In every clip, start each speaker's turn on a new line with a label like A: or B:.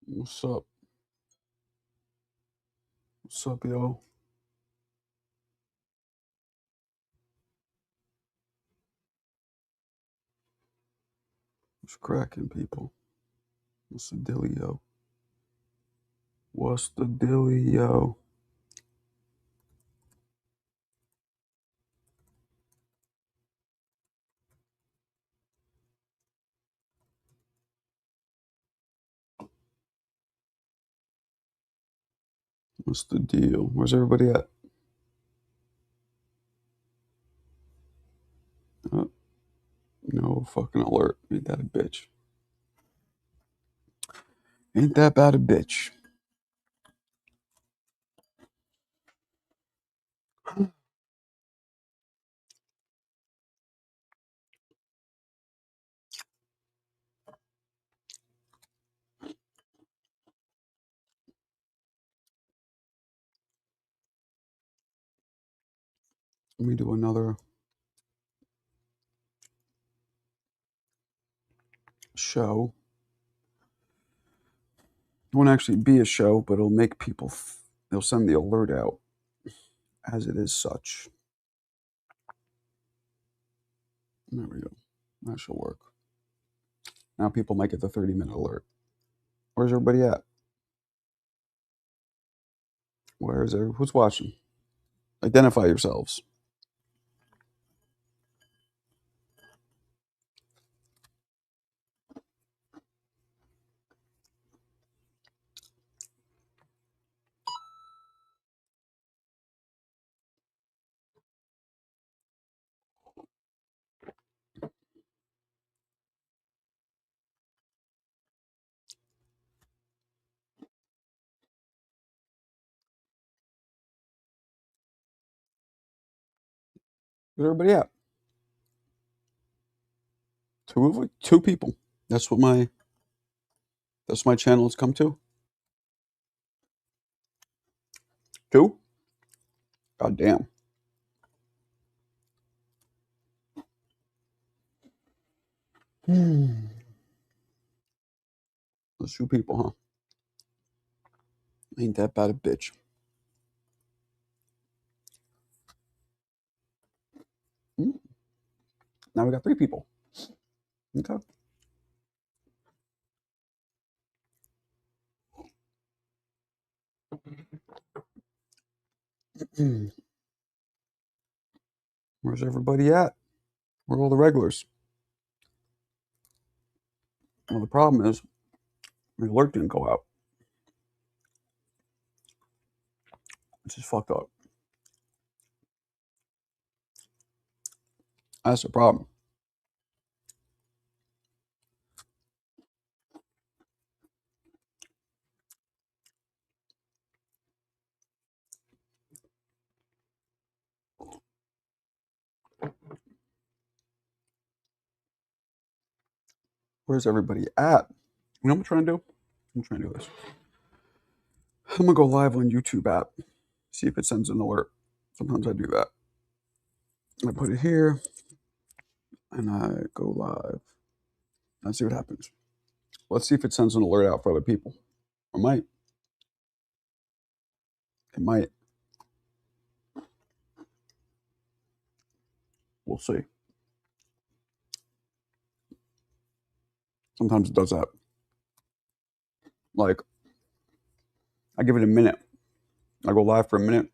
A: What's up? What's up, yo? What's cracking, people? What's the dealio? What's the dealio? What's the deal? Where's everybody at? Oh, no fucking alert. Ain't that a bitch? Ain't that bad a bitch? Let me do another show. It won't actually be a show, but it'll make people. They'll send the alert out as it is such. There we go. That should work. Now people might get the 30-minute alert. Where's everybody at? Who's watching? Identify yourselves. Where's everybody at? Two people. That's what my channel has come to. Two? God damn. Those two people, huh? Ain't that bad a bitch. Hmm. Now we got three people. Okay. Where's everybody at? Where are all the regulars? Well, the problem is the alert didn't go out. It's just fucked up. That's the problem. Where's everybody at? You know what I'm trying to do? I'm trying to do this. I'm gonna go live on YouTube app. See if it sends an alert. Sometimes I do that. I put it here and I go live. Let's see what happens. Let's see if it sends an alert out for other people. It might. It might. We'll see. Sometimes it does that. Like, I give it a minute. I go live for a minute.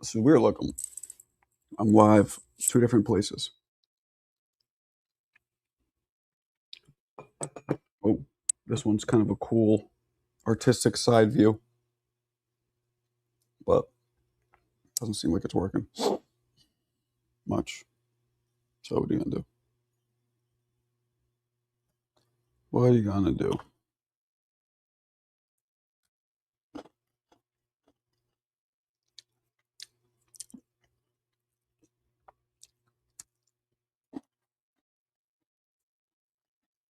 A: This is weird. Look, I'm live two different places. Oh, this one's kind of a cool artistic side view, but doesn't seem like it's working much. So what are you gonna do? What are you gonna do?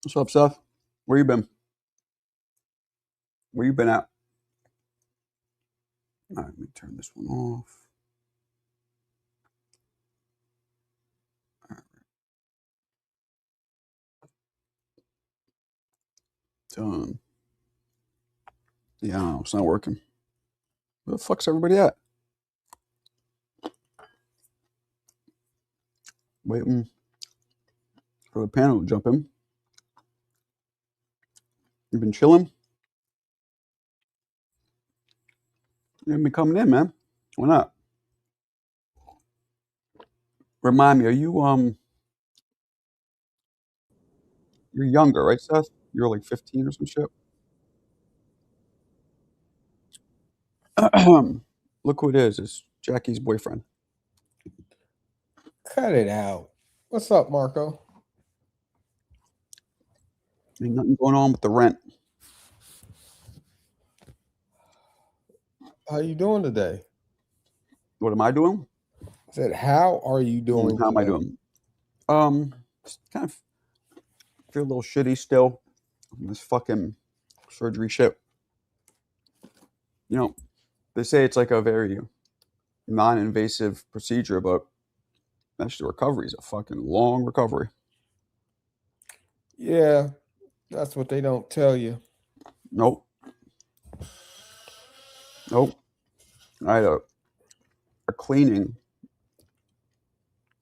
A: What's up, Seth? Where you been? Where you been at? All right, let me turn this one off. All right, done. Yeah, I don't know. It's not working. Where the fuck's everybody at? Waiting for the panel to jump in. You've been chilling? You haven't been coming in, man. Why not? Remind me, are you you're younger, right, Seth? You're like 15 or some shit. Look who it is. It's Jackie's boyfriend.
B: Cut it out. What's up, Marco?
A: Ain't nothing going on with the rent.
B: How you doing today?
A: What am I doing?
B: I said, how are you doing
A: How am I
B: today?
A: doing? Just kind of feel a little shitty still. This fucking surgery shit. You know, they say it's like a very non-invasive procedure, but actually, the recovery is a fucking long recovery.
B: Yeah, that's what they don't tell you.
A: Nope, nope. I had a cleaning.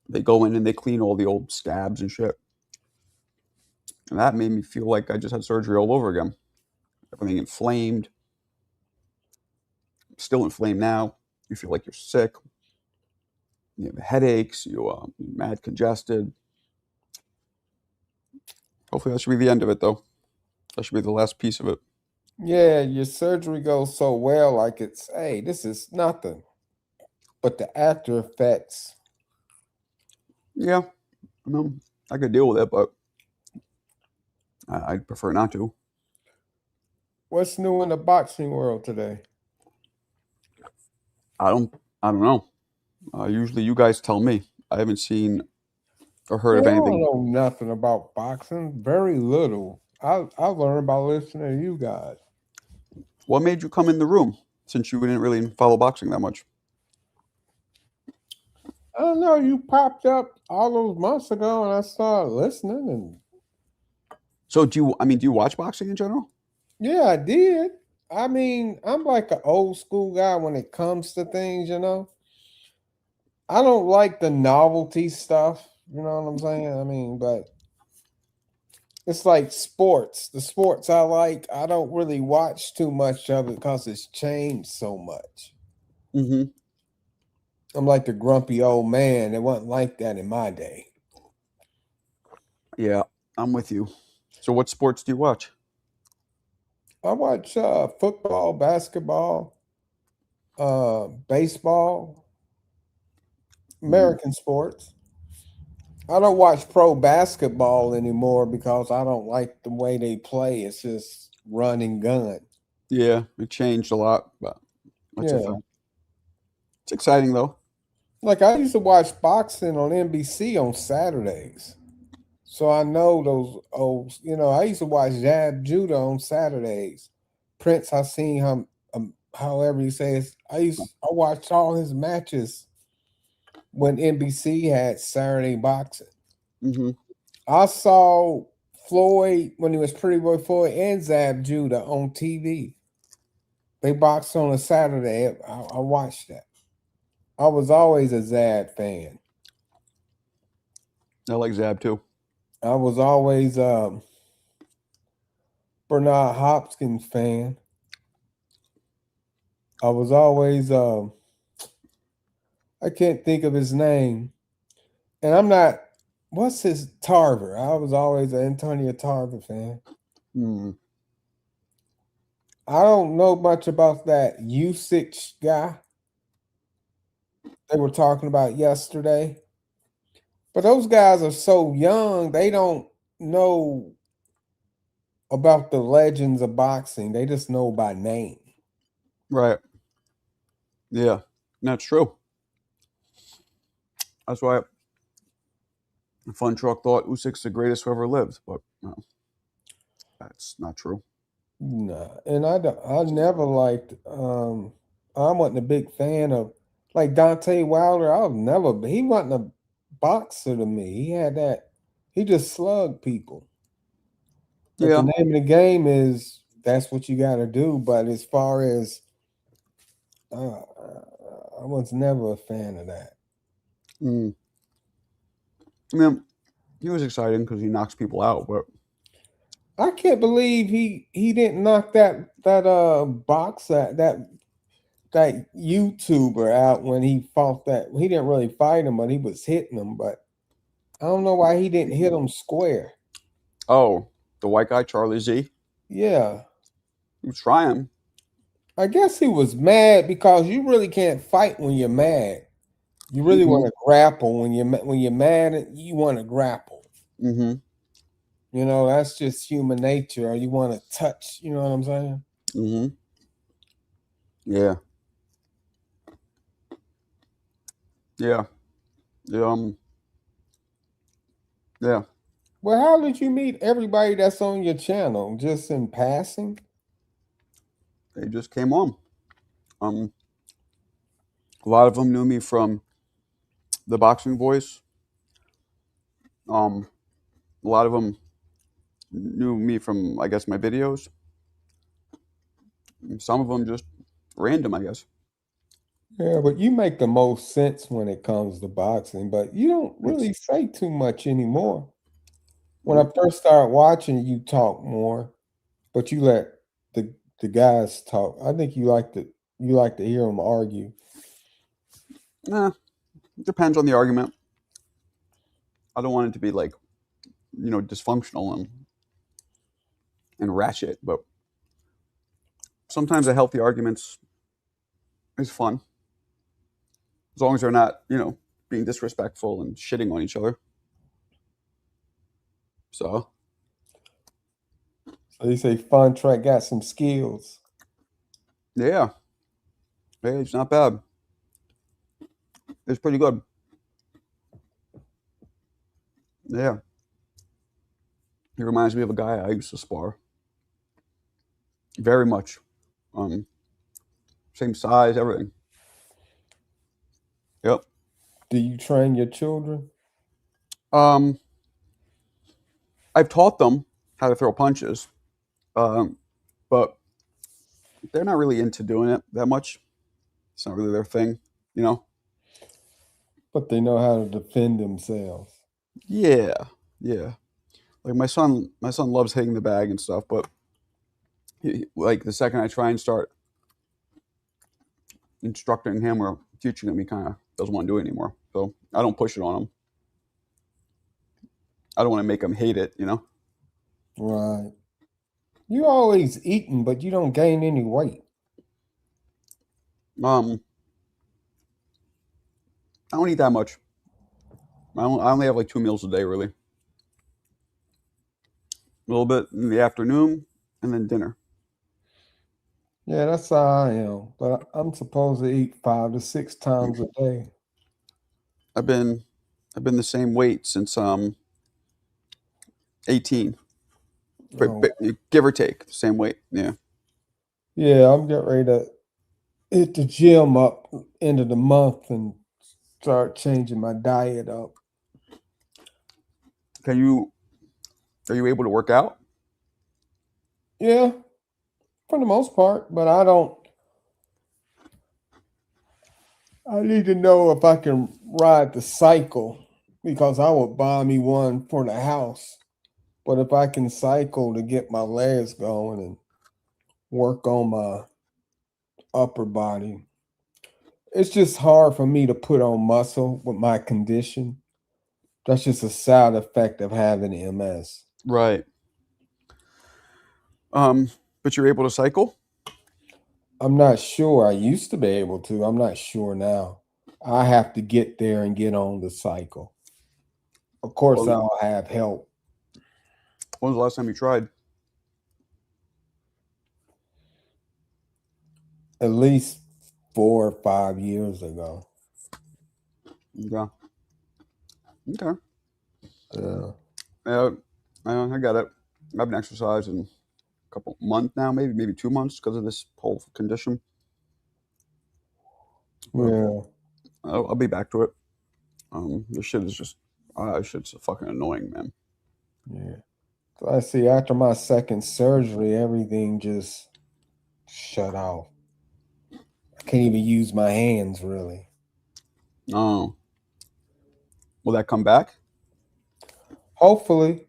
A: They go in and they clean all the old scabs and shit, and that made me feel like I just had surgery all over again. Everything inflamed, still inflamed now. You feel like you're sick. You have headaches. You're mad congested. Hopefully, that should be the end of it, though. That should be the last piece of it.
B: Yeah, your surgery goes so well, like it's, hey, this is nothing. But the after effects,
A: Yeah, I could deal with it, but I'd prefer not to.
B: what's new in the boxing world today?
A: I don't. I don't know. Usually, you guys tell me. I haven't seen or heard
B: Man,
A: of
B: I don't
A: anything.
B: know nothing about boxing. Very little. I learned by listening to you guys.
A: What made you come in the room since you didn't really follow boxing that much?
B: I don't know. You popped up all those months ago, and I started listening, and
A: So, do you? I mean, do you watch boxing in general?
B: yeah, I did. I mean, I'm like an old school guy when it comes to things, you know. I don't like the novelty stuff, you know what I'm saying? I mean, but it's like sports. The sports I like, I don't really watch too much of it because it's changed so much.
A: Mm-hmm.
B: I'm like the grumpy old man. It wasn't like that in my day.
A: Yeah, I'm with you. So, what sports do you watch?
B: I watch football, basketball, baseball,
A: Mm,
B: American sports. I don't watch pro basketball anymore because I don't like the way they play. It's just run and gun.
A: yeah, it changed a lot, but that's a
B: Yeah.
A: fact. It's exciting though.
B: Like I used to watch boxing on NBC on Saturdays. So I know those old, you know, I used to watch Jab Judah on Saturdays. Prince Hassim, however you say it. I watched all his matches when NBC had Saturday boxing.
A: Mm-hmm.
B: I saw Floyd when he was Pretty Boy Floyd and Zab Judah on TV. They boxed on a Saturday. I watched that. I was always a Zab fan.
A: I like Zab too.
B: I was always Bernard Hopkins fan. I was always I can't think of his name. And I'm not what's his Tarver? I was always an Antonio Tarver fan.
A: Mm.
B: I don't know much about that usage guy they were talking about yesterday. But those guys are so young, they don't know about the legends of boxing. They just know by name.
A: Right. Yeah, that's true. That's why Fun Truck thought Usyk's the greatest who ever lived, but no, that's not true.
B: Nah. And I never liked I wasn't a big fan of like Dante Wilder. He wasn't a boxer to me. He just slugged people. But the
A: Yeah,
B: name of the game is that's what you got to do. But as far as I was never a fan of that.
A: Mm. I mean, he was exciting because he knocks people out, but
B: I can't believe he didn't knock that boxer that YouTuber out when he fought that. He didn't really fight him, but he was hitting him. But I don't know why he didn't hit him square.
A: oh, the white guy, Charlie Z,
B: Yeah,
A: he was trying.
B: I guess he was mad because you really can't fight when you're mad. You really
A: Mm-hmm.
B: want to grapple when you're mad. You want to grapple.
A: Mm-hmm.
B: You know, that's just human nature. Or you want to touch. You know what I'm saying?
A: Mm-hmm. Yeah. Yeah. Yeah. Yeah.
B: Well, how did you meet everybody that's on your channel? Just in passing?
A: They just came on. Um, a lot of them knew me from the Boxing Voice. Um, a lot of them knew me from, I guess, my videos. Some of them just random, I guess.
B: Yeah, but you make the most sense when it comes to boxing, but you don't
A: Thanks.
B: really say too much anymore. When I first started watching, you talk more, but you let the guys talk. I think you like to hear them argue.
A: Nah, depends on the argument. I don't want it to be like, dysfunctional and ratchet, but sometimes a healthy arguments is fun as long as they're not, being disrespectful and shitting on each other. So
B: So they say Fun Track got some skills.
A: yeah, hey, it's not bad. It's pretty good. Yeah, he reminds me of a guy I used to spar. Very much. Um, Same size, everything. Yep.
B: Do you train your children?
A: Um, I've taught them how to throw punches, um, but they're not really into doing it that much. It's not really their thing, you know.
B: But they know how to defend themselves.
A: Yeah, yeah. Like my son loves hitting the bag and stuff, but like the second I try and start instructing him or teaching him, he kind of doesn't want to do it anymore. So I don't push it on him. I don't want to make him hate it, you know.
B: Right. You always eating, but you don't gain any weight.
A: Um, I don't eat that much. I only have like 2 meals a day, really. A little bit in the afternoon, and then dinner.
B: Yeah, that's how I am. But I'm supposed to eat 5 to 6 times a day.
A: I've been I've been the same weight since 18,
B: Oh,
A: give or take, the same weight. Yeah.
B: yeah, I'm getting ready to hit the gym up end of the month and start changing my diet up.
A: Can you Are you able to work out?
B: Yeah, for the most part, but I don't. I need to know if I can ride the cycle because I would buy me one for the house. But if I can cycle to get my legs going and work on my upper body, it's just hard for me to put on muscle with my condition. That's just a side effect of having MS.
A: Right. But you're able to cycle?
B: I'm not sure. I used to be able to. I'm not sure now. I have to get there and get on the cycle. Of course,
A: Well,
B: I'll have help.
A: when was the last time you tried?
B: At least 4 or 5 years ago.
A: Yeah. Okay.
B: Yeah.
A: Yeah, I got it. I've been exercising a couple months now, maybe 2 months because of this whole condition. But
B: Yeah.
A: I'll be back to it. This shit is just, shit's fucking annoying, man.
B: Yeah. I see after my second surgery, everything just shut off. I can't even use my hands really.
A: Oh, will that come back?
B: Hopefully,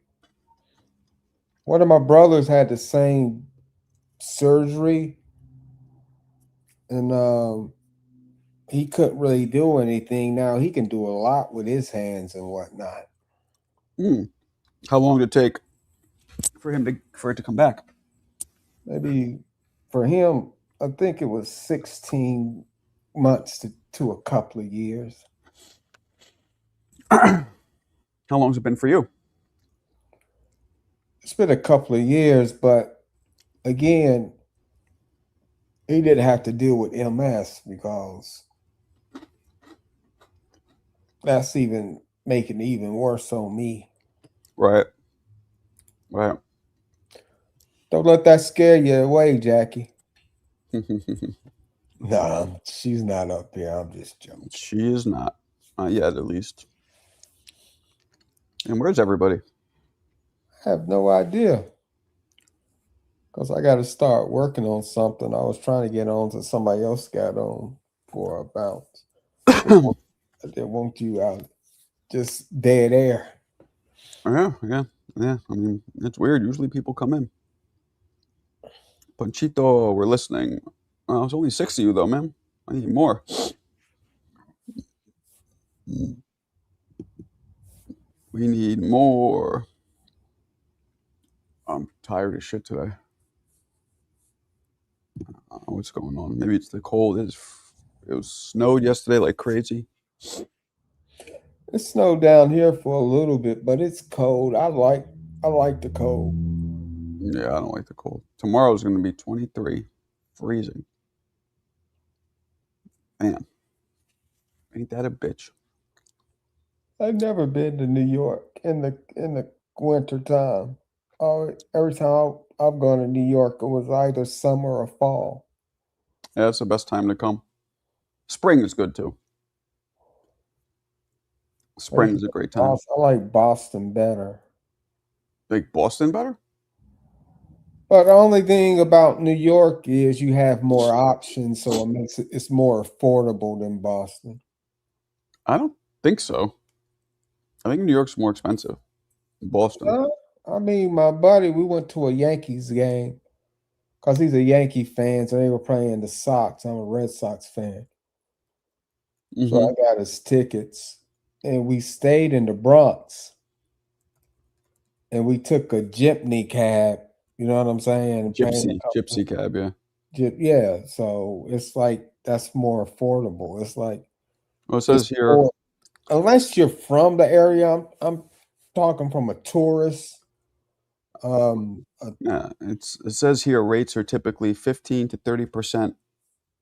B: one of my brothers had the same surgery, and he couldn't really do anything. Now he can do a lot with his hands and whatnot.
A: Hmm. How long did it take for it to come back?
B: Maybe for him, I think it was 16 months to a couple of years.
A: How long's it been for you?
B: It's been a couple of years, but again, he didn't have to deal with MS because that's even making it even worse on me.
A: Right. Right.
B: Don't let that scare you away, Jackie. Nah, she's not up here. I'm just joking.
A: She is not. Not yet, at least. And where's everybody?
B: I have no idea because I got to start working on something. I was trying to get on to somebody else got on for a bounce. I didn't want you out just dead air.
A: Yeah, yeah, yeah. I mean, it's weird. Usually people come in. Panchito, we're listening. It's only 6 of you, though, man. I need more. We need more. I'm tired as shit today. What's going on? Maybe it's the cold. It was snowed yesterday like crazy.
B: It snowed down here for a little bit, but it's cold. I like the cold.
A: Yeah, I don't like the cold. Tomorrow's going to be 23, freezing. Man, ain't that a bitch?
B: I've never been to New York in the winter time. Every time I've gone to New York, it was either summer or fall.
A: Yeah, it's the best time to come. Spring is good too.
B: I
A: Spring
B: used
A: is a
B: to
A: great time.
B: I like Boston better.
A: Like Boston better?
B: But the only thing about New York is you have more options, so it's more affordable than Boston.
A: I don't think so. I think New York's more expensive than Boston.
B: I mean, my buddy, we went to a Yankees game because he's a Yankee fan, so they were playing the Sox. I'm a Red Sox fan. So
A: Mm-hmm.
B: I got his tickets and we stayed in the Bronx and we took a Jeepney cab, you know what I'm saying? And paying
A: Gypsy cab, yeah.
B: yeah, so it's like that's more affordable. It's like
A: Well, it
B: it's
A: says here,
B: more unless you're from the area. I'm talking from a tourist.
A: yeah, it says here rates are typically 15 to 30%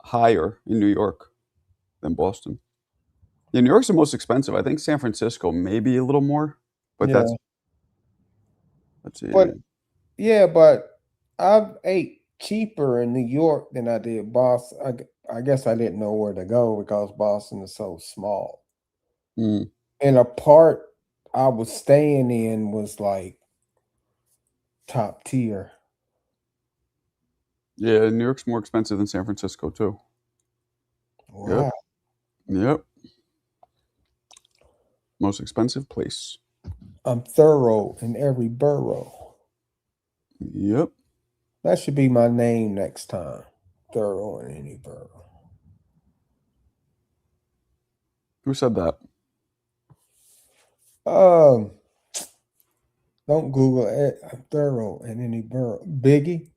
A: higher in New York than Boston. Yeah, New York's the most expensive. I think San Francisco maybe a little more, but
B: Yeah,
A: that's it.
B: but yeah, but I've ate cheaper in New York than I did Boston. I guess I didn't know where to go because Boston is so small.
A: Mm.
B: And a part I was staying in was like top tier.
A: Yeah, New York's more expensive than San Francisco too. Yep,
B: Wow.
A: yep. Most expensive place.
B: I'm thorough in every borough.
A: Yep.
B: That should be my name next time. Thorough in any borough.
A: Who said that?
B: Um, don't Google it. I'm thorough in any borough. Biggie?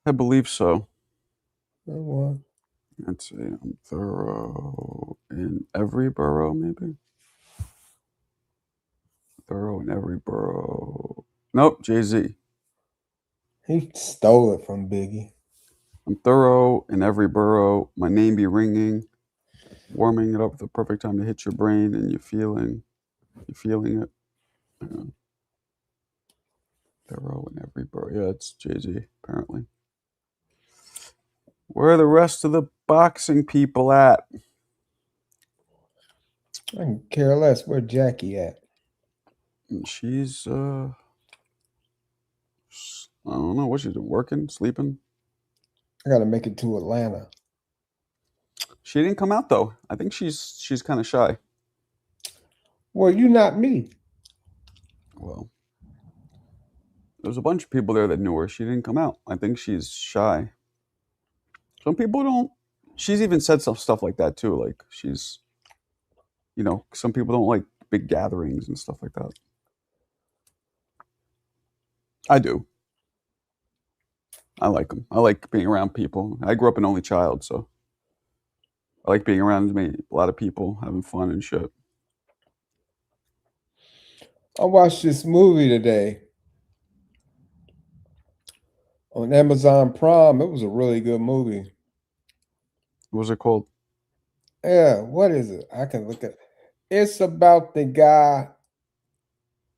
A: I believe so.
B: That one.
A: Let's see. I'm thorough in every borough, maybe. Thorough in every borough. Nope, Jay-Z.
B: He stole it from Biggie.
A: I'm thorough in every borough. My name be ringing, warming it up at the perfect time to hit your brain, and you're feeling it. Yeah. Thorough in every borough. Yeah, it's Jay-Z, apparently. Where are the rest of the boxing people at?
B: I can care less where Jackie at.
A: She's I don't know what she's doing. Working, sleeping.
B: I gotta make it to Atlanta.
A: She didn't come out though. I think she's kind of shy.
B: Well, you not me.
A: Well, there was a bunch of people there that knew her. She didn't come out. I think she's shy. Some people don't. She's even said some stuff like that too. Like she's, some people don't like big gatherings and stuff like that. I do. I like them. I like being around people. I grew up an only child, so I like being around a lot of people, having fun and shit.
B: I watched this movie today on Amazon Prime. It was a really good movie.
A: What was it called?
B: Yeah, what is it? I can look at. It's about the guy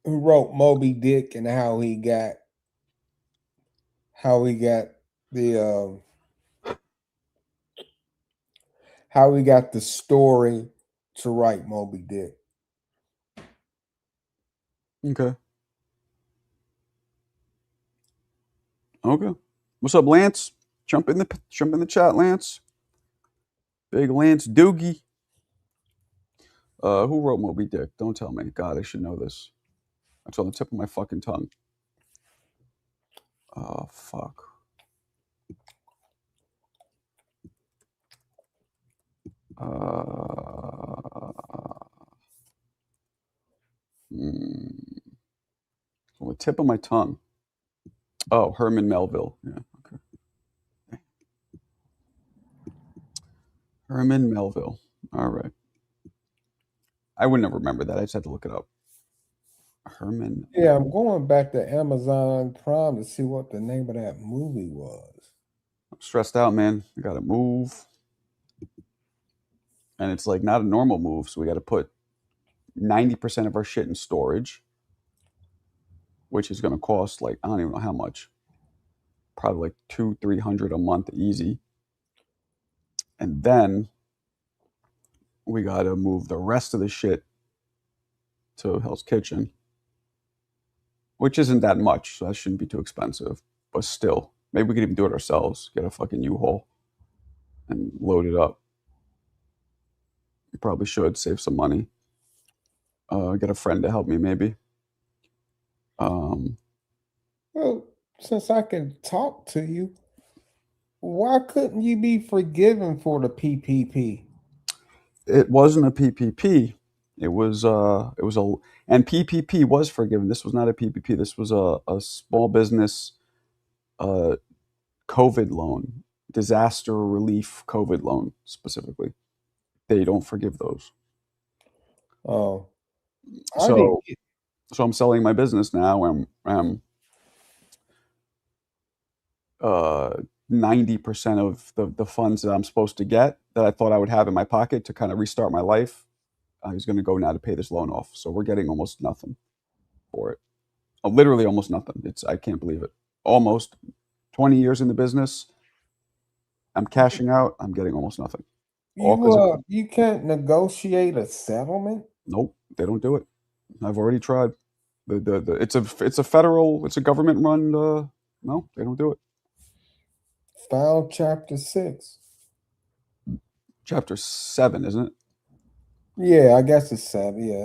B: who wrote Moby Dick and how he got the how he got the story to write Moby Dick.
A: Okay. Okay. What's up, Lance? Jump in the chat, Lance. Big Lance Doogie. Who wrote Moby Dick? Don't tell me. God, I should know this. That's on the tip of my fucking tongue. Oh fuck. On the tip of my tongue. Oh, Herman Melville. Yeah. Okay. Herman Melville. All right. I wouldn't have remembered that. I just had to look it up. Herman.
B: Yeah, I'm going back to Amazon Prime to see what the name of that movie was.
A: I'm stressed out, man. I gotta move. And it's like not a normal move, so we gotta put 90% of our shit in storage, which is gonna cost like I don't even know how much. Probably like 200-300 a month easy. And then we gotta move the rest of the shit to Hell's Kitchen, which isn't that much, so that shouldn't be too expensive. But still, maybe we could even do it ourselves. Get a fucking U-Haul and load it up. You probably should save some money. Get a friend to help me, maybe.
B: Well, since I can talk to you, why couldn't you be forgiven for the PPP?
A: It wasn't a PPP. And PPP was forgiven. This was not a PPP. This was a small business uh, COVID loan, disaster relief COVID loan specifically. They don't forgive those.
B: Oh, I didn't
A: So,
B: get.
A: so I'm selling my business now. I'm 90% of the funds that I'm supposed to get that I thought I would have in my pocket to kind of restart my life. I was going to go now to pay this loan off. So we're getting almost nothing for it. Literally almost nothing. I can't believe it. Almost 20 years in the business. I'm cashing out. I'm getting almost nothing. All because of
B: You can't negotiate a settlement.
A: nope. They don't do it. I've already tried. It's a government run. No, they don't do it.
B: File chapter 6.
A: Chapter 7, isn't it?
B: Yeah, I guess it's 7. Yeah.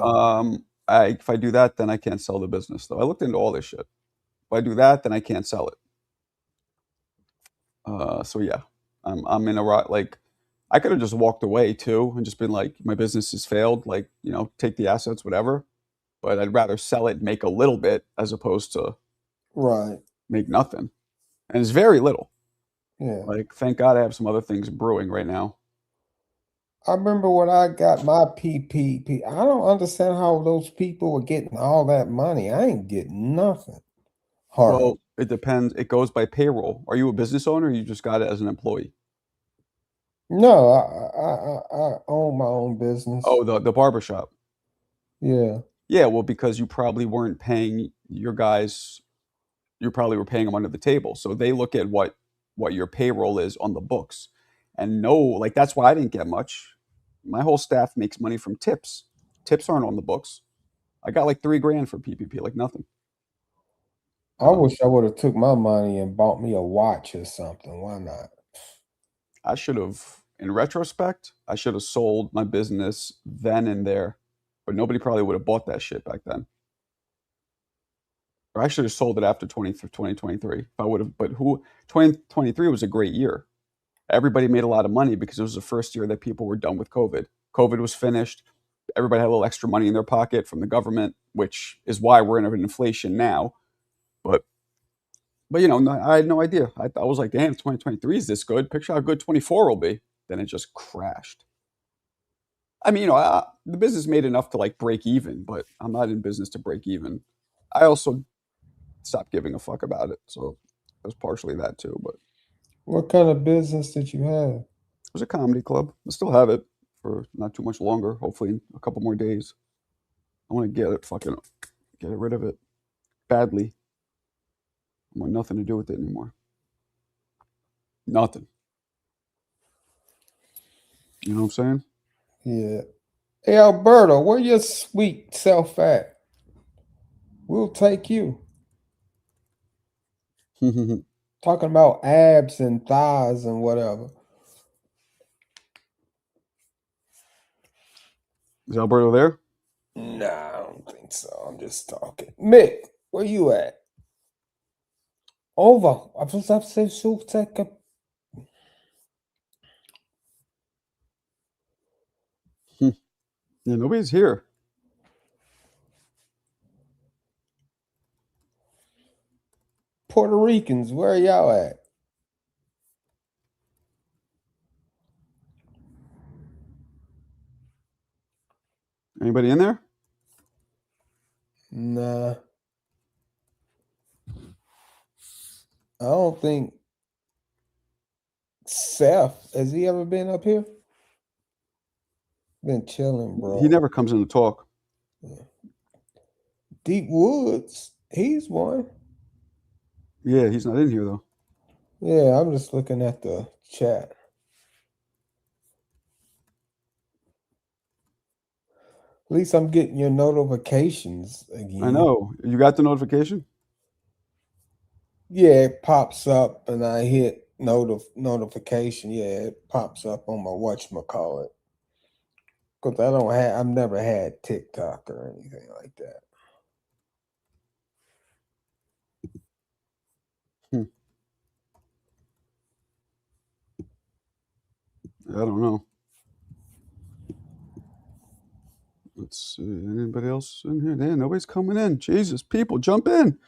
A: If I do that, then I can't sell the business. Though I looked into all this shit. If I do that, then I can't sell it. So yeah, I'm in a rut. Like I could have just walked away too and just been like, my business has failed. Like take the assets, whatever. But I'd rather sell it, and make a little bit, as opposed to
B: Right.
A: make nothing. And it's very little.
B: Yeah.
A: Like thank God I have some other things brewing right now.
B: I remember when I got my PPP. I don't understand how those people were getting all that money. I ain't getting nothing. Hard.
A: Well, it depends. It goes by payroll. Are you a business owner? Or you just got it as an employee?
B: No, I own my own business.
A: Oh, the barbershop.
B: Yeah.
A: Yeah, well, because you probably weren't paying your guys, you probably were paying them under the table. So they look at what your payroll is on the books. And no, like that's why I didn't get much. My whole staff makes money from tips. Tips aren't on the books. I got like 3 grand for PPP, like nothing.
B: I wish I would have took my money and bought me a watch or something. Why not?
A: I should have, in retrospect, I should have sold my business then and there, but nobody probably would have bought that shit back then. Or I should have sold it after 2023. If I would have, but 2023 was a great year. Everybody made a lot of money because it was the first year that people were done with COVID. COVID was finished. Everybody had a little extra money in their pocket from the government, which is why we're in an inflation now. But I had no idea. I was like, damn, 2023 is this good. Picture how good 24 will be. Then it just crashed. I mean, the business made enough to like break even, but I'm not in business to break even. I also stopped giving a fuck about it, so it was partially that too. But
B: What kind of business did you have?
A: it was a comedy club. I still have it for not too much longer. Hopefully, in a couple more days. I want to get rid of it badly. I want nothing to do with it anymore. Nothing. You know what I'm saying?
B: Yeah. Hey Alberto, where your sweet self at? We'll take you.
A: Is
B: Talking about abs and thighs and whatever.
A: Alberto there?
B: Nah, I don't think so. I'm just talking. Mick, where you at? Over. A pessoa de ser subteca.
A: Yeah, nobody's here.
B: Puerto Ricans, where y'all at?
A: Anybody in there?
B: Nah. I don't think Seth, has he ever been up here? Been chilling, bro.
A: He never comes in to talk.
B: Deep Woods, he's one.
A: Yeah, he's not in here though.
B: Yeah, I'm just looking at the chat. At least I'm getting your notifications again.
A: I know. You got the notification?
B: Yeah, it pops up and I hit notification. Yeah, it pops up on my whatchamacallit. Because I've never had TikTok or anything like that.
A: I don't know. Let's see. Anybody else in here? Yeah, nobody's coming in. Jesus, people, jump in.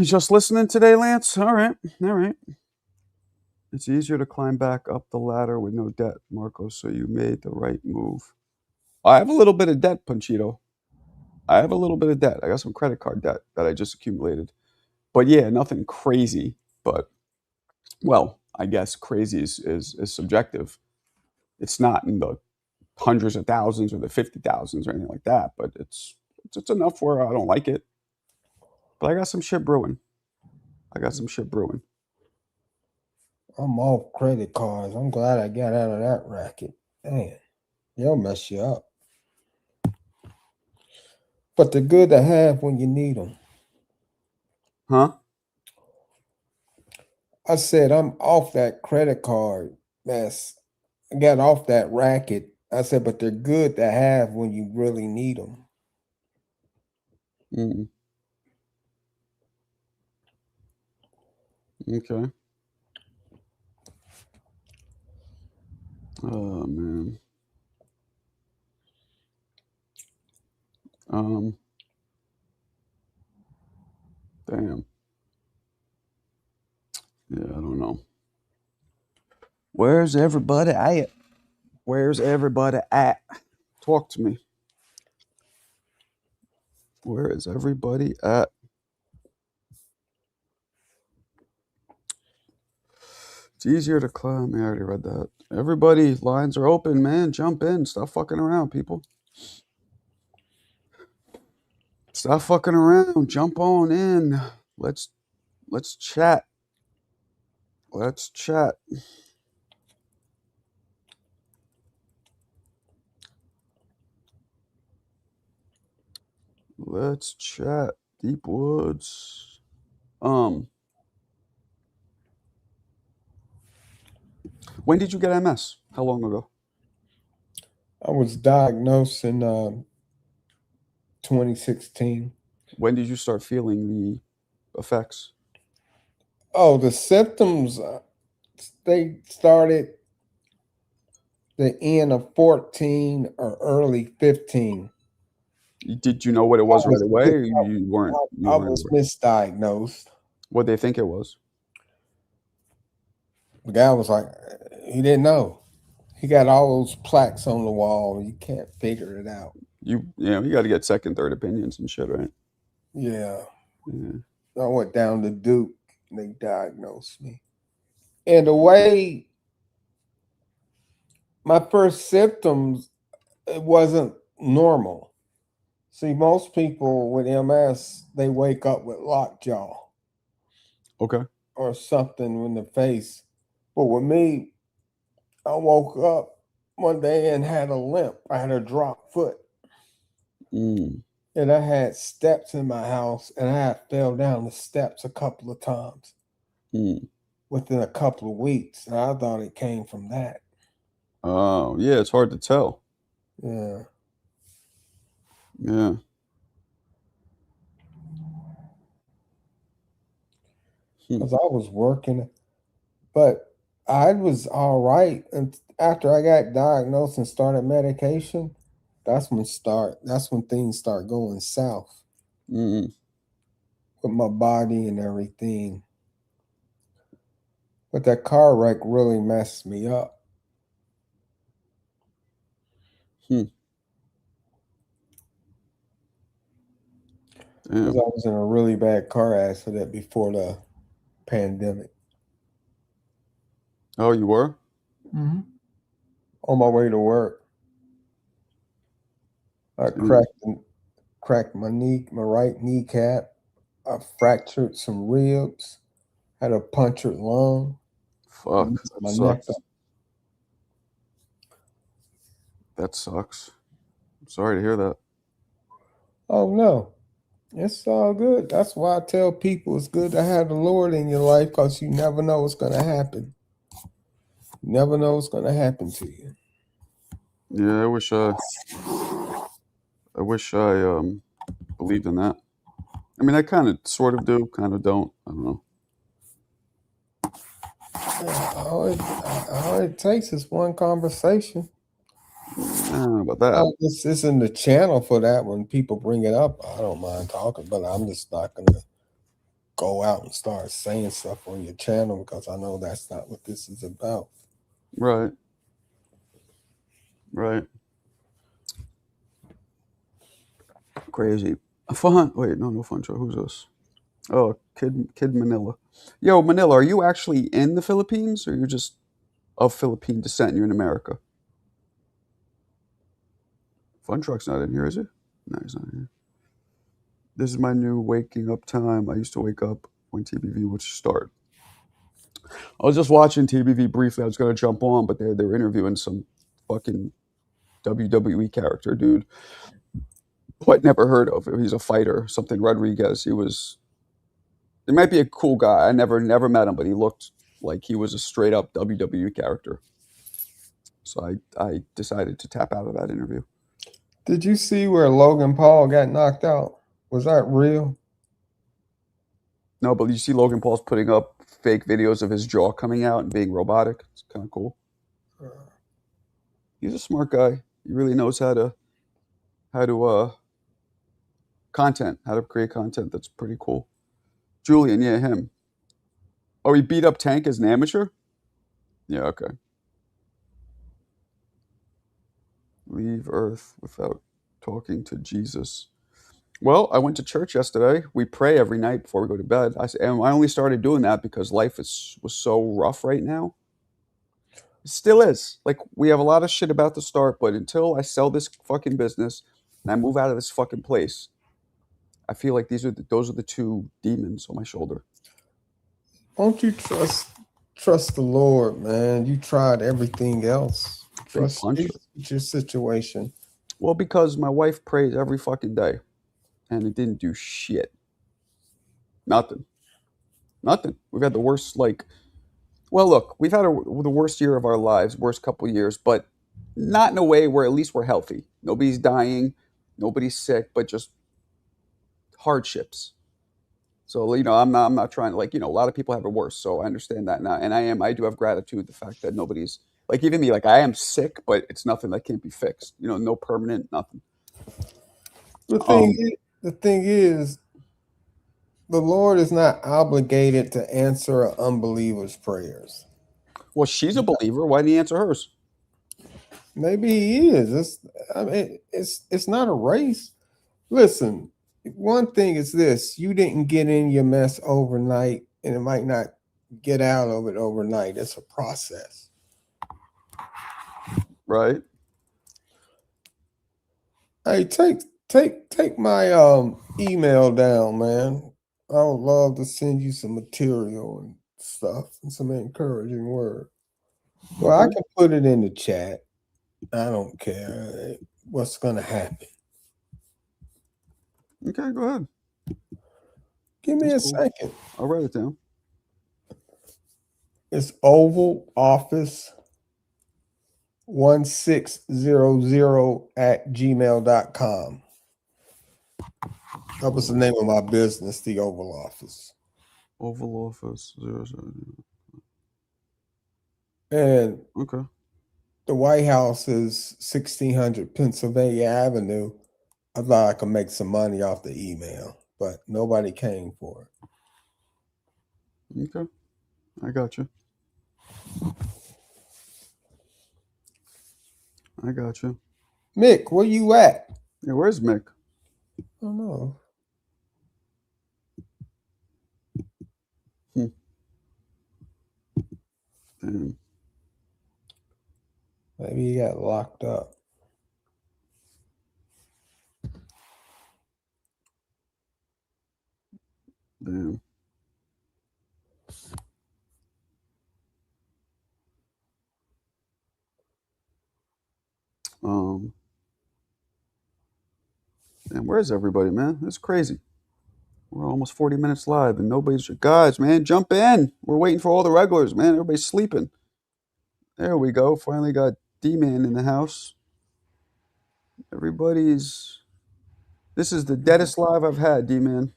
A: Just listening today, Lance? All right. All right. It's easier to climb back up the ladder with no debt, Marco, so you made the right move. I have a little bit of debt, Panchito. I have a little bit of debt. I got some credit card debt that I just accumulated. But yeah, nothing crazy. But, well, I guess crazy is subjective. It's not in the hundreds of thousands or the 50,000s or anything like that, but it's enough where I don't like it. But I got some shit brewing. I got some shit brewing.
B: I'm off credit cards. I'm glad I got out of that racket. Man, they'll mess you up. But they're good to have when you need them.
A: Huh?
B: I said I'm off that credit card mess. I got off that racket. I said, but they're good to have when you really need them.
A: Mm. Okay. Oh man. Um. Damn. Yeah, I don't know. Where's everybody at? Where's everybody at? Talk to me. Where is everybody at? It's easier to climb. I already read that. Everybody, lines are open, man. Jump in. Stop fucking around, people. Stop fucking around. Jump on in. Let's chat. Let's chat. Let's chat. Deep Woods. When did you get MS? How long ago?
B: I was diagnosed in 2016.
A: When did you start feeling the effects?
B: Oh, the symptoms, they started the end of 14 or early 15.
A: Did you know what it
B: I
A: was right
B: was
A: away,
B: mi-
A: or you weren't? You
B: I
A: weren't
B: was
A: aware?
B: misdiagnosed.
A: What they think it was?
B: The guy was like, he didn't know. He got all those plaques on the wall. You can't figure it out.
A: You got to get second, third opinions and shit, right?
B: Yeah.
A: Yeah.
B: I went down to Duke and they diagnosed me. And the way my first symptoms, it wasn't normal. See, most people with MS, they wake up with lockjaw
A: Okay.
B: or something in the face. But with me, I woke up one day and had a limp. I had a drop foot.
A: Mm.
B: And I had steps in my house and I had fell down the steps a couple of times
A: Mm.
B: within a couple of weeks. And I thought it came from that.
A: Oh, yeah. It's hard to tell.
B: Yeah.
A: Yeah.
B: Because I was working, but I was all right. And after I got diagnosed and started medication, that's when things start going south
A: Mm.
B: with my body and everything. But that car wreck really messed me up.
A: Damn.
B: Because I was in a really bad car accident before the pandemic.
A: Oh, you were?
B: Mm-hmm. On my way to work, I
A: Damn.
B: cracked my right kneecap. I fractured some ribs, had a punctured lung,
A: Fuck.
B: messed
A: That
B: my neck
A: sucks.
B: up.
A: That sucks. I'm sorry to hear that.
B: Oh no, it's all good. That's why I tell people it's good to have the Lord in your life because you never know what's going to happen. You never know what's going to happen to you.
A: Yeah, I wish I believed in that. I mean, I kind of sort of do, kind of don't. I don't know.
B: All it takes is one conversation.
A: I don't know about that.
B: This isn't the channel for that. When people bring it up, I don't mind talking, but I'm just not going to go out and start saying stuff on your channel because I know that's not what this is about.
A: Right. Right. Crazy. Fun. Wait, no fun show. Who's this? Oh, Kid Manila. Yo, Manila, are you actually in the Philippines, or you're just of Philippine descent and you're in America? Fun Truck's not in here, is he? No, he's not here. This is my new waking up time. I used to wake up when TBV would start. I was just watching TBV briefly. I was gonna jump on, but they were interviewing some fucking WWE character dude who I'd never heard of. He's a fighter, something Rodriguez. He might be a cool guy. I never met him, but he looked like he was a straight up WWE character. So I decided to tap out of that interview.
B: Did you see where Logan Paul got knocked out? Was that real?
A: No, but you see Logan Paul's putting up fake videos of his jaw coming out and being robotic. It's kind of cool. He's a smart guy. He really knows how to how to create content that's pretty cool. Julian, yeah, him. Oh, he beat up Tank as an amateur? Yeah, okay. Leave Earth without talking to Jesus. Well, I went to church yesterday. We pray every night before we go to bed. And I only started doing that because life was so rough right now. It still is. Like, we have a lot of shit about to start, but until I sell this fucking business and I move out of this fucking place, I feel like those are the two demons on my shoulder.
B: Won't you trust the Lord, man? You tried everything else.
A: Big
B: Trust
A: puncher.
B: your situation.
A: Well, because my wife prays every fucking day, and it didn't do shit. Nothing. Nothing. We've had the worst, like, well, look, we've had the worst year of our lives, worst couple years, but not in a way where at least we're healthy. Nobody's dying, nobody's sick, but just hardships. So I'm not trying to, like, a lot of people have it worse. So I understand that now, and I do have gratitude the fact that nobody's, like, even me, like, I am sick, but it's nothing that can't be fixed. No permanent nothing.
B: The thing is, the Lord is not obligated to answer an unbeliever's prayers.
A: Well, she's a believer. Why didn't he answer hers?
B: Maybe he is. It's not a race. Listen, one thing is this: you didn't get in your mess overnight, and it might not get out of it overnight. It's a process.
A: Right.
B: Hey, take my email down, man. I would love to send you some material and stuff and some encouraging word. Well, I
A: Okay.
B: can put it in the chat. I don't care what's gonna happen.
A: Okay, go ahead.
B: Give me
A: That's
B: a
A: cool.
B: second.
A: I'll write it down.
B: It's Oval Office 1600 at gmail.com. That was the name of my business, the Oval Office.
A: Oval Office 00.
B: And
A: Okay.
B: the White House is 1600 Pennsylvania Avenue. I thought I could make some money off the email, but nobody came for
A: Okay. I got you. I got you.
B: Mick, where you at?
A: Yeah, where's Mick?
B: I don't know.
A: Damn.
B: Maybe he got locked up.
A: Damn. And where's everybody, man? It's crazy. We're almost 40 minutes live and nobody's, guys, man, jump in. We're waiting for all the regulars, man. Everybody's sleeping. There we go. Finally got D-Man in the house. Everybody's, this is the deadest live I've had, D-Man.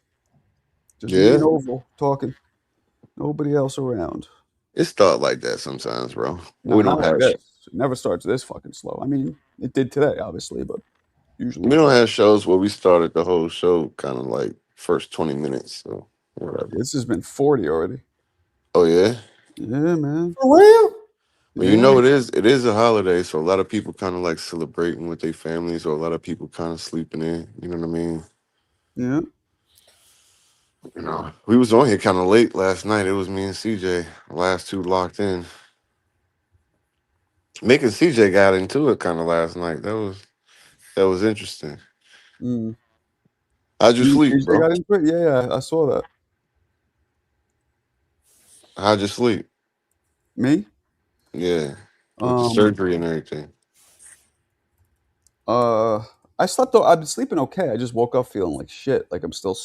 A: Just me and
C: Yeah,
A: Oval talking. Nobody else around.
C: it start like that sometimes, bro.
A: No,
C: We
A: not
C: don't
A: like
C: have
A: this. It never starts this fucking slow. I mean, it did today, obviously, but usually
C: we don't have shows where we started the whole show kind of like first 20 minutes. So whatever.
A: this has been 40 already.
C: Oh yeah.
A: Yeah, man.
B: For real?
C: Well,
A: Yeah.
C: it is a holiday, so a lot of people kind of like celebrating with their families, or a lot of people kind of sleeping in. You know what I mean?
A: Yeah.
C: We was on here kind of late last night. It was me and CJ, last two locked in. Mick and CJ got into it kind of last night. That was interesting.
A: Mm.
C: How'd you
A: You and
C: sleep,
A: CJ
C: bro?
A: got into it? Yeah, I saw that.
C: How'd you sleep?
A: Me?
C: Yeah, with the
A: Um,
C: surgery and everything.
A: uh, I slept. I've been sleeping okay. I just woke up feeling like shit. Like I'm still.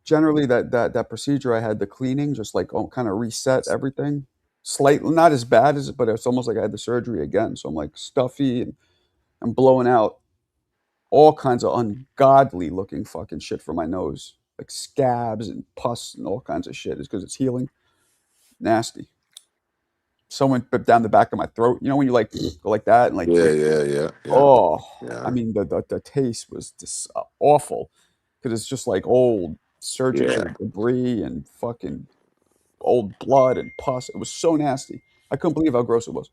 A: Generally that procedure I had, the cleaning, just like kind of reset everything. Slightly not as bad as it, but it's almost like I had the surgery again. So I'm like stuffy and I'm blowing out all kinds of ungodly looking fucking shit from my nose, like scabs and pus and all kinds of shit. It's because it's healing. Nasty. Someone bit down the back of my throat. You know when you like go like that and like
C: Yeah,
A: it.
C: yeah, yeah, yeah,
A: Oh, I
C: yeah,
A: mean the taste was just awful because it's just like old surgical
C: yeah.
A: debris and fucking old blood and pus. It was so nasty. I couldn't believe how gross it was.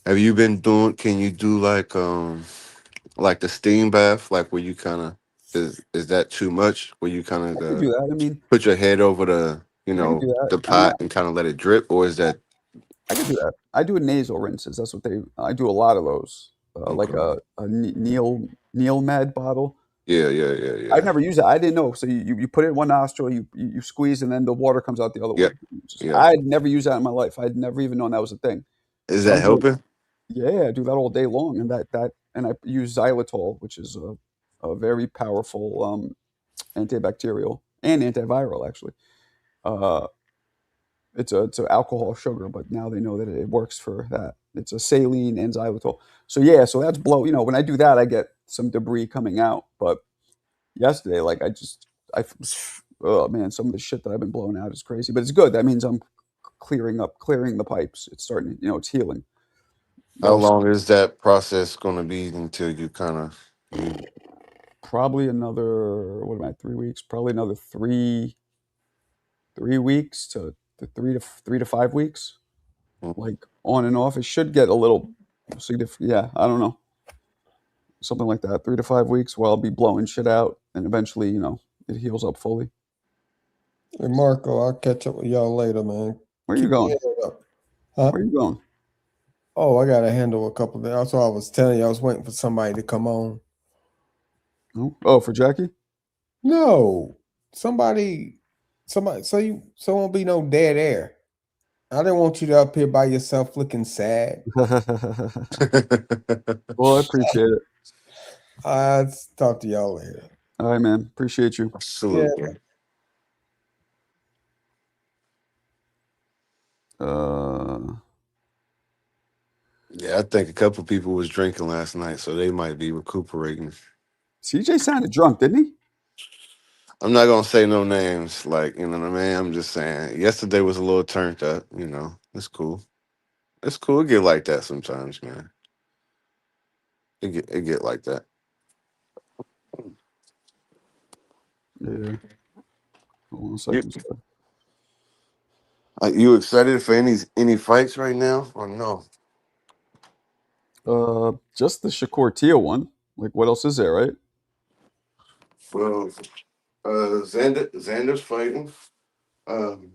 C: Have you been doing? Can you do like the steam bath, like where you kind of is that too much? Where you kind
A: I
C: of
A: could do that. I mean,
C: put your head over the
A: I could do that.
C: the
A: I mean,
C: pot and kind of let it drip, or is that
A: I could do that. I do a nasal rinses. That's what they. I do a lot of those. Like
C: okay?
A: a Neil Med bottle.
C: Yeah, yeah, yeah,
A: I'd
C: yeah,
A: never use it. I didn't know. So you put it in one nostril, you squeeze, and then the water comes out the other
C: yeah,
A: one.
C: yeah.
A: I'd never used that in my life. I'd never even known that was a thing.
C: Is
A: But
C: that
A: I'm doing,
C: helping?
A: yeah, I do that all day long, and and I use xylitol, which is a very powerful antibacterial and antiviral actually. It's an alcohol sugar, but now they know that it works for that. It's a saline and xylitol. So yeah, so that's blow. When I do that, I get some debris coming out. But yesterday, like oh man, some of the shit that I've been blowing out is crazy. But it's good. That means I'm clearing the pipes. It's starting. It's healing.
C: How
A: Those
C: long is that process going to be until you kind of you?
A: probably another. What am I? 3 weeks. Probably another 3 weeks to 3 to 5 weeks. Like on and off. It should get a little significant. Yeah, I don't know, something like that. 3 to 5 weeks where I'll be blowing shit out, and eventually, it heals up fully.
B: Hey Marco, I'll catch up with y'all later, man.
A: Where are you
B: Keep your
A: going?
B: head up. Huh?
A: Where are you going?
B: Oh, I gotta handle a couple of things. That's what I was telling you. I was waiting for somebody to come on.
A: Oh, for Jackie?
B: No, somebody, so won't be no dead air. I didn't want you to up here by yourself looking sad.
A: Well, I appreciate it.
B: I'll talk to y'all later.
A: All right, man. Appreciate you.
C: Absolutely. Yeah, I think a couple people was drinking last night, so they might be recuperating.
A: CJ sounded drunk, didn't he?
C: I'm not gonna say no names, like you know what I mean. I'm just saying. Yesterday was a little turned up. It's cool. It's cool. It get like that sometimes, man. It get like that.
A: Yeah. Hold on a
C: You
A: second. Sir.
C: you excited for any fights right now or no?
A: Just the Shakur Teal one. Like, what else is there, right?
C: Well, Xander's fighting. Um,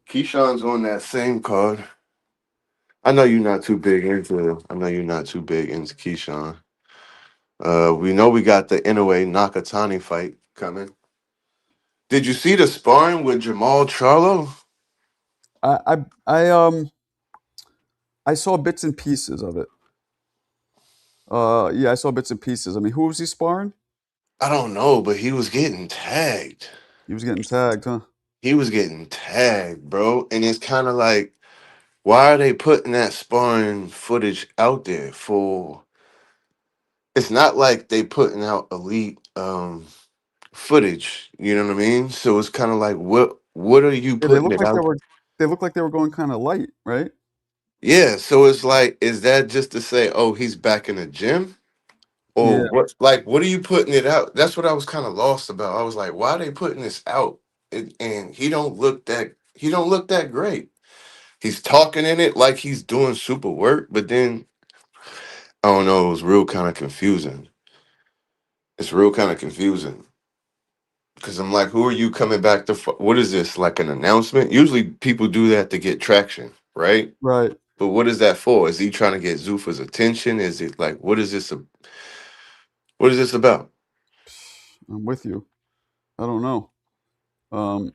C: Keyshawn's on that same card. I know you're not too big into. I know you're not too big into Keyshawn. We know we got the Inoue Nakatani fight coming. Did you see the sparring with Jamal Charlo?
A: I saw bits and pieces of it. Yeah, I saw bits and pieces. I mean, who was he sparring?
C: I don't know, but he was getting tagged.
A: He was getting tagged, huh?
C: He was getting tagged, bro. And it's kind of like, why are they putting that sparring footage out there for? It's not like they putting out elite footage. You know what I mean? So it's kind of like, what are you
A: Yeah, they
C: putting
A: looked
C: it
A: like they
C: out?
A: were. They looked like they were going kind of light, right?
C: Yeah. So it's like, is that just to say, oh, he's back in the gym?
A: Yeah,
C: Or what? Like, what are you putting it out? That's what I was kind of lost about. I was like, why are they putting this out? And he don't look that. He don't look that great. He's talking in it like he's doing super work, but then I don't know. It was real kind of confusing. It's real kind of confusing because I'm like, who are you coming back to? What is this, like an announcement? Usually people do that to get traction, right?
A: right.
C: But what is that for? Is he trying to get Zuffa's attention? Is it like, what is this? What is this about?
A: I'm with you. I don't know. Um,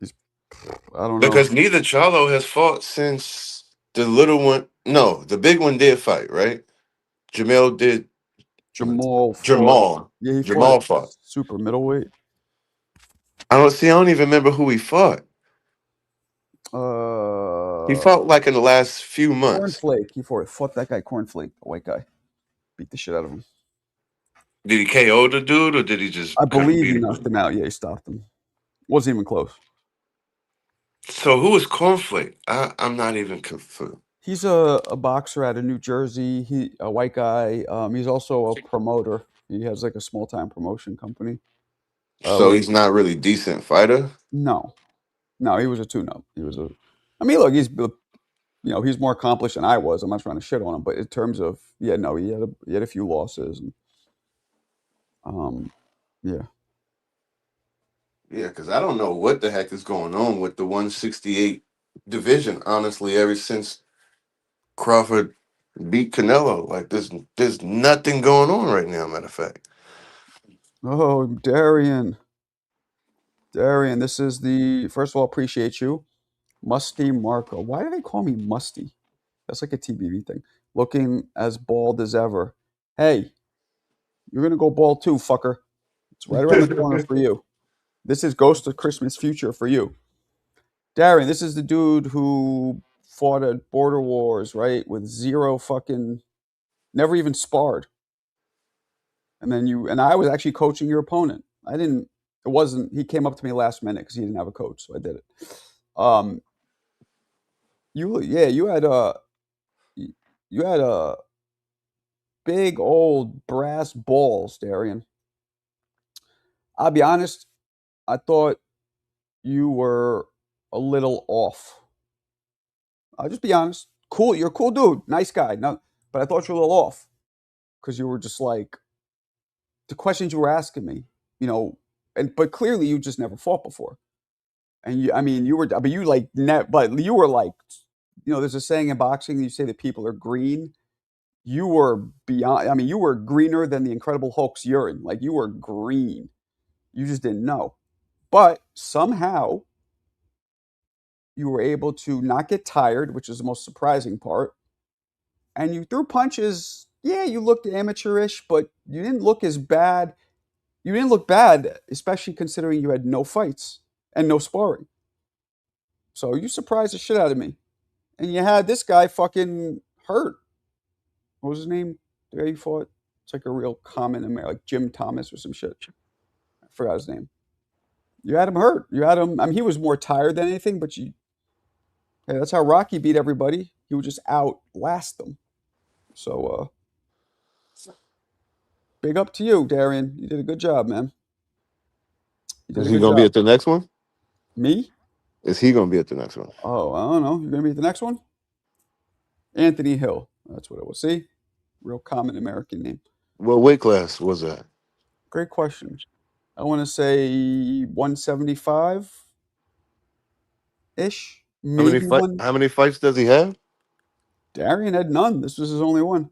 A: he's. I don't know.
C: Because neither Charlo has fought since the little one. No, the big one did fight, right? Jamel did.
A: Jamal fought.
C: Jamal.
A: Yeah, he fought at
C: Jamal fought.
A: super middleweight.
C: I don't see. I don't even remember who he fought. He
A: Uh,
C: fought like in the last few months.
A: Cornflake. He fought that guy Cornflake, the white guy. Beat the shit out of him.
C: Did he KO the dude or did he just
A: I
C: kind of
A: believe
C: beat
A: he
C: him?
A: knocked him out. Yeah, he stopped him. Wasn't even close.
C: So who is Cornflake? I'm not even confused.
A: He's a boxer out of New Jersey. A white guy. He's also a promoter. He has like a small time promotion company.
C: So he's not really decent fighter.
A: No, no, he was a tune-up. He was a. I mean, look, he's more accomplished than I was. I'm not trying to shit on him, but in terms of yeah, no, he had a few losses, and yeah.
C: Yeah, because I don't know what the heck is going on with the 168 division. Honestly, ever since Crawford beat Canelo, like there's nothing going on right now. Matter of fact,
A: Oh, Darian, this is the first of all. Appreciate you, Musty Marco. Why do they call me Musty? That's like a TBV thing. Looking as bald as ever. Hey, You're gonna go bald too, fucker. It's right around the corner for you. This is Ghost of Christmas Future for you. Darren, this is the dude who fought at Border Wars, right? With zero fucking, never even sparred. And then I was actually coaching your opponent. It wasn't, he came up to me last minute because he didn't have a coach, so I did it. You had a big old brass balls, Darian. I'll be honest, I thought you were a little off. I'll just be honest. Cool, you're a cool dude, nice guy. No, but I thought you were a little off because you were just like the questions you were asking me, but clearly you just never fought before. And but you were like, there's a saying in boxing, you say that people are green. You were beyond, you were greener than the Incredible Hulk's urine. Like you were green. You just didn't know. But somehow you were able to not get tired, which is the most surprising part. And you threw punches. Yeah, you looked amateurish, but you didn't look as bad. You didn't look bad, especially considering you had no fights and no sparring. So you surprised the shit out of me. And you had this guy fucking hurt. What was his name? The guy you fought? It's like a real common American, like Jim Thomas or some shit. I forgot his name. You had him hurt. You had him. He was more tired than anything, but hey, that's how Rocky beat everybody. He would just outlast them. So, big up to you, Darian. You did a good job, man. You did
C: Is
A: a
C: he
A: good
C: gonna be
A: job.
C: at the next one?
A: Me?
C: Is he gonna be at the next one?
A: Oh, I don't know. You're gonna be at the next one? Anthony Hill. That's what it was. See? Real common American name.
C: What weight class was that?
A: Great question. I want to say 175 ish. Maybe one.
C: How many fights does he have?
A: Darian had none. This was his only one.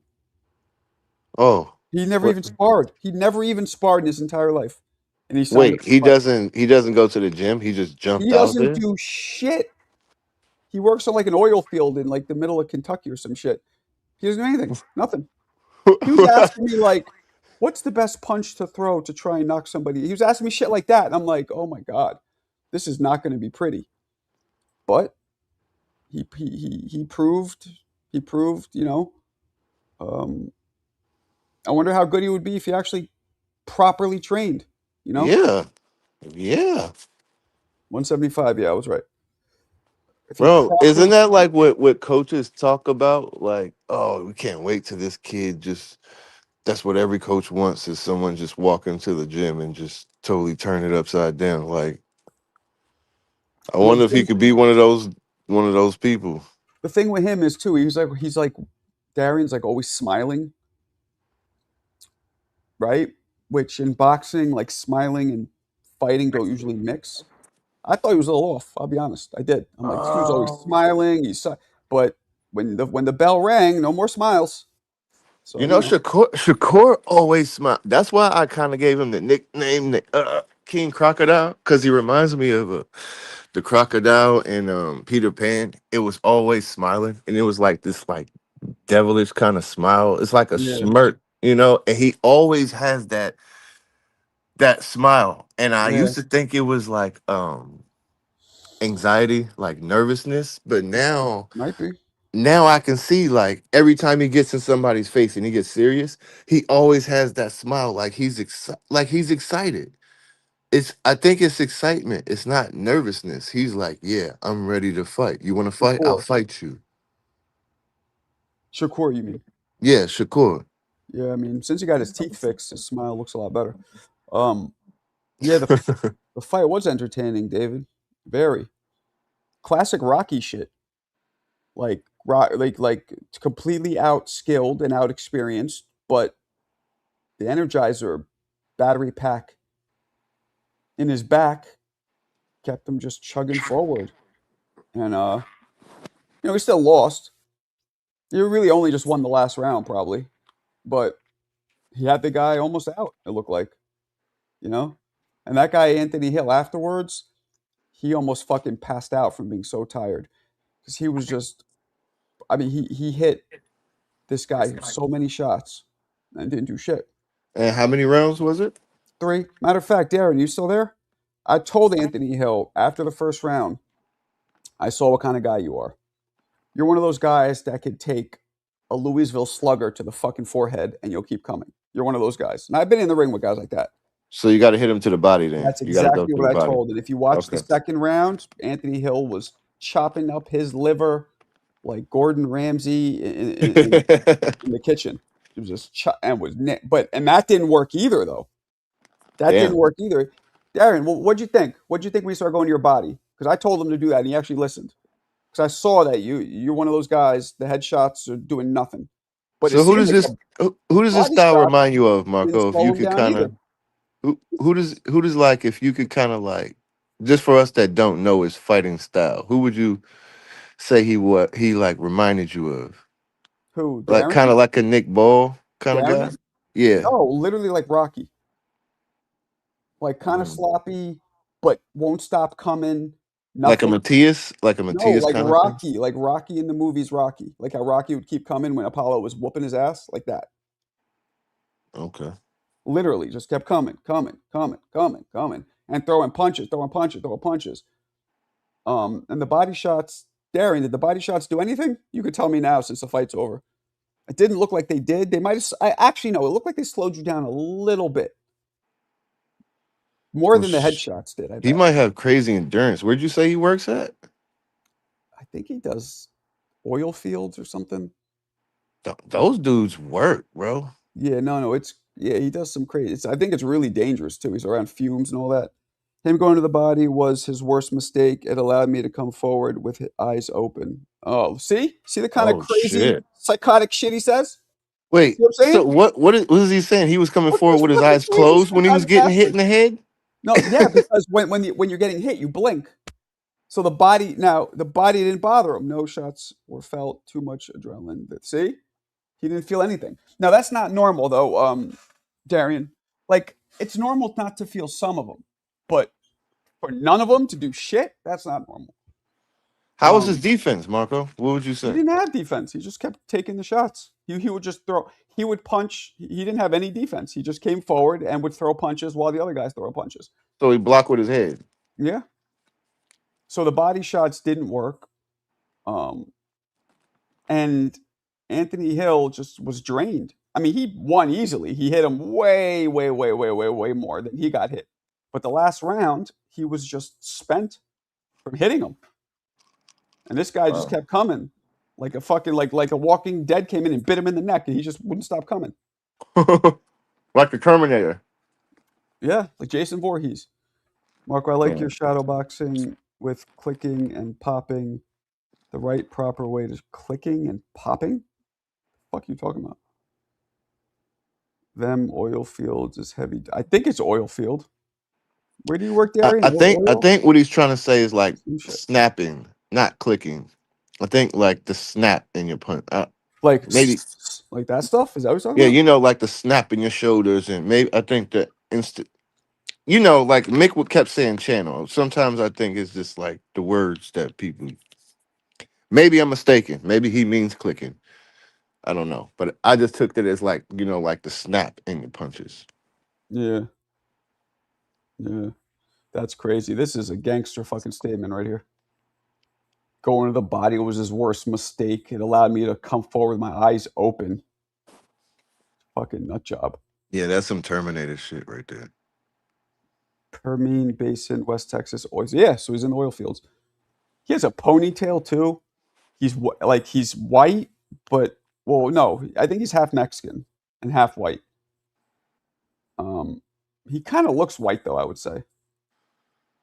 C: Oh,
A: He never
C: what?
A: even sparred. He never even sparred in his entire life. And he signed up
C: Wait,
A: for fight.
C: he doesn't go to the gym. He just
A: He
C: jumped out
A: doesn't
C: there.
A: do shit. He works on like an oil field in like the middle of Kentucky or some shit. He doesn't do anything. Nothing. He was asking me like, what's the best punch to throw to try and knock somebody? He was asking me shit like that. And I'm like, oh my God, this is not going to be pretty. But he proved, um, I wonder how good he would be if he actually properly trained,
C: Yeah, yeah,
A: 175. Yeah, I was right. If he
C: bro. Isn't
A: properly,
C: that like what coaches talk about? Like, oh, we can't wait till this kid just. That's what every coach wants is someone just walk into the gym and just totally turn it upside down. Like, I
A: well,
C: wonder if he could be one of those people.
A: the thing with him is too, he's like Darian's like always smiling, right? Which in boxing, like smiling and fighting don't usually mix. I thought he was a little off. I'll be honest. I did. I'm like, this dude's always smiling. But when the bell rang, no more smiles. So
C: Shakur always smile. That's why I kind of gave him the nickname King Crocodile, because he reminds me of the crocodile in Peter Pan. It was always smiling, and it was like this like devilish kind of smile. It's like a
A: yeah,
C: smirk, and he always has that smile. And I
A: yeah,
C: used to think it was like anxiety, like nervousness, but
A: might be.
C: now I can see like every time he gets in somebody's face and he gets serious, he always has that smile, like he's excited. I think it's excitement. It's not nervousness. He's like, yeah, I'm ready to fight. You want to fight? I'll
A: Shakur,
C: fight you.
A: Shakur, you mean?
C: Yeah, Shakur.
A: Yeah, I mean, since he got his teeth fixed, his smile looks a lot better. Um, yeah, the fight was entertaining, David. Very classic Rocky shit. Like completely outskilled and out experienced, but the Energizer battery pack in his back kept him just chugging forward. And he still lost. He really only just won the last round, probably, but he had the guy almost out. It looked like, you know, and that guy Anthony Hill afterwards, he almost fucking passed out from being so tired because he was just. I mean, he hit this guy so many shots and didn't do shit.
C: And how many rounds was it?
A: 3. Matter of fact, Darren, you still there? I told Anthony Hill after the first round, I saw what kind of guy you are. You're one of those guys that could take a Louisville slugger to the fucking forehead and you'll keep coming. You're one of those guys. And I've been in the ring with guys like that.
C: So you got to hit him to the body. Then
A: That's
C: you got to go
A: exactly
C: to the
A: what I
C: body.
A: told. And if you watch the
C: Okay.
A: second round, Anthony Hill was chopping up his liver like Gordon Ramsay in the kitchen. It was just and that didn't work either though. That
C: Damn.
A: didn't work either. Darren, what'd you think? What'd you think when you started going to your body? Because I told him to do that and he actually listened. Because I saw that you're one of those guys. The headshots are doing nothing. But
C: So
A: it
C: who
A: seemed
C: does
A: like
C: this who does this
A: body
C: style
A: shot
C: remind you of,
A: didn't
C: Marco? If
A: slow
C: you
A: him
C: could
A: down
C: kind
A: either.
C: of who does like if you could kind of like just for us that don't know his fighting style, who would you say he like reminded you of?
A: Who?
C: Like kind
A: Darren?
C: of like a Nick Ball kind of guy?
A: Darren?
C: Yeah.
A: No, literally like Rocky. Like kind of
C: Mm.
A: sloppy, but won't stop coming.
C: Like a
A: Nothing. No,
C: Matthias kind of thing.
A: Like Rocky in the movies Rocky. Like how Rocky would keep coming when Apollo was whooping his ass, like that.
C: Okay.
A: Literally just kept coming, and throwing punches, throwing punches. And the body shots, Darren, did the body shots do anything? You could tell me now since the fight's over. It didn't look like they did. They might have. I actually no. It looked like they slowed you down a little bit more
C: Well,
A: than the headshots did. I
C: he
A: bet.
C: might have crazy endurance. Where'd you say he works at?
A: I think he does oil fields or something.
C: Those dudes work, bro.
A: Yeah, no. It's yeah. He does some crazy. I think it's really dangerous too. He's around fumes and all that. Him going to the body was his worst mistake. It allowed me to come forward with his eyes open. Oh, see the kind of
C: Oh
A: crazy
C: shit.
A: psychotic shit he says. See
C: Wait,
A: what I'm
C: so
A: saying?
C: what is he saying? He was coming
A: What's
C: forward
A: this
C: with his
A: fucking
C: eyes
A: crazy
C: closed when he was
A: psychotic
C: getting hit
A: bastard?
C: in the head?
A: No, yeah, because when you're getting hit, you blink. So the body didn't bother him. No shots were felt. Too much adrenaline. See, he didn't feel anything. Now that's not normal though, Darian. Like it's normal not to feel some of them, but for none of them to do shit, that's not normal.
C: How was his
A: Um,
C: defense, Marco? What would you
A: he
C: say?
A: didn't have defense. He just kept taking the shots. He would just throw. He would punch. He didn't have any defense. He just came forward and would throw punches while the other guys throw punches.
C: So he blocked with his head.
A: Yeah. So the body shots didn't work. Um, and Anthony Hill just was drained. I mean, he won easily. He hit him way, way, way, way, way, way more than he got hit. But the last round, he was just spent from hitting him. And this guy just
C: Wow.
A: kept coming. Like a fucking like a walking dead came in and bit him in the neck and he just wouldn't stop coming.
C: Like the Terminator.
A: Yeah, like Jason Voorhees. Marco, I like
C: Yeah.
A: your shadow boxing with clicking and popping. The right proper way to clicking and popping? Fuck you talking about? Them oil fields is heavy. I think it's oil field. Where do you work,
C: I,
A: Darian?
C: I think I
A: Oil?
C: think what he's trying to say is like
A: Some shit.
C: snapping, not clicking. I think like the snap in your punch.
A: Like
C: Maybe
A: like that stuff? Is that what you're talking
C: yeah,
A: about?
C: like the snap in your shoulders, and maybe I think the instant. Like Mick would kept saying channel. Sometimes I think it's just like the words that people. Maybe I'm mistaken. Maybe he means clicking. I don't know, but I just took that as like like the snap in your punches.
A: Yeah. Yeah. That's crazy. This is a gangster fucking statement right here. Going to the body was his worst mistake. It allowed me to come forward with my eyes open. Fucking nut job.
C: Yeah, that's some Terminator shit right there.
A: Permian Basin, West Texas. Oil. Yeah, so he's in the oil fields. He has a ponytail too. He's white, but well, no, I think he's half Mexican and half white. Um, he kind of looks white though. I would say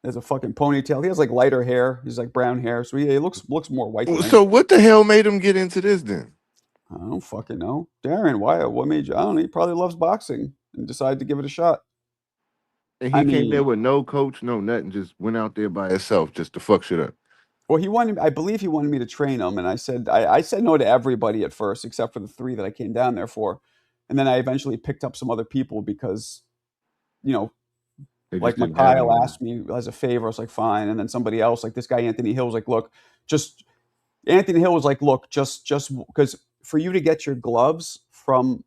A: he has a fucking ponytail. He has like lighter hair. He's like brown hair, so he looks more white than
C: So
A: anything.
C: what the hell made him get into this then?
A: I don't fucking know, Darren. Why? What made you? I don't know. He probably loves boxing and decided to give it a shot.
C: And
A: I
C: he came there
A: mean,
C: with no coach, no nothing, just went out there by himself just to fuck shit up.
A: well, he wanted. I believe he wanted me to train him, and I said no to everybody at first, except for the 3 that I came down there for, and then I eventually picked up some other people because you know
C: They
A: like
C: just didn't have
A: Mikhail
C: anyone.
A: asked me as a favor. I was like, fine. And then somebody else, like this guy Anthony Hill, was like, look, just Anthony Hill was like, look, just because for you to get your gloves from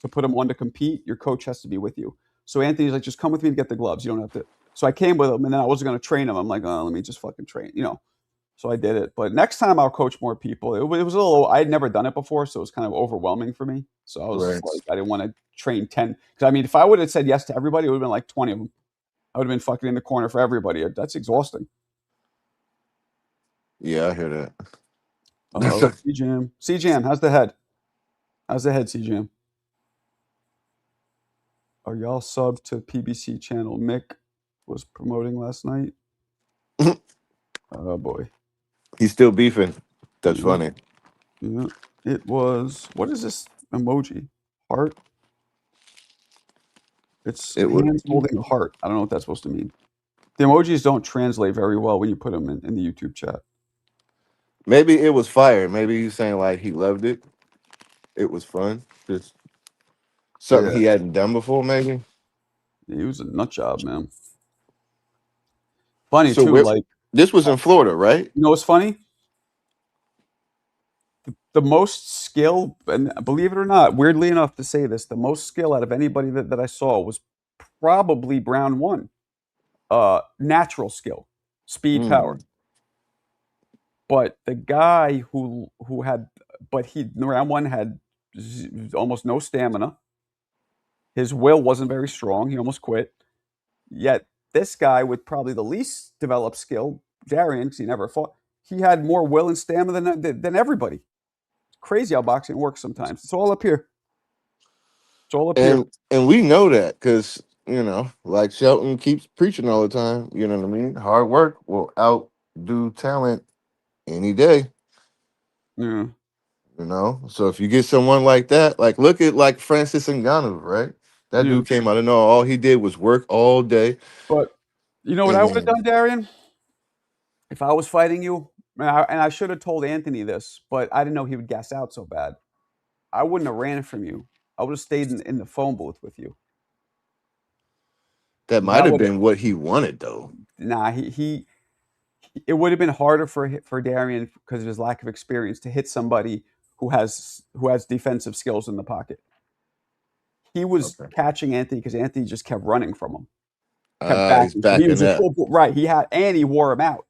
A: to put him on to compete, your coach has to be with you. So Anthony's like, just come with me to get the gloves. You don't have to. So I came with him, and then I wasn't going to train him. I'm like, oh, let me just fucking train, So I did it. But next time I'll coach more people. It was a little. I had never done it before, so it was kind of overwhelming for me. So I was
C: Right.
A: like, I didn't want to train 10. Because I mean, if I would have said yes to everybody, it would have been like 20 of them. I would have been fucking in the corner for everybody. That's exhausting.
C: Yeah, I hear that.
A: CJam, how's the head? How's the head, CJam? Are y'all sub to PBC channel? Mick was promoting last night. Oh boy,
C: He's still beefing. That's
A: yeah,
C: funny.
A: yeah. It was. What is this emoji? Heart. It's
C: It was
A: hands holding a heart. I don't know what that's supposed to mean. The emojis don't translate very well when you put them in the YouTube chat.
C: maybe it was fire. Maybe he's saying like he loved it. It was fun. Just something
A: Yeah,
C: he hadn't done before, maybe.
A: he was a nut job, man. Funny
C: So
A: too. Like,
C: this was in Florida, right?
A: what's funny? The most skill, and believe it or not, weirdly enough to say this, the most skill out of anybody that I saw was probably Brown 1. Natural skill, speed, power.
C: Mm.
A: But the guy who had, but Round 1 had almost no stamina. His will wasn't very strong. He almost quit. Yet this guy with probably the least developed skill, Darian, because he never fought, he had more will and stamina than everybody. It's crazy how boxing works sometimes. It's all up here. It's all up here.
C: And we know that because like Shelton keeps preaching all the time. You know what I mean? Hard work will outdo talent any day.
A: Yeah.
C: So if you get someone like that, like look at like Francis Ngannou, right? That
A: Yeah.
C: dude came out of nowhere. All he did was work all day.
A: But you know what I would have
C: And
A: done, Darian? If I was fighting you, and I should have told Anthony this, but I didn't know he would gas out so bad. I wouldn't have ran from you. I would have stayed in the phone booth with you.
C: that might
A: That
C: have
A: would
C: been what he wanted, though.
A: nah. It would have been harder for Darian because of his lack of experience to hit somebody who has defensive skills in the pocket. He was
C: Okay.
A: catching Anthony because Anthony just kept running from him, kept
C: He's
A: backing. So he was
C: backing
A: a
C: up.
A: full right. He wore him out.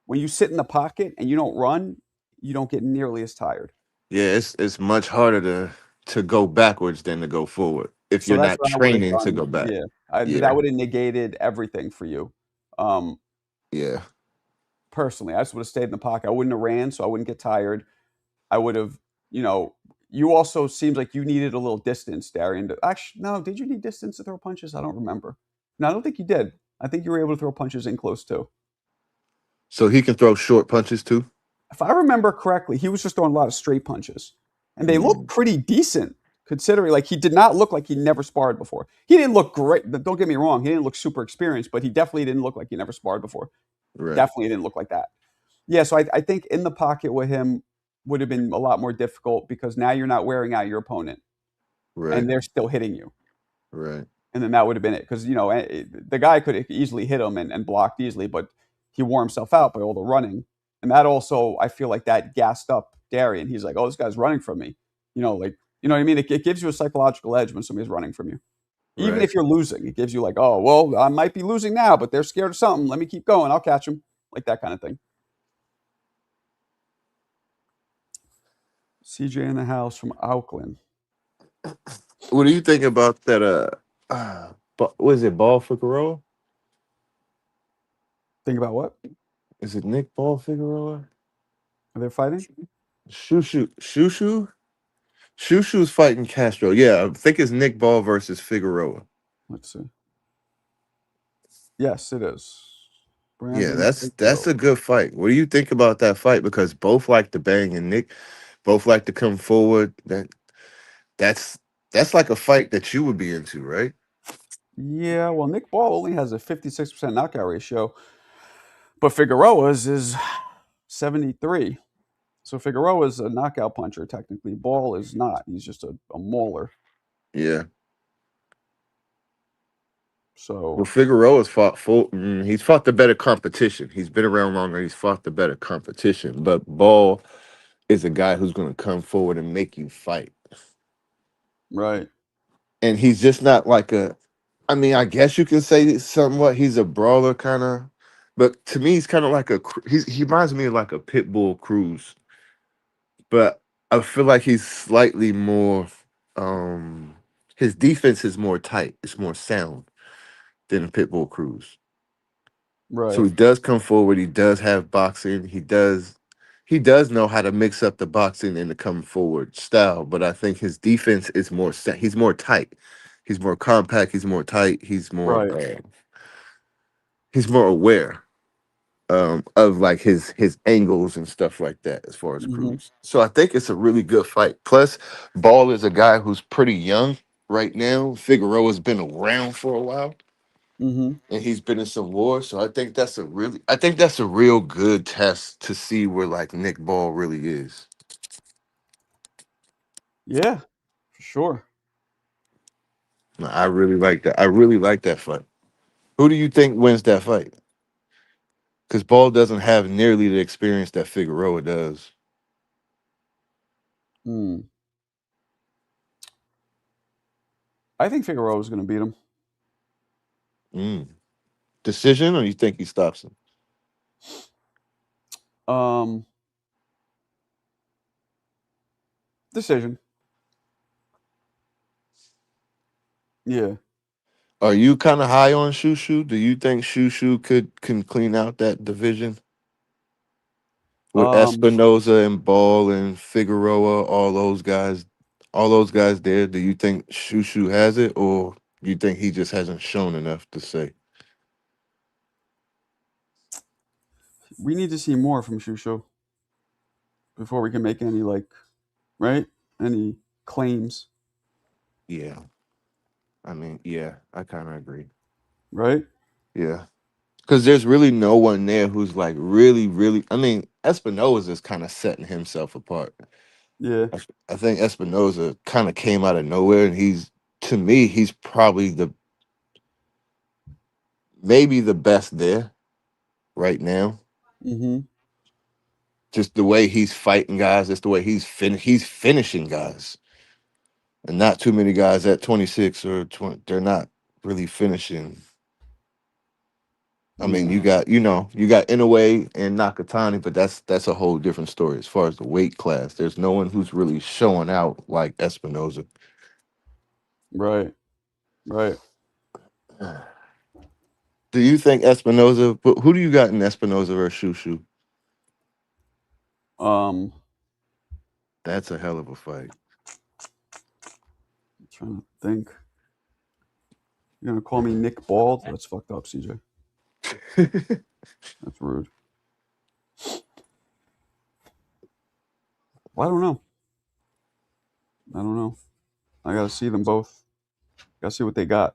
A: When you sit in the pocket and you don't run, you don't get nearly as tired.
C: Yeah, it's much harder to go backwards than to go forward if
A: So
C: you're
A: that's
C: not
A: what I would have
C: training to
A: done.
C: go back.
A: Yeah, that
C: Yeah,
A: would have negated everything for you. Um,
C: yeah.
A: Personally, I just would have stayed in the pocket. I wouldn't have ran, so I wouldn't get tired. I would have, you know. You also seems like you needed a little distance, Darian. Actually, no, did you need distance to throw punches? I don't remember. No, I don't think you did. I think you were able to throw punches in close too.
C: So he can throw short punches too.
A: If I remember correctly, he was just throwing a lot of straight punches, and they looked
C: Mm,
A: pretty decent considering. Like he did not look like he never sparred before. He didn't look great. Don't get me wrong. He didn't look super experienced, but he definitely didn't look like he never sparred before.
C: right,
A: Definitely didn't look like that. Yeah, so I think in the pocket with him would have been a lot more difficult because now you're not wearing out your opponent,
C: right,
A: and they're still hitting you,
C: right,
A: and then that would have been it because the guy could have easily hit him and blocked easily, but he wore himself out by all the running, and that also I feel like that gassed up Darian. He's like, oh, this guy's running from me, like you know what I mean. It gives you a psychological edge when somebody's running from you, even
C: right.
A: if you're losing. It gives you like, oh well, I might be losing now, but they're scared of something. Let me keep going. I'll catch him, like that kind of thing. CJ in the house from Auckland.
C: What do you think about that? Was it Ball Figueroa?
A: Think about what?
C: Is it Nick Ball Figueroa?
A: Are they fighting?
C: Shushu's fighting Castro. Yeah, I think it's Nick Ball versus Figueroa.
A: Let's see. Yes, it is.
C: Yeah,
A: Brandon
C: that's
A: Figueroa.
C: a good fight. What do you think about that fight? Because both like to bang, and Nick both like to come forward. That's that's like a fight that you would be into, right?
A: Yeah, well, Nick Ball only has a 56% knockout ratio, but Figueroa's is 73. So Figueroa's a knockout puncher, technically. Ball is not. He's just a mauler.
C: Yeah. Well,
A: So,
C: Figueroa's fought he's fought the better competition. He's been around longer. He's fought the better competition. But Ball is a guy who's going to come forward and make you fight.
A: Right.
C: and he's just not like a. I mean, I guess you can say somewhat he's a brawler kind of, but to me, he's kind of like a. He reminds me of like a pit bull Cruz, but I feel like he's slightly more. Um, his defense is more tight. It's more sound than a pit bull Cruz. So
A: Right.
C: he does come forward. He does have boxing. He does know how to mix up the boxing and the come forward style. But I think his defense is more set. He's more tight. He's more compact. He's more tight.
A: Right.
C: He's more aware of like his angles and stuff like that as far as
A: Mm-hmm.
C: Cruz. So I think it's a really good fight. Plus, Ball is a guy who's pretty young right now. Figueroa's been around for a while
A: Mm-hmm.
C: and he's been in some wars. So I think that's a real good test to see where like Nick Ball really is.
A: Yeah, for sure.
C: I really like that. I really like that fight. Who do you think wins that fight? Because Ball doesn't have nearly the experience that Figueroa does.
A: Mm. I think Figueroa is going to beat him.
C: Mm. Decision, or you think he stops him?
A: Um, Decision. Yeah.
C: Are you kind of high on Shushu? Do you think Shushu can clean out that division with
A: Um,
C: Espinoza and Ball and Figueroa, all those guys there? Do you think Shushu has it, or you think he just hasn't shown enough to say?
A: we need to see more from Shusho before we can make any right any claims.
C: Yeah, I mean, yeah, I kind of agree.
A: Right.
C: Yeah, because there's really no one there who's like really, really. I mean, Espinoza is kind of setting himself apart.
A: Yeah.
C: I think Espinoza kind of came out of nowhere, and to me, he's probably maybe the best there right now.
A: Mm-hmm.
C: Just the way he's fighting guys, just the way he's finishing guys, and not too many guys at 26 or 20. They're not really finishing. I mean,
A: Yeah.
C: you got Inoue and Nakatani, but that's a whole different story as far as the weight class. There's no one who's really showing out like Espinoza.
A: Right. Right.
C: Do you think Espinoza? But who do you got in Espinoza versus Shushu?
A: Um,
C: That's a hell of a fight.
A: I'm trying to think. You're gonna call me Nick Bald? That's fucked up, CJ. That's rude. Well, I don't know. I don't know. I gotta see them both. Gotta see what they got.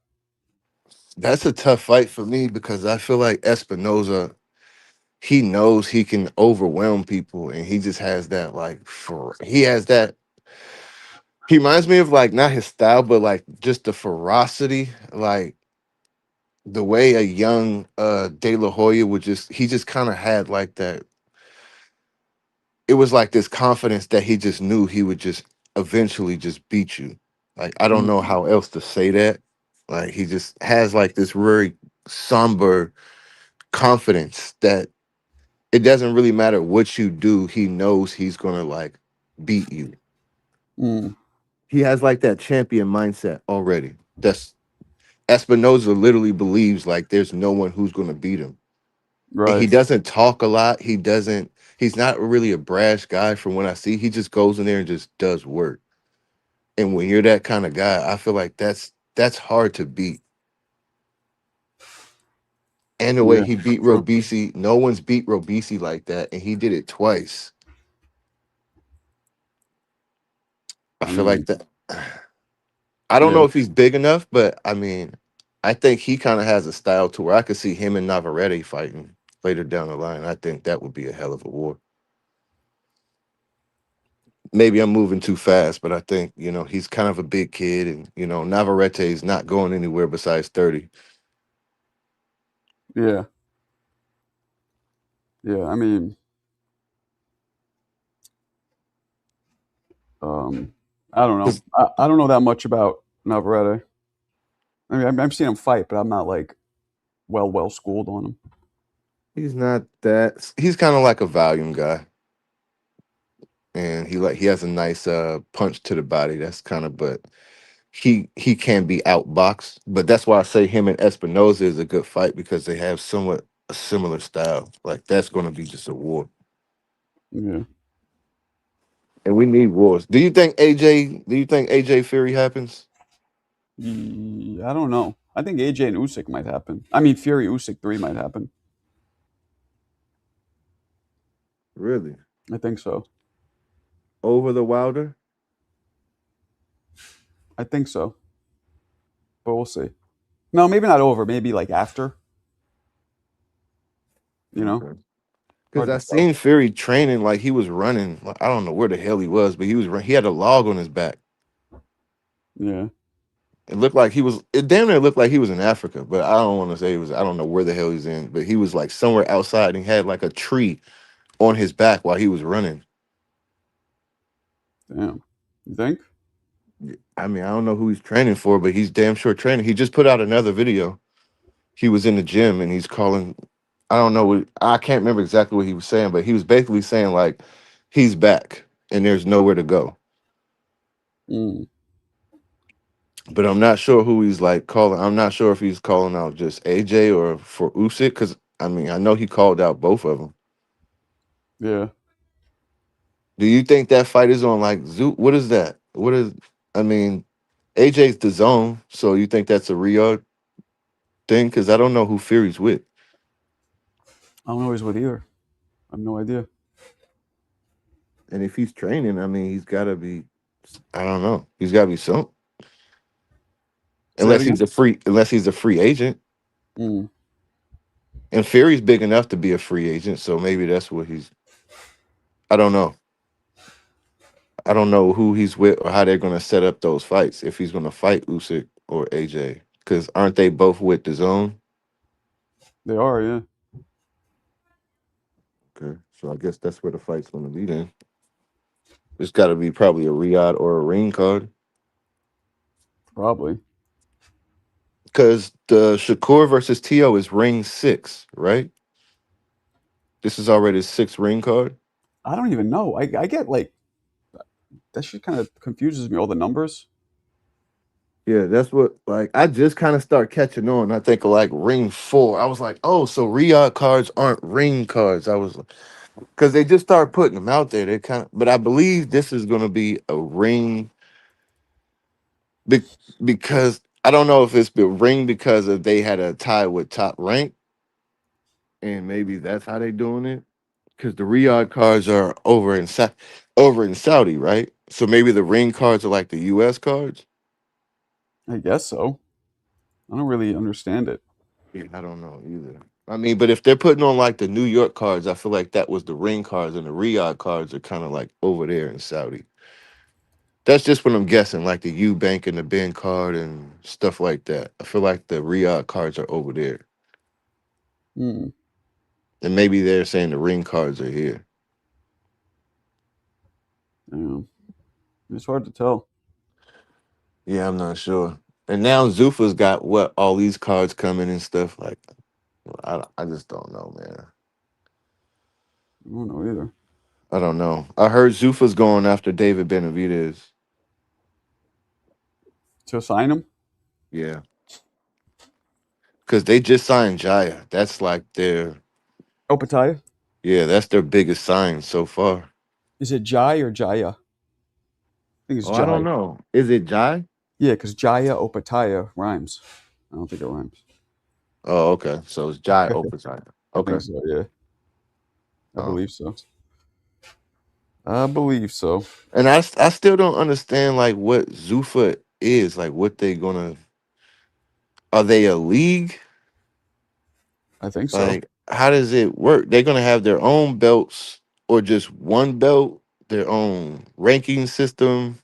C: That's a tough fight for me because I feel like Espinoza, he knows he can overwhelm people, and he just has that he has that. He reminds me of like not his style, but like just the ferocity, like the way a young De La Hoya would he just kind of had like that. It was like this confidence that he just knew he would just eventually just beat you. Like I don't know
A: Mm,
C: how else to say that. Like he just has like this very somber confidence that it doesn't really matter what you do, he knows he's gonna like beat you.
A: mm,
C: He has like that champion mindset already. That's Espinoza literally believes like there's no one who's gonna beat him. And he
A: right.
C: doesn't talk a lot. He's not really a brash guy from what I see. He just goes in there and just does work. And when you're that kind of guy, I feel like that's hard to beat. And the way
A: Yeah.
C: he beat
A: True.
C: Robisi, no one's beat Robisi like that, and he did it twice. I feel like
A: Mm,
C: that. I don't know
A: yeah.
C: if he's big enough, but I mean, I think he kind of has a style to where I could see him and Navarrete fighting later down the line. I think that would be a hell of a war. Maybe I'm moving too fast, but I think he's kind of a big kid, and Navarrete is not going anywhere besides 30.
A: Yeah. Yeah. I mean, um, I don't know.
C: 'Cause
A: I don't know that much about Navarrete. I mean, I've seen him fight, but I'm not like well schooled on him.
C: he's not that. He's kind of like a volume guy, and he has a nice punch to the body. That's kind of, but he can be outboxed. But that's why I say him and Espinoza is a good fight because they have somewhat a similar style. Like that's going to be just a war,
A: Yeah.
C: and we need wars. Do you think AJ? Do you think AJ Fury happens?
A: I don't know. I think AJ and Usyk might happen. I mean, Fury Usyk 3 might happen.
C: Really?
A: I think so.
C: Over the Wilder?
A: I think so. But we'll see. No, maybe not over. Maybe like after. You know,
C: Okay. Because
A: hard to
C: I
A: tell.
C: seen Fury training like he was running. Like, I don't know where the hell he was, but he had a log on his back.
A: Yeah.
C: It looked like he was. It damn near looked like he was in Africa, but I don't want to say he was. I don't know where the hell he's in, but he was like somewhere outside and he had like a tree on his back while he was running.
A: Damn. You think?
C: I mean, I don't know who he's training for, but he's damn sure training. He just put out another video. He was in the gym and he's calling. I don't know. I can't remember exactly what he was saying, but he was basically saying like he's back and there's nowhere to go.
A: Mm.
C: But I'm not sure who he's like calling. I'm not sure if he's calling out just AJ or for Usyk because I mean I know he called out both of them.
A: Yeah.
C: Do you think that fight is on like Zoo? What is that? What is? I mean, AJ's the zone, so you think that's a Riyadh thing? Because I don't know who Fury's with.
A: I don't know who's with either. I have no idea.
C: And if he's training, I mean, he's got to be. I don't know. He's got to be some.
A: Say that again?
C: Unless he's a free agent.
A: Mm.
C: And Fury's big enough to be a free agent, so maybe that's what he's. I don't know. I don't know who he's with or how they're going to set up those fights. If he's going to fight Usyk or AJ, because aren't they both with the zone?
A: They are, yeah.
C: Okay, so I guess that's where the fight's going to be then. It's got to be probably a Riyadh or a ring card,
A: Probably.
C: because the Shakur versus Tio is ring 6, right? This is already 6 ring card.
A: I don't even know. I get like that shit kind of confuses me, all the numbers.
C: Yeah, that's what like I just kind of start catching on. I think of like ring 4. I was like, oh, so Riyadh cards aren't ring cards. I was because they just start putting them out there. They kind of, but I believe this is going to be a ring be, because I don't know if it's the ring because of they had a tie with Top Rank, and maybe that's how they doing it. Because the Riyadh cards are over in Saudi, right? So maybe the ring cards are like the U.S. cards.
A: I guess so. I don't really understand it.
C: Yeah, I don't know either. I mean, but if they're putting on like the New York cards, I feel like that was the ring cards, and the Riyadh cards are kind of like over there in Saudi. That's just what I'm guessing, like the Bank and the Ben card and stuff like that. I feel like the Riyadh cards are over there,
A: Mm.
C: and maybe they're saying the ring cards are here.
A: Yeah. It's hard to tell.
C: Yeah, I'm not sure. And now Zufa's got what all these cards coming and stuff. Like, I just don't know, man.
A: I don't know either.
C: I don't know. I heard Zufa's going after David Benavidez.
A: To sign him?
C: Yeah, because they just signed Jaya. That's like their
A: Opataya?
C: yeah, that's their biggest sign so far.
A: Is it Jai or Jaya? I think it's
C: Oh, I don't
A: Jai.
C: know. Is it Jai?
A: Yeah, because Jaya Opataya rhymes. I don't think it rhymes.
C: Oh, okay. So it's Jai
A: I
C: Opazaya. Okay.
A: think so, yeah. I
C: Oh.
A: believe so. I believe so.
C: And I still don't understand like what Zufa is, like what they gonna are they a league?
A: I think so.
C: Like how does it work? They're gonna have their own belts or just one belt, their own ranking system,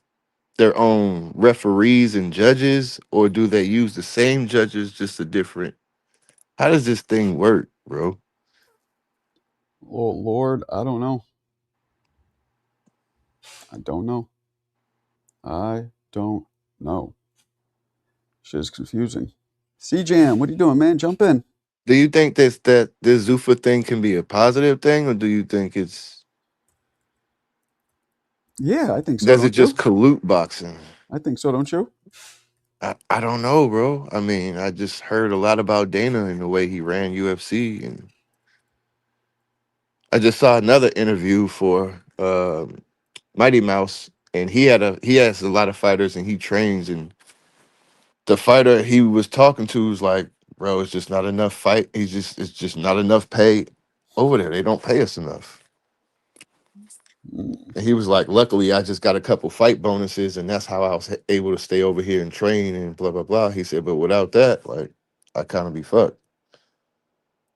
C: their own referees and judges, or do they use the same judges, just a different how does this thing work, bro?
A: Oh, Lord, I don't know. I don't know. I don't know. Shit is confusing. C-Jam, what are you doing, man? Jump in.
C: Do you think that this Zuffa thing can be a positive thing, or do you think it's
A: Yeah, I think so,
C: does it
A: don't you?
C: just collude boxing?
A: I think so, don't you?
C: I don't know, bro. I mean, I just heard a lot about Dana and the way he ran UFC, and I just saw another interview for Mighty Mouse, and he has a lot of fighters, and he trains, and the fighter he was talking to was like, bro, it's just not enough fight. It's just not enough pay over there. They don't pay us enough.
A: Mm,
C: And he was like, luckily, I just got a couple fight bonuses, and that's how I was able to stay over here and train and blah blah blah. He said, but without that, like, I kind of be fucked.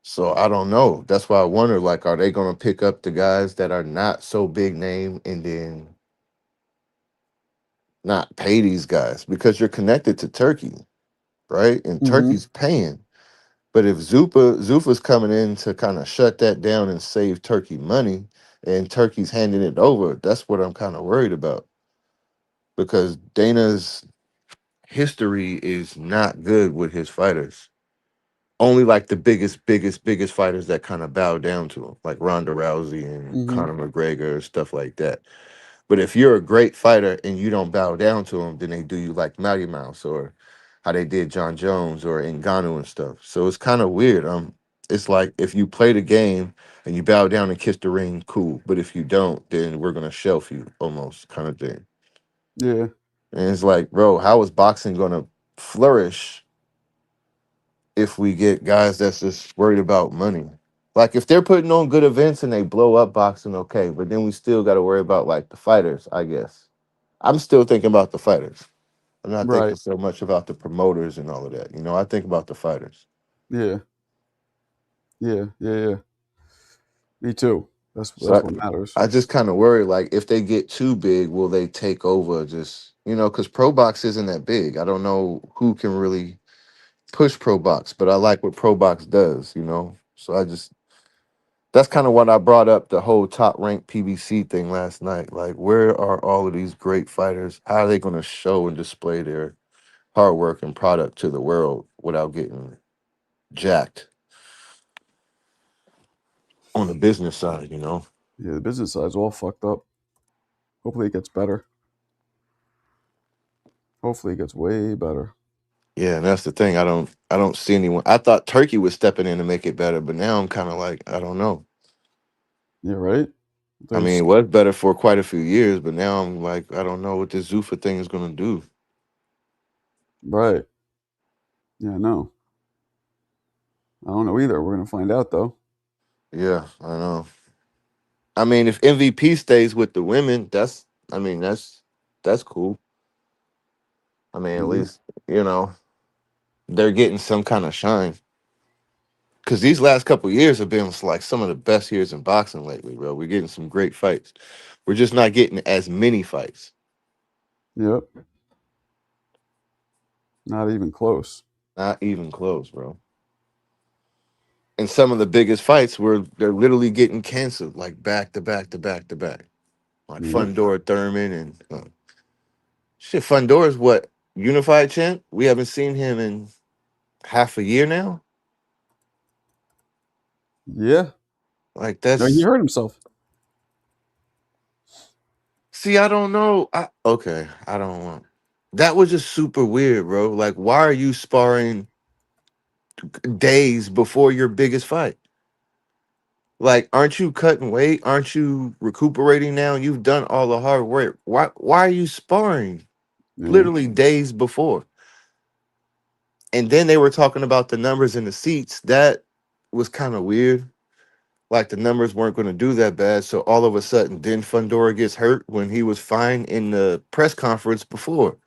C: So I don't know. That's why I wonder, like, are they gonna pick up the guys that are not so big name and then not pay these guys because you're connected to Turkey, right? And
A: mm-hmm.
C: Turkey's paying. But if Zuffa's coming in to kind of shut that down and save Turkey money, and Turkey's handing it over, that's what I'm kind of worried about because Dana's history is not good with his fighters. Only like the biggest fighters that kind of bow down to him, like Ronda Rousey and
A: Mm-hmm.
C: Conor McGregor, stuff like that. But if you're a great fighter and you don't bow down to them, then they do you like Matty Mouse or how they did John Jones or Ngannou and stuff. So it's kind of weird. It's like if you play the game and you bow down and kiss the ring, cool. But if you don't, then we're gonna shelf you almost kind of thing.
A: Yeah.
C: And it's like, bro, how is boxing gonna flourish if we get guys that's just worried about money? Like if they're putting on good events and they blow up boxing, okay, but then we still got to worry about like the fighters, I guess. I'm still thinking about the fighters. I'm not thinking
A: Right.
C: so much about the promoters and all of that. You know, I think about the fighters.
A: Yeah. Yeah. Yeah. Yeah. Me too. That's
C: So
A: what matters.
C: I just kind of worry, like, if they get too big, will they take over? Just because Pro Box isn't that big. I don't know who can really push Pro Box, but I like what Pro Box does. So that's kind of what I brought up the whole top ranked PBC thing last night. Like, where are all of these great fighters? How are they going to show and display their hard work and product to the world without getting jacked on the business side?
A: Yeah, the business side's all fucked up. Hopefully it gets better. Hopefully it gets way better.
C: Yeah, and that's the thing. I don't see anyone. I thought Turkey was stepping in to make it better, but now I'm kind of like, I don't know.
A: Yeah, right?
C: I mean,
A: There's
C: it was better for quite a few years, but now I'm like, I don't know what this Zuffa thing is gonna do.
A: right. Yeah, no. I don't know either. We're gonna find out though.
C: Yeah, I know. I mean, if MVP stays with the women, that's cool. I mean, at
A: Hmm.
C: least you know they're getting some kind of shine. Because these last couple years have been like some of the best years in boxing lately, bro. We're getting some great fights. We're just not getting as many fights.
A: Yep. Not even close.
C: Not even close, bro. And some of the biggest fights were they're literally getting canceled, like back to back to back to back. Like
A: Yep.
C: Fundora Thurman and shit. Fundora's what unified champ. We haven't seen him in half a year now.
A: Yeah.
C: Like
A: No, he
C: that's
A: hurt himself.
C: see, I don't know. Okay, I don't want. That was just super weird, bro. Like, why are you sparring days before your biggest fight? Like, aren't you cutting weight? Aren't you recuperating now? You've done all the hard work. Why are you sparring
A: Yeah.
C: literally days before? And then they were talking about the numbers in the seats. That was kind of weird. Like the numbers weren't going to do that bad. So all of a sudden, then Fundora gets hurt when he was fine in the press conference before.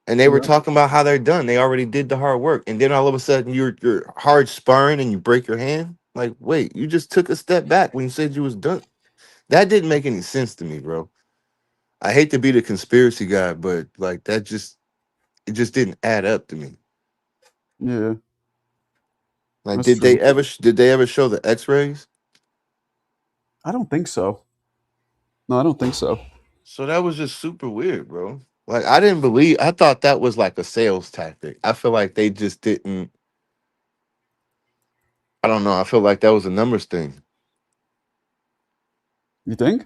C: And they were
A: Yep.
C: talking about how they're done. They already did the hard work. And then all of a sudden you're hard sparring and you break your hand. Like, wait, you just took a step back when you said you was done. That didn't make any sense to me, bro. I hate to be the conspiracy guy, but like it just didn't add up to me.
A: Yeah.
C: Like,
A: That's true.
C: did they ever show the X-rays?
A: I don't think so. No, I don't think so.
C: So that was just super weird, bro. Like I didn't believe. I thought that was like a sales tactic. I feel like they just didn't. I don't know. I feel like that was a numbers thing.
A: You think?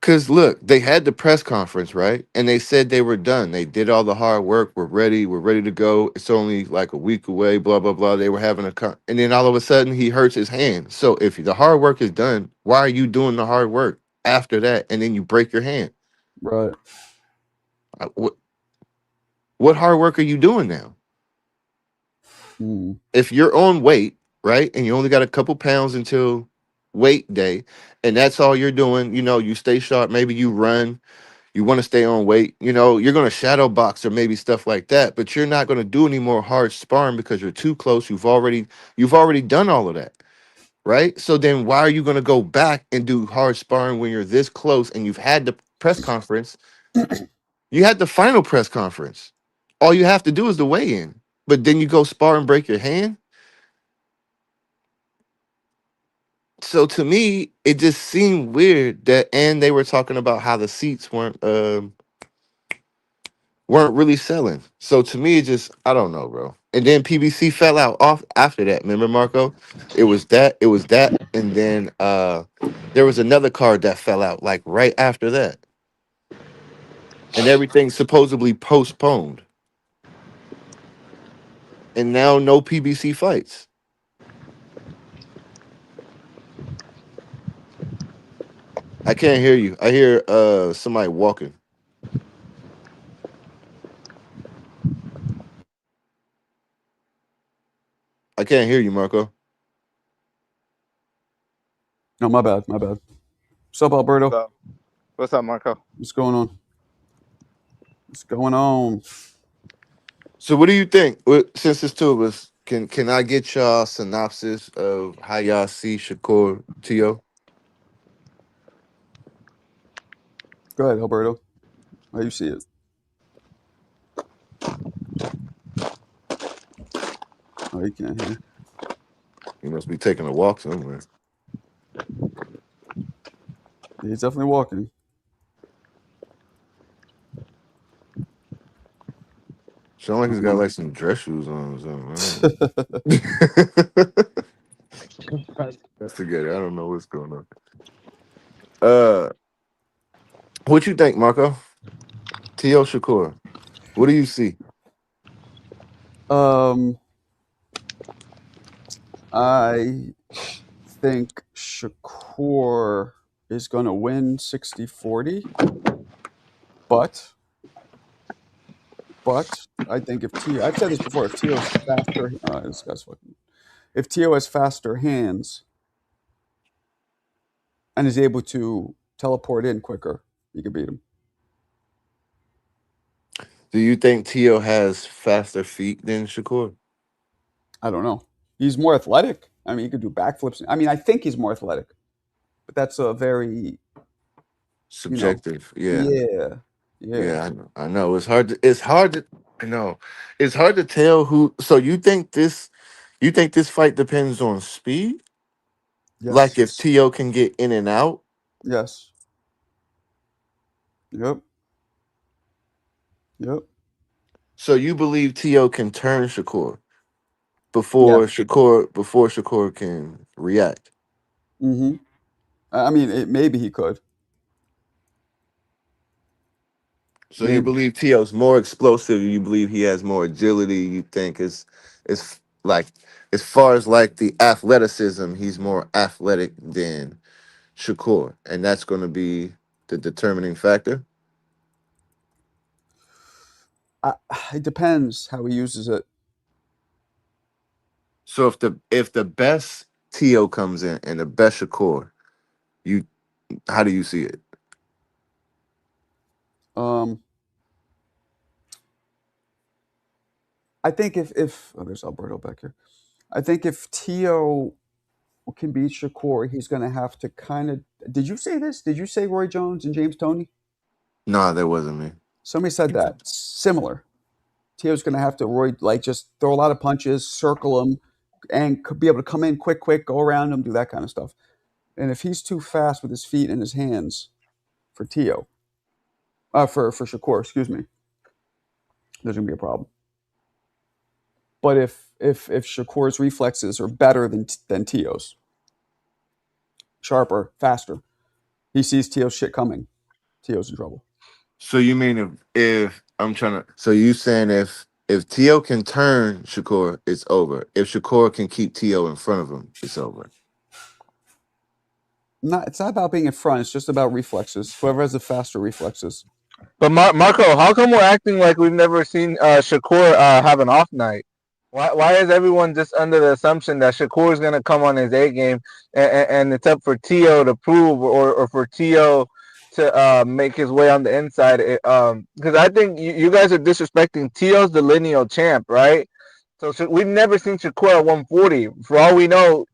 C: Cause look, they had the press conference, right? And they said they were done. They did all the hard work. We're ready. We're ready to go. It's only like a week away. Blah blah blah. They were having and then all of a sudden he hurts his hand. So if the hard work is done, why are you doing the hard work after that? And then you break your hand.
A: Right.
C: What hard work are you doing now?
A: Hmm.
C: If you're on weight, right, and you only got a couple pounds until weight day, and that's all you're doing, you stay sharp. Maybe you run. You want to stay on weight, you're going to shadow box or maybe stuff like that, but you're not going to do any more hard sparring because you're too close. You've already done all of that, right? So then why are you going to go back and do hard sparring when you're this close and you've had the press conference? You had the final press conference. All you have to do is the weigh in, but then you go spar and break your hand. So to me, it just seemed weird that, and they were talking about how the seats weren't really selling. So to me, it just I don't know, bro. And then PBC fell out off after that. Remember, Marco? It was that, and then there was another card that fell out like right after that, and everything supposedly postponed. And now no PBC fights. I can't hear you. I hear somebody walking. I can't hear you, Marco.
A: No, my bad. My bad. What's up, Alberto?
D: So, what's up, Marco?
A: What's going on? What's going on?
C: So what do you think? Since it's two of us, can I get y'all synopsis of how y'all see Shakur Tio?
A: Go ahead, Alberto. How you see it? Oh, you can't hear.
C: You must be taking a walk somewhere.
A: He's definitely walking.
C: Sound like he's got
A: Um,
C: like some dress shoes on or something. That's together. I don't know what's going on. Uh, what you think, Marco? Tio Shakur. What do you see?
A: um, I think Shakur is going to win 60-40, but I think if Tio, I've said this before, if Tio's faster, this guy's fucking, if Tio has faster hands and is able to teleport in quicker, he could beat him.
C: Do you think Tio has faster feet than Shakur?
A: I don't know. He's more athletic. I mean, he could do backflips. I mean, I think he's more athletic, but that's a very, you know,
C: Subjective. Yeah.
A: yeah, yeah,
C: Yeah, I know. It's hard to I know. It's hard to tell who so you think this fight depends on speed? Like
A: yes,
C: if Tio can get in and out?
A: yes, yep, yep,
C: So you believe Tio can turn Shakur
A: yes.
C: before Shakur can react.
A: Mm-hmm. I mean, maybe he could.
C: So you
A: Maybe.
C: believe Tio's more explosive, you believe he has more agility, you think is like as far as like the athleticism, he's more athletic than Shakur, and that's going to be the determining factor.
A: I, it depends how he uses it.
C: So if the best Tio comes in and the best Shakur, you how do you see it?
A: Um, I think if oh, there's Alberto back here. I think if Tio can beat Shakur, he's going to have to kind of. Did you say this? Did you say Roy Jones and James Toney?
C: Nah, that wasn't me.
A: Somebody said that. Similar. Tio's going to have to like just throw a lot of punches, circle him, and could be able to come in quick, go around him, do that kind of stuff. And if he's too fast with his feet and his hands for Tio, for Shakur, excuse me, there's gonna be a problem. But if Shakur's reflexes are better than Tio's, sharper, faster, he sees Tio's shit coming, Tio's in trouble.
C: So you mean if I'm trying to? So you saying if Tio can turn Shakur, it's over. If Shakur can keep Tio in front of him, it's over.
A: It's not about being in front. It's just about reflexes. Whoever has the faster reflexes.
D: But Marco, how come we're acting like we've never seen Shakur have an off night? Why is everyone just under the assumption that Shakur is going to come on his A game and it's up for Tio to prove or for Tio to make his way on the inside? Because I think you guys are disrespecting Tio's the lineal champ, right? So we've never seen Shakur at 140. For all we know,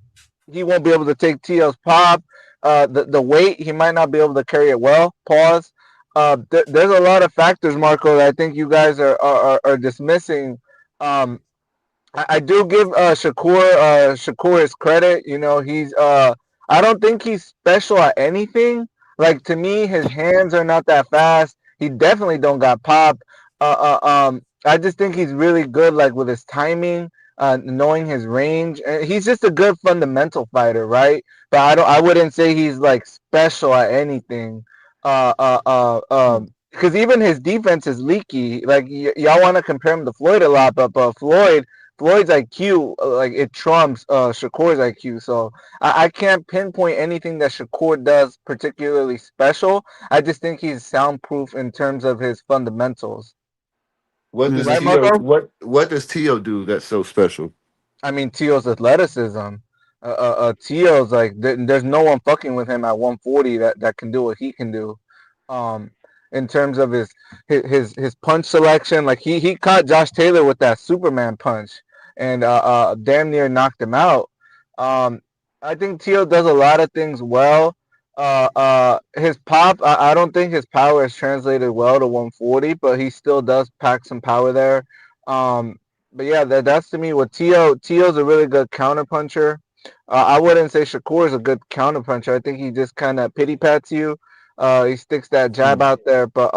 D: he won't be able to take Tio's pop. The weight, he might not be able to carry it well. Pause. There's a lot of factors, Marco, that I think you guys are dismissing. I do give Shakur his credit. You know, he's I don't think he's special at anything. Like, to me, his hands are not that fast. He definitely don't got pop. I just think he's really good, like, with his timing, knowing his range. And he's just a good fundamental fighter, right? But I wouldn't say he's like special at anything. Because even his defense is leaky. Like, y'all want to compare him to Floyd a lot, but Floyd's IQ, like, it trumps Shakur's IQ. So I can't pinpoint anything that Shakur does particularly special. I just think he's soundproof in terms of his fundamentals.
C: What does
D: Right,
C: Tio?
D: Marco?
C: What does Tio do that's so special?
D: I mean, Tio's athleticism. Tio's like there's no one fucking with him at 140 that can do what he can do. In terms of his punch selection, like he caught Josh Taylor with that Superman punch and damn near knocked him out. I think Tio does a lot of things well. His pop, I don't think his power is translated well to 140, but he still does pack some power there. But yeah, that's to me what Tio's a really good counterpuncher. I wouldn't say Shakur is a good counterpuncher. I think he just kind of pity pats you. He sticks that jab out there, but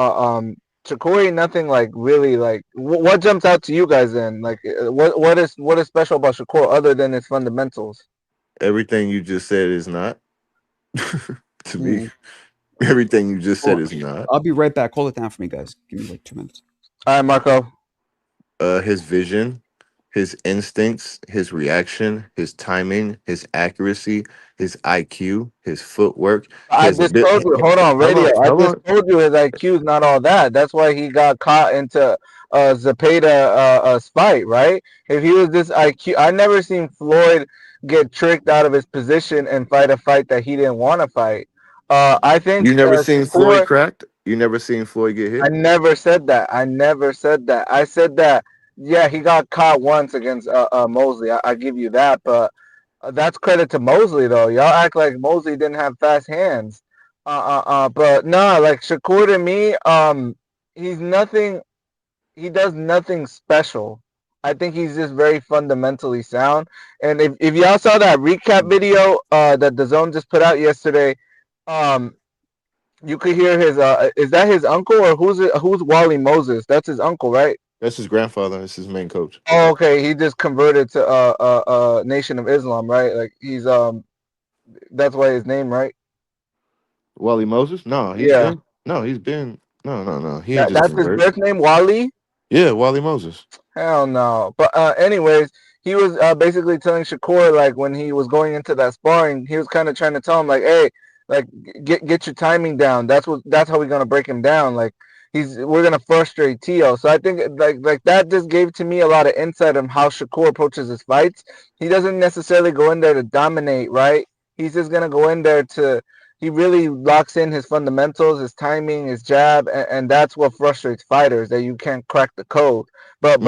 D: Shakur ain't nothing like really like. What jumps out to you guys then? Like, what is special about Shakur other than his fundamentals?
C: Everything you just said is not. To me, everything you just said is not.
A: I'll be right back. Hold it down for me, guys. Give me like 2 minutes.
D: All right, Marco.
C: His vision, his instincts, his reaction, his timing, his accuracy, his IQ, his footwork.
D: I just told you. Hold on, radio. I just told you his IQ is not all that. That's why he got caught into Zepeda's fight, right? If he was this IQ, I never seen Floyd get tricked out of his position and fight a fight that he didn't want to fight. I think
C: you never seen Floyd cracked. You never seen Floyd get hit.
D: I never said that. I said that. Yeah, he got caught once against Mosley. I give you that, but that's credit to Mosley though. Y'all act like Mosley didn't have fast hands. But no, like Shakur to me, he's nothing. He does nothing special. I think he's just very fundamentally sound. And if y'all saw that recap video that DAZN just put out yesterday, you could hear his. Is that his uncle or who's Wally Moses? That's his uncle, right?
C: That's his grandfather. That's his main coach.
D: Oh, okay. He just converted to Nation of Islam, right? Like he's that's why his name, right?
C: Wally Moses? No, he's been no. He
D: that's his birth name, Wally.
C: Yeah, Wally Moses.
D: Hell no. But anyways, he was basically telling Shakur, like, when he was going into that sparring, he was kind of trying to tell him, like, hey, like, get your timing down. That's how we're gonna break him down. Like, we're gonna frustrate Tio. So I think like that just gave to me a lot of insight on how Shakur approaches his fights. He doesn't necessarily go in there to dominate, right? He's just gonna go in there he really locks in his fundamentals, his timing, his jab, and that's what frustrates fighters, that you can't crack the code. But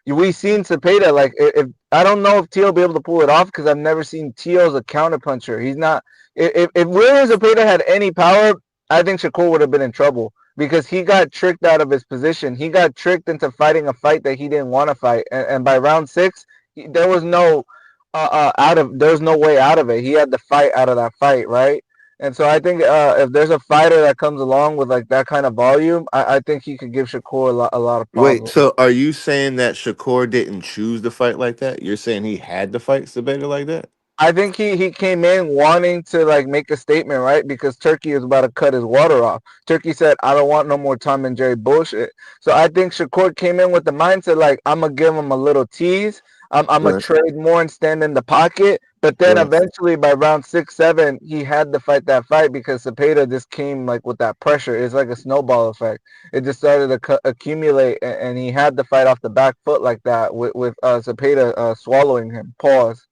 D: we've seen Zepeda, like, if I don't know if Tio will be able to pull it off because I've never seen Tio as a counterpuncher. He's not. If really Zepeda had any power, I think Shakur would have been in trouble because he got tricked out of his position. He got tricked into fighting a fight that he didn't want to fight, and by round 6, there was no way out of it. He had to fight out of that fight, right? And so I think if there's a fighter that comes along with like that kind of volume, I think he could give Shakur a lot of
C: Wait,
D: problems.
C: so are you saying that Shakur didn't choose to fight like that? You're saying he had to fight Sabeda like that?
D: I think he came in wanting to like make a statement, right? Because Turkey is about to cut his water off. Turkey said, "I don't want no more Tom and Jerry bullshit." So I think Shakur came in with the mindset like, "I'm gonna give him a little tease. I'm gonna
C: Right.
D: trade more and stand in the pocket." But then
C: Right.
D: eventually, by round 6, 7, he had to fight that fight because Cepeda just came like with that pressure. It's like a snowball effect. It just started to accumulate, and he had to fight off the back foot like that with Cepeda swallowing him. Pause.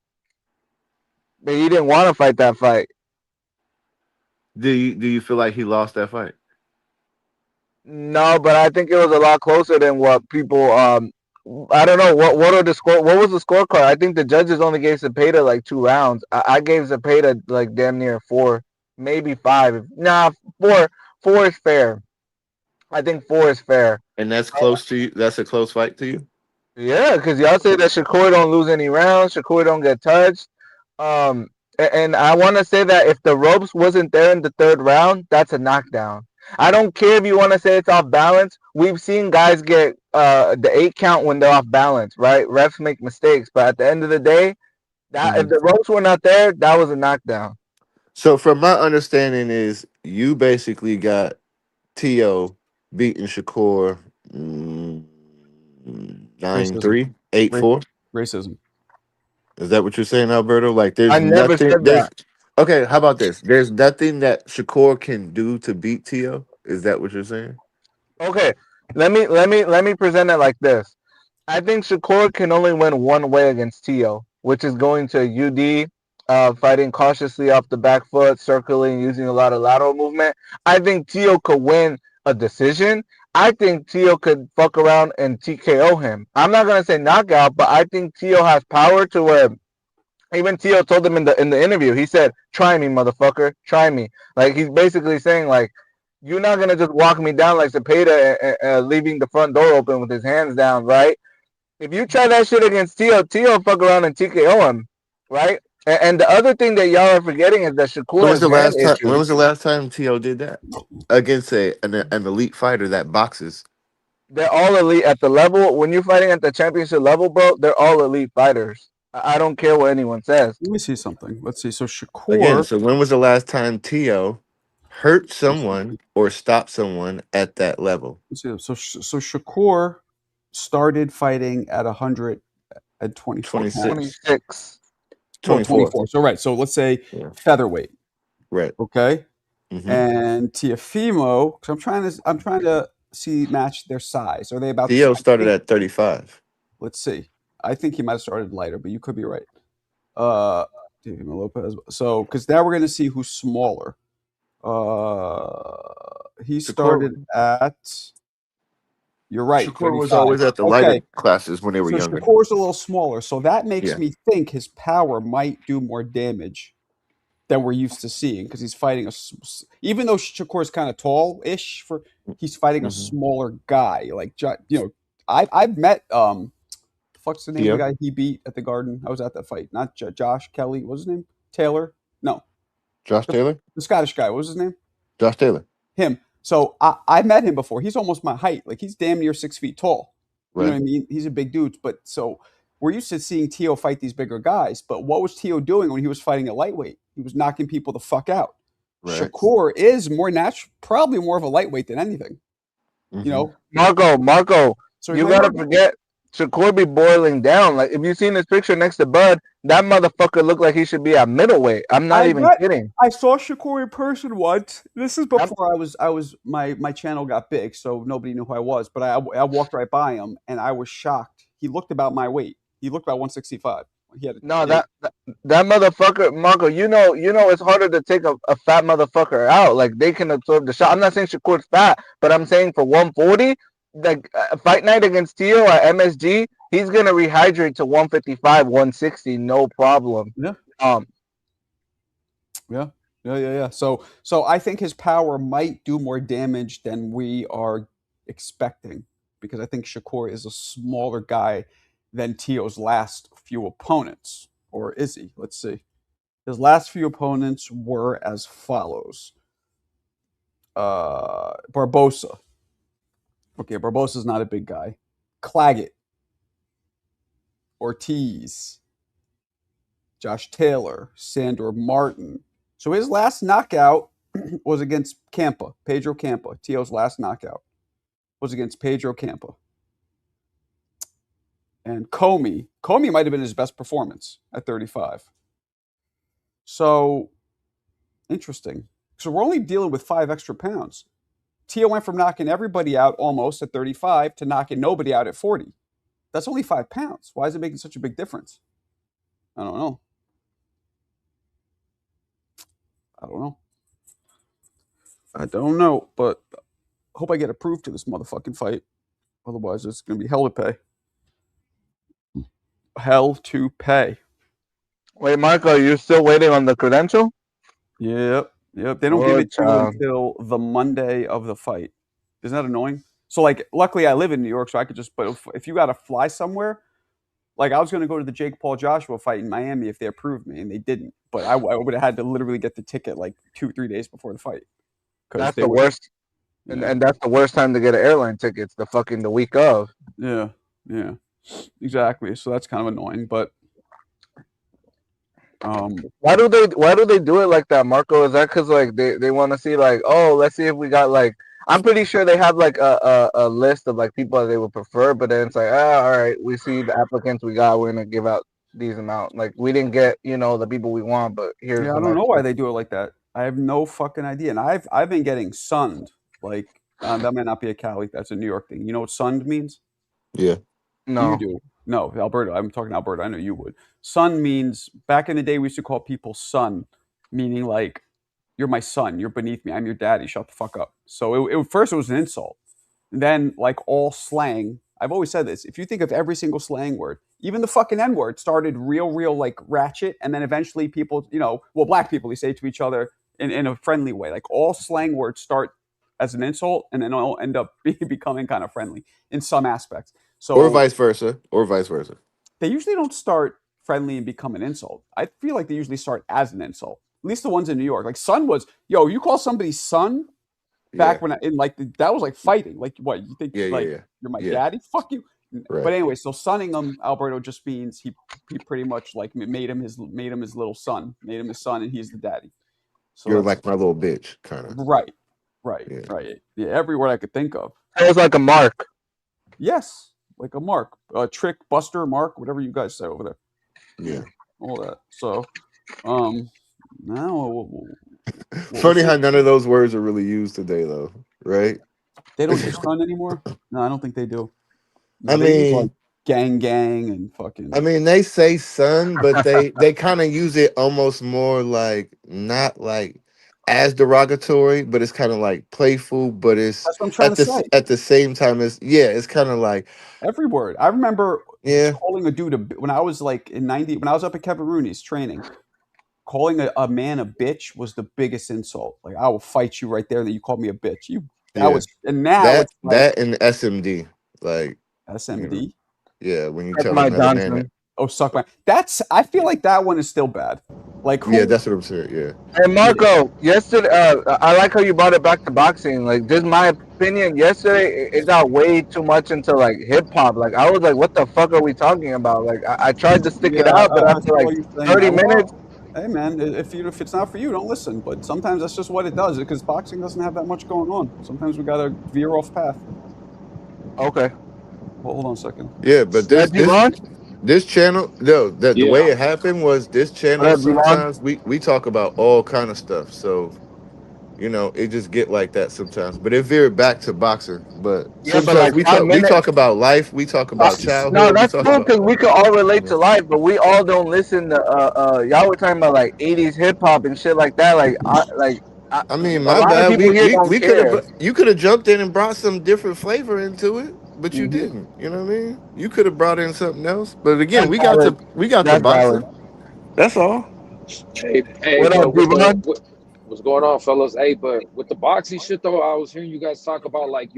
D: But he didn't want to fight that fight.
C: Do you feel like he lost that fight?
D: No, but I think it was a lot closer than what people. I don't know what are the score. What was the scorecard? I think the judges only gave Zepeda like 2 rounds. I gave Zepeda like damn near 4, maybe 5. Nah, 4. 4 is fair. I think 4 is fair.
C: And that's close to you. That's a close fight to you.
D: Yeah, because y'all say that Shakur don't lose any rounds. Shakur don't get touched. And I want to say that if the ropes wasn't there in the 3rd round, that's a knockdown. I don't care if you want to say it's off balance. We've seen guys get the 8 count when they're off balance, right? Refs make mistakes, but at the end of the day, that if the ropes were not there, that was a knockdown.
C: So from my understanding is you basically got T.O. beating Shakur
A: Racism.
C: 9-3, 8-4.
A: Racism.
C: Is that what you're saying, Alberto? Like there's
D: I never
C: nothing
D: said
C: there's
D: that.
C: okay, how about this? There's nothing that Shakur can do to beat T.O. Is that what you're saying?
D: Okay, let me present it like this. I think Shakur can only win one way against Tio, which is going to UD, fighting cautiously off the back foot, circling, using a lot of lateral movement. I think Tio could win a decision. I think Tio could fuck around and TKO him. I'm not gonna say knockout, but I think Tio has power to where even Tio told him in the interview. He said, "Try me, motherfucker. Try me." Like he's basically saying like, "You're not gonna just walk me down like Cepeda, leaving the front door open with his hands down, right?" If you try that shit against Tio, Tio fuck around and TKO him, right? And the other thing that y'all are forgetting is that Shakur has hand
C: When
D: issues.
C: was the last time T.O. did that? Against an elite fighter that boxes.
D: They're all elite at the level. When you're fighting at the championship level, bro, they're all elite fighters. I don't care what anyone says.
A: Let me see something. Let's see. So
C: Again,
A: Shakur.
C: so when was the last time T.O. hurt someone or stopped someone at that level?
A: Let's see. So Shakur started fighting at 124
C: 26,
A: pounds.
D: 26.
A: Oh,
C: 24.
A: 24. So right. So let's say
C: Yeah.
A: featherweight.
C: Right.
A: Okay.
C: Hmm.
A: And Tiafimo, because I'm trying to see match their size. Are they about the
C: T.O.
A: same?
C: started at 35.
A: Let's see. I think he might have started lighter, but you could be right. Uh, Teofimo Lopez. So because now we're going to see who's smaller. He started
C: Shakur,
A: at. You're right,
C: Shakur was
A: 35.
C: always at the lighter
A: Okay,
C: classes when they were
A: so
C: younger.
A: Shakur's a little smaller, so that makes
C: Yeah.
A: me think his power might do more damage than we're used to seeing because he's fighting even though Shakur's kind of tall-ish he's fighting a
C: Hmm.
A: smaller guy. Like I've met the fuck's the name of the
C: T.O.
A: guy he beat at the Garden? I was at that fight. Not Josh Kelly. What was his name? Taylor? No,
C: Josh
A: the,
C: Taylor?
A: the Scottish guy. What was his name?
C: Josh Taylor.
A: Him. So I met him before. He's almost my height. Like he's damn near 6 feet tall. You know
C: Right.
A: what I mean? He's a big dude. But so we're used to seeing Tio fight these bigger guys. But what was Tio doing when he was fighting a lightweight? He was knocking people the fuck out.
C: Right.
A: Shakur is more natural, probably more of a lightweight than anything.
C: Hmm.
A: You know.
D: Marco,
A: So
D: you gotta forget Shakur be boiling down. Like if you seen this picture next to Bud, that motherfucker looked like he should be at middleweight. I'm not even kidding.
A: I saw Shakur in person once. This is
D: That
A: before my channel got big, so nobody knew who I was. But I walked right by him and I was shocked. He looked about my weight. He looked about 165. He had
D: No, that motherfucker, Marco. It's harder to take a fat motherfucker out. Like they can absorb the shot. I'm not saying Shakur's fat, but I'm saying for 140, like fight night against Tio at MSG, he's gonna rehydrate to 155, 160, no problem.
A: Yeah.
D: Um,
A: Yeah. So I think his power might do more damage than we are expecting because I think Shakur is a smaller guy than Tio's last few opponents. Or is he? Let's see. His last few opponents were as follows. Barbosa. Okay, Barbosa's not a big guy. Claggett. Ortiz. Josh Taylor. Sandor Martin. So his last knockout was against Campa, Pedro Campa. Tio's last knockout was against Pedro Campa. And Comey might have been his best performance at 35. So, interesting. So we're only dealing with 5 extra pounds. Tio went from knocking everybody out almost at 35 to knocking nobody out at 40. That's only 5 pounds. Why is it making such a big difference? I don't know. I don't know, but I hope I get approved to this motherfucking fight. Otherwise, it's going to be hell to pay. Hell to pay.
D: Wait, Marco, you're still waiting on the credential?
A: Yep. They don't give it to you until the Monday of the fight. Isn't that annoying? So, like, luckily I live in New York, so I could just, but if you got to fly somewhere, like I was going to go to the Jake Paul Joshua fight in Miami if they approved me, and they didn't. But I would have had to literally get the ticket like 2-3 days before the fight.
D: That's the worst. Yeah. And that's the worst time to get an airline ticket. It's the week of.
A: Yeah, exactly. So that's kind of annoying, but
D: why do they do it like that, Marco? Is that because like they want to see like, oh, let's see if we got like, I'm pretty sure they have like a list of like people that they would prefer, but then it's like, all right, we see the applicants we got, we're gonna give out these amount. Like we didn't get the people we want, but here's.
A: Yeah, I don't know why they do it like that. I have no fucking idea, and I've been getting sunned. Like that might not be a Cali, that's a New York thing. You know what sunned means?
C: Yeah.
D: No.
A: You do. No, Alberta. I'm talking Alberta. I know you would. Son means, back in the day, we used to call people son, meaning like, you're my son, you're beneath me, I'm your daddy, shut the fuck up. So first it was an insult. And then, like all slang, I've always said this, if you think of every single slang word, even the fucking N-word started real like ratchet, and then eventually people, black people, they say to each other in a friendly way. Like all slang words start as an insult, and then all end up becoming kind of friendly in some aspects. So,
C: or vice versa.
A: They usually don't start friendly and become an insult. I feel like they usually start as an insult. At least the ones in New York. Like son was, you call somebody son back when that was like fighting. Like what? You think you're my daddy? Fuck you. Right. But anyway, so sunning him, Alberto, just means he pretty much like made him his little son, made him his son, and he's the daddy.
C: So you're like my little bitch, kind of.
A: Right. Yeah, every word I could think of.
D: It was like a mark.
A: Yes. Like a mark, a trick, buster, mark, whatever you guys say over there.
C: Yeah,
A: all that. So, now
C: funny how none of those words are really used today, though, right?
A: They don't use son anymore. No, I don't think they do. No,
C: I mean,
A: like gang and fucking.
C: I mean, they say son, but they kind of use it almost more like not like as derogatory, but it's kind of like playful, but it's
A: that's what I'm trying to say.
C: At the same time, it's kind of like
A: every word. I remember calling a dude when I was like in 90, when I was up at Kevin Rooney's training, calling a man a bitch was the biggest insult. Like I will fight you right there that you called me a bitch. Was, and now
C: it's like, that and SMD, like
A: SMD.
C: When you tell another man.
A: Oh, suck my. I feel like that one is still bad. Like
C: that's what I'm saying. Yeah.
D: And Marco, yesterday, I like how you brought it back to boxing. Like, just my opinion. Yesterday, it got way too much into like hip hop. Like, I was like, "What the fuck are we talking about?" Like, I tried to stick it out, but after like 30 minutes.
A: Hey man, if it's not for you, don't listen. But sometimes that's just what it does, because boxing doesn't have that much going on. Sometimes we gotta veer off path.
D: Okay.
A: Hold on a second.
C: Yeah, but this channel, the way it happened was this channel. Sometimes we talk about all kind of stuff, so it just get like that sometimes. But it veered back to boxing. But sometimes we talk about life, we talk about childhood.
D: No, that's cool because we could all relate to life, but we all don't listen to. Y'all were talking about like 80s hip hop and shit like that.
C: I mean, my bad. You could have jumped in and brought some different flavor into it. But you didn't. You know what I mean? You could have brought in something else. But again, we got the boxing. That's all.
E: Hey, what's going on, fellas? Hey, but with the boxing shit though, I was hearing you guys talk about like,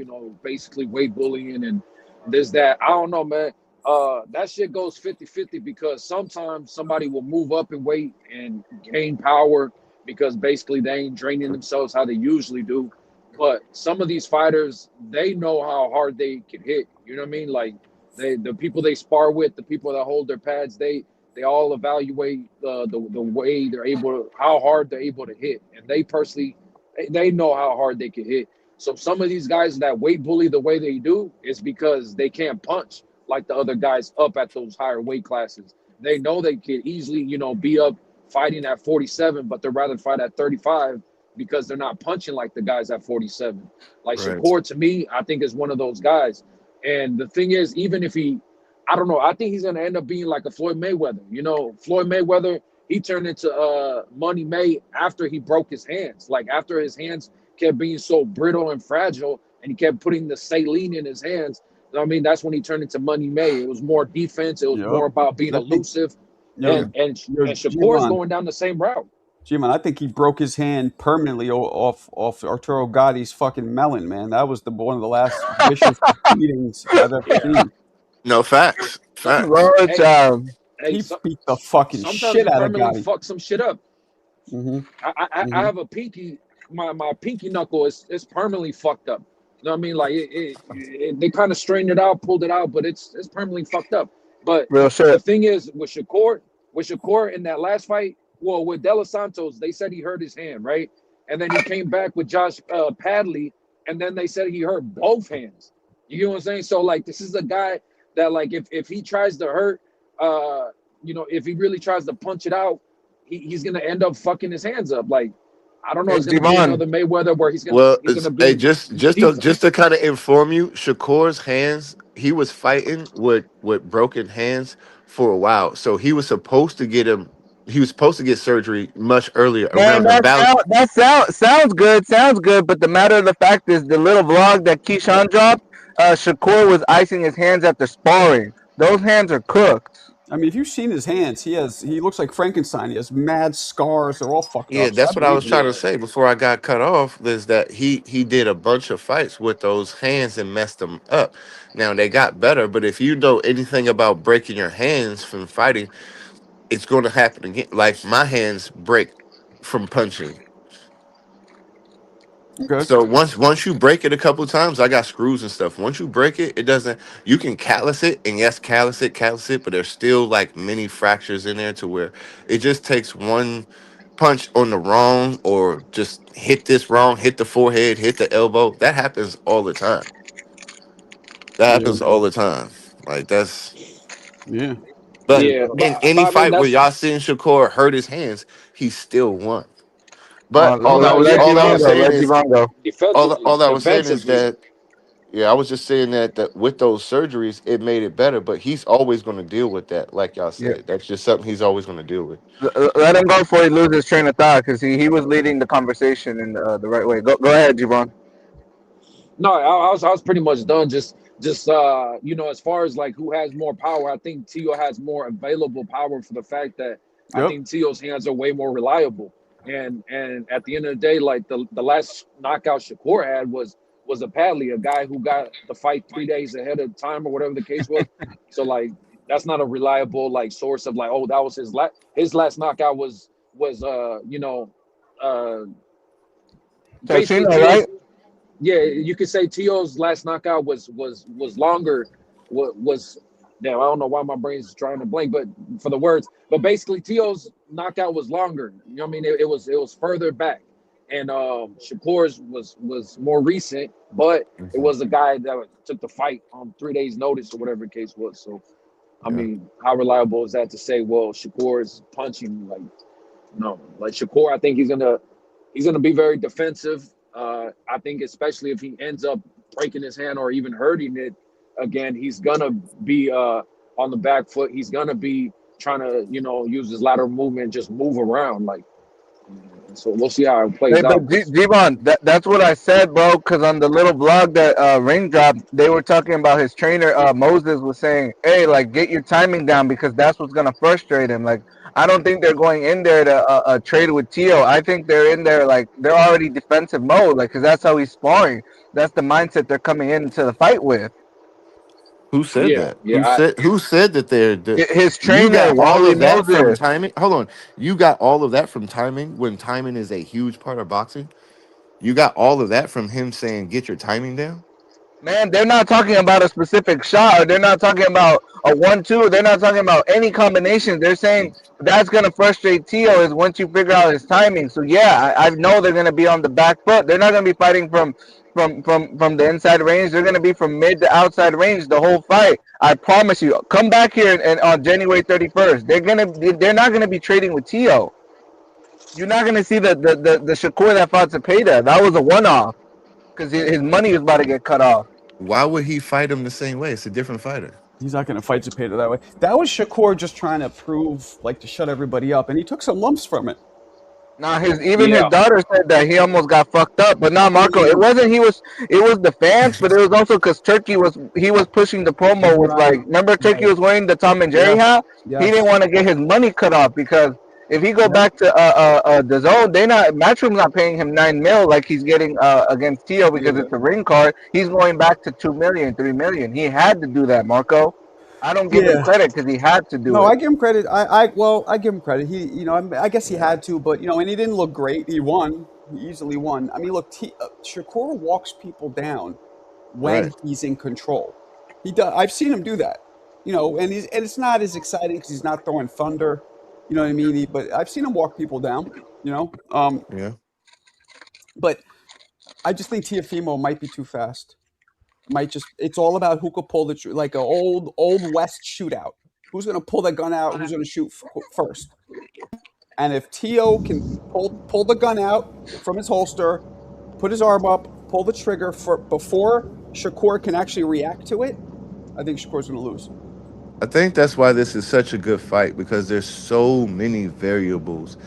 E: basically weight bullying and this, that. I don't know, man. that shit goes 50-50 because sometimes somebody will move up in weight and gain power because basically they ain't draining themselves how they usually do. But some of these fighters, they know how hard they can hit. You know what I mean? Like the people they spar with, the people that hold their pads, they all evaluate the way they're able, how hard they're able to hit, and they personally they know how hard they can hit. So some of these guys that weight bully the way they do is because they can't punch like the other guys up at those higher weight classes. They know they could easily, be up fighting at 47, but they'd rather fight at 35 because they're not punching like the guys at 47. Like
C: Right.
E: Shakur, to me, I think is one of those guys. And the thing is, even if I don't know, I think he's going to end up being like a Floyd Mayweather. Floyd Mayweather, he turned into Money May after he broke his hands. Like after his hands kept being so brittle and fragile, and he kept putting the saline in his hands. I mean, that's when he turned into Money May. It was more defense. It was more about being elusive. And Shakur's going down the same route.
A: G-Man, I think he broke his hand permanently off Arturo Gotti's fucking melon, man. That was one of the last vicious beatings I've ever seen.
C: No, facts.
A: He beat the fucking shit out of Gotti.
E: Fuck some shit up.
A: Mm-hmm.
E: I have a pinky. My pinky knuckle is permanently fucked up. You know what I mean? Like they kind of strained it out, pulled it out, but it's permanently fucked up. But the thing is, with Shakur in that last fight, well, with De Los Santos, they said he hurt his hand, right? And then he came back with Josh Padley, and then they said he hurt both hands. You know what I'm saying? So like, this is a guy that like, if he tries to hurt, if he really tries to punch it out, he's gonna end up fucking his hands up. Like, I don't know. It's gonna be another Mayweather where he's gonna.
C: Hey, just to kind of inform you, Shakur's hands. He was fighting with broken hands for a while, so he was supposed to get surgery much earlier.
D: Man, sounds good. Sounds good. But the matter of the fact is, the little vlog that Keyshawn dropped, Shakur was icing his hands after sparring. Those hands are cooked.
A: I mean, if you've seen his hands, he looks like Frankenstein. He has mad scars. They're all fucked up.
C: Yeah, that's what I was trying to say before I got cut off, is that he did a bunch of fights with those hands and messed them up. Now, they got better, but if you know anything about breaking your hands from fighting, it's going to happen again. Like, my hands break from punching.
A: Okay.
C: So once you break it a couple of times, I got screws and stuff. Once you break it, it doesn't. You can callus it, and yes, callus it, but there's still like many fractures in there to where it just takes one punch on the wrong, or just hit this wrong, hit the forehead, hit the elbow. That happens all the time. Like that's But in any fight where y'all seen Shakur hurt his hands, he still won. But all I was saying is that, I was just saying that with those surgeries, it made it better. But he's always going to deal with that, like y'all said. That's just something he's always going to deal with.
D: Let him go before he loses his train of thought, because he was leading the conversation in the right way. Go ahead, Gibran.
E: No, I was pretty much done. Just as far as like who has more power, I think Tio has more available power for the fact that I think Tio's hands are way more reliable. And at the end of the day, like the last knockout Shakur had was a Padley, a guy who got the fight 3 days ahead of time or whatever the case was. So like that's not a reliable like source of like, oh, that was his last knockout was basically right? Yeah, you could say Tio's last knockout was longer. Damn, I don't know why my brain's trying to blank, but for the words. But basically, Tio's knockout was longer. You know what I mean? It was further back, and Shakur's was more recent, but it was a guy that took the fight on 3 days' notice or whatever the case was. So, I mean, how reliable is that to say? Well, Shakur's punching like Shakur. I think he's gonna be very defensive. I think especially if he ends up breaking his hand or even hurting it again, he's gonna be on the back foot. He's gonna be trying to use his lateral movement, just move around. Like, so we'll see how it plays out.
D: Devon, that's what I said, bro. Because on the little vlog that Ring dropped, they were talking about his trainer Moses was saying, "Hey, like get your timing down because that's what's gonna frustrate him." Like, I don't think they're going in there to trade with Tio. I think they're in there like they're already defensive mode, like because that's how he's sparring. That's the mindset they're coming into the fight with.
C: Who said
E: Yeah,
C: that?
E: yeah.
C: Who said that they're
D: His
C: you
D: trainer
C: got all
D: Wally
C: of
D: knows
C: that from
D: this.
C: timing? Hold on. You got all of that from timing when timing is a huge part of boxing? You got all of that from him saying get your timing down?
D: Man, they're not talking about a specific shot, or they're not talking about a 1-2. They're not talking about any combination. They're saying that's gonna frustrate Tio is once you figure out his timing. So yeah, I know they're gonna be on the back foot. They're not gonna be fighting from the inside range. They're gonna be from mid to outside range the whole fight. I promise you. Come back here and on January 31st. They're not gonna be trading with Tio. You're not gonna see the Shakur that fought Zepeda. That was a one-off because his money was about to get cut off.
C: Why would he fight him the same way? It's a different fighter.
A: He's not going to fight Zepeda that way. That was Shakur just trying to prove, like, to shut everybody up, and he took some lumps from it.
D: Now his
E: Yeah.
D: daughter said that he almost got fucked up, but not Marco. It wasn't it was the fans, but it was also because Turkey was pushing the promo with
A: Right,
D: remember Turkey
A: right.
D: was wearing the Tom and Jerry
A: Yes,
D: hat.
A: yes.
D: He didn't want to get his money cut off because if he go back to the zone, Matchroom's not paying him $9 million like he's getting against Tio because it's a ring card. He's going back to $2 million, $3 million. He had to do that, Marco. I don't give him
A: Yeah.
D: credit because he had to do
A: No,
D: it.
A: I give him credit. I give him credit. He, I guess he had to, but and he didn't look great. He won. He easily won. I mean, look, Shakur walks people down when
C: Right.
A: he's in control. He does. I've seen him do that. And it's not as exciting because he's not throwing thunder. You know what I mean? But I've seen him walk people down.
C: Yeah.
A: But I just think Tiafimo might be too fast. It's all about who could pull like an old West shootout. Who's going to pull that gun out? Who's going to shoot first? And if Tio can pull the gun out from his holster, put his arm up, pull the trigger before Shakur can actually react to it, I think Shakur's going to lose.
C: I think that's why this is such a good fight because there's so many variables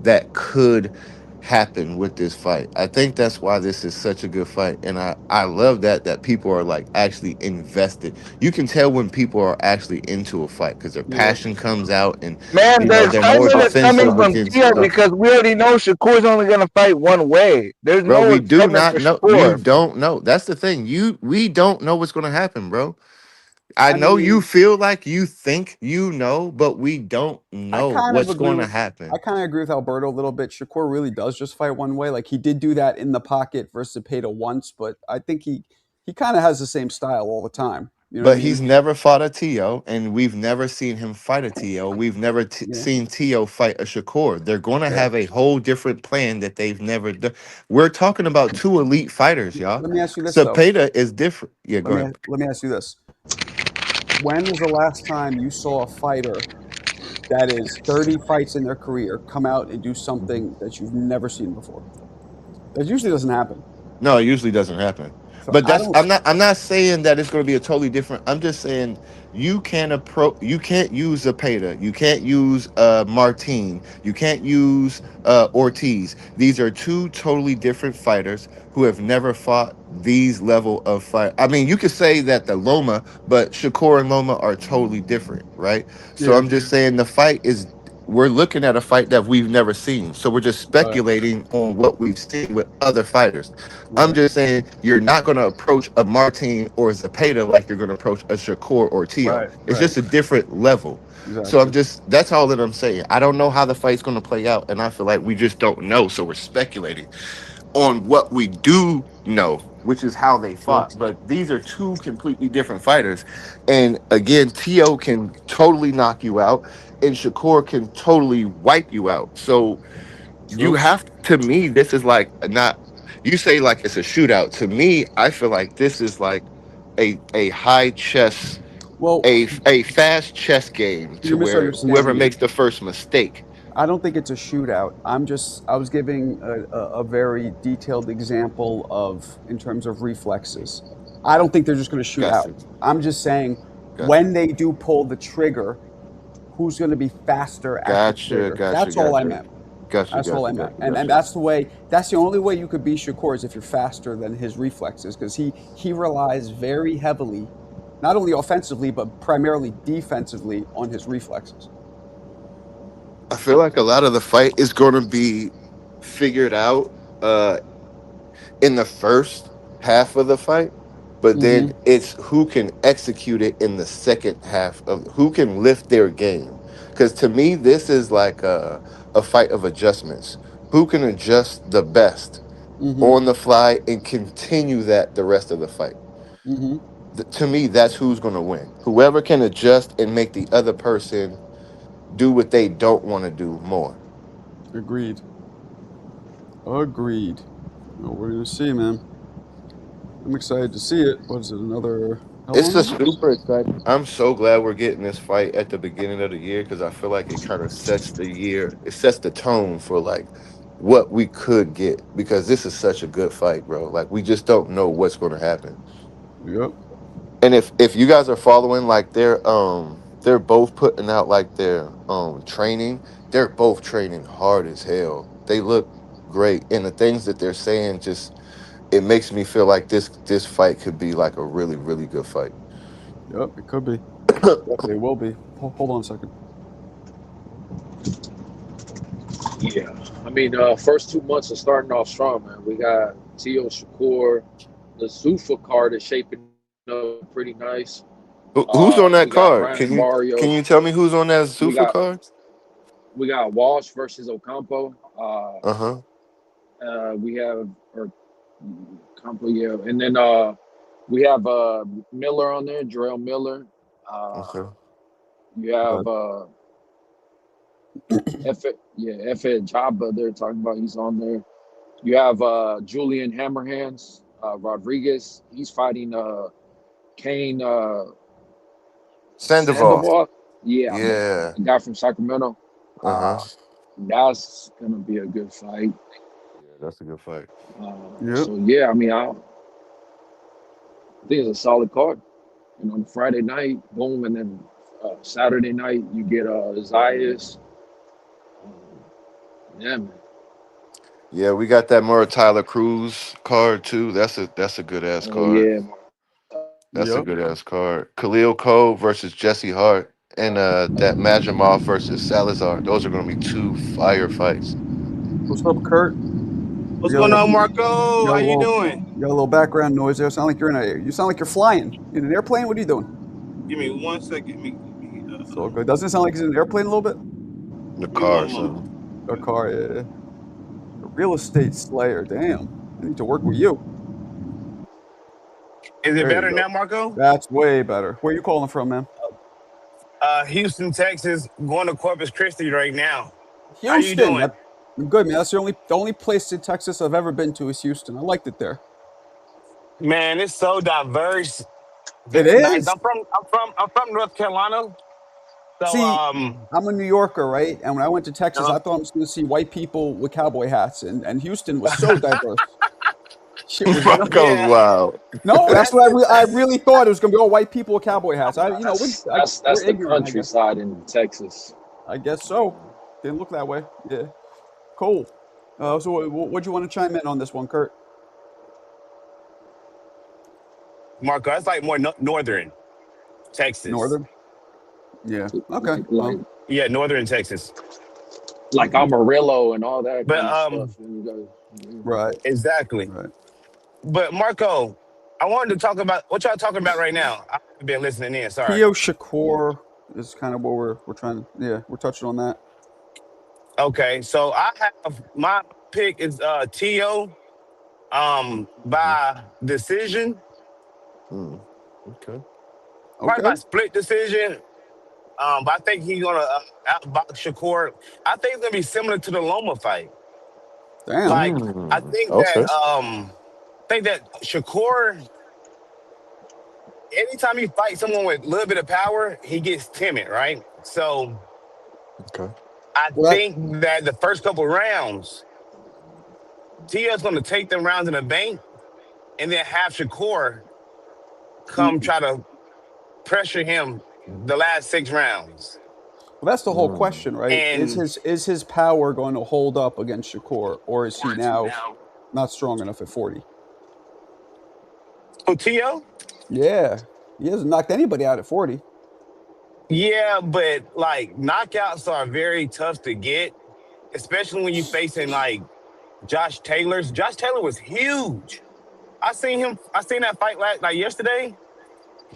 C: that could happen with this fight. I think that's why this is such a good fight, and I love that people are like actually invested. You can tell when people are actually into a fight because their
A: Yeah.
C: passion comes out, and
D: Man, the
C: they're more
D: excitement is coming
C: defensive
D: from
C: against
D: Tio
C: stuff.
D: because we already know Shakur's only going to fight one way. There's
C: Bro,
D: no
C: we do
D: excitement
C: not
D: for
C: know. You
D: Shakur.
C: don't know. That's the thing. We don't know what's going to happen, bro. I
A: I
C: know you
A: mean,
C: feel like you think you know, but we don't
A: I
C: know
A: kind of
C: what's
A: agree
C: going to
A: with
C: happen.
A: I kind of agree with Alberto a little bit. Shakur really does just fight one way. Like he did do that in the pocket versus Zepeda once, but I think he kind of has the same style all the time. You know what I
C: But
A: mean?
C: he's never fought a TO, and we've never seen him fight a TO. We've never
A: Yeah.
C: seen TO fight a Shakur. They're going to
A: Yeah.
C: have a whole different plan that they've never done. We're talking about two elite fighters, y'all.
A: Let me ask you this though.
C: Cepeda is different. Yeah, go ahead.
A: Let me ask you this. When was the last time you saw a fighter that is 30 fights in their career come out and do something that you've never seen before? That usually doesn't happen.
C: No, it usually doesn't happen.
A: So
C: But
A: I
C: that's
A: don't.
C: I'm not saying that it's going to be a totally different. I'm just saying you can't use Zepeda. You can't use Martin. You can't use Ortiz. These are two totally different fighters who have never fought these level of fight. I mean, you could say that the Loma, but Shakur and Loma are totally different, right? So
A: Yeah.
C: I'm just saying the fight is we're looking at a fight that we've never seen. So we're just speculating on what we've seen with other fighters. I'm
A: Right.
C: just saying you're not going to approach a Martin or Zepeda like you're going to approach a Shakur or Tio.
A: Right.
C: It's
A: Right.
C: just a different level.
A: Exactly.
C: So that's all that I'm saying. I don't know how the fight's going to play out, and I feel like we just don't know. So we're speculating on what we do know, which is how they fought. But these are two completely different fighters. And again, Tio can totally knock you out, and Shakur can totally wipe you out. So you have to me, this is like not you say like it's a shootout. To me, I feel like this is like a high chess,
A: Well,
C: a fast chess game to
A: you're
C: where
A: misunderstanding
C: whoever
A: me.
C: makes the first mistake.
A: I don't think it's a shootout. I was giving a very detailed example in terms of reflexes. I don't think they're just going to shoot
C: Gotcha.
A: out. I'm just saying
C: Gotcha.
A: when they do pull the trigger, who's going to be faster at the trigger? That's all I meant. That's all I meant. And that's the only way you could beat Shakur is if you're faster than his reflexes, because he relies very heavily, not only offensively, but primarily defensively on his reflexes.
C: I feel like a lot of the fight is going to be figured out in the first half of the fight. but then
A: Mm-hmm.
C: it's who can execute it in the second half of who can lift their game. Because to me, this is like a fight of adjustments. Who can adjust the best
A: Mm-hmm.
C: on the fly and continue that the rest of the fight?
A: Mm-hmm.
C: To me, that's who's going to win. Whoever can adjust and make the other person do what they don't want to do more.
A: Agreed. Agreed. Well, we're gonna see, man. I'm excited to see it. What is it? Another? How
C: It's
A: long is
C: just
A: it?
C: super exciting. I'm so glad we're getting this fight at the beginning of the year because I feel like it kind of sets the year. It sets the tone for like what we could get because this is such a good fight, bro. Like we just don't know what's going to happen.
A: Yep.
C: And if you guys are following, like they're both putting out like their training. They're both training hard as hell. They look great, and the things that they're saying just it makes me feel like this fight could be like a really really good fight.
A: Yep. It could be. Definitely will be. Hold on a second.
E: Yeah, I mean, first 2 months are starting off strong, man. We got Tio Shakur, the Zufa card is shaping up pretty nice.
C: Who's on
E: We
C: that
E: got
C: card?
E: Ryan
C: Can
E: Barrios.
C: you tell me who's on that
E: We
C: Zufa
E: got
C: card?
E: we got Walsh versus Ocampo.
C: Uh huh.
E: We have or Ocampo, yeah, and then we have Miller on there, Jarrell Miller. Uh,
C: Okay.
E: you have
A: Uh,
E: F. Jabba. They're talking about he's on there. You have Julian Hammerhands Rodriguez. He's fighting Kane
C: Sandoval.
E: Sandoval. Yeah,
C: Yeah.
E: the guy from Sacramento.
C: Uh huh.
E: Uh, that's gonna be a good fight.
C: Yeah, that's a good fight.
A: yep.
E: So yeah, I mean, I think it's a solid card. And on Friday night, boom, and then Saturday night you get Zayas. Um, yeah, man.
C: Yeah, we got that Mura Tyler Cruz card too. That's a good ass
E: Oh
C: card.
E: yeah,
C: That's a
A: Yep.
C: good ass card. Khalil Cole versus Jesse Hart and that Majimov versus Salazar. Those are gonna be two fire fights.
A: What's up, Kurt?
F: What's going on, Marco?
A: You got a
F: How you
A: little,
F: doing?
A: you got a little background noise there. Sound like you're in a. You sound like you're flying in an airplane. What are you doing?
F: Give me 1 second.
A: It's all good. Doesn't it sound like he's in an airplane a little bit?
C: The
F: Give me
C: car or
F: one
C: something.
F: moment.
A: A car. Yeah. A real estate slayer. Damn. I need to work with you.
F: Is it
A: There you
F: better
A: go.
F: now, Marco?
A: That's way better. Where you calling from, man?
F: Houston, Texas, going to Corpus Christi right now. How you
A: Houston.
F: doing?
A: I'm good, man. That's the only place in Texas I've ever been to is Houston. I liked it there.
F: Man, it's so diverse.
A: It
F: Very nice.
A: is.
F: I'm from North Carolina. So
A: See, I'm a New Yorker, right? And when I went to Texas,
F: uh,
A: I thought I was going to see white people with cowboy hats, and Houston was so diverse. Shit was nuts.
C: Rocco's
F: yeah,
C: wild.
A: No, that's
F: that's
A: what
F: the
A: I really thought it was going to be all white people with cowboy hats. We're
E: that's the
A: ignorant, I guess.
E: countryside in Texas.
A: I guess so. Didn't look that way. Yeah, cool. So what do you want to chime in on this one, Kurt?
F: Marco. That's like more northern Texas.
A: Northern. Yeah. Okay.
E: Like
A: Well.
F: Yeah, northern Texas.
E: Amarillo and all that
F: But
E: kind of stuff. And you
A: Right.
F: exactly.
A: Right.
F: But Marco, I wanted to talk about what y'all talking about right now. I've been listening in. Sorry.
A: Tio Shakur is kind of what we're trying. Yeah, we're touching on that.
F: Okay, so I have my pick is Tio by decision,
C: Mm, okay.
F: probably
A: Okay.
F: by split decision. But I think he's gonna outbox Shakur. I think it's gonna be similar to the Loma fight.
A: Damn.
F: Like I
C: Okay.
F: think that Shakur, anytime he fights someone with a little bit of power, he gets timid, right? So
C: Okay.
F: I
A: Well,
F: think that the first couple rounds, Tio's gonna take them rounds in the bank and then have Shakur come try to pressure him the last 6 rounds.
A: that's the whole
C: Mm.
A: question, right?
F: And
A: Is his power going to hold up against Shakur, or is he now not strong enough at 40?
F: Tio,
A: Yeah, he hasn't knocked anybody out at 40.
F: yeah, but like knockouts are very tough to get, especially when you're facing like Josh Taylor's. Josh Taylor was huge. I seen that fight like yesterday.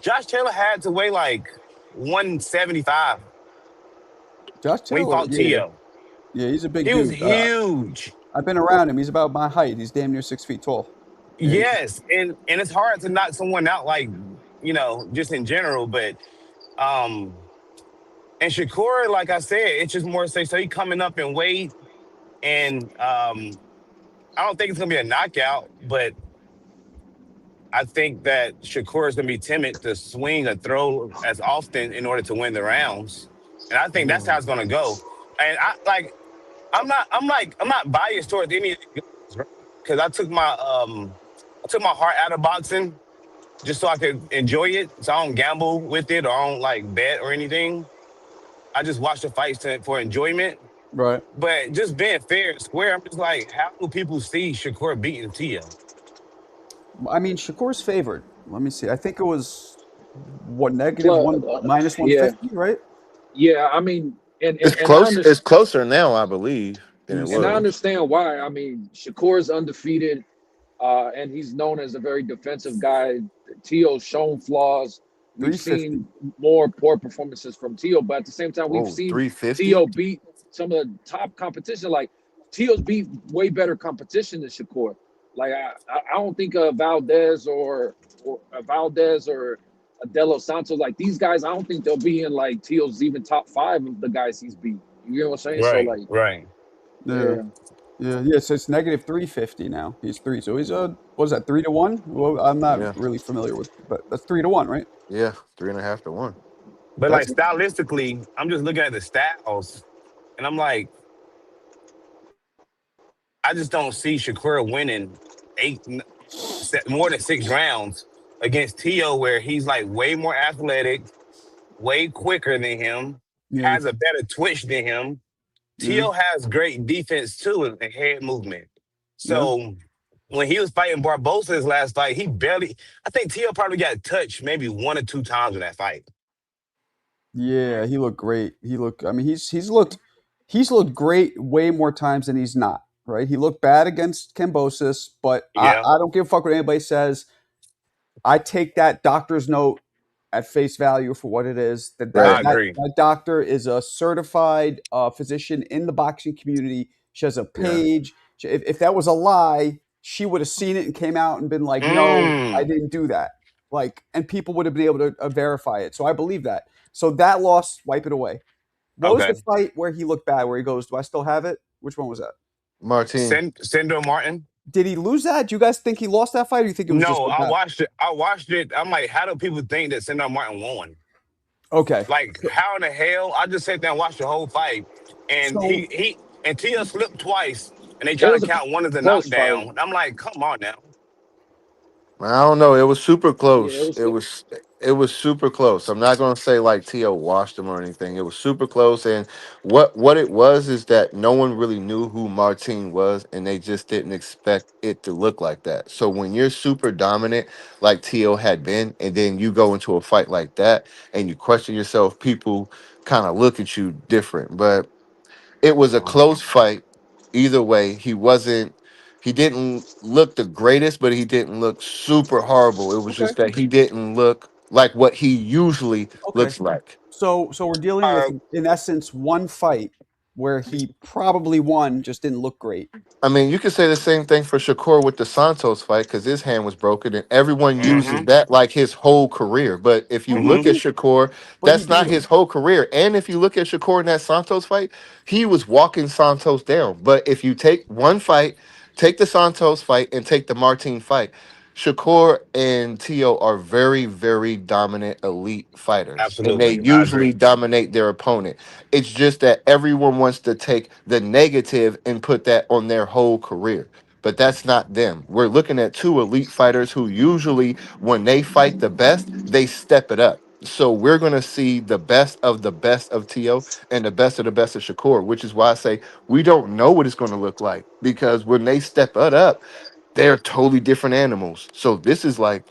F: Josh Taylor had to weigh like 175
A: Josh
F: when he
A: Taylor,
F: fought
A: yeah,
F: Tio.
A: yeah, he's a big
F: He was
A: dude.
F: huge.
A: I've been around him. He's about my height. He's damn near 6 feet tall. Yeah,
F: Yes, and it's hard to knock someone out like just in general, but um and Shakur, like I said, it's just more so he coming up in weight, and I don't think it's gonna be a knockout, but I think that Shakur is gonna be timid to swing or throw as often in order to win the rounds, and I think that's how it's gonna go. And I'm not biased towards any of these guys, right? Because I took my heart out of boxing just so I could enjoy it. So I don't gamble with it or I don't like bet or anything. I just watch the fights for enjoyment.
A: right.
F: But just being fair and square, I'm just like, how do people see Shakur beating Tia?
A: I mean, Shakur's favored. Let me see. I think it was what negative
E: Plus,
A: one minus
E: yeah,
A: 150, right?
E: yeah. I mean, and
C: It's
E: and, and I
C: close.
E: understand.
C: It's closer now, I believe,
A: Let
C: than
A: me
C: it
E: And I
A: see.
C: was.
E: understand why. I mean, Shakur's undefeated, and he's known as a very defensive guy. Tio's shown flaws. We've
A: 350.
E: seen more poor performances from Tio, but at the same time, we've
C: Whoa,
E: seen
C: 350.
E: Tio beat some of the top competition. Like Tio's beat way better competition than Shakur. Like I don't think Valdez or Adelo Santos, like these guys. I don't think they'll be in like Tio's even top five of the guys he's beat. You know what I'm saying? So
F: Right,
E: like,
F: right.
A: Yeah.
E: yeah.
A: Yeah. So it's negative 350 now. He's three. So he's what was that, 3-1? Well, I'm not
C: Yeah,
A: really familiar with, but that's 3-1, right?
C: yeah, 3.5 to 1.
F: But like
A: That's
F: stylistically, I'm just looking at the styles and I'm like, I just don't see Shakur winning more than 6 rounds against Tio, where he's like way more athletic, way quicker than him,
A: yeah,
F: has a better twitch than him.
A: yeah,
F: Tio has great defense too and head movement.
A: yeah.
F: So when he was fighting Barbosa his last fight, I think Tio probably got touched maybe 1 or 2 times in that fight.
A: Yeah, he looked great. I mean, he's looked great way more times than he's not. Right? He looked bad against Kambosos, but
F: Yeah,
A: I don't give a fuck what anybody says. I take that doctor's note at face value for what it is.
F: I
C: Right.
F: agree.
A: That doctor is a certified physician in the boxing community. She has a
C: Yeah.
A: page. If that was a lie, she would have seen it and came out and been like, "No, I
F: Mm,
A: didn't do that." Like, and people would have been able to verify it. So I believe that. So that loss, wipe it away. What was the
F: okay.
A: fight where he looked bad? Where he goes, "Do I still have it?" Which one was that?
C: Martin.
F: Sendo Martin.
A: Did he lose that? Do you guys think he lost that fight, or do you think it was just
F: No,
A: so
F: I
A: bad?
F: watched it. I watched it. I'm like, how do people think that Sendo Martin won?
A: Okay.
F: Like, how in the hell? I just sat there and watched the whole fight, and
A: So
F: and Tia slipped twice, and they
E: It
F: try to
E: was a
F: count one as a
E: close fight.
F: knockdown. I'm like, come on now.
C: I don't know. It was super
E: Yeah, it
C: close.
E: was.
C: It was super close. I'm not gonna say like Tio washed him or anything. It was super close, and what it was is that no one really knew who Martin was, and they just didn't expect it to look like that. So when you're super dominant, like Tio had been, and then you go into a fight like that, and you question yourself, people kind of look at you different. But it was a close fight. Either way, he didn't look the greatest, but he didn't look super horrible. It was
A: okay,
C: just that he didn't look like what he usually
A: okay.
C: looks like.
A: So we're dealing with,
F: Uh,
A: in essence, one fight where he probably won, just didn't look great.
C: I mean, you could say the same thing for Shakur with the Santos fight because his hand was broken, and everyone uses
F: mm-hmm,
C: that like his whole career. But if you
A: But he
C: look at
F: mm-hmm.
A: beat,
C: Shakur,
A: but he
C: that's not
A: beat
C: his
A: him.
C: whole career. And if you look at Shakur in that Santos fight, he was walking Santos down. But if you take one fight, take the Santos fight, and take the Martin fight, Shakur and Tio are very, very dominant elite fighters, and they
F: Absolutely, I agree.
C: usually dominate their opponent. It's just that everyone wants to take the negative and put that on their whole career. But that's not them. We're looking at two elite fighters who usually, when they fight the best, they step it up. So we're going to see the best of Tio and the best of Shakur, which is why I say we don't know what it's going to look like because when they step it up, they're totally different animals. So this is like,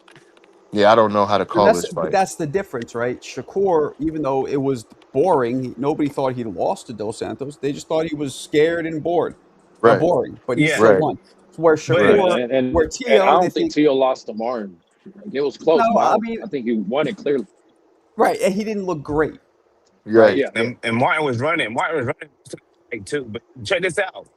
C: yeah, I don't know how to
A: And
C: call this
A: but
C: fight.
A: that's the difference, right? Shakur, even though it was boring, nobody thought he lost to Dos Santos. They just thought he was scared and bored,
C: Right,
A: boring, but he still
F: Yeah,
C: right.
A: won. Where
F: But
C: Right.
A: Shakur, where
E: and I
A: T.O. they
E: don't think
A: think
E: T.O. lost to Martin. Like, it was close,
A: no.
E: but
A: I mean,
E: I think he won it clearly.
A: right, and he didn't look great, right?
C: Right.
E: Yeah, yeah.
F: and Martin was running. Martin was running to the fight too. But check this out.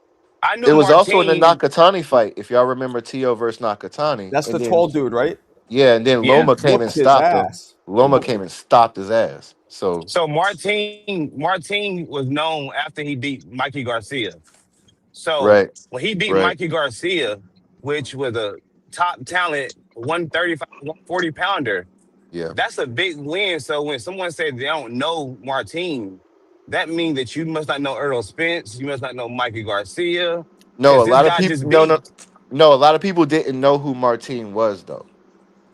F: I knew
C: It was also in the
F: Martin.
C: Nakatani fight, if y'all remember T.O. versus Nakatani.
A: That's
C: And
A: the
C: then
A: tall dude, right?
C: yeah, and then
F: Yeah.
C: Loma came and
A: Whooped his
C: stopped him.
A: ass.
C: Loma came and stopped his ass. So
F: So Martin was known after he beat Mikey Garcia. So
C: right,
F: when he beat
C: right.
F: Mikey Garcia, which was a top talent 135, 140 pounder,
C: Yeah.
F: that's a big win. So when someone says they don't know Martin, that means that you must not know Earl Spence, you must not know Mikey Garcia,
C: No,
F: because
C: a
F: this
C: lot of
F: guy
C: people
F: just
C: no no
F: beat
C: no, a lot of people didn't know who Martine was though.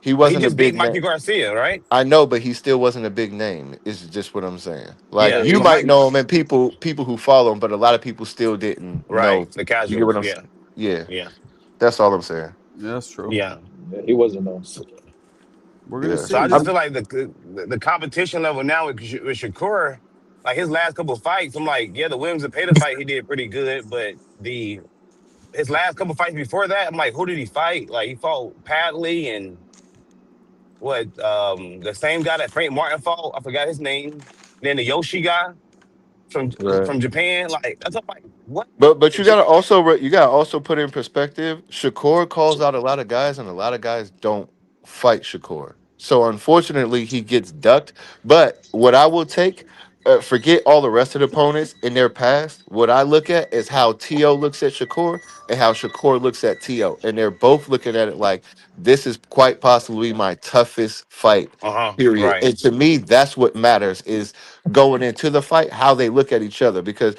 C: He
F: he
C: wasn't a
F: just beat
C: big
F: Mikey
C: name.
F: Garcia, right?
C: I know, but he still wasn't a big name. Is just what I'm saying. Like
F: Yeah.
E: Yeah,
C: you
F: So
C: might
F: Mike,
C: know him and people who follow him, but a lot of people still didn't know.
F: right, the
C: You get what
F: casuals.
C: I'm
F: Yeah.
C: saying? Yeah,
F: Yeah.
C: that's all I'm saying.
A: Yeah, that's true.
F: Yeah.
E: yeah, he wasn't known.
A: We're gonna
C: Yeah.
F: So
A: see.
F: I just feel like the competition level now with Shakur, like his last couple fights, I'm like, yeah, the Williams and Payton fight he did pretty good, but the his last couple fights before that, I'm like, who did he fight? Like he fought Padley and what the same guy that Frank Martin fought, I forgot his name. Then the Yoshi guy from
C: Right.
F: from Japan, like that's I'm like, what?
C: But you gotta also you gotta also put in perspective. Shakur calls out a lot of guys, and a lot of guys don't fight Shakur. So unfortunately, he gets ducked. But what I will take, forget all the rest of the opponents in their past. What I look at is how To looks at Shakur and how Shakur looks at To, and they're both looking at it like this is quite possibly my toughest fight.
F: Uh-huh.
C: Period.
F: Right.
C: And to me, that's what matters is going into the fight, how they look at each other, because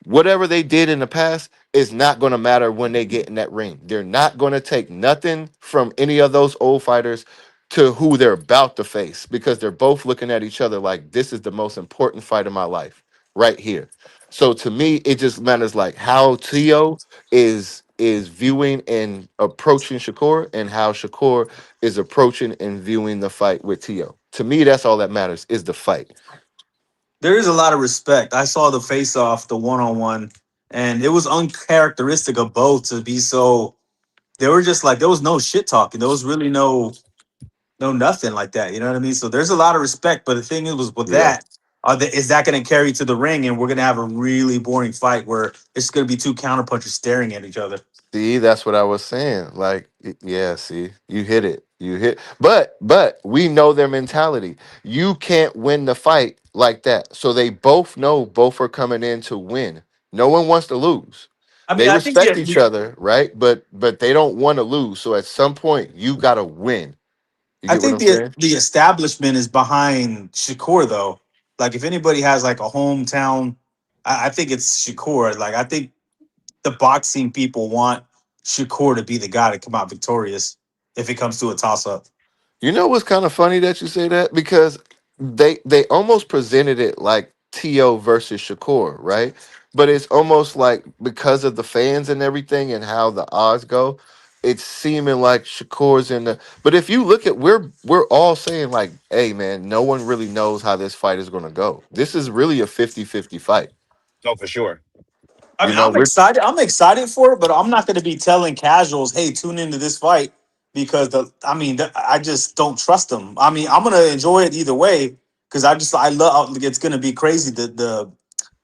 C: whatever they did in the past is not going to matter when they get in that ring. They're not going to take nothing from any of those old fighters to who they're about to face because they're both looking at each other like this is the most important fight of my life right here. So to me, it just matters like how Tio is viewing and approaching Shakur and how Shakur is approaching and viewing the fight with Tio. To me, that's all that matters is the fight.
G: There is a lot of respect. I saw the face off, the one on one, and it was uncharacteristic of both to be so. They were just like there was no shit talking. There was really no nothing like that. You know what I mean? So there's a lot of respect. But the thing is, was with
C: Yeah.
G: that, is that going to carry to the ring, and we're going to have a really boring fight where it's going to be two counterpunchers staring at each other.
C: See, that's what I was saying. Like, yeah, see, you hit it. You hit, but we know their mentality. You can't win the fight like that. So they both know both are coming in to win. No one wants to lose.
G: I mean,
C: They
G: I think
C: respect each other, right? But they don't want to lose. So at some point, you gotta win. You
G: I
C: get what
G: think
C: I'm saying?
G: the establishment is behind Shakur though. Like if anybody has like a hometown, I think it's Shakur. Like I think the boxing people want Shakur to be the guy to come out victorious if it comes to a toss up.
C: You know what's kind of funny that you say that because they almost presented it like To versus Shakur, right? But it's almost like because of the fans and everything and how the odds go, it's seeming like Shakur's in the. But if you look at we're all saying like, hey man, no one really knows how this fight is going to go. This is really a 50-50 fight.
F: Oh, for sure.
G: I
C: You
G: mean,
C: know,
G: I'm
C: we're
G: excited. I'm excited for it, but I'm not going to be telling casuals, "Hey, tune into this fight," because I just don't trust them. I mean, I'm going to enjoy it either way because I love. It's going to be crazy the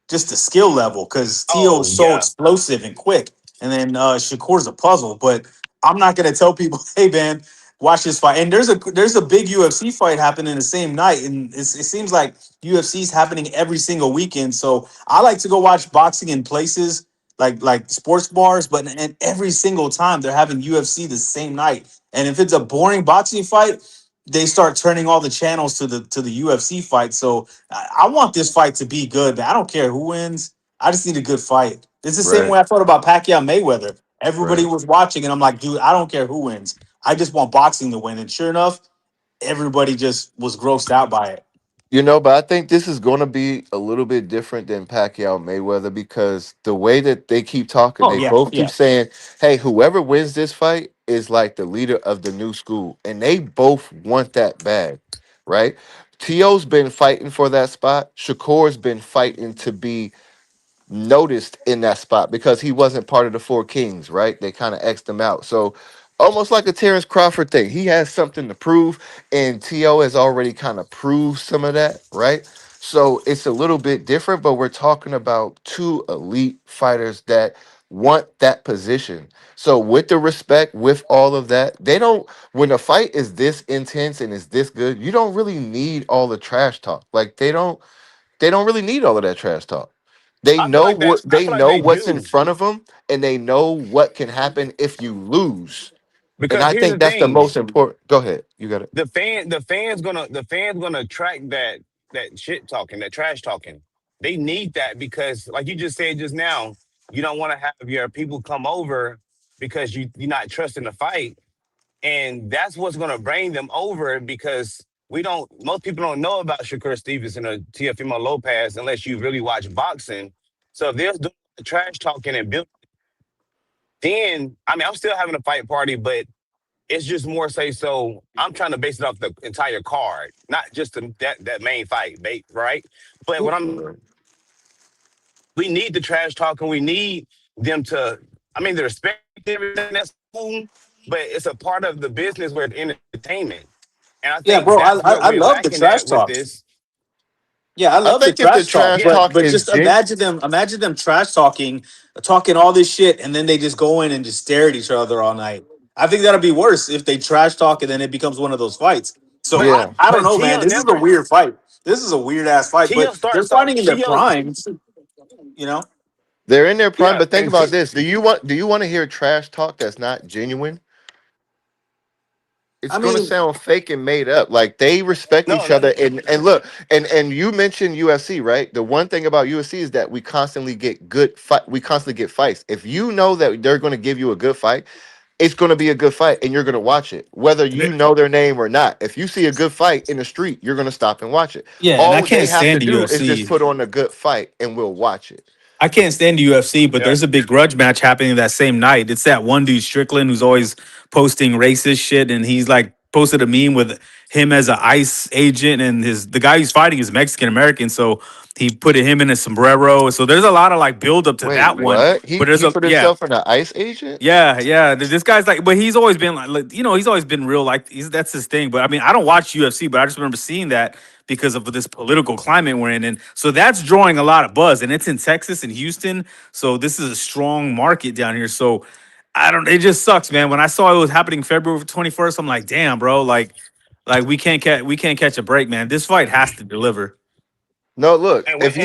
G: just the skill level because Tio
F: Oh
G: is so
F: yeah.
G: explosive and quick, and then Shakur's a puzzle. But I'm not gonna tell people, hey man, watch this fight. And there's a big UFC fight happening the same night, and it seems like UFC's happening every single weekend. So I like to go watch boxing in places like sports bars, but and every single time they're having UFC the same night. And if it's a boring boxing fight, they start turning all the channels to the UFC fight. So I want this fight to be good, man. I don't care who wins. I just need a good fight. It's the same
C: right,
G: way I thought about Pacquiao Mayweather. Everybody
C: right.
G: was watching, and I'm like, dude, I don't care who wins. I just want boxing to win. And sure enough, everybody just was grossed out by it.
C: You know, but I think this is going to be a little bit different than Pacquiao Mayweather because the way that they keep talking,
G: Oh
C: they
G: yeah,
C: both keep
G: yeah.
C: saying, "Hey, whoever wins this fight is like the leader of the new school," and they both want that bad, right? To's been fighting for that spot. Shakur's been fighting to be noticed in that spot because he wasn't part of the Four Kings, right? They kind of X'd him out. So almost like a Terrence Crawford thing. He has something to prove, and T.O. has already kind of proved some of that, right? So it's a little bit different, but we're talking about two elite fighters that want that position. So with the respect, with all of that, they don't when a fight is this intense and is this good, you don't really need all the trash talk. Like they don't really need all of that trash talk. They
F: I feel
C: know
F: like that.
C: what
F: I
C: they
F: feel like
C: know
F: they
C: what's in
F: do
C: front of them, and they know what can happen if you lose. And
F: because
C: I
F: here's
C: think
F: the
C: that's the
F: thing:
C: most important. Go ahead, you got it.
F: the fans gonna track that shit talking, that trash talking. They need that because, like you just said just now, you don't want to have your people come over because you're not trusting the fight, and that's what's gonna bring them over because. Most people don't know about Shakur Stevenson or Teofimo Lopez unless you really watch boxing. So if they're doing the trash talking and building, then I mean, I'm still having a fight party, but it's just more say so. I'm trying to base it off the entire card, not just that main fight, right? But what
C: Right.
F: we need the trash talk and we need them to. I mean, the respect everything that's cool, but it's a part of the business where it's entertainment, and I
G: Yeah,
F: think
G: bro.
F: that's what
G: I
F: we're
G: love the
F: lacking
G: trash
F: at with
G: talk.
F: this.
G: Yeah, I
C: I
G: love the
C: think if the
G: trash talk,
C: trash
F: Yeah,
C: talk
G: but
C: is
G: just
C: gen,
G: imagine them trash talking all this shit, and then they just go in and just stare at each other all night. I think that'd be worse if they trash talk and then it becomes one of those fights. So
F: but
G: I,
C: yeah,
G: I don't
F: but
G: know, man.
F: Tio
G: This is a
F: never.
G: weird fight. This is a weird ass fight,
F: Tio
G: but they're
F: starts off.
G: fighting in their
F: Tio,
G: primes, you know.
C: they're in their prime.
F: yeah,
C: But think
F: and
C: about this: do you want to hear trash talk that's not genuine? It's
G: I
C: going to
G: mean,
C: sound fake and made up. Like they respect
F: no,
C: each
F: no,
C: other. And look, and you mentioned UFC, right? The one thing about UFC is that we constantly get good fight. We constantly get fights. If you know that they're going to give you a good fight, it's going to be a good fight, and you're going to watch it, whether you know their name or not. If you see a good fight in the street, you're going to stop and watch it.
G: yeah, and I
C: All they
G: can't
C: have to
G: stand the
C: do is just
G: UFC.
C: put on a good fight, and we'll watch it.
G: I can't stand the UFC, but
F: yeah.
G: there's a big grudge match happening that same night. It's that one dude Strickland who's always posting racist shit, and he's like posted a meme with him as an ICE agent, and the guy he's fighting is Mexican American, so he put him in a sombrero. So there's a lot of like build up to
C: Wait,
G: that one.
C: what?
G: But
C: He put
G: yeah,
C: himself in an ICE agent?
G: yeah. This guy's like, but he's always been he's always been real. Like, that's his thing. But I mean, I don't watch UFC, but I just remember seeing that because of this political climate we're in, and so that's drawing a lot of buzz. And it's in Texas and Houston, so this is a strong market down here. So I don't. It just sucks, man. When I saw it was happening February 21st, I'm like, damn, bro. Like we can't catch a break, man. This fight has to deliver.
C: No, look.
F: And,
C: If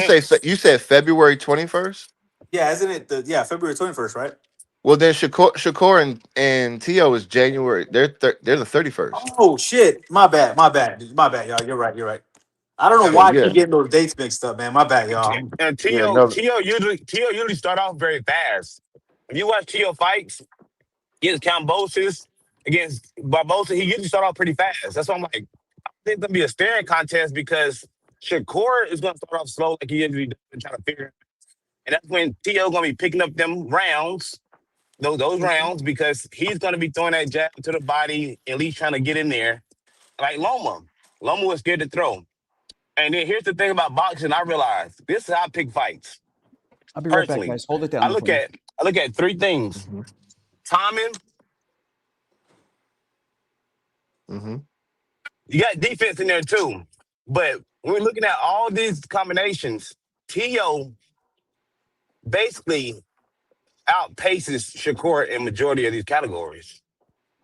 C: you said February 21st.
G: Yeah, isn't it? February 21st, right?
C: Well, then Shakur and Tio is January. They're the 31st.
G: Oh shit! My bad, y'all. You're right. I don't know
C: So
G: why I keep
C: yeah,
G: getting those dates mixed up, man. My bad, y'all.
F: and
C: yeah,
F: Tio
C: no,
F: Tio usually start off very fast. If you watch Tio fights against Cambosis, against Barbosa, he usually start off pretty fast. That's why I'm like, I think it's gonna be a staring contest because Shakur is gonna start off slow like he usually does and try to figure. And that's when Tio gonna be picking up them rounds, those rounds, because he's gonna be throwing that jab to the body, at least trying to get in there. Like Loma. Loma was scared to throw. And then here's the thing about boxing, I realized this is how I pick fights.
A: I'll be right back,
F: Personally.
A: guys. Hold it down
F: I
A: there for
F: look
A: me.
F: at I look at three things.
C: hmm
F: Timing,
C: hmm
F: you got defense in there too. But when we're looking at all these combinations, Tio basically outpaces Shakur in majority of these categories.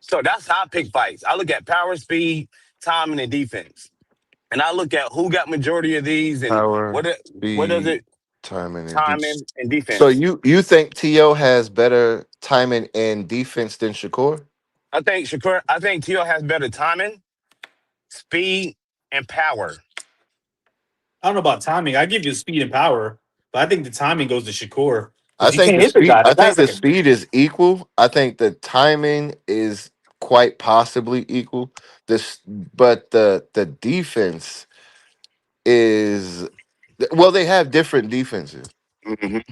F: So that's how I pick fights. I look at power, speed, timing, and defense. And I look at who got majority of these and
C: power,
F: what does
C: speed,
F: it
C: timing, and defense.
F: timing and
C: So
F: defense.
C: you think Tio has better timing and defense than Shakur?
F: I think Tio has better timing, speed, and power.
G: I don't know about timing. I give you speed and power, but I think the timing goes to Shakur
C: I
G: because he
C: think
G: can't
C: the
G: hit the
C: speed.
G: guy.
C: I
G: The
C: think
G: guy's
C: the
G: like a
C: speed is equal. I think the timing is quite possibly equal. But the defense is well. They have different defenses.
F: Mhm,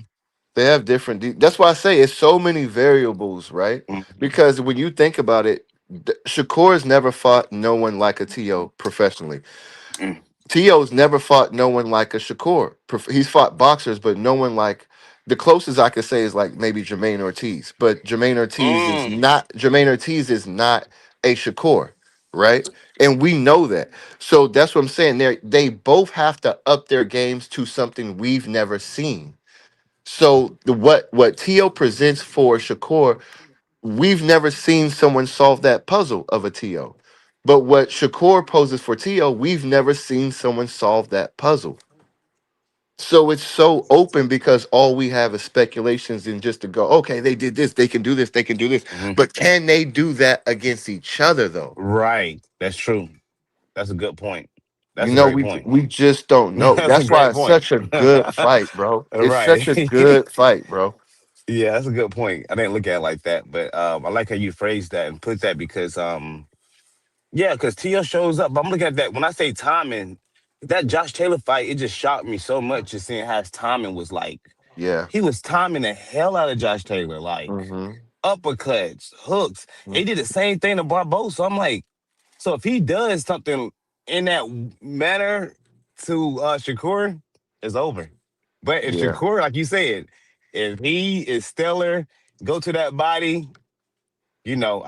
C: They have different. That's why I say it's so many variables, right?
F: mhm,
C: Because when you think about it, Shakur's never fought no one like a To professionally.
F: mhm.
C: To's never fought no one like a Shakur. He's fought boxers, but no one like The closest I could say is like maybe Jermaine Ortiz, but
F: Mm.
C: Jermaine Ortiz is not a Shakur, right? And we know that. So that's what I'm saying. They both have to up their games to something we've never seen. So what Tio presents for Shakur, we've never seen someone solve that puzzle of a Tio. But what Shakur poses for Tio, we've never seen someone solve that puzzle. So it's so open because all we have is speculations and just to go, okay, they did this, they can do this, they can do this.
F: Hmm.
C: But can they do that against each other though?
F: Right. That's true. That's a good point.
C: You
F: That's a
C: know,
F: great
C: we
F: point.
C: we just don't know.
F: That's a
C: That's why
F: great
C: it's
F: point.
C: such a good fight, bro. It's
F: Right.
C: such a good fight, bro.
F: Yeah, that's a good point. I didn't look at it like that, but I like how you phrased that and put that because yeah, because Tio shows up. I'm looking at that when I say timing, that Josh Taylor fight, it just shocked me so much just seeing how his timing was like.
C: Yeah.
F: He was timing the hell out of Josh Taylor, like
C: hmm
F: uppercuts, hooks. He did the same thing to Barbosa. I'm like, so if he does something in that manner to Shakur, it's over. But if
C: Yeah.
F: Shakur, like you said, if he is stellar, go to that body,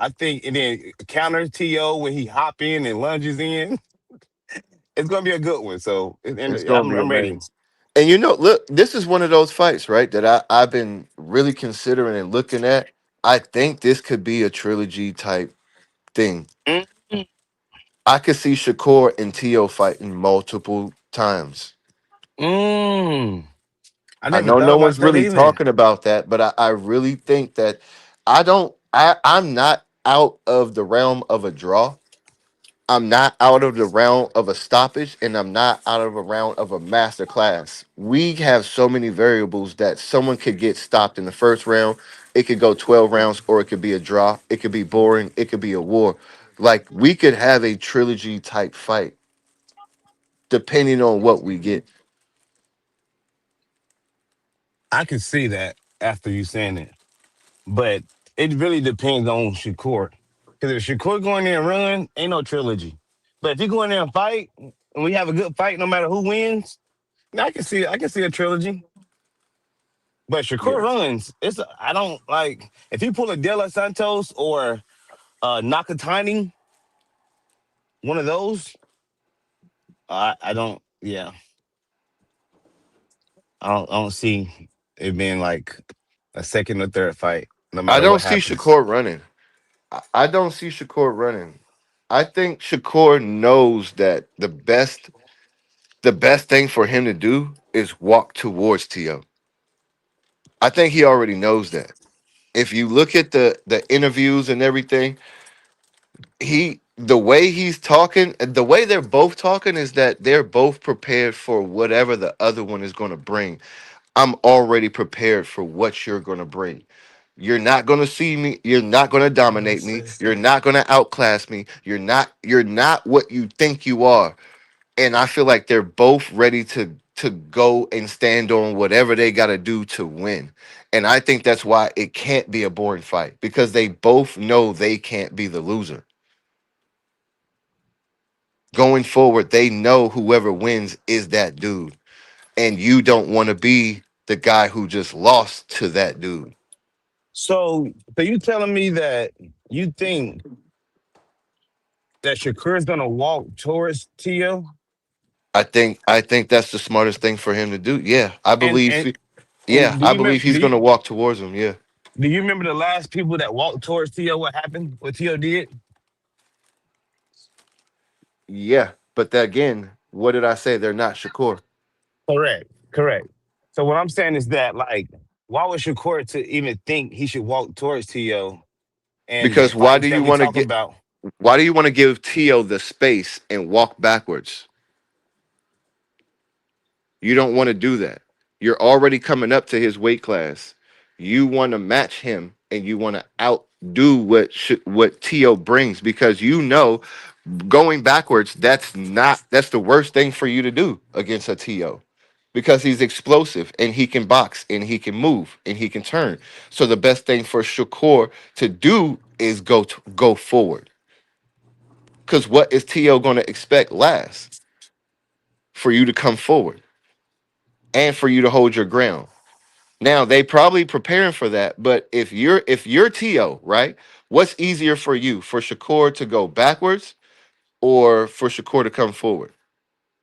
F: I think, and then counter TO when he hop in and lunges in, it's gonna be a good one. So, and
C: It's gonna be
F: I'm ready.
C: amazing. And look, this is one of those fights, right? That I've been really considering and looking at. I think this could be a trilogy type thing.
F: Mm,
C: I could see Shakur and Tio fighting multiple times.
F: mm. I
C: I
F: never
C: know
F: thought
C: no
F: about
C: one's
F: that
C: really
F: either.
C: talking about that, but I really think that I'm not out of the realm of a draw. I'm not out of the realm of a stoppage, and I'm not out of a realm of a master class. We have so many variables that someone could get stopped in the first round. It could go 12 rounds, or it could be a draw. It could be boring. It could be a war. Like we could have a trilogy type fight depending on what we get.
F: I can see that after you saying it, but it really depends on Shakur. Because if Shakur go in there and run, ain't no trilogy. But if you go in there and fight, and we have a good fight, no matter who wins, I can see a trilogy. But Shakur
C: Yeah.
F: runs. I don't like if he pull a De La Santos or Nakatani, one of those. I don't. Yeah, I don't see it being like a second or third fight, no
C: I
F: matter
C: don't
F: what
C: see
F: happens.
C: Shakur running. I don't see Shakur running. I think Shakur knows that the best thing for him to do is walk towards Tio. I think he already knows that. If you look at the interviews and everything, the way he's talking, the way they're both talking is that they're both prepared for whatever the other one is going to bring. I'm already prepared for what you're going to bring. You're not going to see me, you're not going to dominate me, you're not going to outclass me. You're not what you think you are. And I feel like they're both ready to go and stand on whatever they got to do to win. And I think that's why it can't be a boring fight because they both know they can't be the loser. Going forward, they know whoever wins is that dude. And you don't want to be the guy who just lost to that dude.
F: So you telling me that you think that Shakur is gonna walk towards Tio?
C: I think that's the smartest thing for him to do. Yeah, I
F: And
C: believe
F: and
C: yeah,
F: do
C: I
F: you remember?
C: believe he's going to walk towards him. Yeah.
F: Do you remember the last people that walked towards Tio? What happened? What Tio did?
C: Yeah, but that, again, what did I say? They're not Shakur.
F: Correct. Correct. So what I'm saying is that, like, why would Shakur to even think he should walk towards Tio and the
C: Because why do
F: fights that
C: you
F: we
C: want to
F: talking
C: get
F: about?
C: why do you want to give Tio the space and walk backwards? You don't want to do that. You're already coming up to his weight class. You want to match him and you want to outdo what Tio brings because going backwards, that's the worst thing for you to do against a TO because he's explosive and he can box and he can move and he can turn. So the best thing for Shakur to do is go forward. Because what is TO going to expect last? For you to come forward and for you to hold your ground. Now they probably preparing for that, but if you're To, right? What's easier for you, for Shakur to go backwards or for Shakur to come forward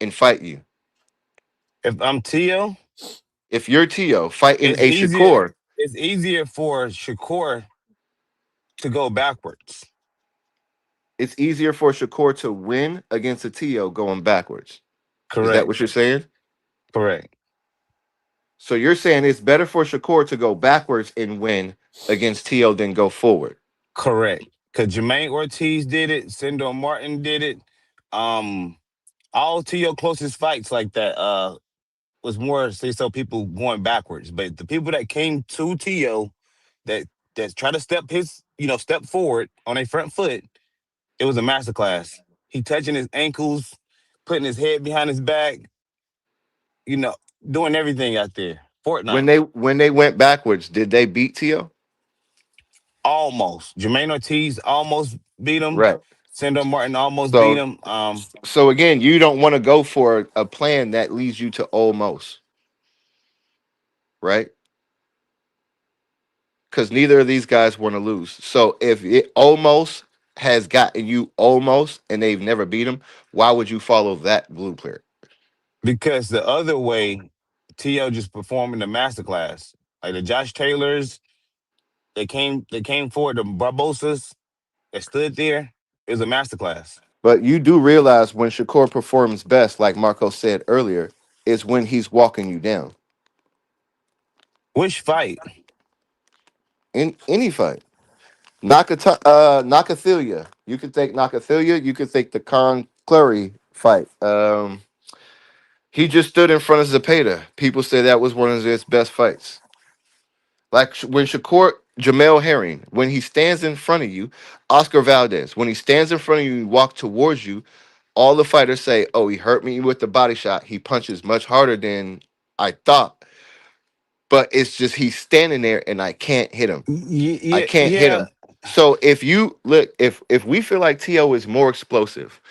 C: and fight you?
F: If I'm Tio,
C: If you're To fighting
F: it's
C: a
F: easier.
C: Shakur,
F: It's easier for Shakur to go backwards.
C: it's easier for Shakur to win against a To going backwards. Is that
F: Correct.
C: what you're saying?
F: Correct.
C: So you're saying it's better for Shakur to go backwards and win against To than go forward.
F: Correct. Because Jermaine Ortiz did it. Sindor Martin did it. Um, all Tio closest fights like that was more say so people going backwards. But the people that came to Tio that try to step forward on a front foot, it was a masterclass. He touching his ankles, putting his head behind his back, you know, doing everything out there.
C: When
F: Fortnite.
C: they went backwards, did they beat To?
F: Almost. Jermaine Ortiz almost beat him.
C: Right.
F: Sandor Martin almost beat
C: So
F: him.
C: so again, you don't want to go for a plan that leads you to almost, right? Because neither of these guys want to lose. So if it almost has gotten you almost and they've never beat him, why would you follow that blueprint?
F: Because the other way, T.O. just performing the masterclass. Like the Josh Taylors, they came forward, the Barbosas that stood there. It was a masterclass.
C: But you do realize when Shakur performs best, like Marco said earlier, is when he's walking you down
F: Which fight?
C: in any fight. Nakathilia. You can take Nakathilia. You can take the Khan Clary fight. He just stood in front of Zepeda. People say that was one of his best fights. Like when Shakur Jamel Herring, when he stands in front of you, Oscar Valdez, when he stands in front of you and walk towards you, all the fighters say, "Oh, he hurt me with the body shot. He punches much harder than I thought." But it's just he's standing there and I can't hit him. I
F: Yeah,
C: can't hit
F: yeah,
C: him. So if you look, if we feel like To is more explosive,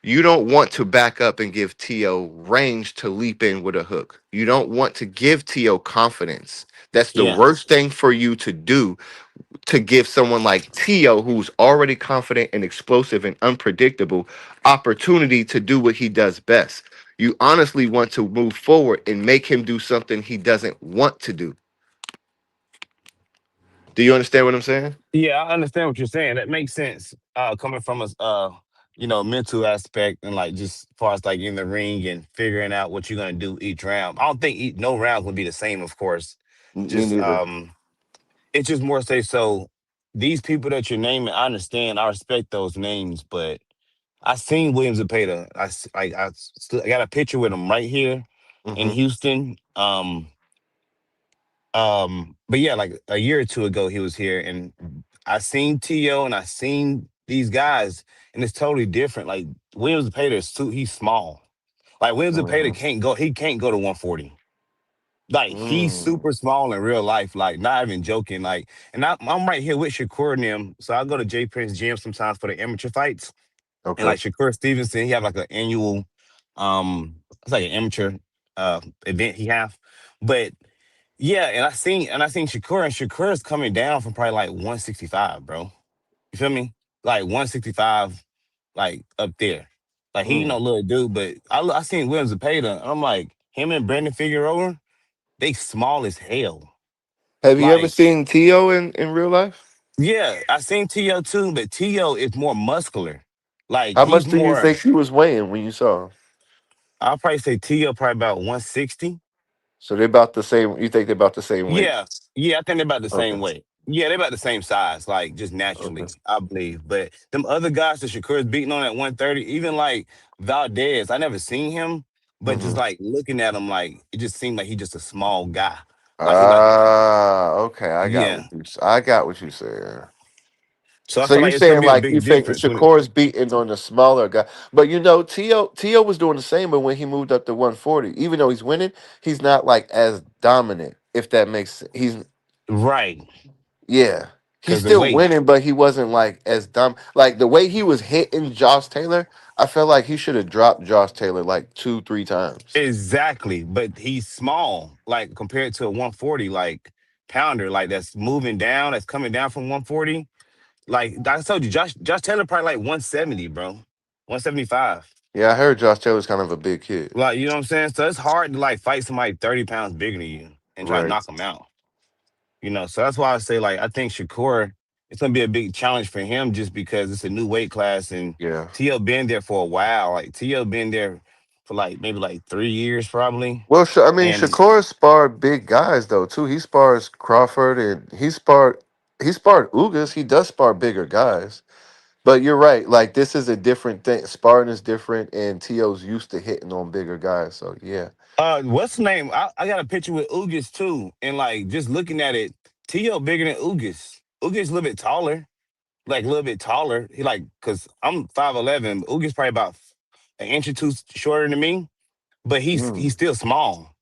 C: you don't want to back up and give To range to leap in with a hook. You don't want to give To confidence. That's the
F: yeah,
C: worst thing for you to do, to give someone like To, who's already confident and explosive and unpredictable, opportunity to do what he does best. You honestly want to move forward and make him do something he doesn't want to do. Do you understand what I'm saying?
F: yeah. I understand what you're saying. That makes sense. Coming from a mental aspect and like just as far as like in the ring and figuring out what you're gonna do each round. I don't think no round would be the same, of course.
C: Me
F: Just
C: neither.
F: it's just more say so. These people that you're naming, I understand, I respect those names, but I seen Williams Zepeda. I got a picture with him right here in
C: Hmm.
F: Houston. But yeah, like a year or two ago, he was here, and I seen To and I seen these guys, and it's totally different. Like Williams Zepeda he's small. Like Williams Zepeda
C: Hmm.
F: he can't go to 140. Like he's
C: Mm.
F: super small in real life, like not even joking. Like, and I'm right here with Shakur and them, so I go to Jay Prince Gym sometimes for the amateur fights, and
C: Okay.
F: like Shakur Stevenson, he have like an annual, it's like an amateur event he have, but yeah, and I seen Shakur, and Shakur is coming down from probably like 165, bro. You feel me? Like 165, like up there. Like he ain't no
C: Mm.
F: little dude, but I seen Williams Zepeda, and I'm like him and Brandon Figueroa. They small as hell.
C: Have you ever
F: Like,
C: seen To in real life?
F: yeah, I seen To too, but To is more muscular. Like
C: How much
F: he's
C: do you
F: more.
C: think he was weighing when you saw him?
F: I'll probably say To probably about 160.
C: So they're about the same. You think they're about the same weight?
F: Yeah, yeah, I think they're about the
C: Okay.
F: same weight. Yeah, they're about the same size, like just
C: Okay.
F: naturally, I believe. But them other guys that Shakur's beating on at 130, even like Valdez, I never seen him, but just
C: Hmm.
F: like looking at him, like it just seemed like he's just a small guy. Like he like,
C: Ah, okay.
F: yeah.
C: I got what you said.
F: So I
C: So
F: feel
C: you're
F: like it's gonna
C: saying
F: be a
C: like you
F: big
C: think
F: difference when it.
C: Shakur's beating on the smaller guy, but To was doing the same, but when he moved up to 140, even though he's winning, he's not like as dominant. If that makes sense. He's
F: Right.
C: yeah. He's
F: because the
C: still
F: weight.
C: winning, but he wasn't like as dumb. Like the way he was hitting Josh Taylor, I felt like he should have dropped Josh Taylor like 2-3 times.
F: Exactly, but he's small, like compared to a 140 like pounder, like that's moving down, that's coming down from 140. Like I told you, Josh Taylor probably like 170, bro, 175.
C: Yeah, I heard Josh Taylor's kind of a big kid.
F: Like you know what I'm saying? So it's hard to like fight somebody 30 pounds bigger than you and try to
C: Right.
F: knock them out. You know, so that's why I say like I think Shakur, it's gonna be a big challenge for him just because it's a new weight class and
C: Yeah.
F: T.O. been there for a while. Like T.O. been there for like maybe like 3 years probably.
C: Well, I mean,
F: And
C: Shakur sparred big guys though too. He spars Crawford and he sparred Ugas. He does spar bigger guys. But you're right. Like this is a different thing. Sparring is different, and T.O.'s used to hitting on bigger guys. So yeah.
F: what's the name? I got a picture with Ugas too. And like just looking at it, T.O. bigger than Ugas. Ugas a little bit taller, like a little bit taller. He like cause I'm 5'11", Ugas probably about an inch or two shorter than me, but
C: Mm,
F: he's still small.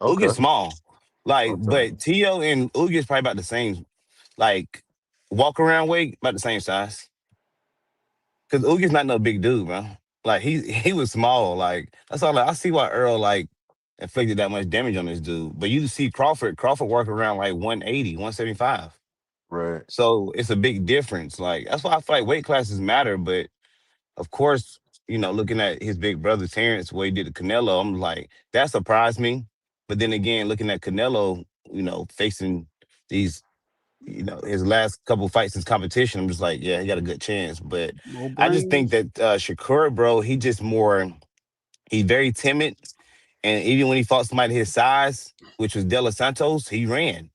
C: okay.
F: Uga's small. Like,
C: Okay.
F: but T.O. and Uga's probably about the same, like walk around weight, about the same size. Cause Uga's not no big dude, man. Like he was small. Like that's all. Like, I see why Earl like inflicted that much damage on this dude. But you see Crawford walk around like 180, 175.
C: Right.
F: So it's a big difference. Like that's why I feel like weight classes matter. But of course, you know, looking at his big brother Terrence, what he did to Canelo, I'm like, that surprised me. But then again, looking at Canelo, you know, facing these, you know, his last couple fights in competition, I'm just like, yeah, he got a good chance. But
A: No
F: I just think
A: brains.
F: that Shakur, bro, he's very timid. And even when he fought somebody his size, which was De Los Santos, he ran.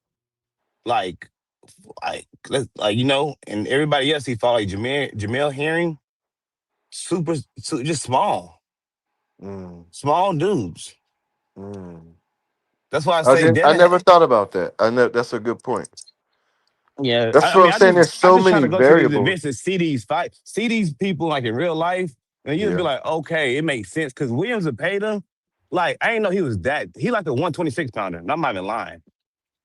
F: Like, like you know, and everybody else he fought, like Jamel Herring, just
C: Mm,
F: small dudes.
C: mm.
F: That's why I
C: I
F: say
C: didn't. I
F: Devin.
C: never thought about that. I know that's a good point.
F: Yeah,
C: That's
F: I
C: what
F: mean,
C: I'm saying. There's
F: I
C: so
F: just try
C: many
F: to go to these
C: variables.
F: events and see these fights, see these people like in real life, and you'd be
C: Yeah.
F: like, okay, it makes sense because Williams Zepeda, like I didn't know he was that. He like a 126 pounder, and I'm not even lying.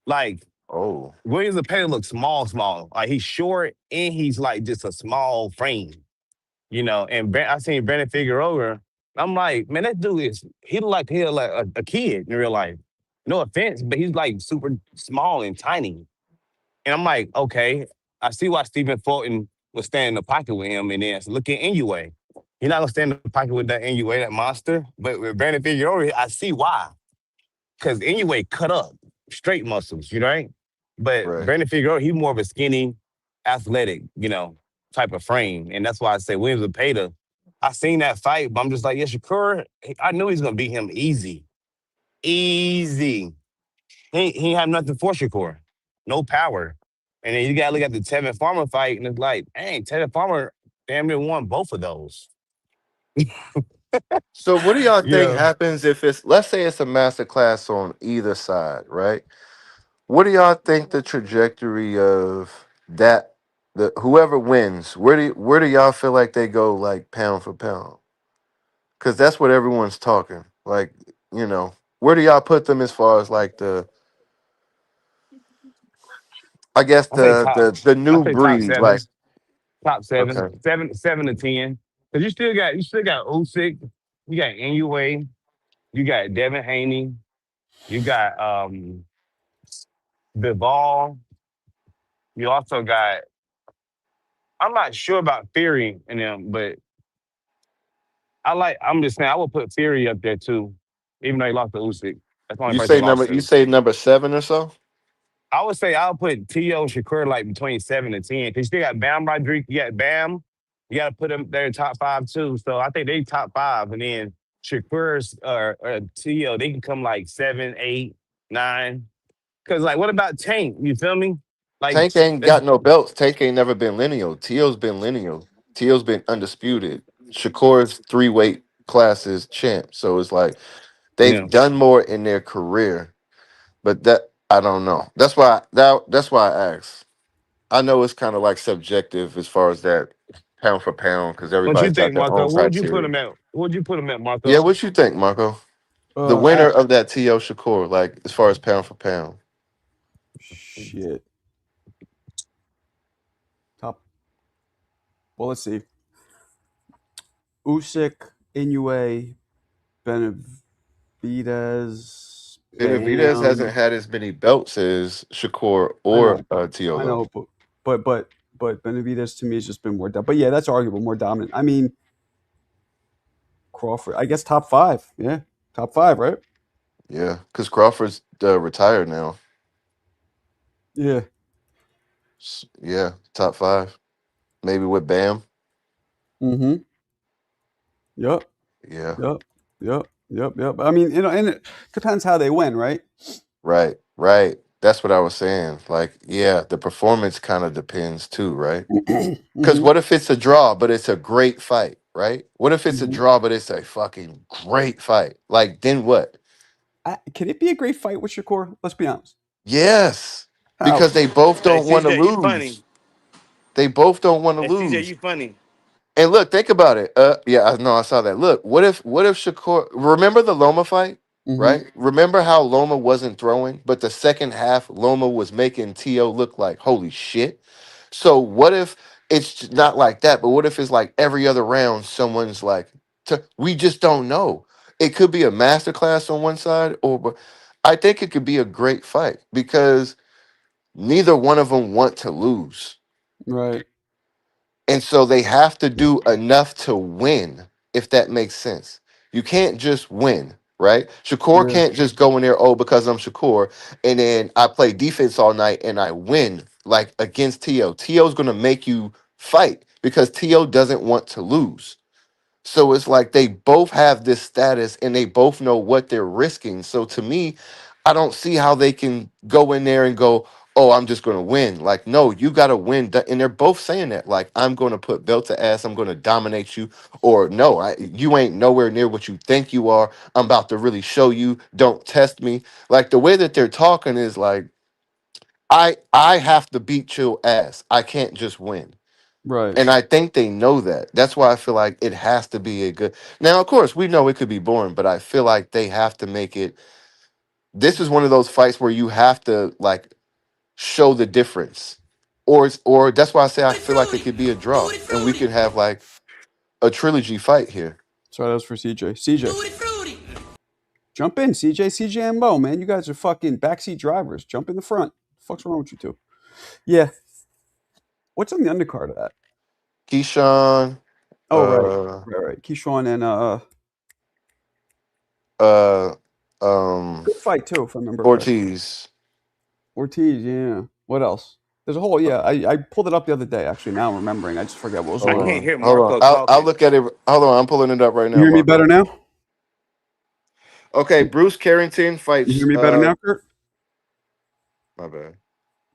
F: Like
C: Oh.
F: Williams Zepeda looks small. Like he's short and he's like just a small frame, you know. And I seen Brandon Figueroa. I'm like, man, that dude he look like a kid in real life. No offense, but he's like super small and tiny. And I'm like, okay, I see why Stephen Fulton was standing in the pocket with him. And then I said, look at Inoue. You're not gonna stand in the pocket with that Inoue, that monster. But with Brandon Figueroa, I see why. Because Inoue cut up, straight muscles, you know, right? But
C: Right.
F: Brandon Figueroa, he's more of a skinny, athletic, you know, type of frame. And that's why I say Williams Zepeda. I seen that fight, but I'm just like, yeah, Shakur, I knew he's gonna beat him easy. Easy. He ain't have nothing for Shakur. No power. And then you gotta look at the Tevin Farmer fight, and it's like, dang, Tevin Farmer damn near won both of those.
C: So what do y'all think
F: Yeah.
C: happens if it's, let's say it's a master class on either side, right? What do y'all think the trajectory of that, the whoever wins, where do y'all feel like they go like pound for pound? Because that's what everyone's talking. Like, where do y'all put them as far as like I guess
F: I say
C: the
F: I
C: new
F: say top
C: breed? Like,
F: seven. Top seven.
C: okay,
F: Seven to 10. Because you still got Usyk, you got Inoue, you got Devin Haney, you got Bivol, you also got I'm not sure about Fury in them, but I'm just saying I would put Fury up there too, even though he lost to Usyk. That's the only
C: you
F: person he
C: say
F: lost
C: you
F: to.
C: say number 7 or so.
F: I would say I'll put T.O. Shakur like between 7 and 10. Because you still got Bam Rodriguez, you got Bam. You got to put them there in top 5 too. So I think they top 5. And then Shakur's or T.O., they can come like 7, 8, 9. Because like, what about Tank? You feel me? Like,
C: Tank ain't
F: that's,
C: got no belts. Tank ain't never been lineal. Tio's been lineal. Tio's been undisputed. Shakur's 3-weight classes champ. So it's like they've
F: yeah.
C: done more in their career, but that I don't know. That's why I asked. I know it's kind of like subjective as far as that pound for pound because
F: What you
C: everybody's got
F: think,
C: their own
F: Marco? What would you put
C: criteria.
F: him at? What would you put him at,
C: Yeah,
F: Marco?
C: what you think, Marco? The winner
A: At
C: of that T.O. Shakur, like as far as pound for pound.
A: shit. Well, let's see. Usyk, Inoue, Benavidez,
C: Benavidez hasn't
A: Bam.
C: had as many belts as Shakur
A: I
C: or
A: know,
C: Tio
A: I
C: though.
A: know, but Benavidez to me has just been more. But yeah, that's arguable, more dominant. I mean, Crawford, I guess top 5. Yeah, top 5, right?
C: Yeah, because Crawford's retired now.
A: Yeah.
C: Yeah, top 5. Maybe with Bam.
A: Mm-hmm. Yep.
C: Yeah.
A: Yep. I mean, and it depends how they win, right?
C: Right. That's what I was saying. Like, yeah, the performance kind of depends too, right? Because
A: Mm-hmm.
C: what if it's a draw, but it's a great fight, right? What if it's a
A: Mm-hmm.
C: draw, but it's a fucking great fight? Like, then what?
A: Can it be a great fight with Shakur? Let's be honest.
C: Yes,
A: How?
C: because they both
F: Hey,
C: don't want to
F: CJ, you funny.
C: lose. They both don't want to
F: Hey, CJ,
C: lose.
F: you funny.
C: And look, think about it. Yeah, I know, I saw that. Look, what if Shakur? Remember the Loma fight,
A: Mm-hmm.
C: right? Remember how Loma wasn't throwing, but the second half, Loma was making T.O. look like holy shit. So what if it's not like that? But what if it's like every other round, someone's like, we just don't know. It could be a masterclass on one side, but I think it could be a great fight because neither one of them want to lose.
A: Right.
C: And so they have to do enough to win, if that makes sense. You can't just win, right? Shakur
A: Yeah.
C: can't just go in there, oh, because I'm Shakur, and then I play defense all night and I win like against T.O. T.O.'s gonna make you fight because T.O. doesn't want to lose. So it's like they both have this status and they both know what they're risking. So to me, I don't see how they can go in there and go, oh, I'm just going to win. Like, no, you got to win. And they're both saying that. Like, I'm going to put belt to ass. I'm going to dominate you. Or no, you ain't nowhere near what you think you are. I'm about to really show you. Don't test me. Like the way that they're talking is like, I have to beat your ass. I can't just win.
A: Right.
C: And I think they know that. That's why I feel like it has to be a good. Now, of course, we know it could be boring, but I feel like they have to make it. This is one of those fights where you have to like show the difference, or that's why I say I feel like it could be a draw, and we could have like a trilogy fight here.
A: Sorry, that was for CJ. CJ. Jump in, CJ. CJ and Mo, man. You guys are fucking backseat drivers. Jump in the front. The fuck's wrong with you two? Yeah. What's on the undercard of that?
C: Keyshawn,
A: Oh, right.
C: uh,
A: Right. Keyshawn and
C: uh,
A: good fight too, if I remember correctly.
C: Ortiz.
A: Ortiz, yeah. What else? There's a whole I pulled it up the other day, actually. Now I'm remembering. I just forgot what was
F: I
A: the
C: Hold
F: can't
A: one.
C: on,
F: hear
C: hold on.
F: Marco
C: I'll
F: talking.
C: look at it. Hold on, I'm pulling it up right
A: You
C: now,
A: hear me better
C: Marco.
A: now?
C: Okay, Bruce Carrington
A: You
C: fights.
A: hear me better now, Kurt?
C: My bad.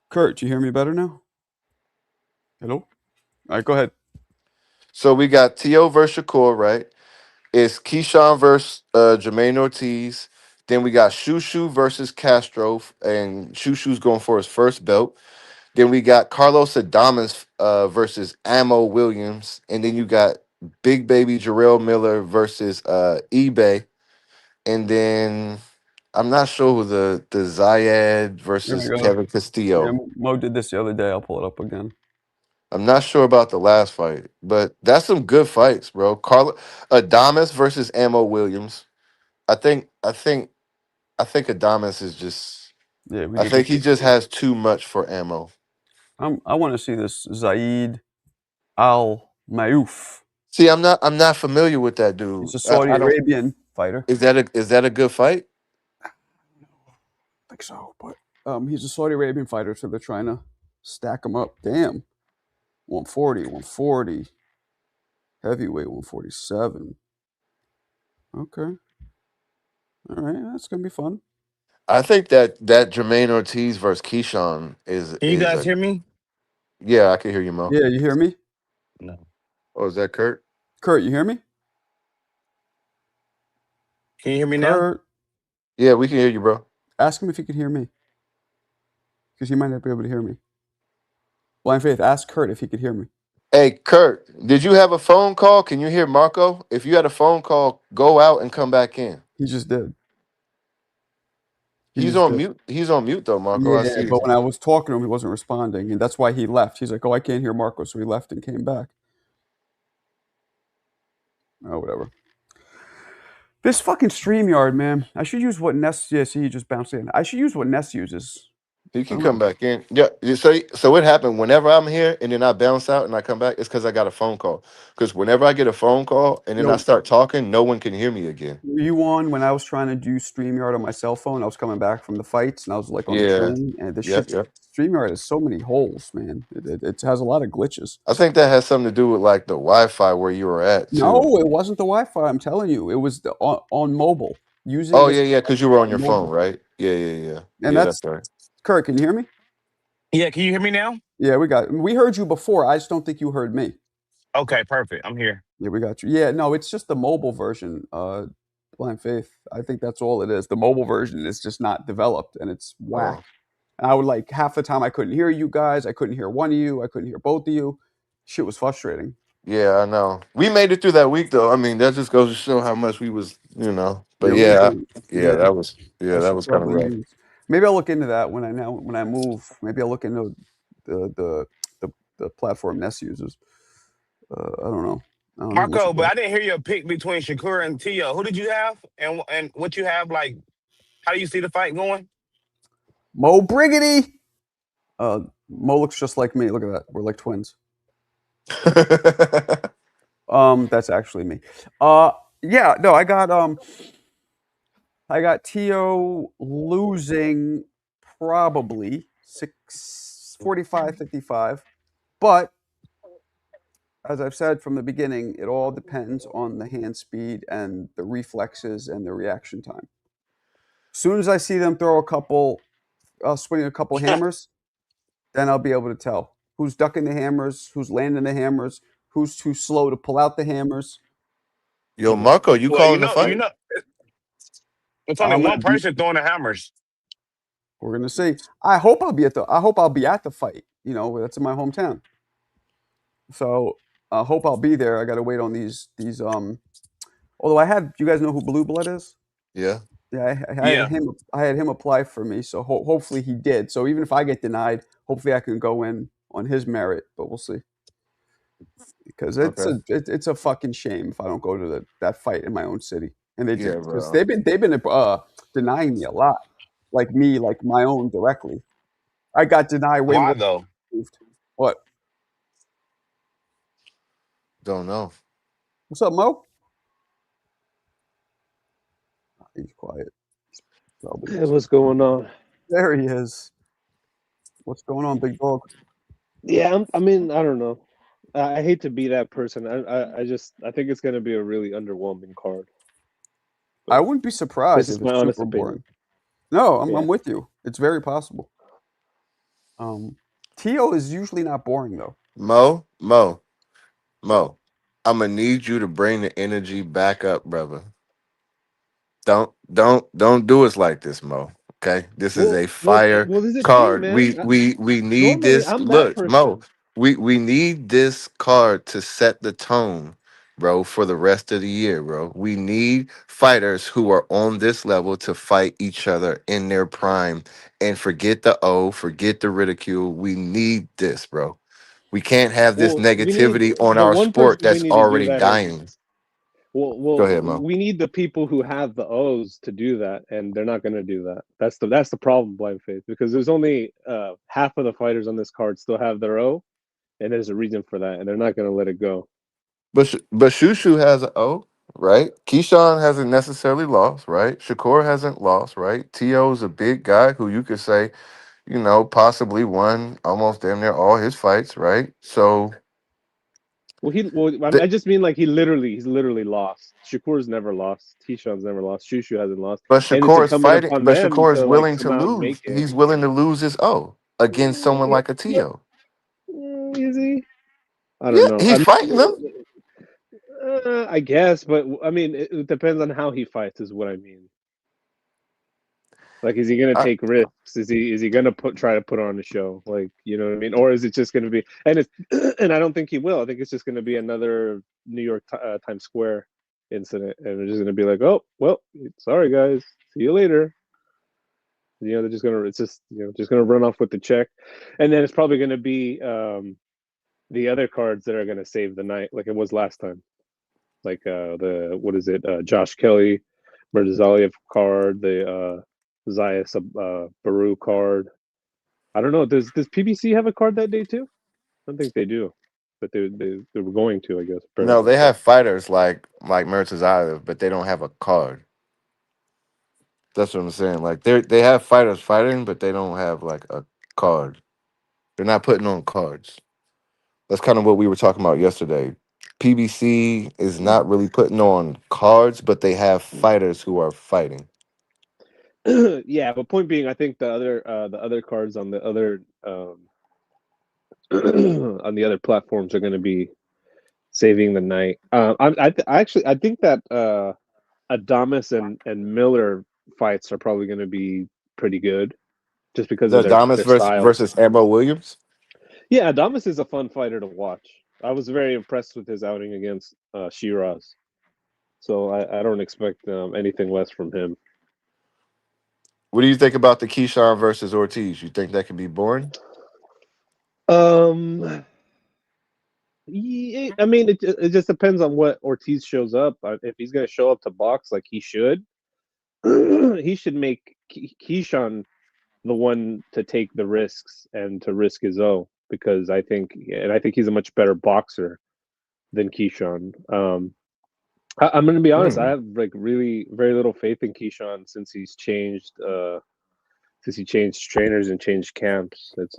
A: Kurt, you hear me better now? Hello? All right, go ahead.
C: So we got T.O. versus Shakur, right? It's Keyshawn versus Jermaine Ortiz. Then we got Shushu versus Castro, and Shushu's going for his first belt. Then we got Carlos Adames versus Ammo Williams. And then you got Big Baby Jarrell Miller versus eBay. And then I'm not sure who the Zayed
A: There
C: versus
A: we go.
C: Kevin Castillo.
A: Yeah, Mo did this the other day. I'll pull it up again.
C: I'm not sure about the last fight, but that's some good fights, bro. Adames versus Ammo Williams. I think Adames is just.
A: Yeah, we
C: I
A: did
C: think
A: this
C: he just has too much for Ammo.
A: I want to see this Zaid Al Mayouf.
C: See, I'm not familiar with that dude.
A: He's a Saudi
C: I don't.
A: Arabian fighter.
C: Is that a good fight?
A: I think so, but he's a Saudi Arabian fighter, so they're trying to stack him up. Damn. 140. Heavyweight 147. Okay. All right, that's gonna be fun.
C: I think that Jermaine Ortiz versus Keyshawn is
F: Can you
C: is
F: guys
C: a
F: hear me?
C: yeah. I can hear you, Mo.
A: Yeah, you hear me?
F: No.
C: Oh, is that Kurt?
A: Kurt, you hear me?
F: Can you hear me now?
A: Kurt,
C: Yeah, we can hear you, bro.
A: ask him if he could hear me. Because he might not be able to hear me. Blind Faith, ask Kurt if he could hear me.
C: Hey, Kurt, did you have a phone call? Can you hear Marco? If you had a phone call, go out and come back in.
A: He just did.
C: He's on mute. He's on mute though, Marco. I
A: Yeah,
C: see.
A: but when I was talking to him, he wasn't responding, and that's why he left. He's like, "Oh, I can't hear Marco," so he left and came back. Oh, whatever. This fucking StreamYard, man. I should use what Ness. Yeah, see, he just bounced in. I should use what Ness uses.
C: He
A: I
C: can
A: don't
C: come
A: know.
C: back in. Yeah. So what happened? Whenever I'm here and then I bounce out and I come back, it's because I got a phone call. Because whenever I get a phone call and then I
A: Yo,
C: start talking, no one can hear me again.
A: were you on when I was trying to do StreamYard on my cell phone? I was coming back from the fights and I was like on the
C: Yeah.
A: train, and the
C: Yep.
A: shit.
C: Yep.
A: StreamYard has so many holes, man. It has a lot of glitches.
C: I think that has something to do with like the Wi-Fi where you were at too.
A: No, it wasn't the Wi-Fi. I'm telling you, it was on mobile using
C: Oh
A: this
C: yeah, yeah. Because you were on your phone,
A: mobile.
C: right? Yeah, yeah, yeah.
A: And
C: Yeah, that's
A: that's
C: right.
A: Kurt. Can you hear me?
F: Yeah, can you hear me now?
A: Yeah, we heard you before. I just don't think you heard me.
F: Okay, perfect. I'm here.
A: Yeah, we got you. Yeah, no, it's just the mobile version. Blind Faith. I think that's all it is. The mobile version is just not developed and it's whack.
C: Oh.
A: And I would like half the time I couldn't hear you guys. I couldn't hear one of you. I couldn't hear both of you. Shit was frustrating.
C: Yeah, I know. We made it through that week though. I mean, that just goes to show how much we was, you know. But
A: Yeah, we were
C: yeah,
A: doing.
C: yeah,
A: Yeah,
C: yeah,
A: I
C: that
A: should
C: was kind of
A: probably
C: rough.
A: use. Maybe I'll look into that when I move. Maybe I'll look into the platform Ness uses. I don't know. I don't know what
F: Marco,
A: you
F: but
A: got.
F: I didn't hear your pick between Shakur and Tio. Who did you have? And what you have, like, how do you see the fight going?
A: Mo Briggity. Mo looks just like me. Look at that. We're like twins. That's actually me. Yeah, no, I got Tio losing probably 45-55, but as I've said from the beginning, it all depends on the hand speed and the reflexes and the reaction time. As soon as I see them throw a couple, swing a couple hammers, then I'll be able to tell who's ducking the hammers, who's landing the hammers, who's too slow to pull out the hammers.
C: Yo, Marco, you
F: Well,
C: calling the fight?
F: it's only
A: I'm
F: one
A: gonna be.
F: person throwing the hammers.
A: We're gonna see. I hope I'll be at the fight. You know, that's in my hometown. So I hope I'll be there. I got to wait on these. Although you guys know who Blue Blood is?
C: Yeah.
A: Yeah,
F: Yeah.
A: I had him apply for me. So hopefully he did. So even if I get denied, hopefully I can go in on his merit. But we'll see. Because
C: Okay.
A: it's a fucking shame if I don't go to that fight in my own city. And they
C: Yeah,
A: just because
C: bro.
A: they've been denying me a lot, like my own directly. I got denied way
F: Why
A: more.
F: though?
A: What?
C: Don't know.
A: What's up, Mo? He's quiet. Probably
H: Hey, what's going on?
A: there. He is. What's going on, big dog?
H: Yeah, I mean, I don't know. I hate to be that person. I think it's gonna be a really underwhelming card.
A: I
H: But
A: wouldn't be
H: this
A: surprised
H: is
A: if
H: my
A: it's
H: honest
A: super
H: opinion.
A: boring. No, I'm
H: Yeah.
A: with you. It's very possible. Tio is usually not boring though.
C: Mo, I'm gonna need you to bring the energy back up, brother. Don't do us like this, Mo. Okay, this is a fire
H: Well, this is the thing,
C: card.
H: man.
C: We need
H: Normally,
C: this.
H: I'm that
C: Look, Mo,
H: person.
C: we need this card to set the tone, bro, for the rest of the year, bro. We need fighters who are on this level to fight each other in their prime and forget the forget the ridicule. We need this, bro. We can't have this
H: Well, we need
C: negativity on
H: the
C: our
H: one
C: sport
H: person we
C: that's
H: need to do
C: already
H: that is
C: dying. Go
H: well,
C: ahead, Mo.
H: we need the people who have the O's to do that, and they're not going to do that. That's the problem, Blind Faith, because there's only half of the fighters on this card still have their O, and there's a reason for that, and they're not going to let it go.
C: But Shushu has an O, right? Keyshawn hasn't necessarily lost, right? Shakur hasn't lost, right? T.O.'s a big guy who you could say, you know, possibly won almost damn near all his fights, right? So
H: I just mean like he's literally lost. Shakur's never lost. Keyshawn's never lost. Shushu hasn't lost,
C: but
H: and it's
C: Shakur is
H: incumbent
C: fighting,
H: upon
C: but
H: them
C: Shakur is
H: to like
C: willing to
H: somehow
C: lose.
H: make it.
C: He's willing to lose his O against someone like a T.O.
H: Is he? I
C: Yeah,
H: don't know.
C: he's fighting them.
H: I guess, but I mean, it depends on how he fights. Is what I mean. Like, is he gonna
C: I,
H: take risks? Is he gonna try to put on a show? Like, you know what I mean? Or is it just gonna be? And it's and I don't think he will. I think it's just gonna be another New York Times Square incident, and they're just gonna be like, oh, well, sorry guys, see you later. You know, they're just gonna just gonna run off with the check, and then it's probably gonna be the other cards that are gonna save the night, like it was last time. like the what is it? Josh Kelly, Murtazaliev card, the Zayas Baru card. I don't know. Does PBC have a card that day too? I don't think they do, but they were going to, I guess.
C: No,
H: Apparently.
C: they have fighters like Murtazayev, but they don't have a card. That's what I'm saying. Like they have fighters fighting, but they don't have like a card. They're not putting on cards. That's kind of what we were talking about yesterday. PBC is not really putting on cards, but they have fighters who are fighting.
H: Yeah, but point being, I think the other cards on the other on the other platforms are going to be saving the night. I think that Adames and Miller fights are probably going to be pretty good, just because
C: The
H: of their
C: Adames
H: styles.
C: versus Ambo Williams.
H: Yeah, Adames is a fun fighter to watch. I was very impressed with his outing against Shiraz, so I don't expect anything less from him.
C: What do you think about the Keyshawn versus Ortiz? You think that could be boring?
H: Yeah, I mean, it just depends on what Ortiz shows up. If he's going to show up to box like he should, he should make Keyshawn the one to take the risks and to risk his own, because I think he's a much better boxer than Keyshawn. I'm going to be honest. I have like really very little faith in Keyshawn since he's changed. Since he changed trainers and changed camps. It's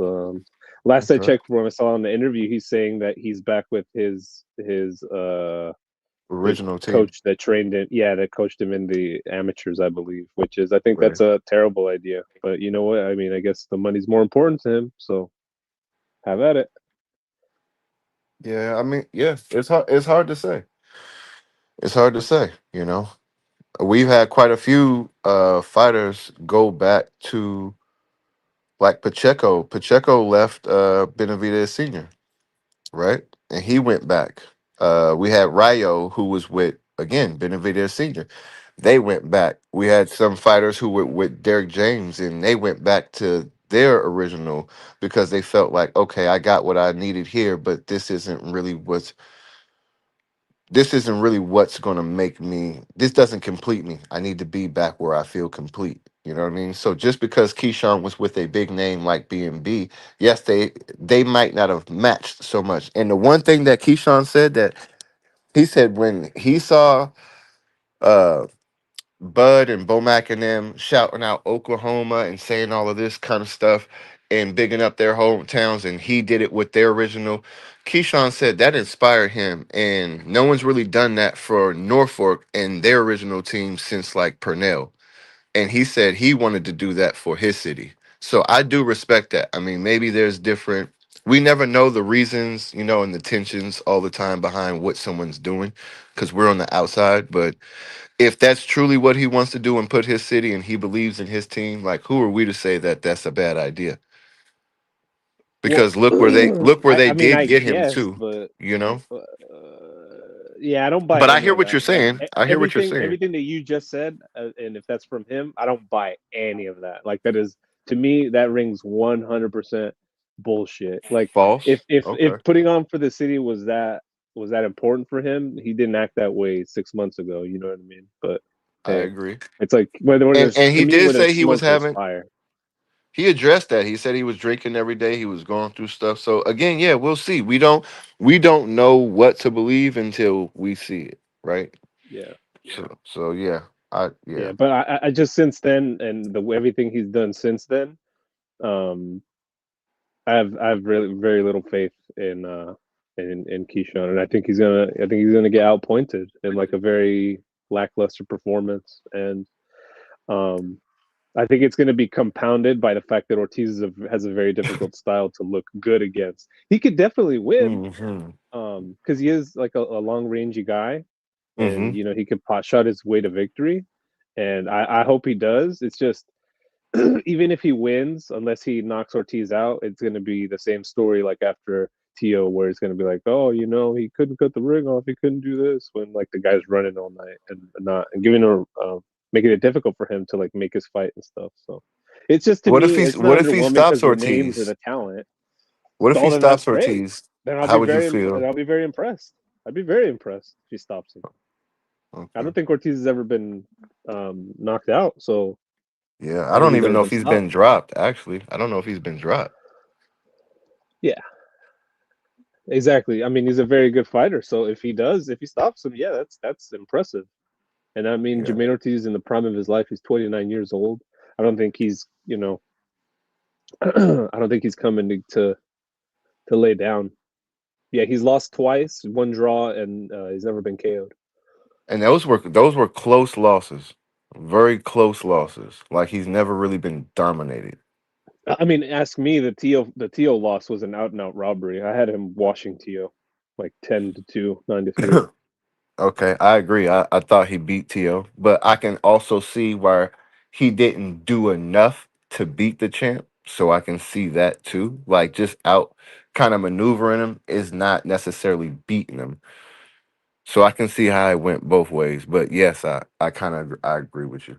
H: last I checked for him, I saw in the interview he's saying that he's back with his
C: original team
H: coach that trained him. Yeah, that coached him in the amateurs, I believe. Which is, I think that's a terrible idea. But you know what? I mean, I guess the money's more important to him. So have at it.
C: Yeah, I mean, yeah, it's hard. It's hard to say. It's hard to say. You know, we've had quite a few fighters go back to, like Pacheco. Pacheco left Benavidez Senior, right? And he went back. We had Rayo, who was with, again, Benavidez Senior. They went back. We had some fighters who were with Derek James, and they went back to their original because they felt like, okay, I got what I needed here, but this isn't really what's going to make me. This doesn't complete me. I need to be back where I feel complete. You know what I mean? So just because Keyshawn was with a big name like B&B, yes, they might not have matched so much. And the one thing that Keyshawn said, that he said when he saw Bud and Bomac and them shouting out Oklahoma and saying all of this kind of stuff and bigging up their hometowns, and he did it with their original. Keyshawn said that inspired him, and no one's really done that for Norfolk and their original team since like Purnell. And he said he wanted to do that for his city. So I do respect that. I mean, maybe there's different. We never know the reasons, and the tensions all the time behind what someone's doing because we're on the outside. But if that's truly what he wants to do and put his city and he believes in his team, like who are we to say that that's a bad idea? Because look where they did get him too,
H: but
C: yeah,
H: I don't buy.
C: But I hear
H: of
C: what
H: that.
C: you're saying. I hear what you're saying.
H: Everything that you just said, and if that's from him, I don't buy any of that. Like that is, to me, that rings 100% bullshit. Like
C: false.
H: If putting on for the city was that important for him, he didn't act that way 6 months ago. You know what I mean? But
C: I agree.
H: It's like whether
C: and he did say he was having
H: fire.
C: He addressed that. He said he was drinking every day. He was going through stuff. So again, yeah, we'll see. We don't know what to believe until we see it, right?
H: Yeah.
C: So yeah.
H: Yeah, but I just since then, and everything he's done since then, I have really very little faith in Keyshawn, and I think he's gonna get outpointed in like a very lackluster performance, and I think it's going to be compounded by the fact that Ortiz has a very difficult style to look good against. He could definitely win because he is like a long rangey guy, and he could pot shot his way to victory, and I hope he does. It's just even if he wins, unless he knocks Ortiz out, it's going to be the same story like after Tio, where it's going to be like, oh, he couldn't cut the ring off, he couldn't do this, when like the guy's running all night and giving her. Making it difficult for him to like make his fight and stuff. So it's just
C: what if he stops Ortiz?
H: The talent.
C: What if he stops Ortiz?
H: Then
C: how would you feel?
H: I'll be very impressed. I'd be very impressed if he stops him. I
C: Okay.
H: don't think Ortiz has ever been knocked out, so
C: Yeah,
H: I
C: I
H: mean,
C: don't
H: he's
C: even
H: never
C: know
H: been
C: if he's been
H: stopped.
C: dropped. Actually, I don't know if he's been dropped.
H: Yeah, exactly. I mean, he's a very good fighter, so if he stops him, yeah, that's impressive. And I mean,
C: Yeah.
H: Jermaine Ortiz in the prime of his life, he's 29 years old. I don't think he's, I don't think he's coming to lay down. Yeah, he's lost twice, one draw, and he's never been KO'd.
C: And those were close losses, very close losses. Like he's never really been dominated.
H: I mean, ask me. The Tio loss was an out and out robbery. I had him washing Tio, like 10-2, 9-3.
C: Okay, I agree. I thought he beat Tio, but I can also see where he didn't do enough to beat the champ. So I can see that too. Like just out kind of maneuvering him is not necessarily beating him. So I can see how it went both ways. But yes, I kind of I agree with you.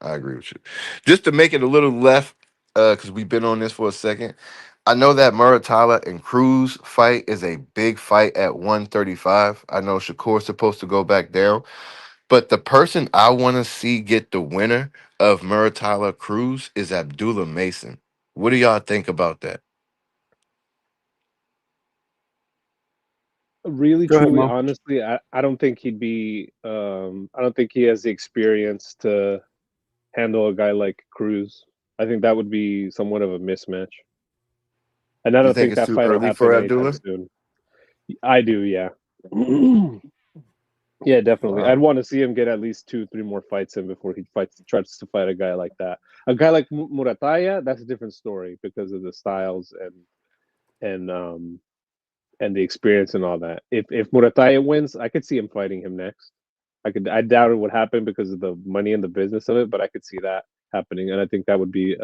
C: I agree with you. Just to make it a little left, because we've been on this for a second. I know that Muratala and Cruz fight is a big fight at 135. I know Shakur's supposed to go back down, but the person I want to see get the winner of Muratala Cruz is Abdullah Mason. What do y'all think about that?
H: Really,
A: Go ahead,
H: truly,
A: Mo.
H: honestly, I don't think he'd be. I don't think he has the experience to handle a guy like Cruz. I think that would be somewhat of a mismatch, and I
C: You
H: don't
C: think
H: think
C: it's
H: that
C: too
H: fight will
C: early for
H: happen anytime
C: Abdullah?
H: soon. I do, yeah. Yeah, definitely. I'd
C: Wow.
H: want to see him get at least 2, 3 more fights in before he tries to fight a guy like that. A guy like Murataya, that's a different story because of the styles and and the experience and all that. If Murataya wins, I could see him fighting him next. I doubt it would happen because of the money and the business of it, but I could see that happening, and I think that would be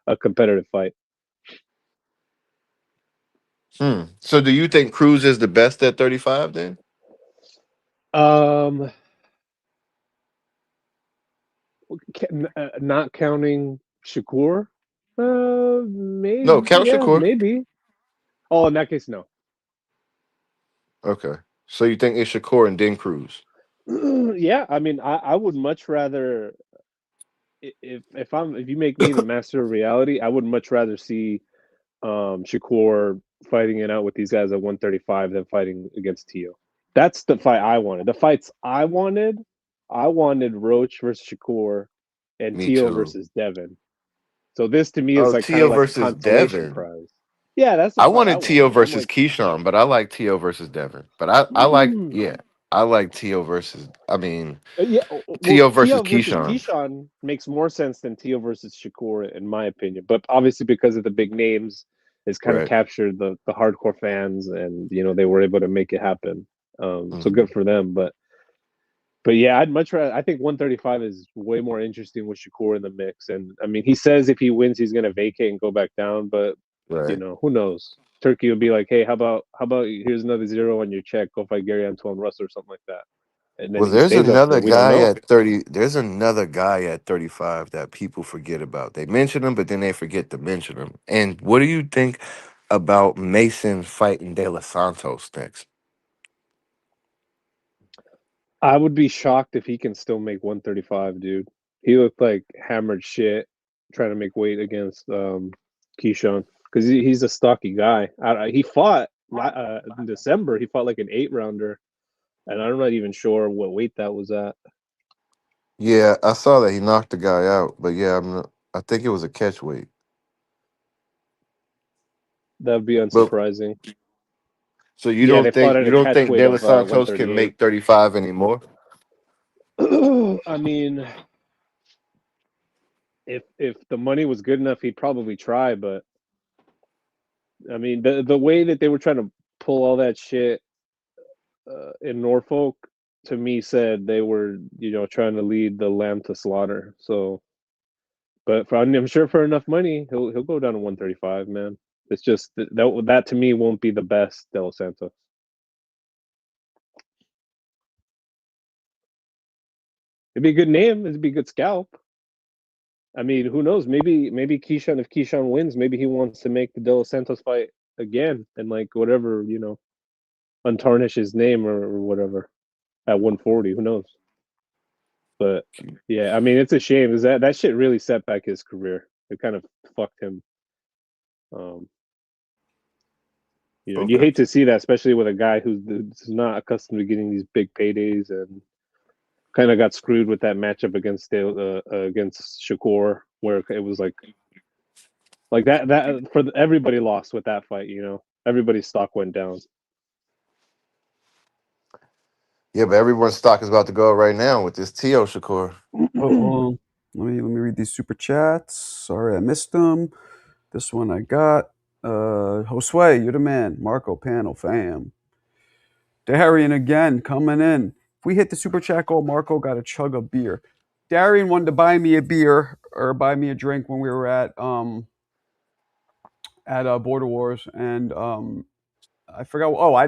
H: a competitive fight.
C: So do you think Cruz is the best at 35 then?
H: Um, not counting Shakur,
C: No,
H: maybe,
C: count
H: yeah,
C: Shakur.
H: maybe. Oh, in that case, no.
C: Okay. So you think it's Shakur and then Cruz?
H: Yeah, I mean, I would much rather if you make me the master of reality, I would much rather see Shakur fighting it out with these guys at 135 than fighting against Tio. That's the fight I wanted. The fights I wanted Roach versus Shakur and
C: Me
H: Tio
C: too.
H: versus Devin. So this to me is
C: Oh,
H: like kind
C: Tio
H: of like a
C: versus
H: consolation
C: Devin.
H: prize. Yeah, that's the
C: I
H: fight I
C: wanted Tio
H: wanted. I'm
C: versus
H: like,
C: Keyshawn, but I like Tio versus Devin. But I like, yeah, I like Tio versus, I mean,
H: yeah, well,
C: Tio versus
H: Tio versus
C: Keyshawn.
H: Keyshawn makes more sense than Tio versus Shakur, in my opinion. But obviously, because of the big names, it's kind of
C: Right.
H: captured the hardcore fans, and they were able to make it happen. So good for them. But yeah, I'd much rather. I think 135 is way more interesting with Shakur in the mix. And I mean, he says if he wins, he's going to vacate and go back down. But
C: Right.
H: who knows? Turkey would be like, hey, how about here's another zero on your check. Go fight Gary Antoine Russell or something like that. And then
C: Well,
H: if he stays up there, we don't know.
C: there's another guy at 35 that people forget about. They mention him, but then they forget to mention him. And what do you think about Mason fighting De Los Santos next?
H: I would be shocked if he can still make 135, dude. He looked like hammered shit trying to make weight against Keyshawn because he's a stocky guy. He fought in December. He fought like an 8-rounder, and I'm not even sure what weight that was at.
C: Yeah, I saw that he knocked the guy out, but yeah, I think it was a catch weight.
H: That'd be
C: But
H: unsurprising.
C: so you
H: Yeah, they
C: don't
H: fought
C: think
H: at
C: you
H: a
C: don't
H: catch
C: think
H: weight
C: De
H: of
C: Los Santos can
H: 138.
C: make 35 anymore?
H: I mean, if the money was good enough, he'd probably try. But I mean, the way that they were trying to pull all that shit in Norfolk, to me, said they were, trying to lead the lamb to slaughter. So, but I'm sure for enough money, he'll go down to 135, man. It's just that to me won't be the best De Los Santos. It'd be a good name. It'd be a good scalp. I mean, who knows? Maybe Keyshawn, if Keyshawn wins, maybe he wants to make the De Los Santos fight again and like whatever, untarnish his name or whatever at 140. Who knows? But yeah, I mean, it's a shame. Is that shit really set back his career? It kind of fucked him. You know, you hate to see that, especially with a guy who's not accustomed to getting these big paydays, and kind of got screwed with that matchup against Shakur, where it was like that for everybody lost with that fight. You know, everybody's stock went down.
C: Yeah, but everyone's stock is about to go up right now with this Tio Shakur.
A: Oh, let me read these super chats. Sorry, I missed them. This one I got. Josue, you're the man. Marco, panel, fam. Darian again coming in. If we hit the super chat goal, Marco got a chug of beer. Darian wanted to buy me a beer or buy me a drink when we were at Border Wars, and I forgot. Oh,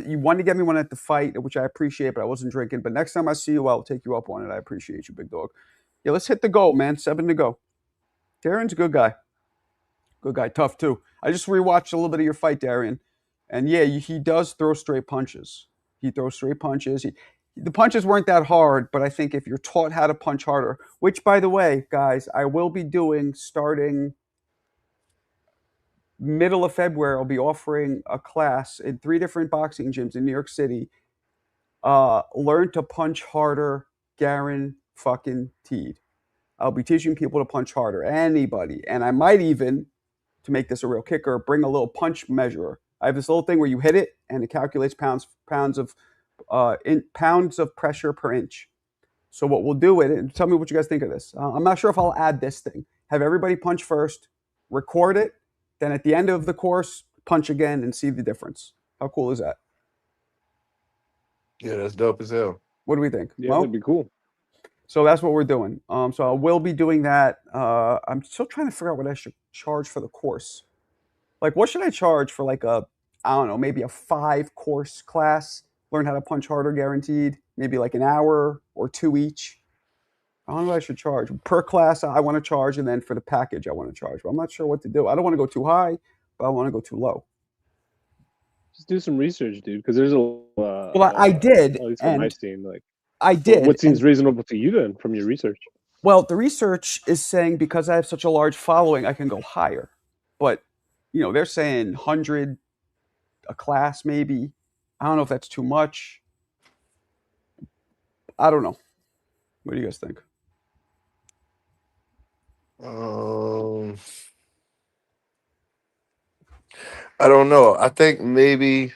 A: you wanted to get me one at the fight, which I appreciate, but I wasn't drinking. But next time I see you, I'll take you up on it. I appreciate you, big dog. Yeah, let's hit the goal, man. 7 to go. Darian's a good guy. Good guy. Tough, too. I just rewatched a little bit of your fight, Darian. And, yeah, he does throw straight punches. He throws straight punches. The punches weren't that hard, but I think if you're taught how to punch harder, which, by the way, guys, I will be doing starting middle of February. I'll be offering a class in 3 different boxing gyms in New York City. Learn to punch harder, guaranteed. I'll be teaching people to punch harder, anybody. And I might even, to make this a real kicker, bring a little punch measurer. I have this little thing where you hit it and it calculates pounds of pressure per inch. So what we'll do with it, and tell me what you guys think of this. I'm not sure if I'll add this thing. Have everybody punch first, record it, then at the end of the course, punch again and see the difference. How cool is that?
C: Yeah, that's dope as hell.
A: What do we think?
H: Yeah, that'd be cool.
A: So that's what we're doing. So I will be doing that. I'm still trying to figure out what I should charge for the course. Like, what should I charge for like I don't know, maybe a 5-course class, learn how to punch harder guaranteed, maybe like an hour or 2 each. I don't know what I should charge. Per class, I want to charge, and then for the package, I want to charge. But I'm not sure what to do. I don't want to go too high, but I want to go too low.
H: Just do some research, dude, because there's a
A: well, I did,
H: at least from I've seen, like,
A: I did.
H: What seems reasonable to you then from your research?
A: Well, the research is saying because I have such a large following, I can go higher. But, you know, they're saying 100 a class maybe. I don't know if that's too much. I don't know. What do you guys think?
C: I don't know. I think maybe,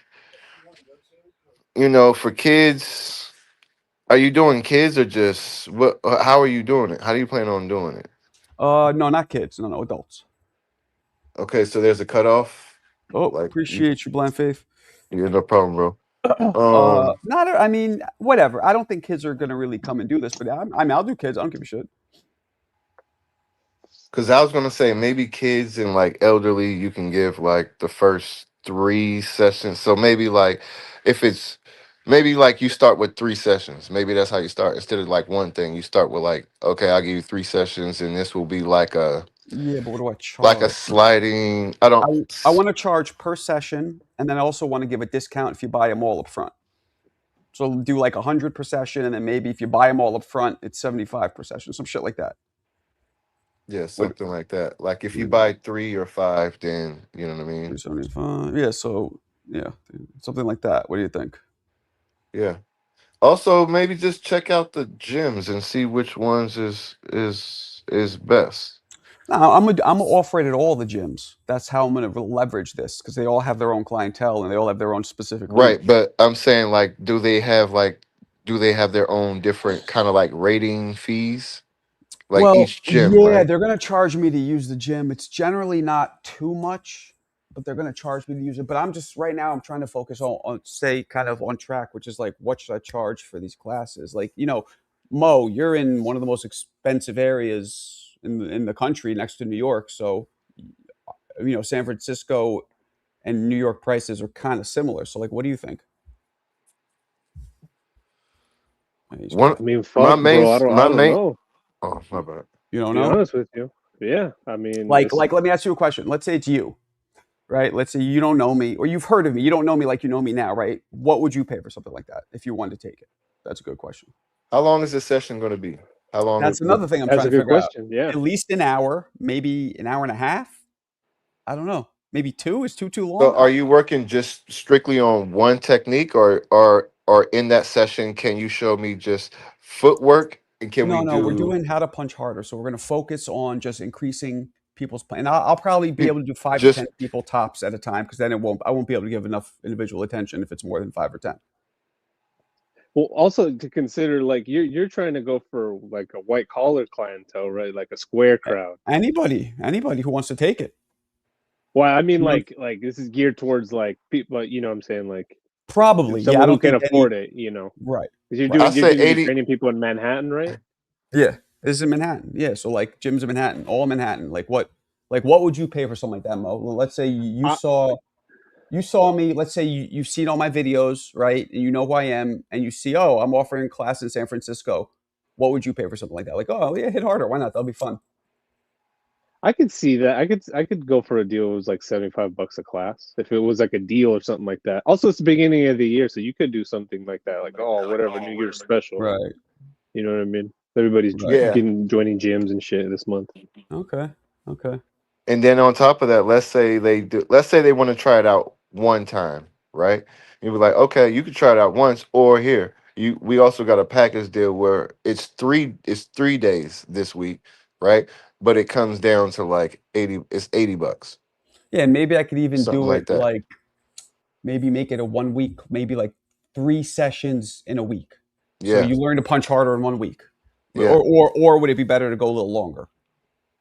C: you know, for kids, are you doing kids or just what? How are you doing it? How do you plan on doing it?
A: No, not kids. No, adults.
C: Okay, so there's a cutoff.
A: Oh, like, appreciate you, Blind Faith.
C: Yeah, no problem, bro.
A: I mean, whatever. I don't think kids are gonna really come and do this, but I mean, I'll do kids. I don't give a shit.
C: Because I was gonna say maybe kids and like elderly, you can give like the first 3 sessions. So maybe like if it's maybe like you start with 3 sessions. Maybe that's how you start instead of like one thing. You start with like, okay, I'll give you 3 sessions, and this will be like a
A: but what do I charge?
C: Like a sliding. I
A: want to charge per session, and then I also want to give a discount if you buy them all up front. So do like 100 per session, and then maybe if you buy them all up front, it's 75 per session, some shit like that.
C: Yeah, something like that. Like if you buy 3 or 5, then you know what I mean.
A: 375. Yeah, so yeah, something like that. What do you think?
C: Yeah. Also, maybe just check out the gyms and see which ones is best.
A: No, I'm gonna offer it at all the gyms. That's how I'm gonna leverage this because they all have their own clientele and they all have their own specific.
C: Right, but I'm saying like, do they have their own different kind of like rating fees? Like each gym,
A: yeah,
C: right?
A: They're gonna charge me to use the gym. It's generally not too much, but they're gonna charge me to use it. But I'm just right now I'm trying to focus on stay kind of on track, which is like what should I charge for these classes? Like, you know, Mo, you're in one of the most expensive areas in the country next to New York. So, you know, San Francisco and New York prices are kind of similar. So like, what do you think?
H: I mean, fuck, bro, I don't know.
C: Oh, my bad.
A: You don't
H: know?
A: To
H: be honest with you. Yeah, I mean,
A: like let me ask you a question. Let's say it's you. right? Let's say you don't know me, or you've heard of me. You don't know me like you know me now, right? What would you pay for something like that if you wanted to take it? That's a good question.
C: How long is this session going to be? How long?
A: That's another thing I'm
H: That's
A: trying
H: a
A: to
H: good
A: figure out.
H: question. Yeah.
A: At least an hour, maybe an hour and a half. I don't know. Maybe 2 is too
C: So
A: long.
C: are you working just strictly on one technique, or in that session, can you show me just footwork, and can we
A: No, we're
C: do
A: doing how to punch harder. So we're going to focus on just increasing people's play. And I'll probably be able to do 5 to 10
C: just
A: people tops at a time, because then I won't be able to give enough individual attention if it's more than 5 or 10.
H: Well, also to consider, like you're trying to go for like a white collar clientele, right? Like a square crowd.
A: Anybody who wants to take it.
H: Well, I mean,
A: You know,
H: like this is geared towards like people. You know, what I'm saying, like
A: probably. Yeah, I
H: someone who
A: don't
H: can
A: think
H: afford it. You know,
A: right.
H: 'cause you're
A: Right.
C: I
H: doing
C: say
H: you're
C: 80.
H: training people in Manhattan, right?
A: Yeah. This is in Manhattan. Yeah. So like gyms in Manhattan, all in Manhattan. Like what would you pay for something like that, Mo? Well, let's say
H: I,
A: you saw me, let's say you've seen all my videos, right? And you know who I am, and you see, oh, I'm offering class in San Francisco. What would you pay for something like that? Like, oh yeah, hit harder. Why not? That'll be fun.
H: I could see that. I could go for a deal that was like $75 a class if it was like a deal or something like that. Also, it's the beginning of the year, so you could do something like that, like whatever New Year's special.
A: Right.
H: You know what I mean? Everybody's
A: Right.
C: Yeah.
H: joining gyms and shit this month.
A: Okay.
C: And then on top of that, let's say they want to try it out one time, right? You be like, okay, you could try it out once, or here, we also got a package deal where it's 3 days this week, right? But it comes down to like $80.
A: Yeah, and maybe I could even
C: Something
A: do
C: like
A: it
C: that.
A: like maybe make it a 1 week, maybe like 3 sessions in a week. So
C: Yeah.
A: you learn to punch harder in 1 week.
C: Yeah.
A: Or would it be better to go a little longer?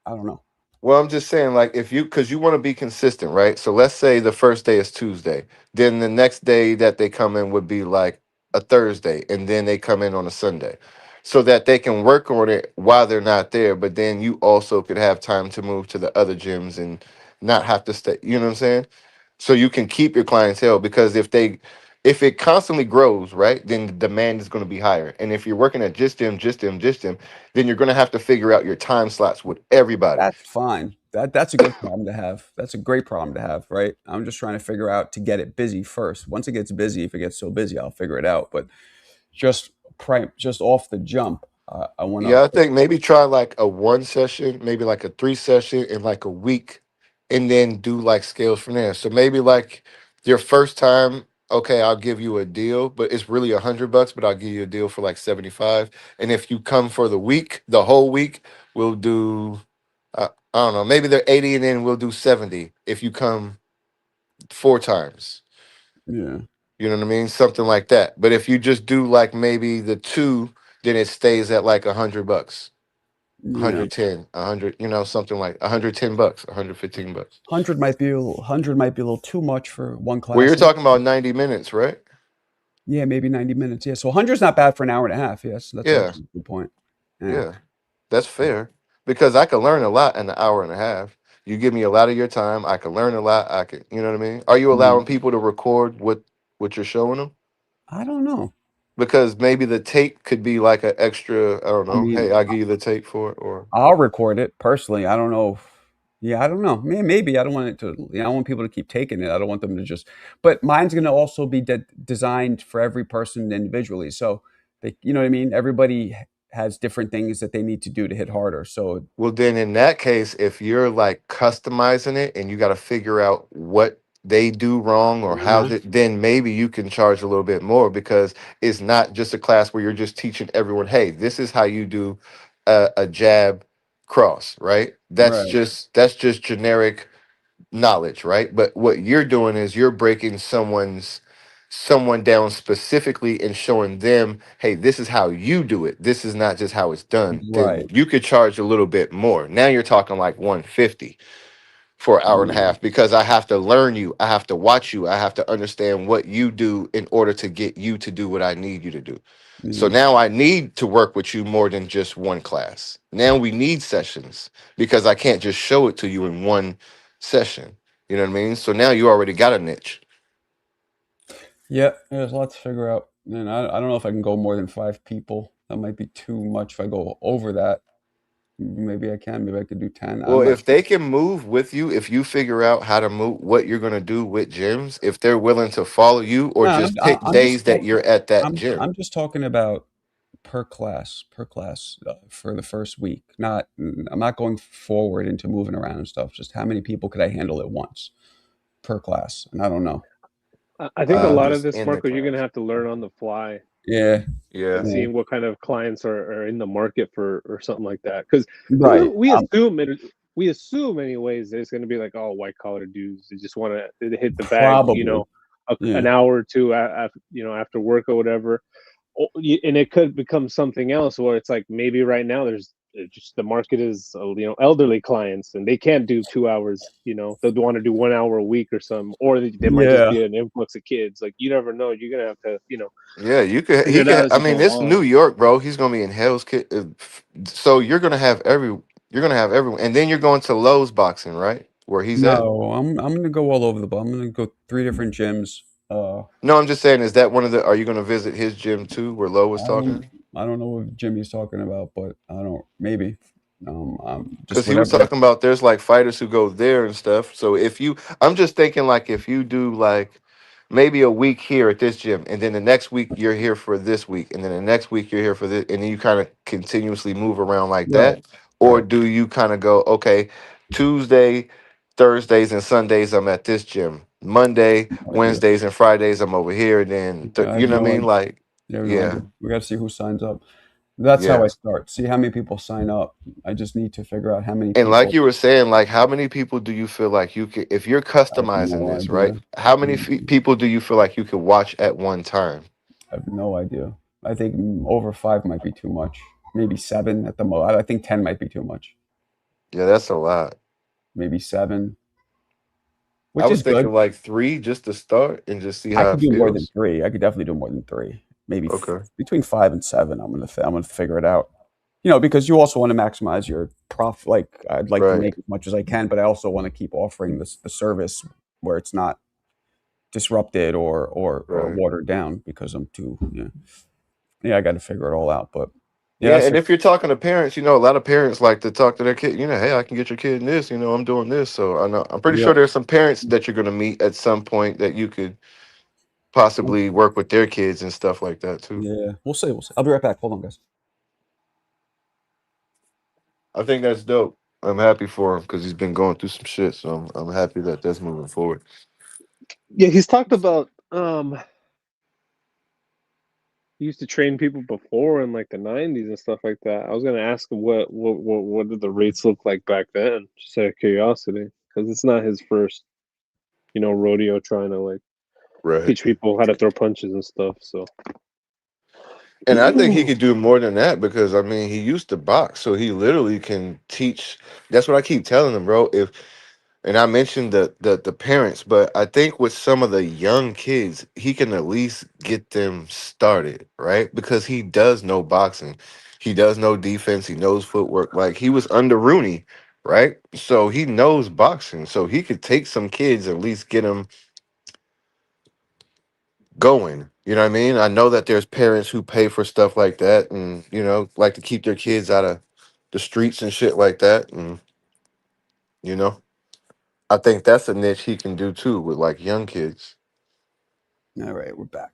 A: I don't know.
C: Well, I'm just saying, like, because you want to be consistent, right? So let's say the first day is Tuesday, then the next day that they come in would be like a Thursday, and then they come in on a Sunday, so that they can work on it while they're not there. But then you also could have time to move to the other gyms and not have to stay. You know what I'm saying? So you can keep your clientele, because if it constantly grows, right, then the demand is going to be higher. And if you're working at just them, then you're going to have to figure out your time slots with everybody.
A: That's fine. That's a good problem to have. That's a great problem to have, right? I'm just trying to figure out to get it busy first. Once it gets busy, if it gets so busy, I'll figure it out. But just just off the jump, I want
C: Yeah, I
A: to.
C: think maybe try like a 1 session, maybe like a 3 session in like a week, and then do like scales from there. So maybe like your first time, okay, I'll give you a deal, but it's really $100, but I'll give you a deal for like 75. And if you come for the whole week, we'll do I don't know, maybe they're 80, and then we'll do 70 if you come 4 times.
A: Yeah.
C: You know what I mean? Something like that. But if you just do like maybe the 2, then it stays at like $100.
A: Yeah.
C: 110, 100, something like $110, $115.
A: 100 might be a little too much for one
C: Well, you're
A: class.
C: talking about 90 minutes, right?
A: Yeah, maybe 90 minutes. Yeah. So 100 is not bad for an hour and a half. Yes. That's
C: Yeah,
A: actually a good point. Yeah.
C: yeah. That's fair, because I can learn a lot in an hour and a half. You give me a lot of your time, I can learn a lot. I can, you know what I mean? Are you
A: Yeah.
C: allowing people to record what you're showing them?
A: I don't know.
C: Because maybe the tape could be like an extra, I don't
A: I
C: know.
A: mean,
C: Hey, I'll give you the tape for it, or
A: I'll record it personally. I don't know. Yeah, I don't know. Maybe I don't want it to. I want people to keep taking it. I don't want them to just. But mine's going to also be designed for every person individually. So you know what I mean. Everybody has different things that they need to do to hit harder. So
C: well, then in that case, if you're like customizing it and you got to figure out what they do wrong or then maybe you can charge a little bit more, because it's not just a class where you're just teaching everyone, hey, this is how you do a jab cross, right?
A: right,
C: That's just generic knowledge, right? But what you're doing is you're breaking someone down specifically and showing them, hey, this is how you do it. This is not just how it's done. Then
A: right.
C: you could charge a little bit more. Now you're talking like 150 for an hour and a
A: Yeah,
C: half, because I have to learn you, I have to watch you, I have to understand what you do in order to get you to do what I need you to do. So
A: yeah,
C: now I need to work with you more than just one class. Now we need sessions, because I can't just show it to you in one session. You know what I mean? So now you already got a niche.
A: yeah. There's a lot to figure out, and I don't know if I can go more than 5 people. That might be too much if I go over that. Maybe I can. Maybe I could do 10.
C: Well,
A: I'm not
C: if
A: sure.
C: they can move with you, if you figure out how to move, what you're gonna do with gyms, if they're willing to follow you, or
A: No,
C: just pick
A: I'm just
C: days that
A: talking.
C: you're at that gym.
A: I'm just talking about per class for the first week. Not I'm not going forward into moving around and stuff. Just how many people could I handle at once per class? And I don't know.
H: I think a lot of
C: Just
H: this,
C: in the
H: Marco, you're gonna
C: class.
H: have to learn on the fly
A: Yeah,
C: Yeah.
H: and
A: yeah,
H: seeing what kind of clients are in the market for or something like that. Because
A: right.
H: we assume anyways that it's gonna be like, oh, white collar dudes. They just want to hit the bag,
A: Probably.
H: an
A: Yeah.
H: hour or two after after work or whatever. And it could become something else where it's like maybe right now there's just the market is elderly clients and they can't do 2 hours. They'll want to do 1 hour a week or something, or they might just
A: Yeah.
H: be an influx of kids. Like you never know. You're gonna have to
C: Yeah, you could.
H: figure
C: He
H: it out
C: could.
H: as
C: I
H: you
C: mean,
H: go
C: it's New
H: along.
C: York, bro. He's gonna be in Hell's Kitchen. So you're gonna have You're gonna have everyone, and then you're going to Lowe's boxing, right? Where he's at.
A: No, I'm gonna go all over the. I'm gonna go 3 different gyms.
C: No, I'm just saying. Is that one of the? Are you gonna visit his gym too, where Lowe was talking?
A: I don't know what Jimmy's talking about, but I don't. Maybe. Just
C: Because he was
A: whatever.
C: talking about there's like fighters who go there and stuff. So I'm just thinking like if you do like maybe a week here at this gym, and then the next week you're here for this week, and then the next week you're here for this, and then you kind of continuously move around like
A: Right.
C: that, or
A: Right.
C: do you kind of go okay, Tuesday, Thursdays, and Sundays I'm at this gym, Monday,
A: No idea.
C: Wednesdays, and Fridays I'm over here, and then
A: I
C: you
A: have
C: know what
A: no
C: I mean?
A: idea.
C: Like
A: I have no
C: yeah,
A: idea. We got to see who signs up. That's how
C: yeah.
A: I start. See how many people sign up. I just need to figure out how many
C: And like
A: people.
C: you were saying, like how many people do you feel like you could, if you're
A: I have
C: customizing
A: no
C: this, right?
A: idea.
C: How many
A: Mm,
C: people do you feel like you could watch at one time?
A: I have no idea. I think over 5 might be too much. Maybe 7 at the most. I think 10 might be too much.
C: Yeah, that's a lot.
A: Maybe 7,
C: I
A: which
C: was
A: is good.
C: thinking like 3 just to start and just see
A: I
C: how
A: could
C: it
A: do more than
C: feels.
A: 3. I could definitely do more than 3. Maybe
C: Okay,
A: between 5 and 7. I'm gonna figure it out. Because you also want to maximize your profit. Like I'd like to
C: right,
A: make as much as I can, but I also want to keep offering the service where it's not disrupted or
C: right.
A: watered down because I'm too. Yeah. I got to figure it all out. But yeah,
C: Yeah,
A: that's
C: and if you're talking to parents, a lot of parents like to talk to their kid. Hey, I can get your kid in this. I'm doing this. So I'm pretty
A: yeah,
C: sure there's some parents that you're gonna meet at some point that you could possibly work with their kids and stuff like that too.
A: yeah. We'll see. We'll see. I'll be right back. Hold on, guys.
C: I think that's dope. I'm happy for him because he's been going through some shit. So I'm happy that that's moving forward.
H: Yeah, he's talked about he used to train people before in like the 90s and stuff like that. I was gonna ask him what did the rates look like back then, just out of curiosity, because it's not his first rodeo trying to like
C: Right.
H: teach people how to throw punches and stuff. So
C: And I think he could do more than that because I mean he used to box, so he literally can teach. That's what I keep telling him, bro. And I mentioned the parents, but I think with some of the young kids, he can at least get them started, right? Because he does know boxing, he does know defense, he knows footwork. Like he was under Rooney, right? So he knows boxing, so he could take some kids at least get them going. You know what I mean? I know that there's parents who pay for stuff like that and, like to keep their kids out of the streets and shit like that. And, you know, I think that's a niche he can do too with like young kids.
A: All right, we're back.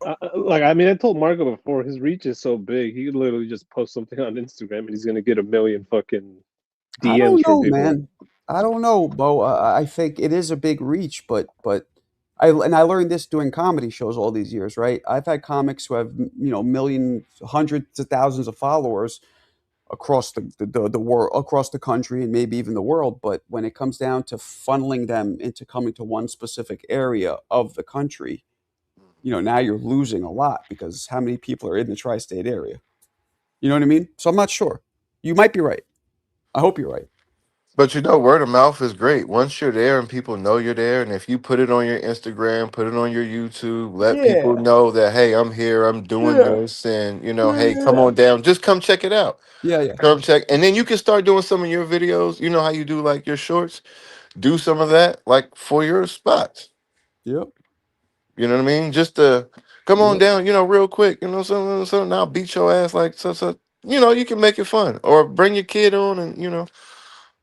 H: I told Marco before, his reach is so big, he could literally just post something on Instagram and he's gonna get a million fucking
A: I
H: DMs
A: don't
H: from
A: know,
H: people.
A: man. I don't know, Bo. I think it is a big reach, but I learned this doing comedy shows all these years, right? I've had comics who have millions, hundreds of thousands of followers across the world, across the country, and maybe even the world. But when it comes down to funneling them into coming to one specific area of the country, now you're losing a lot because how many people are in the tri-state area? You know what I mean? So I'm not sure. You might be right. I hope you're right.
C: But word of mouth is great. Once you're there and people know you're there, and if you put it on your Instagram, put it on your YouTube, let people
A: Yeah.
C: know that hey, I'm here, I'm doing
A: Yeah.
C: this, and
A: Yeah.
C: hey, come
A: Yeah.
C: on down, just come check it out.
A: Yeah. Yeah.
C: Come check, and then you can start doing some of your videos. You know how you do like your shorts, do some of that like for your spots.
A: Yep.
C: You know what I mean? Just to come on
A: Yep.
C: down, real quick. Something. I'll beat your ass like so. you can make it fun, or bring your kid on, and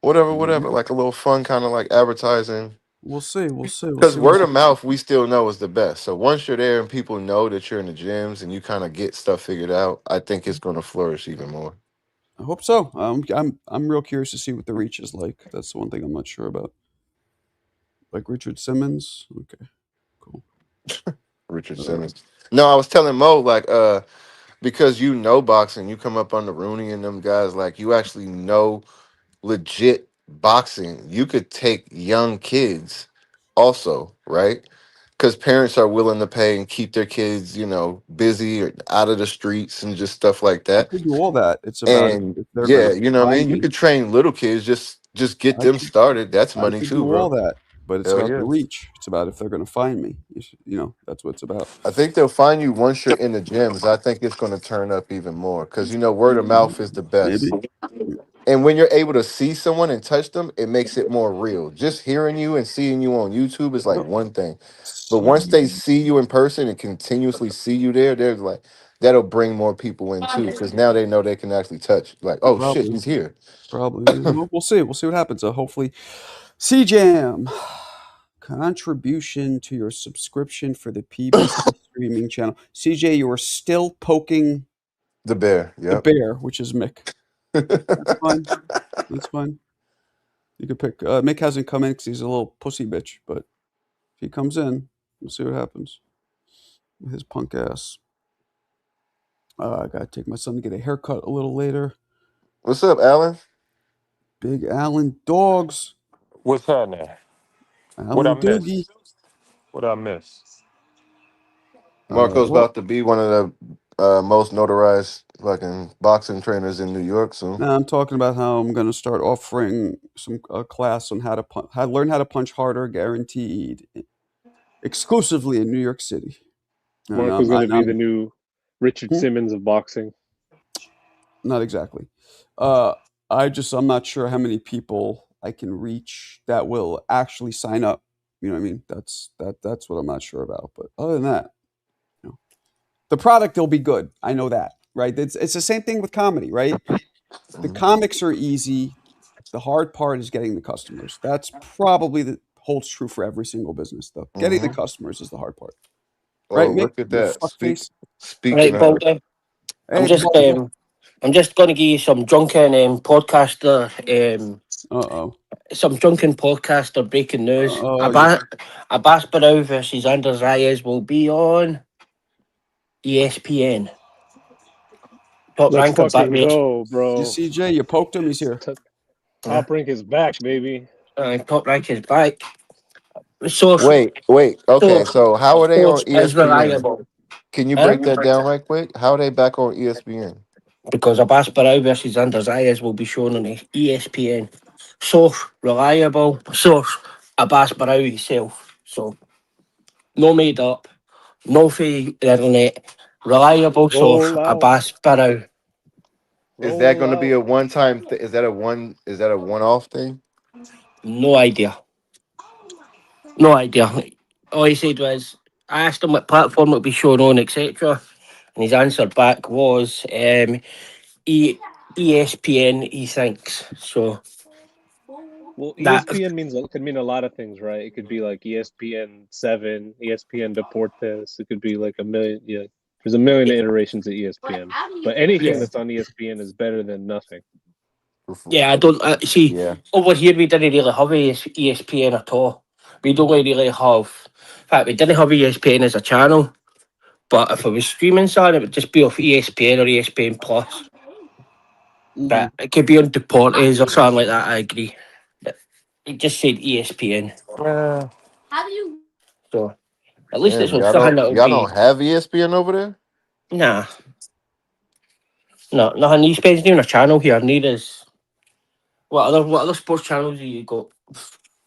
C: whatever,
A: Mhm.
C: like a little fun kind of like advertising.
A: We'll see. We'll see. We'll
C: Because
A: see what
C: word of
A: happens.
C: mouth, we still know is the best. So once you're there and people know that you're in the gyms and you kind of get stuff figured out, I think it's going to flourish even more.
A: I hope so. I'm real curious to see what the reach is like. That's the one thing I'm not sure about. Like Richard Simmons. Okay, cool.
C: Richard
A: Uh,
C: Simmons. No, I was telling Mo like because boxing, you come up on the Rooney and them guys, like you actually know legit boxing. You could take young kids also, right? Because parents are willing to pay and keep their kids, busy or out of the streets and just stuff like
A: I
C: that.
A: could do all that. It's about
C: And
A: if they're
C: yeah,
A: gonna
C: you know what I
A: find
C: mean? You
A: me.
C: could train little kids, just get
A: I
C: them
A: could
C: started. That's
A: I
C: money
A: could do
C: too,
A: all
C: bro.
A: that, but it's
C: Hell
A: about the
C: yeah.
A: reach. It's about if they're gonna find me. That's what it's about.
C: I think they'll find you once you're in the gyms. I think it's going to turn up even more because word of
A: Mhm.
C: mouth is the best.
A: Maybe.
C: And when you're able to see someone and touch them, it makes it more real. Just hearing you and seeing you on YouTube is like
A: Yep.
C: one thing, but
A: See,
C: once they see you in person and continuously see you there, they're like that'll bring more people in too because now they know they can actually touch. Like, oh shit,
A: probably.
C: he's here.
A: Probably. Yeah. Well, we'll see. We'll see what happens. Hopefully, CJAM contribution to your subscription for the PBC streaming channel. CJ, you are still poking
C: The bear.
A: the
C: Yep.
A: bear, which is Mick. That's fine. That's fine. You could pick. Mick hasn't come in because he's a little pussy bitch, but if he comes in, we'll see what happens with his punk ass. I gotta take my son to get a haircut a little later.
C: What's up, Alan?
A: Big Allen Dogs.
I: What's happening? What I
A: Allen Doogie.
I: miss? What I miss?
C: Marco's
A: Well,
C: about to be one of the most notarized fucking boxing trainers in New York soon.
A: now I'm talking about how I'm going to start offering some class on how to learn how to punch harder, guaranteed, exclusively in New York City. And
H: Marco's going to be the
A: I'm
H: new Richard Simmons of boxing.
A: not exactly. I'm not sure how many people I can reach that will actually sign up. You know what I mean? That's what I'm not sure about. But other than that, the product will be good. I know that, right? It's the same thing with comedy, right? The comics are easy. The hard part is getting the customers. That's probably holds true for every single business, though. Getting the
C: Mm-hmm.
A: customers is the hard part,
C: Oh,
A: right, Mick?
C: look at
A: You
C: that.
A: fuckface.
C: Speaking
J: Right,
C: of,
J: Baldy. I'm
A: Hey,
J: just
A: Baldo.
J: I'm just going to give you some drunken podcaster some drunken podcaster breaking news. Abbas Barrow versus Anders Reyes will be on ESPN. Top
H: Let's
J: ranker back
H: fucking
J: race.
H: go,
A: You
H: bro.
A: CJ, you poked him. He's here.
H: Top rank is back, baby.
J: Top rank is back. Source
C: wait. Okay, so how are they on
J: is
C: ESPN?
J: reliable.
C: Can you break that down right quick? How are they back on ESPN?
J: Because Abbas Barrow versus Anders Reyes will be shown on ESPN. Source reliable. Source Abbas Barrow himself. So no made up. No fake internet. Reliable source,
H: Roll out.
J: Abbas Barrow.
C: Is that
H: Roll
C: going to be
H: out.
C: a one-time? Is that a one-off thing?
J: No idea. No idea. All he said was, I asked him what platform it would be shown on, etc. And his answer back was ESPN, he thinks. So
H: Well,
J: that,
H: ESPN could mean a lot of things, right? It could be like ESPN7, ESPN Deportes. It could be like a million. Yeah, there's a million iterations of ESPN. But anything
J: yeah.
H: that's on ESPN is better than nothing.
J: Yeah, I don't see.
C: Yeah.
J: Over here, we didn't really have ESPN at all. We'd only really have. In fact, we didn't have ESPN as a channel. But if it was streaming something, it would just be off ESPN or ESPN Plus. But it could be on Deportes or something like that. I agree. It just said ESPN. So at least it's
C: Damn,
J: on
C: y'all
J: something
C: don't
J: that would
C: y'all
J: be
C: don't have ESPN over there?
J: nah. No, nothing. ESPN's doing a channel here. Neither is what other sports channels have you got?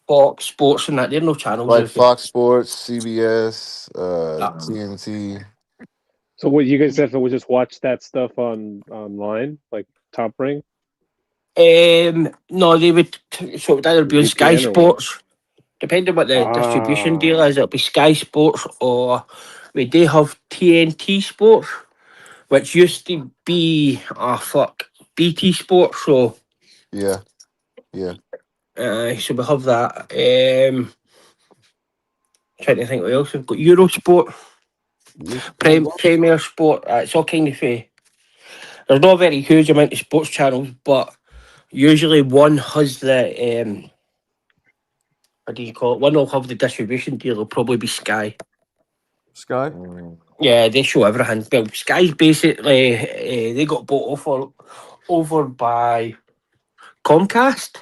J: Fox Sports and that. There are no channels
C: Like
J: out here.
C: Fox Sports, CBS,
J: Uh,
C: TNT.
H: So what you guys said, would just watch that stuff online, like Top Rank?
J: no, they would. So it would either be on Sky
H: VPN or what?
J: Sports, depending what the distribution deal is. It'll be Sky Sports or we do have TNT Sports, which used to be BT Sports. So
C: Yeah.
J: so we have that. Trying to think what else we've got. Eurosport, Premier Sport. It's all kind of there's not a very huge amount of sports channels, but usually one has the what do you call it? One will have the distribution deal. It'll probably be Sky.
A: Sky.
J: Yeah, they show everything. Well, Sky's basically they got bought over by Comcast,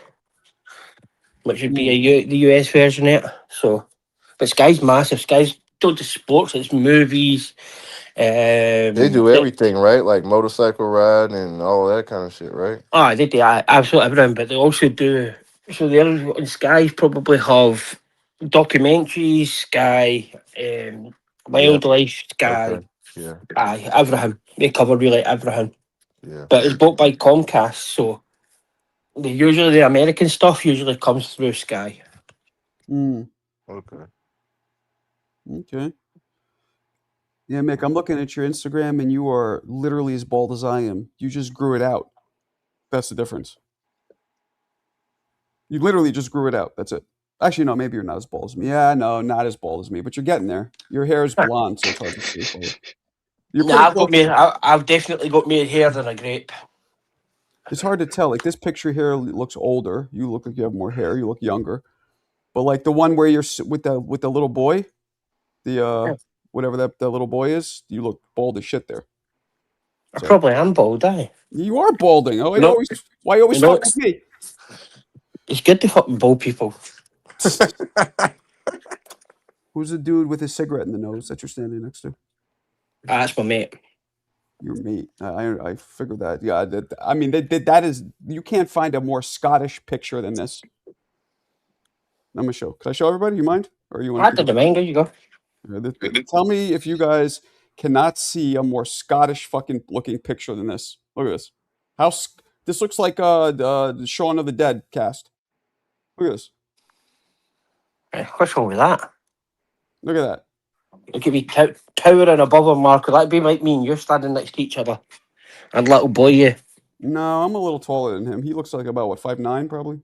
J: which would be the US version of it. So, but Sky's massive. Sky's not just sports; it's movies.
C: They do everything, right? Like motorcycle riding and all that kind of shit, right?
J: They do absolutely everything, but they also do. So the other on Sky's probably have documentaries, Sky, wildlife, Sky.
C: Okay. Yeah.
J: Everything. They cover really everything.
C: Yeah.
J: But it's bought by Comcast, so the American stuff usually comes through Sky.
C: Okay.
A: Yeah, Mick, I'm looking at your Instagram and you are literally as bald as I am. You just grew it out. That's the difference. You literally just grew it out. That's it. Actually, no, maybe you're not as bald as me. Yeah, no, not as bald as me, but you're getting there. Your hair is blonde, so it's hard to see.
J: I've definitely got more hair than a grape.
A: It's hard to tell. Like this picture here looks older. You look like you have more hair. You look younger. But like the one where you're with the little boy, whatever that little boy is, you look bald as shit there.
J: I probably am bald,
A: You are balding. Oh,
J: No.
A: why you always fuck with me?
J: It's good to fucking bald people.
A: Who's the dude with his cigarette in the nose that you're standing next to?
J: That's my mate.
A: Your mate. I figured that. Yeah, I mean, that is. You can't find a more Scottish picture than this. I'm gonna show. Can I show everybody? You mind? Or you want?
J: I did mind. There you go.
A: Tell me if you guys cannot see a more Scottish fucking looking picture than this. Look at this. This looks like the Shaun of the Dead cast. Look at this.
J: What's wrong with that?
A: Look at that.
J: Look at me towering above him, Marco. That'd be like me and you standing next to each other. And little boy, you.
A: No, I'm a little taller than him. He looks like about, what, 5'9", probably?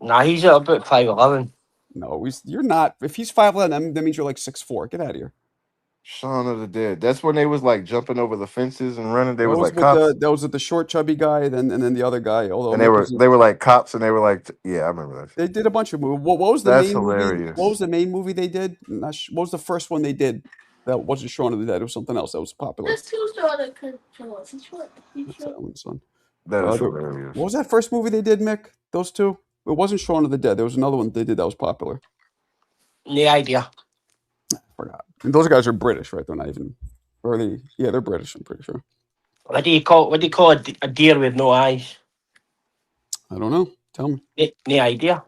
J: Nah, he's about 5'11".
A: No, you're not. If he's 5'11", that means you're like 6'4". Get out of here.
C: Shaun of the Dead. That's when they was like jumping over the fences and running. They was like
A: with
C: cops.
A: that was with the short, chubby guy, and then the other guy. Although
C: And they were like cops, and they were like, yeah, I remember that.
A: They did a bunch of movies. What was the
C: That's
A: main
C: hilarious.
A: movie? What was the main movie they did? What was the first one they did? That wasn't Shaun of the Dead. It was something else that was popular.
C: That is hilarious.
A: What was that first movie they did, Mick? Those two? It wasn't Shaun of the Dead. There was another one they did that was popular.
J: No idea.
A: I forgot. And those guys are British, right? They're not even. Yeah, they're British. I'm pretty sure.
J: What do you call a deer with no eyes?
A: I don't know. Tell me.
J: No idea.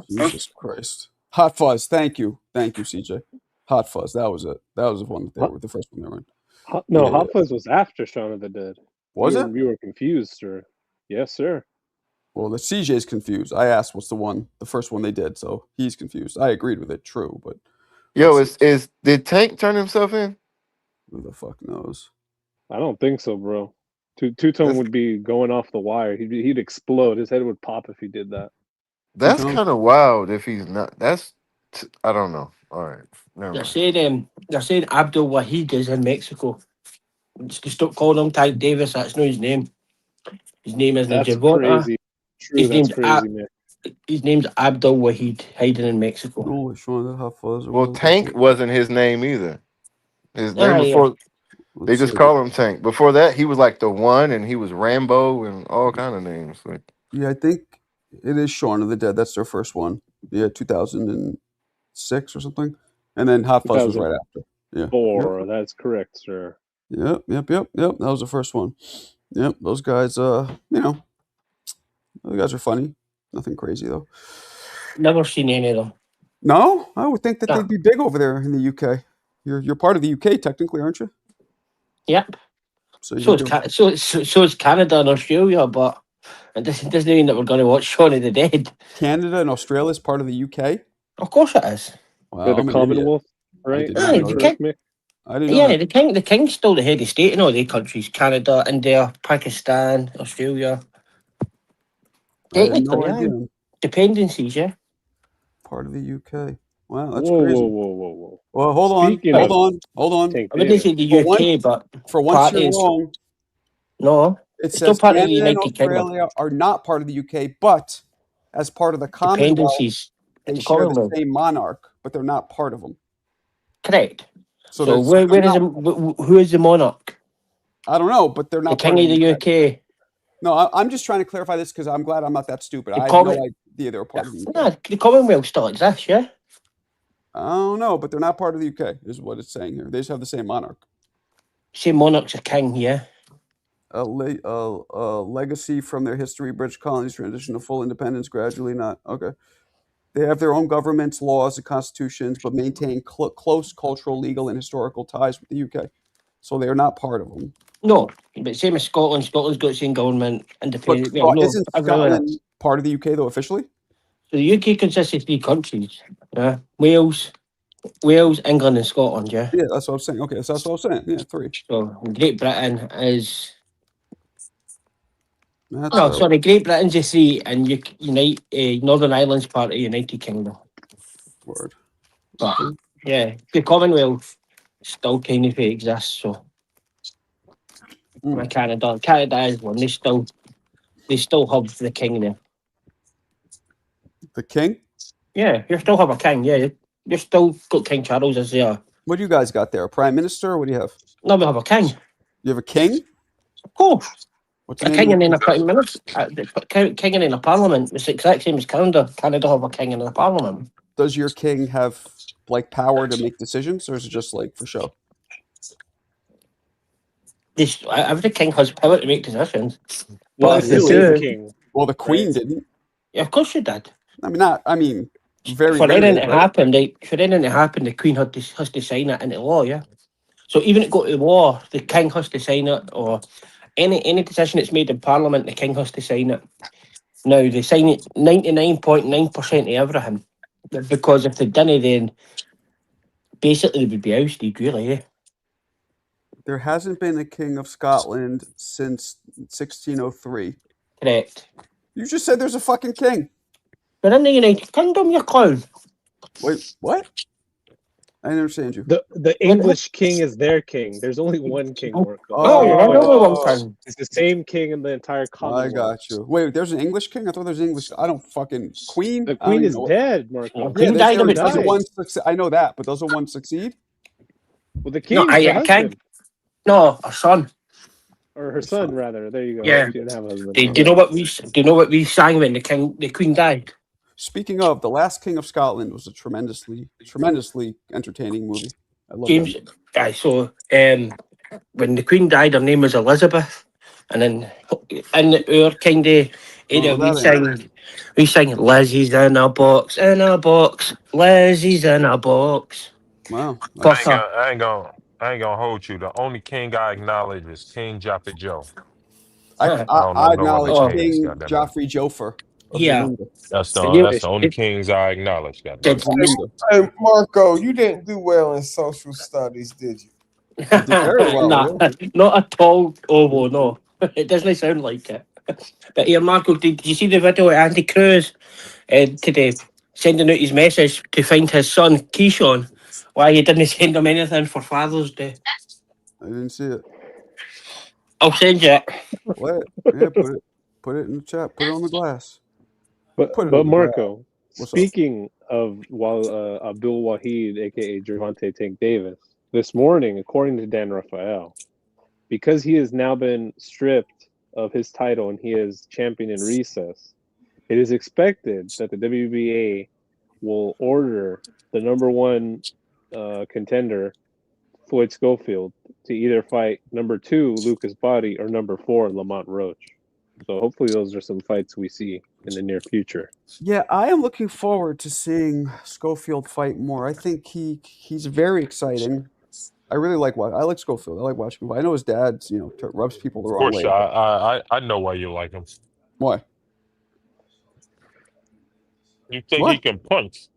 A: Jesus Christ. Hot Fuzz. Thank you, CJ. Hot Fuzz. That was it. That was the one. The first one they were in.
H: Hot Fuzz was after Shaun of the Dead.
A: Was it?
H: You were confused, sir. Yes, sir.
A: Well, the CJ's confused. I asked what's the first one they did, so he's confused. I agreed with it. True, but
C: yo, did Tank turn himself in?
A: Who the fuck knows?
H: I don't think so, bro. Two-Tone would be going off the wire. He'd explode. His head would pop if he did that.
C: That's kind of wild. If he's not, I don't know. All right, never mind.
J: They're saying Abdul Wahid is in Mexico. Just stop calling him Tank Davis. That's not his name. His name is Javonta.
H: Crazy. True, that's crazy, man.
J: His name's Abdul Wahid, hiding in Mexico.
C: Well, Tank wasn't his name either. His name before they just call him Tank. Before that, he was like the One, and he was Rambo and all kind of names.
A: Yeah, I think it is Shaun of the Dead. That's their first one. Yeah, 2006 or something, and then Hot Fuzz was right after. Yeah,
H: 4. That's correct, sir.
A: Yep. That was the first one. Yep, those guys. The guys are funny. Nothing crazy though.
J: Never seen any of them.
A: No, I would think that they'd be big over there in the UK. You're part of the UK technically, aren't you?
J: Yep. So is Canada and Australia, but it doesn't mean that we're going to watch Shaun of the Dead.
A: Canada and Australia is part of the UK.
J: Of course it is.
A: Wow,
H: They're the Commonwealth. right?
A: did
H: Am
A: not
H: I
A: know
J: the
A: that.
H: correct,
J: king,
H: Mick?
A: I didn't know
J: yeah,
A: that.
J: the king's still the head of state in all the countries: Canada, India, Pakistan, Australia.
A: I had no
J: Technically, yeah,
A: idea.
J: dependencies, yeah.
A: Part of the UK. Wow, that's
H: Whoa,
A: crazy.
H: whoa.
A: Well, hold
H: Speaking
J: Right.
H: of
A: on.
H: Tank
J: I wouldn't
H: Davis,
J: say the
A: For once,
J: UK, but
A: for once
J: part
A: you're
J: is
A: wrong.
J: no.
A: It
J: It's still
A: says
J: part of the
A: Canada and
J: United Kingdom.
A: Australia are not part of the UK, but as part of the Commonwealth,
J: Dependencies.
A: they
J: The
A: share the
J: Commonwealth.
A: same monarch, but they're not part of them.
J: Correct.
A: So,
J: So
A: they're
J: where is
A: not,
J: who is the monarch?
A: I don't know, but they're
J: The
A: not part
J: king
A: of
J: of
A: the
J: the
A: UK.
J: UK.
A: No, I'm just trying to clarify this because I'm glad I'm not that stupid.
J: The
A: I had no
J: Common.
A: idea they were part of the UK.
J: Nah, the Commonwealth still exists, yeah.
A: I don't know, but they're not part of the UK, is what it's saying here. They just have the same monarch.
J: Same monarch's a king, yeah.
A: A legacy from their history, British colonies transition to full independence gradually. Not okay. They have their own governments, laws, and constitutions, but maintain close cultural, legal, and historical ties with the UK. So they are not part of them.
J: No, but same as Scotland. Scotland's got its own government,
A: But
J: independent. Well, no,
A: isn't Scotland part of the UK though officially?
J: So the UK consists of 3 countries. Yeah, Wales, England, and Scotland. Yeah.
A: Yeah, that's what I'm saying. Okay, so that's what I'm saying. Yeah, 3.
J: So Great Britain is
A: That's
J: no, sorry, Great Britain's a 3, and Northern Ireland's part of the United Kingdom.
A: word.
J: But yeah, the Commonwealth still kind of exists. So Canada is one. They still have the king there.
A: The king?
J: Yeah, you still have a king. Yeah, you still got King Charles as there.
A: What do you guys got there? A prime minister? Or what do you have?
J: No, we have a king.
A: You have a king?
J: Of course.
A: What's the
J: A
A: name
J: king
A: of
J: and then
A: the
J: a prime minister. King and then a parliament. It's the exact same as Canada. Canada have a king and a parliament.
A: Does your king have like power to make decisions, or is it just like for show?
J: Every king has power to make decisions.
H: Well,
J: But
H: it's
J: if
H: the
J: they
H: same
J: do,
H: king.
A: Well, the queen
H: Right.
A: didn't.
J: yeah, of course she did.
A: I mean, very
J: For
A: rarely,
J: anything to
A: right?
J: happen, the queen has to sign it into law. Yeah. So even to go to law, the king has to sign it, or any decision that's made in Parliament, the king has to sign it. Now they sign it 99.9% of everything, because if they didn't, then basically they would be ousted. Really, yeah.
A: There hasn't been a king of Scotland since 1603.
J: Correct.
A: You just said there's a fucking king.
J: But in the United Kingdom, you clown.
A: Wait, what? I didn't understand you.
H: The English king is their king. There's only one king, Marco.
J: Oh,
H: That's
J: you're
H: the
J: right.
H: point of
J: Only
H: this.
J: one king.
H: It's the same king in the entire
A: I
H: Commonwealth.
A: got you. Wait, there's an English king? I thought there's English. I don't fucking queen.
H: The
A: I don't
H: queen
A: even
H: is
A: know.
H: dead, Marco.
J: Yeah,
A: Yeah,
J: Queen died about
A: doesn't
J: 20.
A: one succeed? I know that, but doesn't one succeed?
H: Well, the
J: No,
H: king is the
J: a king.
H: husband.
J: No, a son.
H: Or her son, rather. There you go.
J: Yeah.
H: She didn't have a husband.
J: Do you know what we sang when the queen died?
A: Speaking of, The Last King of Scotland was a tremendously entertaining movie. I love
J: James.
A: that.
J: Aye, so when the queen died, her name was Elizabeth, and then in our kind of area, we sing Lizzie's in a box, Lizzie's in a box.
A: Wow.
I: I ain't gonna hold you. The only king I acknowledge is King Joffrey Joe.
A: I
I: don't know no other
A: acknowledge
I: kings,
A: King
I: goddammit.
A: Joffrey Joffer of
J: Yeah.
A: Zaminda.
I: That's the only kings I acknowledge, goddammit.
A: Of Zaminda.
B: Hey, Marco, you didn't do well in social studies, did you?
A: I did very well.
J: Nah,
A: Yeah.
J: not at all. Oh, well, no. It doesn't sound like it. But here, Marco, did you see the video of Andy Cruz today sending out his message to find his son, Keyshawn, why he didn't send him anything for Father's Day?
A: I didn't see it.
J: I'll send you it.
A: What? Yeah, put it in the chat. Put it on the glass.
H: But
A: Put it on the
H: Marco,
A: What's up?
H: speaking of Abdul Wahid, aka Gervonta Tank Davis, this morning, according to Dan Rafael, because he has now been stripped of his title and he is champion in recess, it is expected that the WBA will order the number 1 contender, Floyd Schofield, to either fight number 2, Lucas Body, or number 4, Lamont Roach. So hopefully those are some fights we see in the near future.
A: Yeah, I am looking forward to seeing Schofield fight more. I think he's very exciting. I really like Schofield. I like watching him. I know his dad's, rubs people the wrong way.
I: I know why you like him.
A: Why?
I: You think he can punch?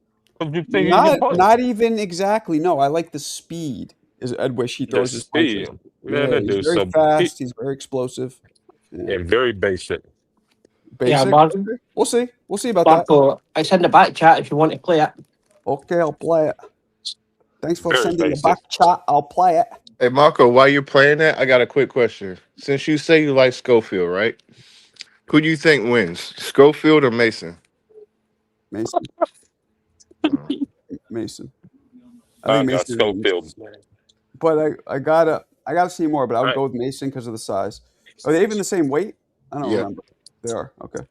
I: You think he can punch?
A: Not even exactly. No, I like the speed at which he
I: The
A: throws his punches.
I: speed.
A: Yeah,
I: Man, that
A: he's
I: dude's
A: very
I: so
A: fast. He's very explosive. Yeah.
I: and very basic.
J: Yeah,
A: Basic.
J: Mark,
A: Okay. We'll see. We'll see about that.
J: Marco, it's in the back chat if you want to play it.
A: Okay, I'll play it. Thanks for
I: Very
A: sending the
I: basic.
A: back chat. I'll play it.
C: Hey Marco, while you're playing that, I got a quick question. Since you say you like Schofield, right? Who do you think wins, Schofield or Mason?
A: Mason.
C: Uh,
A: Mason. I
I: I
A: think
I: got
A: Mason.
I: Schofield.
A: But I gotta see more. But I would
I: Right.
A: go with Mason because of the size. Are they even the same weight? I don't
C: Yeah.
A: remember. They are. Okay.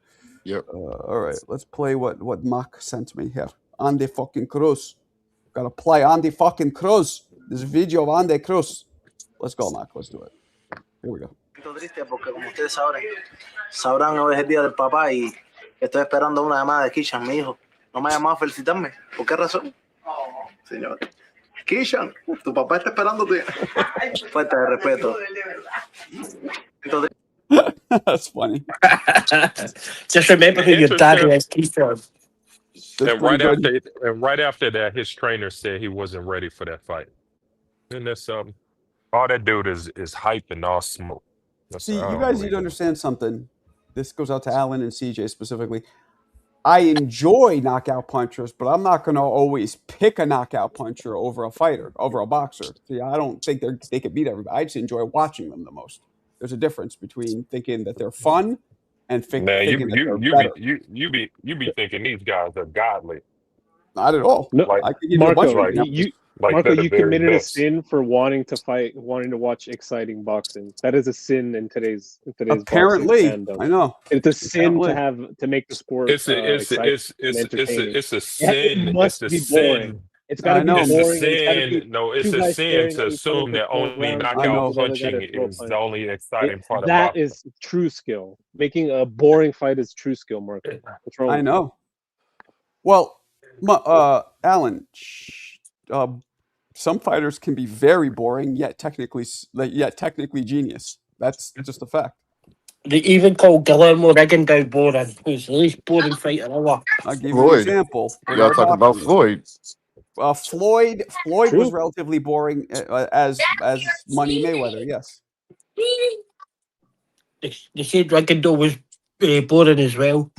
C: Yep.
A: All right. Let's play what Mac sent me here. Andy fucking Cruz. Gotta play Andy fucking Cruz. This video of Andy Cruz. Let's go, Mac. Let's do it. Here we go.
K: Triste porque como ustedes sabrán hoy es el día del papá y estoy esperando una llamada de Kishan, mi hijo. No me ha llamado a felicitarme. ¿Por qué razón? Señor. Kishan, tu papá está esperándote. Falta de respeto.
A: That's funny.
J: Just remember who your daddy is, Keith.
A: That's
I: And right
A: pretty good.
I: after that, his trainer said he wasn't ready for that fight. And that's all that dude is hype and all smoke. That's,
A: See,
I: I
A: you
I: don't
A: guys
I: believe
A: need to
I: it.
A: understand something. This goes out to Alan and CJ specifically. I enjoy knockout punchers, but I'm not going to always pick a knockout puncher over a fighter, over a boxer. See, I don't think they could beat everybody. I just enjoy watching them the most. There's a difference between thinking that they're fun and
I: Man,
A: thinking that they're better.
I: you be thinking these guys are godly.
A: Not at all.
H: No,
I: Like
A: I could give you a bunch
H: Marco,
A: of examples.
H: Marco,
I: they're
H: you
I: the very
H: committed
I: best.
H: a sin for wanting to fight, wanting to watch exciting boxing. That is a sin in today's
A: Apparently,
H: boxing fandom.
A: I know.
H: It's a sin
A: Apparently.
H: to make the sport
I: It's
H: exciting and entertaining.
I: a sin.
H: It must
I: It's a
H: be boring.
I: sin.
H: It's got to
A: I
H: be
A: know.
I: It's a
H: boring. And it's got to be
I: sin. No, it's
H: two
I: a
H: guys
I: sin
H: staring
I: to
H: at each other
I: assume
H: for
I: that
H: 12
I: only
H: rounds.
A: I
I: knockout
A: know.
H: The other guy
I: punching
H: to throw a
I: is
H: punch.
I: the only exciting part of
H: That
I: boxing.
H: is true skill. Making a boring fight is true skill, Marco. What's wrong
A: I
H: with
A: know. Well, Alan, some fighters can be very boring, yet technically genius. That's just a fact.
J: They even call Guillermo Rigondeaux boring, who's the least boring fighter ever.
A: I'll give you an
C: Floyd.
A: example.
C: Y'all
A: Bernard
C: talking about
A: Hopkins.
C: Floyd?
A: Floyd
H: True.
A: was relatively boring as Money Mayweather. Yes.
J: They said Rigondeaux was boring as well.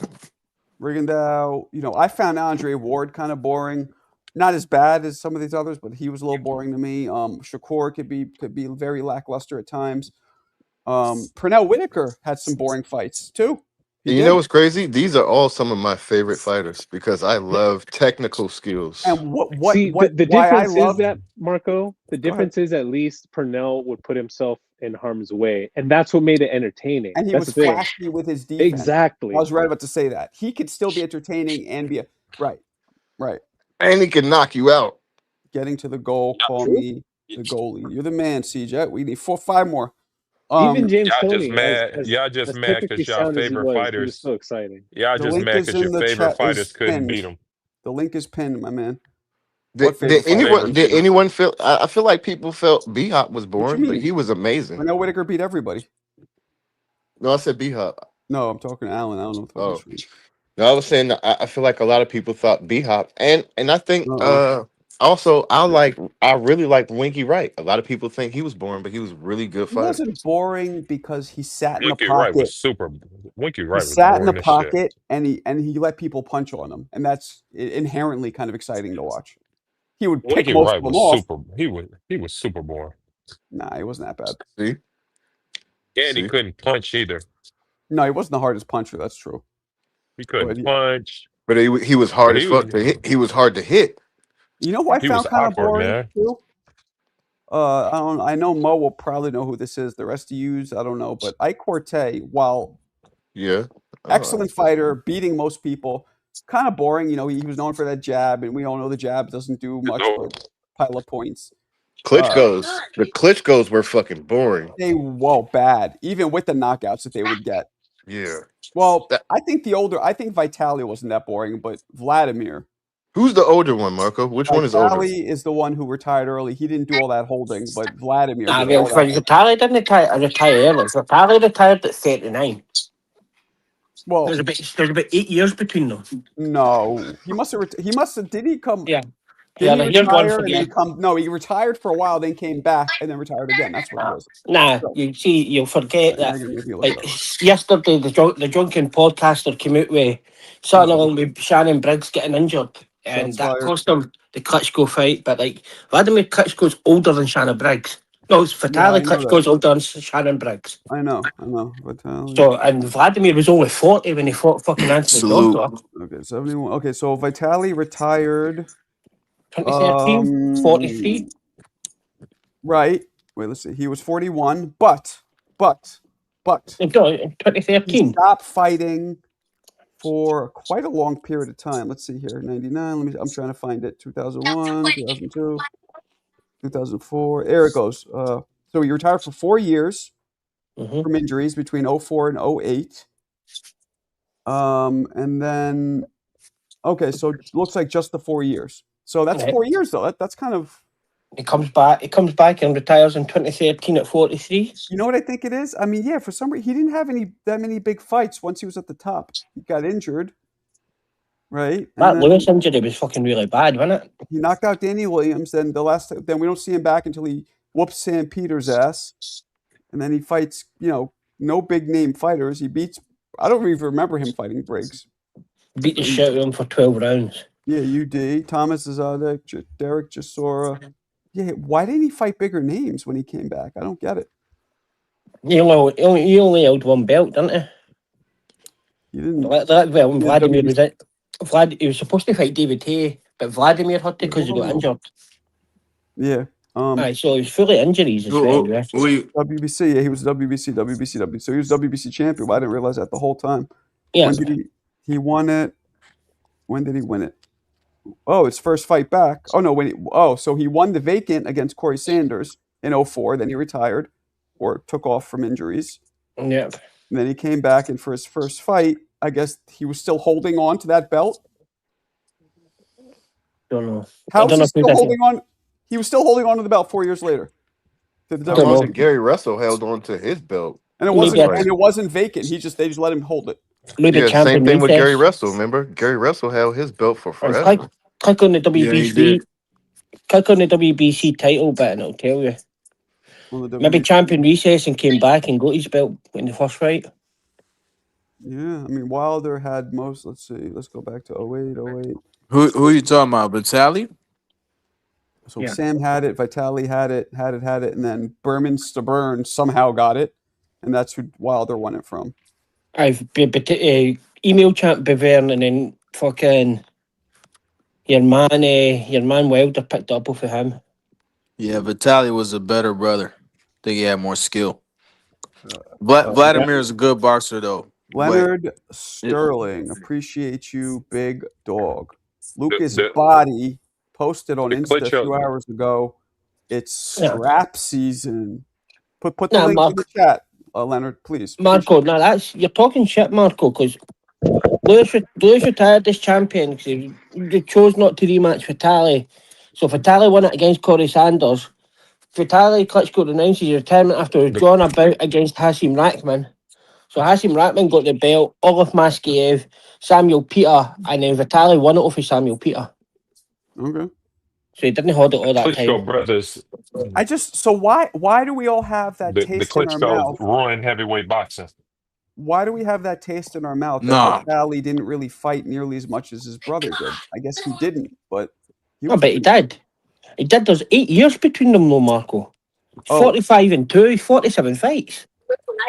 A: Rigondeaux, I found Andre Ward kind of boring. Not as bad as some of these others, but he was a little boring to me. Shakur could be very lackluster at times. Pernell Whitaker had some boring fights too.
C: And you know what's crazy? These are all some of my favorite fighters because I love technical skills.
A: And
H: the
A: why I
H: difference
A: love
H: is that, Marco, the difference is at least Pernell would put himself in harm's way, and that's what made it entertaining.
A: And he
H: That's
A: was
H: the thing.
A: flashy with his defense.
H: Exactly.
A: I was right about to say that. He could still be entertaining and be right.
C: And he can knock you out.
A: Getting to the goal, call me the goalie. You're the man, CJ. We need 4-5 more.
H: Even James
I: Y'all
H: Toney,
I: just mad. Y'all just
H: as
I: mad
H: technically
I: because y'all
H: sound as he
I: favorite
H: was, he was
I: fighters.
H: so exciting.
I: Y'all
A: The
I: just
A: link
I: mad
A: is
I: because
A: in
I: your
A: the
I: favorite
A: chat.
I: fighters
A: Is
I: couldn't
A: pinned.
I: beat them.
A: The link is pinned, my man.
C: Did anyone feel? I feel like people felt B-Hop was boring, but he was amazing.
A: Pernell Whitaker beat everybody.
C: No, I said B-Hop.
A: No, I'm talking to Alan. I don't know what the fuck he's
C: No, I was saying I feel like a lot of people thought B-Hop, and I think also I really liked Winky Wright. A lot of people think he was boring, but he was really good
A: He
C: fighter.
A: wasn't boring because he sat in the
I: Winky
A: pocket.
I: Wright was super. Winky Wright
A: He
I: was
A: sat in
I: boring
A: the
I: as shit.
A: pocket and he let people punch on him, and that's inherently kind of exciting to watch. He would pick
I: Winky
A: most
I: Wright
A: of them
I: was
A: off.
I: super. He was super boring.
A: Nah, he wasn't that bad.
C: See,
I: And he couldn't punch either.
A: No, he wasn't the hardest puncher. That's true.
I: He couldn't punch.
C: But he was hard as fuck to hit. He was hard to hit.
A: You know who I
I: He
A: found
I: was
A: kind of
I: awkward,
A: boring
I: man.
A: too? I know Mo will probably know who this is. The rest of you, I don't know. But Ike Corte, while excellent fighter, beating most people, kind of boring. He was known for that jab, and we all know the jab doesn't do much but pile up points.
C: The Klitschko's were fucking boring.
A: Bad. Even with the knockouts that they would get.
C: Yeah.
A: Well, I think Vitaly wasn't that boring, but Vladimir.
C: Who's the older one, Marco? Which one is older?
A: Vitaly is the one who retired early. He didn't do all that holding, but Vladimir did all that.
J: Vitaly didn't retire early. Vitaly retired at 39.
A: Well,
J: There's about 8 years between them.
A: no, he must have. Did he come?
J: Yeah.
A: Did
J: Yeah,
A: he
J: here's one
A: retire
J: for
A: and
J: you.
A: then come? No, he retired for a while, then came back and then retired again. That's what it was.
J: Nah,
A: So,
J: you see, you'll forget
A: now
J: that.
A: you're making me look it
J: Like
A: up.
J: yesterday, the drunken podcaster came out with something
A: No.
J: along with Shannon Briggs getting injured, and
A: Shots
J: that
A: fired.
J: cost him the Klitschko fight. But like Vladimir Klitschko's older than Shannon Briggs. No, it's
A: Yeah,
J: Vitaly
A: I know that.
J: Klitschko's older than Shannon Briggs.
A: I know. Vitaly.
J: So, and Vladimir was only 40 when he fought fucking Anthony
G: Salute.
J: Joshua.
A: Okay, 71. Okay, so Vitaly retired.
J: 2013, 43.
A: Right. Wait, let's see. He was 41, but
J: No,
A: he
J: 2013.
A: stopped fighting for quite a long period of time. Let's see here. 99. I'm trying to find it. 2001, 2002, 2004. There it goes. So he retired for 4 years
J: Mhm.
A: from injuries between 04 and 08. And then okay, so it looks like just the 4 years. So that's
J: Right.
A: 4 years though. That's kind of,
J: He comes back and retires in 2013 at 43.
A: you know what I think it is? I mean, yeah, for some reason he didn't have that many big fights once he was at the top. He got injured, right? And
J: That
A: then
J: Lewis injury was fucking really bad, wasn't it?
A: he knocked out Danny Williams. Then then we don't see him back until he whoops Sam Peters' ass, and then he fights, no big name fighters. He beats. I don't even remember him fighting Briggs.
J: Beat the shit out of him for 12 rounds.
A: Yeah, UD, Thomas Zazadek, Derek Chisora. Yeah, why didn't he fight bigger names when he came back? I don't get it.
J: He only held one belt, didn't he?
A: He didn't.
J: Well,
A: Yeah,
J: Vladimir
A: WBC.
J: was it. He was supposed to fight David Hay, but Vladimir had to because he got injured.
A: Yeah.
J: Aye, so he was full of injuries as well. Yeah.
A: WBC. Yeah, he was WBC. So he was WBC champion. But I didn't realize that the whole time.
J: Yeah.
A: When did he won it? When did he win it? Oh, his first fight back. Oh no, so he won the vacant against Corey Sanders in 04. Then he retired or took off from injuries.
J: Yep.
A: And then he came back, and for his first fight, I guess he was still holding on to that belt.
J: Don't know.
A: How
J: I don't
A: is he
J: know
A: still holding on? He was still holding on to the belt 4 years later. To the
C: How
J: Don't
C: long
J: know.
C: did Gary Russell held on to his belt?
A: And it wasn't vacant. They just let him hold it.
J: Maybe
C: Yeah,
J: champion
C: same thing with Gary
J: recess.
C: Russell. Remember, Gary Russell held his belt for
J: Or
C: forever.
J: click on the
G: Yeah, he
J: WBC.
G: did.
J: Click on the WBC title bit and it'll tell you.
A: On the
J: Maybe
A: WBC.
J: champion recess and came back and got his belt in the first fight.
A: Yeah, I mean Wilder had most. Let's see. Let's go back to 08.
G: Who you talking about? Vitaly?
A: So
J: Yeah.
A: Sam had it, Vitaly had it, and then Berman Stabern somehow got it, and that's who Wilder won it from.
J: I've email champ Bavern and then fucking your man Wilder picked up off of him.
G: Yeah, Vitaly was a better brother. I think he had more skill. Vladimir is a good boxer though.
A: Leonard Sterling, appreciate you, big dog. Lucas
I: the-
A: Body posted on
I: the
A: Insta a
I: Klitschko-
A: few hours ago. It's
J: Yeah.
A: strap season. Put the
J: Nah,
A: link
J: Mark.
A: in the chat, Leonard, please.
J: Marco, now you're talking shit, Marco, because Lewis retired as champion because he chose not to rematch Vitaly. So Vitaly won it against Corey Sanders. Vitaly Klitschko announced his retirement after drawing a bout against Hasim Rahman. So Hasim Rahman got the belt, Olaf Maskiev, Samuel Peter, and then Vitaly won it off of Samuel Peter.
A: Okay.
J: So he didn't hold it all that
I: Klitschko
J: time.
I: brothers.
A: Why do we all have that
I: The
A: taste in our mouth?
I: Klitschko ruined heavyweight boxing.
A: Why do we have that taste in our mouth that
G: Nah.
A: Vitaly didn't really fight nearly as much as his brother did? I guess he didn't, but
J: No, but he did. He did. There's 8 years between them, though, Marco.
A: Oh.
J: 45 and 2, 47 fights.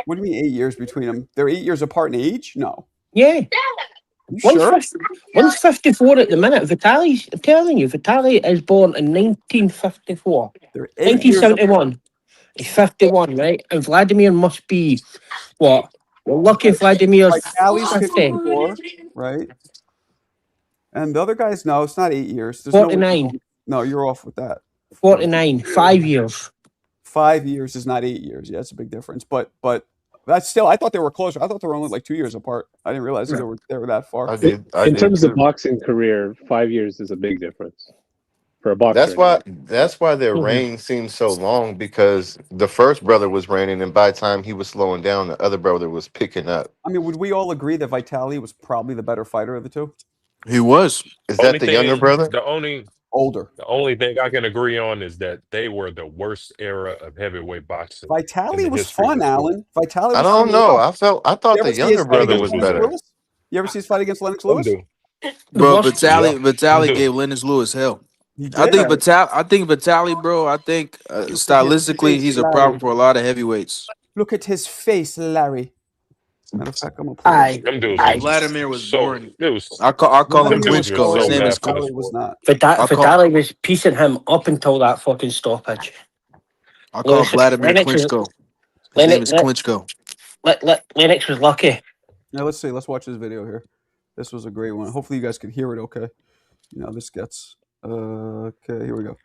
A: What do you mean 8 years between them? They're 8 years apart in age? No.
J: Yeah.
A: You sure?
J: One's 54 at the minute. Vitaly's, I'm telling you, Vitaly is born in 1954.
A: They're 8 years
J: 1971. He's 51, right? And Vladimir must be, what? We're lucky Vladimir's
A: Vitaly's
J: 50.
A: 54, right? And the other guys, no, it's not 8 years. There's
J: 49.
A: No, you're off with that.
J: 49. 5 years.
A: 5 years is not 8 years. Yeah, that's a big difference. But that's still, I thought they were closer. I thought they were only like 2 years apart. I didn't realize they were that far.
C: I did.
H: In terms
C: too.
H: of boxing career, 5 years is a big difference. for a boxer.
C: That's why their reign seems so long, because the first brother was reigning, and by the time he was slowing down, the other brother was picking up.
A: I mean, would we all agree that Vitaly was probably the better fighter of the two?
L: He was.
C: Is that the younger brother?
I: The only thing I can agree on is that they were the worst era of heavyweight boxing.
A: Vitaly was fun, Alan. Vitaly was
C: I don't
A: fun
C: know.
A: watch.
C: I thought the younger brother was better.
A: Lewis? You ever see his fight against Lennox Lewis?
L: Bro, Vitaly gave Lennox Lewis hell. I think Vitaly, bro. I think stylistically, he's a problem for a lot of heavyweights.
A: Look at his face, Larry. Matter of fact, I'm gonna play.
L: Vladimir was boring.
A: I call him
L: Klitschko. His name is
A: Vitaly was not.
J: Vitaly was piecing him up until that fucking stoppage.
L: I call Vladimir Klitschko. His name is Klitschko.
J: Lennox was lucky.
A: Now let's see. Let's watch this video here. This was a great one. Hopefully you guys could hear it okay. You know, this gets... okay, here we go.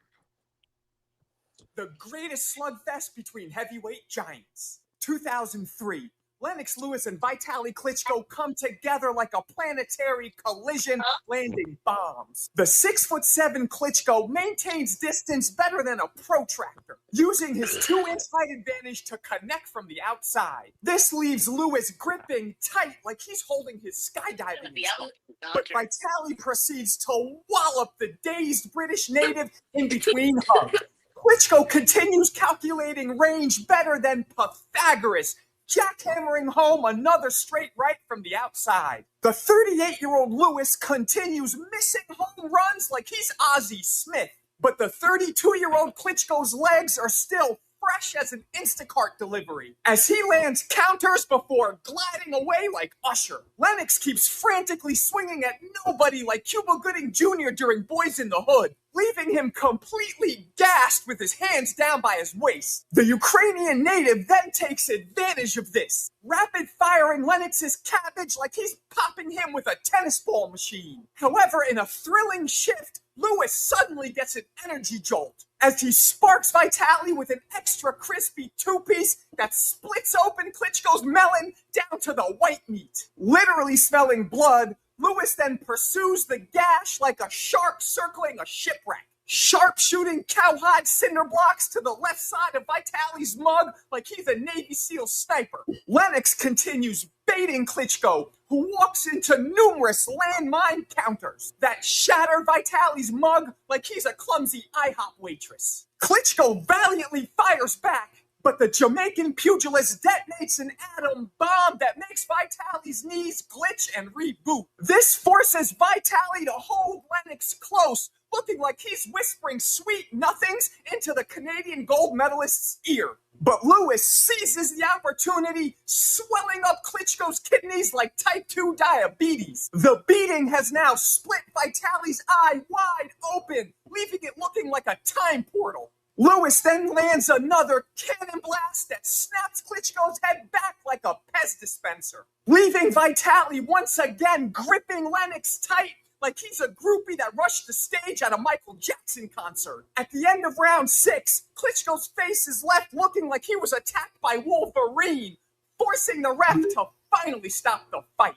M: The greatest slugfest between heavyweight giants. 2003. Lennox Lewis and Vitaly Klitschko come together like a planetary collision, landing bombs. The 6'7" Klitschko maintains distance better than a protractor, using his 2-inch height advantage to connect from the outside. This leaves Lewis gripping tight like he's holding his skydiving instructor. But Vitaly proceeds to wallop the dazed British native in between hugs. Klitschko continues calculating range better than Pythagoras, jackhammering home another straight right from the outside. The 38-year-old Lewis continues missing home runs like he's Ozzie Smith. But the 32-year-old Klitschko's legs are still fresh as an Instacart delivery, as he lands counters before gliding away like Usher. Lennox keeps frantically swinging at nobody like Cuba Gooding Jr. during Boys in the Hood, leaving him completely gassed with his hands down by his waist. The Ukrainian native then takes advantage of this, rapid-firing Lennox's cabbage like he's popping him with a tennis ball machine. However, in a thrilling shift, Lewis suddenly gets an energy jolt as he sparks Vitaly with an extra crispy two-piece that splits open Klitschko's melon down to the white meat. Literally smelling blood, Lewis then pursues the gash like a shark circling a shipwreck, sharpshooting cowhide cinder blocks to the left side of Vitaly's mug like he's a Navy SEAL sniper. Lennox continues baiting Klitschko, who walks into numerous landmine counters that shatter Vitaly's mug like he's a clumsy IHOP waitress. Klitschko valiantly fires back, but the Jamaican pugilist detonates an atom bomb that makes Vitaly's knees glitch and reboot. This forces Vitaly to hold Lennox close, looking like he's whispering sweet nothings into the Canadian gold medalist's ear. But Lewis seizes the opportunity, swelling up Klitschko's kidneys like type 2 diabetes. The beating has now split Vitaly's eye wide open, leaving it looking like a time portal. Lewis then lands another cannon blast that snaps Klitschko's head back like a Pez dispenser, leaving Vitaly once again gripping Lennox tight like he's a groupie that rushed the stage at a Michael Jackson concert. At the end of round 6, Klitschko's face is left looking like he was attacked by Wolverine, forcing the ref to finally stop the fight.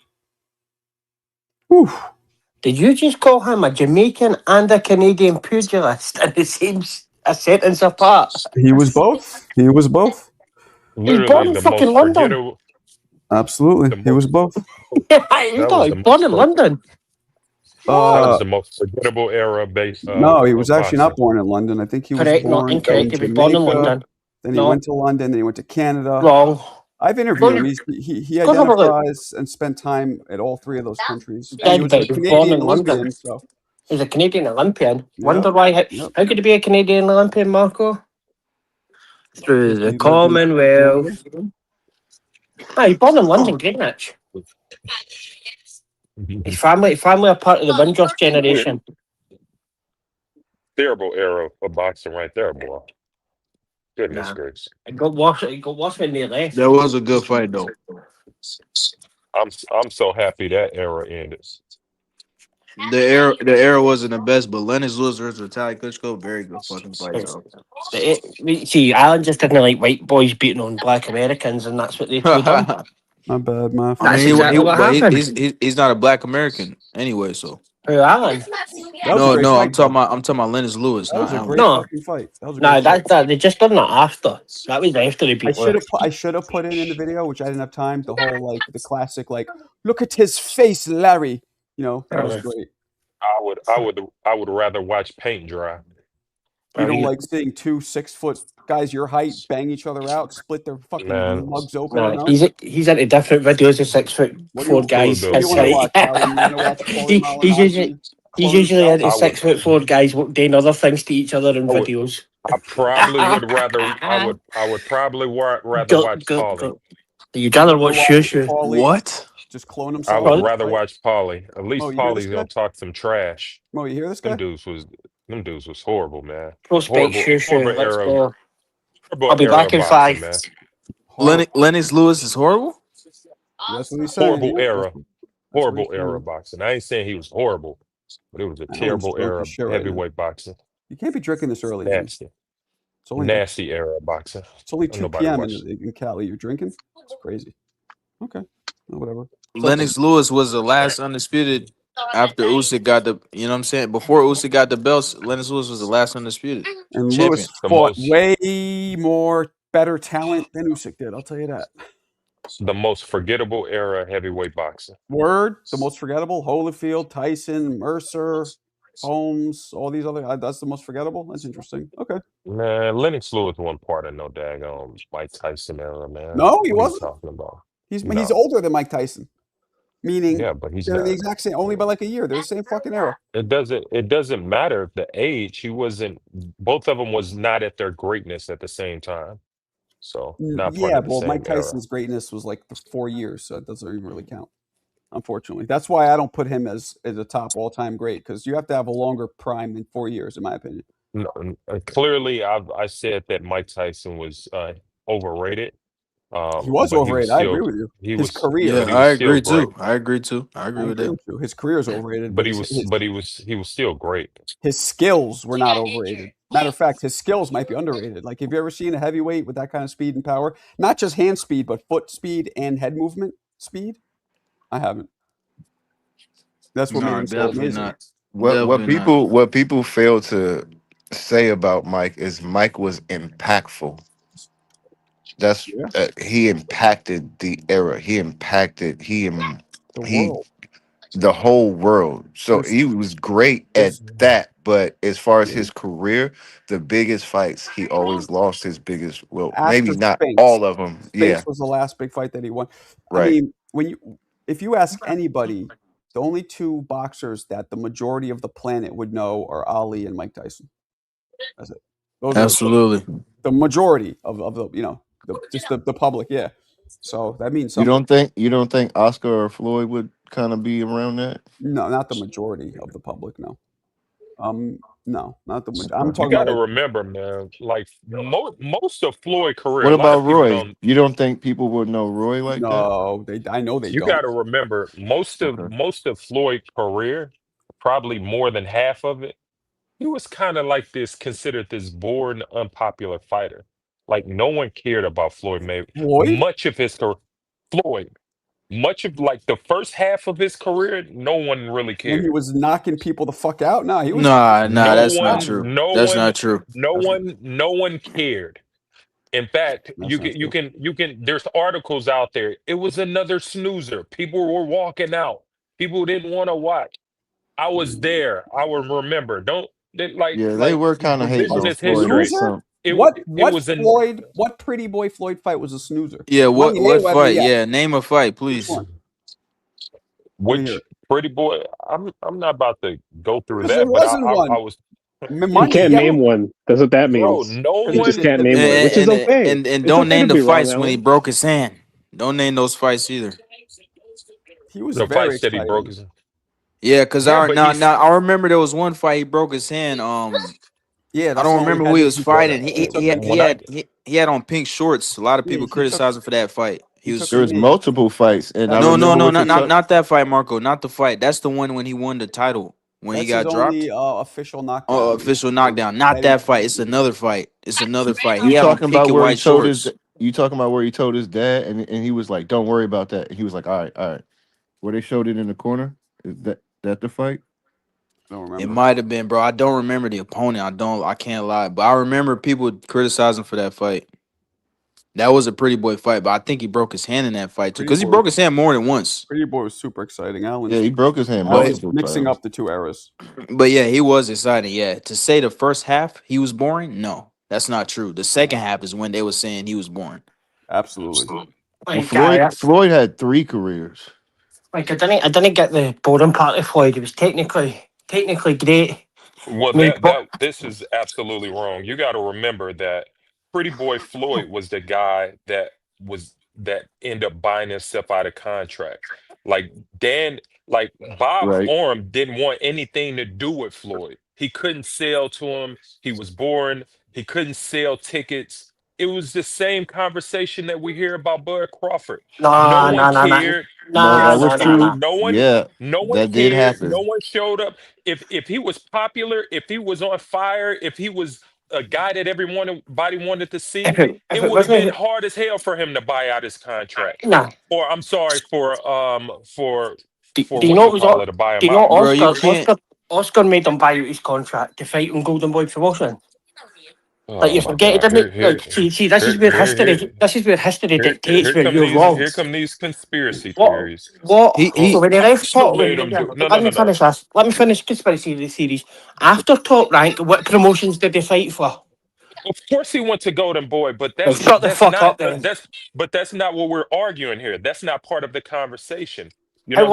A: Whew.
J: Did you just call him a Jamaican and a Canadian pugilist in the same a sentence apart?
A: He was both. He was both.
J: He's born in fucking London.
A: Absolutely. He was both.
J: He's born in London.
I: That was the most forgettable era based.
A: No, he was actually not born in London. I think he was
J: Correct,
A: born
J: not incorrect.
A: in
J: He was born in
A: Jamaica.
J: London.
A: Then he went to London. Then he went to Canada.
J: Wrong.
A: I've interviewed him. He identifies and spent time at all three of those countries. And he was a Canadian Olympian. So.
J: He's a Canadian Olympian. Wonder why? How could he be a Canadian Olympian, Marco? Through the Commonwealth. Oh, he's born in London, Greenwich. His family are part of the Windrush generation.
I: Terrible era of boxing right there, boy. Goodness gracious.
J: It got worse when they left.
L: That was a good fight, though.
I: I'm so happy that era ended.
L: The era wasn't the best, but Lennox Lewis versus Vitaly Klitschko, very good fucking fight, though.
J: See, Alan just didn't like white boys beating on black Americans, and that's what they told him.
A: My bad, my
J: That's exactly what happened.
L: He's not a black American anyway, so.
J: Who, Alan?
A: That was a great
L: No,
A: fight, though.
L: I'm talking about Lennox Lewis,
A: That was
L: not
A: a
L: Allen.
A: great
J: No.
A: fucking fight. That was a
J: No,
A: great fight.
J: that they just done that after. That was after he beat Lewis.
A: I should have put in the video, which I didn't have time. The whole like the classic like, look at his face, Larry. You know, that was great.
I: I would rather watch paint dry.
A: You don't like seeing 2 6-foot guys your height bang each other out, split their fucking
I: Man.
A: mugs open.
J: No,
A: You know?
J: he's into different videos of 6'4" guys.
A: What do you want to watch, Alan? You want to watch Paulie
J: He's usually into
I: I would-
J: 6'4" guys doing other things to each other in
I: I would-
J: videos.
I: I probably would rather. I would probably rather watch Paulie.
J: You'd rather watch Shushu.
L: What?
A: Just clone
I: I
A: himself.
I: would rather watch Paulie. At least
A: Oh, you hear this
I: Paulie's
A: guy?
I: gonna talk some trash.
A: Mo, you hear this guy?
I: Them dudes was horrible, man.
J: Prospect Shushu. Let's
I: era.
J: go.
I: Horrible
J: I'll be
I: era
J: back in
I: boxing,
J: 5.
I: man.
L: Lennox Lewis is horrible?
A: That's what he's saying.
I: Horrible era.
A: That's what
I: Horrible
A: he's
I: era
A: saying.
I: boxing. I ain't saying he was horrible, but it was a
A: I know he's
I: terrible
A: drunk
I: era
A: as
I: of
A: shit right now.
I: heavyweight boxing.
A: You can't be drinking this early. man.
I: Nasty.
A: It's only
I: Nasty era of boxing.
A: It's only
I: Don't
A: 2
I: nobody
A: p.m.
I: watch
A: in Cali. You're drinking? It's crazy. Okay. Well, whatever.
L: Lennox Lewis was the last undisputed after Usyk got the, you know what I'm saying? Before Usyk got the belts, Lennox Lewis was the last undisputed
A: And
L: champion.
A: Lewis fought way more better talent than Usyk did. I'll tell you that.
I: The most forgettable era of heavyweight boxing.
A: Word, the most forgettable: Holyfield, Tyson, Mercer, Holmes, all these other. That's the most forgettable. That's interesting. Okay.
I: Man, Lennox Lewis wasn't part of no daggone Mike Tyson era, man.
A: No, he
I: What are you
A: wasn't.
I: talking about?
A: He's
I: No.
A: older than Mike Tyson. Meaning,
I: Yeah, but he's
A: they're
I: not.
A: the exact same, only by like a year. They're the same fucking era.
I: It doesn't matter the age. He wasn't. Both of them was not at their greatness at the same time. So not part
A: Yeah,
I: of the
A: well,
I: same
A: Mike
I: era.
A: Tyson's greatness was like the 4 years, so it doesn't even really count. Unfortunately, that's why I don't put him as a top all-time great, because you have to have a longer prime than 4 years, in my opinion.
I: No, clearly, I said that Mike Tyson was overrated.
A: He was
I: but
A: overrated. I agree with you. His career.
L: Yeah,
I: but he
L: I
I: was still
L: agree
I: great.
L: too. I agree too. I agree with that.
A: too. His career is overrated,
I: But he was still great.
A: his skills were not overrated. Matter of fact, his skills might be underrated. Like, have you ever seen a heavyweight with that kind of speed and power? Not just hand speed, but foot speed and head movement speed? I haven't. That's what made him so amazing.
C: What people fail to say about Mike is Mike was impactful. That's he impacted the era. He impacted the whole world. So he was great at that. But as far as his career, the biggest fights he always lost his biggest. Well, maybe
A: After
C: not
A: Spinks.
C: all of them.
A: Spinks
C: Yeah,
A: was the last big fight that he won.
C: Right.
A: I mean, if you ask anybody, the only 2 boxers that the majority of the planet would know are Ali and Mike Tyson. That's it. Those
L: Absolutely.
A: are the majority of the just the public. Yeah. So that means
C: you
A: something.
C: don't think Oscar or Floyd would kind of be around that?
A: No, not the majority of the public. No. No, not the. I'm
I: You
A: talking
I: got to
A: about.
I: remember, man. Like most of Floyd's career.
C: What
I: a lot
C: about
I: of people
C: Roy?
I: don't.
C: You don't think people would know Roy like that?
A: No, I know they
I: You
A: don't.
I: got to remember most of Floyd's career, probably more than half of it. He was kind of like considered this bored, unpopular fighter. Like no one cared about Floyd Mayweather. Much of his career, much of like the first half of his career, no one really cared.
A: When he was knocking people the fuck out. No, he was.
L: Nah, that's not true. That's not true.
I: No one cared. In fact, you can. There's articles out there. It was another snoozer. People were walking out. People didn't want to watch. I was there. I will remember.
C: They were kind of hating on
I: revisionist
C: Floyd.
I: history.
A: What pretty boy Floyd fight was a snoozer?
L: Yeah, what
A: Mayweather,
L: fight?
A: yeah.
L: Yeah, name a fight, please.
I: Which pretty boy? I'm not about to go through
A: Because
I: that.
A: there
I: But
A: wasn't one.
I: I was.
H: You can't name one. That's what that means.
I: Bro, no
H: You just
I: one-
H: can't name one, which is okay.
L: And
H: It's
L: don't
H: okay
L: name
H: to
L: the
H: be wrong,
L: fights when he
H: Alan.
L: broke his hand. Don't name those fights either.
A: He was
I: The
A: very
I: fights that he
A: excited.
I: broke his.
L: Yeah, because
I: Yeah, but he's-
L: I remember there was one fight he broke his hand.
A: Yeah,
L: I don't remember who he was fighting. He had on pink shorts. A lot of people
A: he took-
L: criticized him for that fight. He was
C: There was multiple fights, and I
L: no,
C: remember what you're
L: not that fight, Marco. Not the fight. That's the one when he won the title when he got
A: his
L: dropped.
A: only official knockdown.
L: Oh, official knockdown. Not that fight. It's another fight. It's another fight.
C: You
L: He had on
C: talking
L: pink
C: about
L: and
C: where he
L: white
C: told
L: shorts.
C: his? You talking about where he told his dad, and he was like, "Don't worry about that." And he was like, "All right." Where they showed it in the corner is that the fight?
A: Don't remember.
L: It might have been, bro. I don't remember the opponent. I can't lie, but I remember people criticizing for that fight. That was a Pretty Boy fight, but I think he broke his hand in that fight too, because he broke his hand more than once.
A: Pretty Boy was super exciting.
C: Yeah, he broke his hand multiple
A: mixing
C: times.
A: up the two eras.
L: But yeah, he was exciting. Yeah, to say the first half he was boring, no, that's not true. The second half is when they were saying he was boring.
A: Absolutely.
C: Well, Floyd had 3 careers.
J: Like I didn't get the boring part of Floyd. It was technically great.
I: Well, this is absolutely wrong. You got to remember that Pretty Boy Floyd was the guy that ended up buying himself out of contract. Like Bob Orm didn't want anything to do with Floyd. He couldn't sell to him. He was boring. He couldn't sell tickets. It was the same conversation that we hear about Bud Crawford. No one cared.
C: That was true.
I: No one
C: that did
I: cared.
C: happen.
I: No one showed up. If he was popular, if he was on fire, if he was a guy that everybody wanted to see, it would have been hard as hell for him to buy out his contract.
J: Nah.
I: Or I'm sorry for
J: do you know what
I: to buy him
J: do you know
I: out.
J: Oscar made him buy out his contract to fight on Golden Boy Promotion. Like you forget,
I: God.
J: it didn't. See, this is where history dictates where you're wrong.
I: Here come these conspiracy theories.
J: What? So when the ref talk,
I: let me
J: finish this. Let me finish conspiracy theories. After Top Rank, what promotions did they fight for?
I: Of course, he went to Golden Boy, but that's
J: shut the fuck up. Then.
I: That's not what we're arguing here. That's not part of the conversation. You
J: How
I: know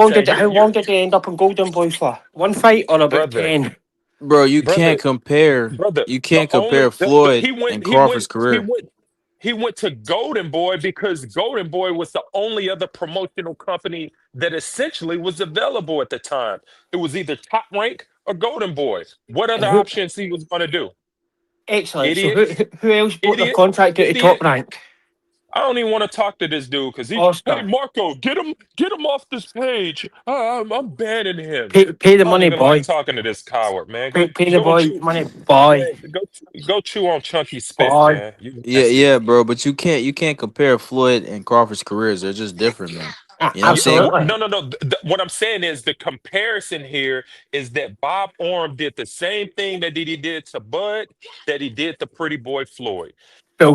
J: long did they end up on Golden Boy for? 1 fight or about 10?
L: Bro, you can't compare. You can't compare Floyd and Crawford's career.
I: He went to Golden Boy because Golden Boy was the only other promotional company that essentially was available at the time. It was either Top Rank or Golden Boy. What other options he was going to do?
J: Excellent. Idiot. So who else bought the contract out of Top Rank?
I: I don't even want to talk to this dude because hey Marco, get him off this page. I'm banning him.
J: Pay the money, boy.
I: Like talking to this coward, man.
J: Pay the boy money, boy.
I: Go chew on Chunky Spit, man.
L: Yeah, bro. But you can't compare Floyd and Crawford's careers. They're just different, man. You know what I'm saying?
I: No. What I'm saying is the comparison here is that Bob Orm did the same thing that he did to Bud, that he did to Pretty Boy Floyd. The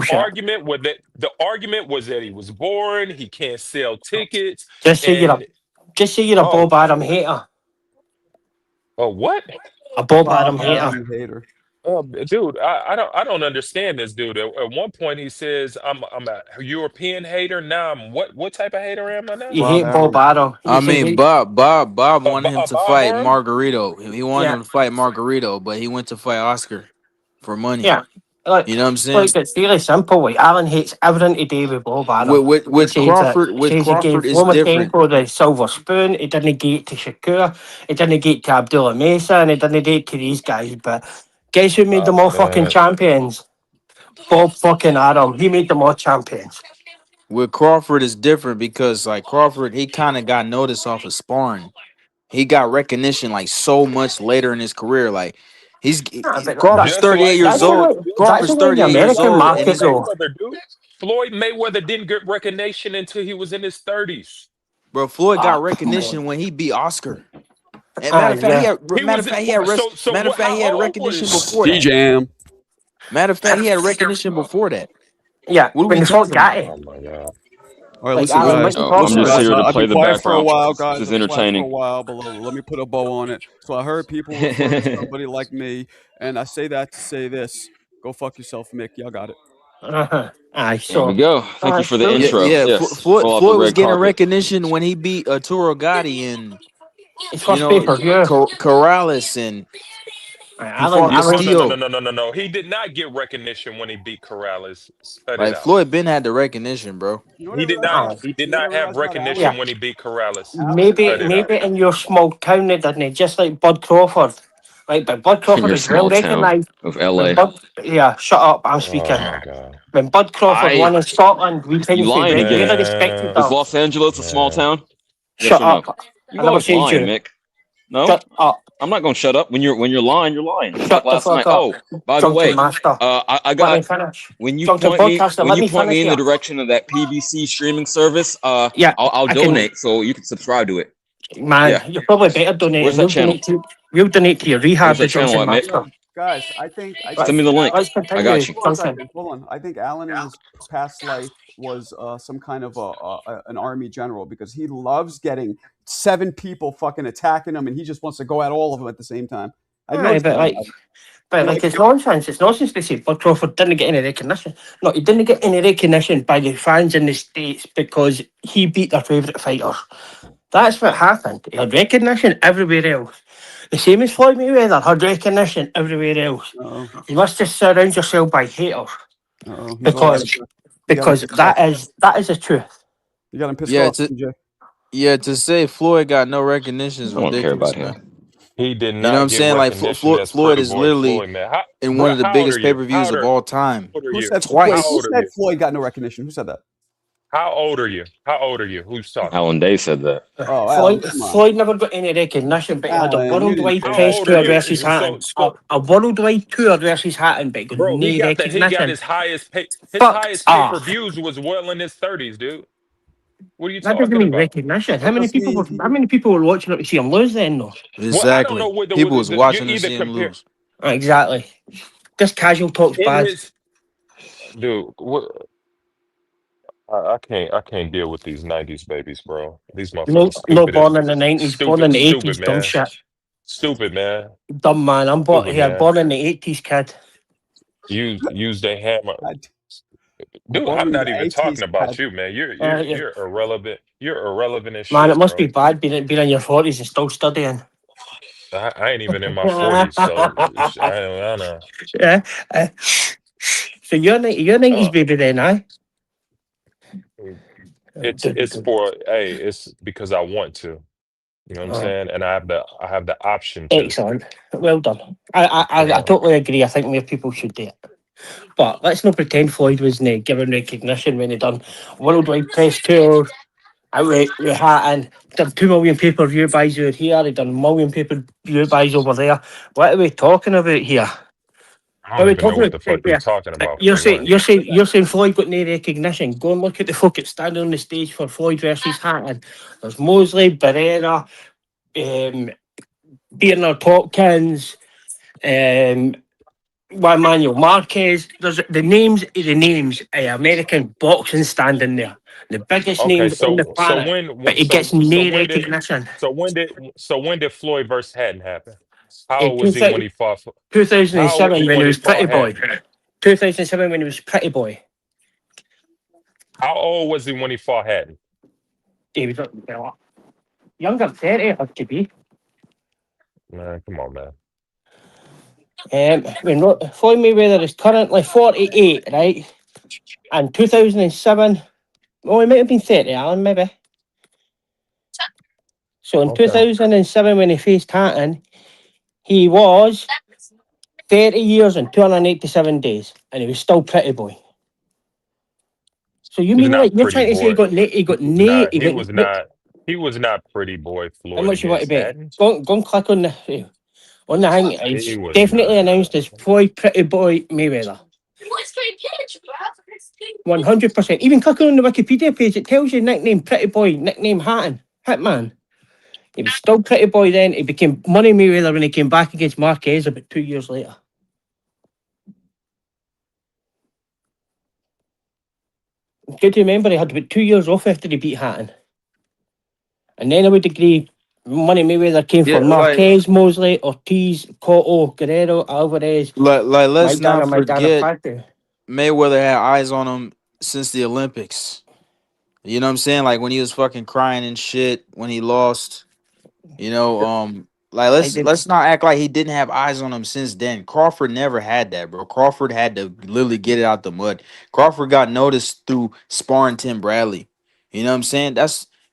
I: argument was that he was boring. He can't sell tickets.
J: Just say you're a Bob Arum hater.
I: Oh, what?
J: A Bob Arum hater.
I: Dude, I don't understand this dude. At one point he says I'm a European hater. Now I'm what type of hater am I now?
J: You hate Bob Arum.
L: I mean, Bob wanted him to fight Margarito. He wanted him to fight Margarito, but he went to fight Oscar for money.
J: Yeah. Look,
L: you know what I'm saying?
J: Look, it's really simple. Like Alan hates everything to do with Bob Arum.
L: With Crawford is different.
J: The silver spoon. He didn't get to Shakur. He didn't get to Abdullah Mesa, and he didn't get to these guys. But guess who made them all fucking champions? Bob fucking Arum. He made them all champions.
L: With Crawford is different because like Crawford, he kind of got noticed off of sparring. He got recognition like so much later in his career. Like Crawford's 38 years old. Crawford's 38 years old.
I: Floyd Mayweather didn't get recognition until he was in his 30s.
L: Bro, Floyd got recognition when he beat Oscar. And matter of fact, he had recognition before that.
A: D-Jam.
L: Matter of fact, he had recognition before that.
J: Yeah,
L: what are we talking about?
I: Oh my God.
A: All right, listen, guys.
N: I'm just here to play the background.
A: For a while, guys.
N: This is entertaining.
A: For a while, but let me put a bow on it. So I heard people refer to somebody like me, and I say that to say this: go fuck yourself, Mick. Y'all got it.
N: There we go. Thank you for the intro.
L: Yeah,
N: yes.
L: Floyd was getting recognition when he beat Arturo Gatti and Corrales and.
I: No. He did not get recognition when he beat Corrales.
L: Like Floyd Ben had the recognition, bro.
I: He did not have recognition when he beat Corrales.
J: Maybe in your small town it didn't. Just like Bud Crawford. Right, but Bud Crawford is well recognized
N: of LA.
J: Shut up, I'm speaking. When Bud Crawford won in Scotland, we think we respected
N: Is Los Angeles a small town?
J: Shut up.
N: No? You always lying, Mick. No?
J: Shut up.
N: I'm not gonna shut up. When you're lying, you're lying.
J: Shut
N: last night.
J: Up.
N: Oh, by the way, I got when you point me in the direction of that PBC streaming service, I'll donate so you can subscribe to it.
J: Man,
N: Yeah.
J: you're probably better donating.
N: Where's that channel?
J: We'll donate to your rehab,
N: Where's that
J: the
N: channel
J: Junction
N: at, mate?
J: Master.
A: Guys, I think
N: Send me the link.
J: Let's
N: I
J: continue.
N: got you.
A: hold on a
J: Junction.
A: second. Hold on. I think Alan in his past life was some kind of an army general because he loves getting 7 people fucking attacking him, and he just wants to go at all of them at the same time. I know.
J: Aye, but like it's nonsense. It's nonsense to say Bud Crawford didn't get any recognition. No, he didn't get any recognition by the fans in the States because he beat their favourite fighter. That's what happened. He had recognition everywhere else. The same as Floyd Mayweather had recognition everywhere else. You must just surround yourself by haters. Because that is the truth.
A: You got him pissed off, TJ.
L: To say Floyd got no recognition is
N: I don't care
L: ridiculous,
N: about him.
L: man.
I: He did
L: You know what
I: not
L: I'm
I: get
L: saying? Like
I: recognition as
L: Floyd
I: Pretty
L: is
I: Boy
L: literally
I: Floyd, man.
L: in one of the
I: How old
L: biggest
I: are you?
L: pay-per-views of all time.
I: How old are
A: Who
I: you?
A: said Floyd got no recognition? Who said that?
I: How old are you? How old are you? Who's talking?
N: Alan Day said that.
A: Oh, Alan,
J: Floyd never got any recognition, but he had a
A: Alan, you
J: worldwide
A: didn't-
J: press
I: How old
J: tour
I: are you?
J: versus Hatton.
I: So-
J: A worldwide tour versus Hatton, but he got
I: Bro,
J: no
I: he got
J: recognition.
I: his highest pay. His
J: Fuck
I: highest
J: off.
I: pay-per-views was well in his 30s, dude. What are you
J: That
I: talking
J: doesn't mean
I: about?
J: recognition. How many people were watching it to see him lose then, though?
I: Well, I don't know what
L: People was watching
I: you
L: to see
I: either
L: him
I: compare
L: lose.
J: Exactly. Just casual talk's
I: in
J: bad.
I: his dude. What? I can't deal with these 90s babies, bro. These motherfuckers
J: No
I: stupid.
J: born in the 90s, born in the 80s,
I: stupid,
J: dumb
I: man.
J: shit.
I: Stupid, man.
J: Dumb man. I'm born
I: Stupid,
J: here,
I: man.
J: born in the 80s, kid.
I: Use their hammer. Dude,
A: Born
I: I'm
A: in
I: not
A: the
I: even
A: 80s,
I: talking about
A: kid.
I: you, man.
J: Yeah.
I: You're irrelevant. You're irrelevant as
J: Man,
I: shit,
J: it must
I: bro.
J: be bad being in your 40s and still studying.
I: I ain't even in my 40s, so I don't know.
J: Yeah. So you're 90s baby then, aye?
I: It's because I want to. You know what I'm saying? And I have the option to.
J: Excellent. Well done. I totally agree. I think more people should do it. But let's not pretend Floyd wasn't given recognition when he done worldwide press tour. Out with Hatton, done 2 million pay-per-view buys out here. He done 1 million pay-per-view buys over there. What are we talking about here?
I: I don't even know what the fuck you're talking about.
J: You're saying Floyd got no recognition. Go and look at the folk that's standing on the stage for Floyd versus Hatton. There's Mosley, Barrera, Bernard Hopkins, Manuel Marquez. There's the names of American boxing standing there. The biggest names on the planet, but he gets no recognition.
I: So when did Floyd versus Hatton happen? How old was he when he fought?
J: 2007 when he was Pretty Boy. 2007 when he was Pretty Boy.
I: How old was he when he fought Hatton?
J: He was younger, 30 had to be.
I: Man, come on, man.
J: When Floyd Mayweather is currently 48, right? And 2007, well, he might have been 30, Alan, maybe. So in 2007, when he faced Hatton, he was 30 years and 287 days, and he was still Pretty Boy. So you mean like you're trying to say
I: he was not Pretty Boy Floyd.
J: How much you want to bet?
I: Hatton?
J: Go and click on the thing. It's definitely announced as Floyd Pretty Boy Mayweather. 100%. Even clicking on the Wikipedia page, it tells you nickname Pretty Boy, nickname Hatton, Hitman. He was still Pretty Boy then. He became Money Mayweather when he came back against Marquez about 2 years later. Good to remember he had about 2 years off after he beat Hatton. And then I would agree Money Mayweather came from Marquez, Mosley, Ortiz, Cotto, Guerrero, Alvarez.
L: Let's not forget Mayweather had eyes on him since the Olympics. You know what I'm saying? Like when he was fucking crying and shit when he lost. You know, let's not act like he didn't have eyes on him since then. Crawford never had that, bro. Crawford had to literally get it out the mud. Crawford got noticed through sparring Tim Bradley. You know what I'm saying?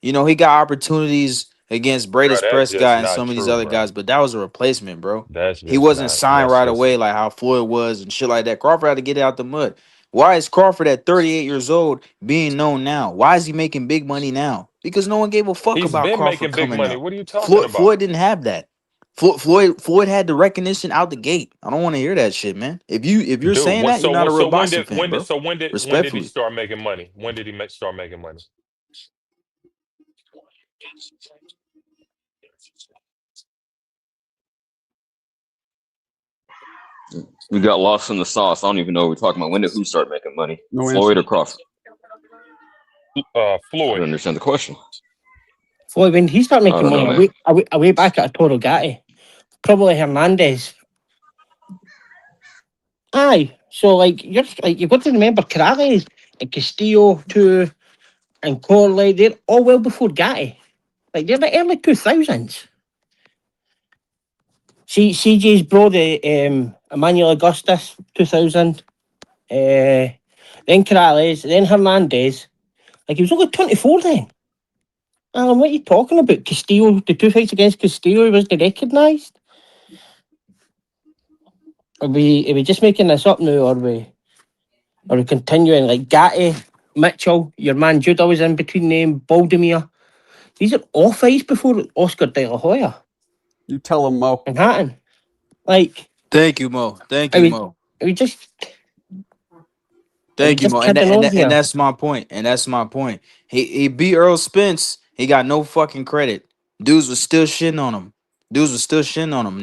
L: He got opportunities against Bradis Prescott and some of these other guys, but that was a replacement, bro. He wasn't signed right away like how Floyd was and shit like that. Crawford had to get it out the mud. Why is Crawford at 38 years old being known now? Why is he making big money now? Because no one gave a fuck about
I: been
L: Crawford
I: making big
L: coming
I: money.
L: up.
I: What are you talking about?
L: Floyd didn't have that. Floyd had the recognition out the gate. I don't want to hear that shit, man. If you're saying that, you're not a real boxing fan, bro.
I: When did he start making money? When did he start making money?
N: We got lost in the sauce. I don't even know what we're talking about. When did who start making money?
A: No
N: Floyd
A: answer.
N: or Crawford? I
I: Floyd.
N: don't understand the question.
J: Floyd, when he started making money,
N: man.
J: away back at Toro Gatti, probably Hernandez. Aye, so like you've got to remember Corrales and Castillo too, and Corley, they're all well before Gatti. Like they're the early 2000s. CJ's bro, the Emmanuel Augustus, 2000. Then Corrales, then Hernandez. Like he was only 24 then. Alan, what are you talking about? Castillo, the 2 fights against Castillo, he wasn't recognised. Are we just making this up now, or are we continuing? Like Gatti, Mitchell, your man Judah was in between them, Baldemir. These are all fights before Oscar De La Hoya.
A: You tell him, Mo.
J: And Hatton. Like.
L: Thank you, Mo. Thank you, Mo.
J: We just.
L: Thank you, Mo. And that's my point. And that's my point. He beat Earl Spence. He got no fucking credit. Dudes was still shitting on him.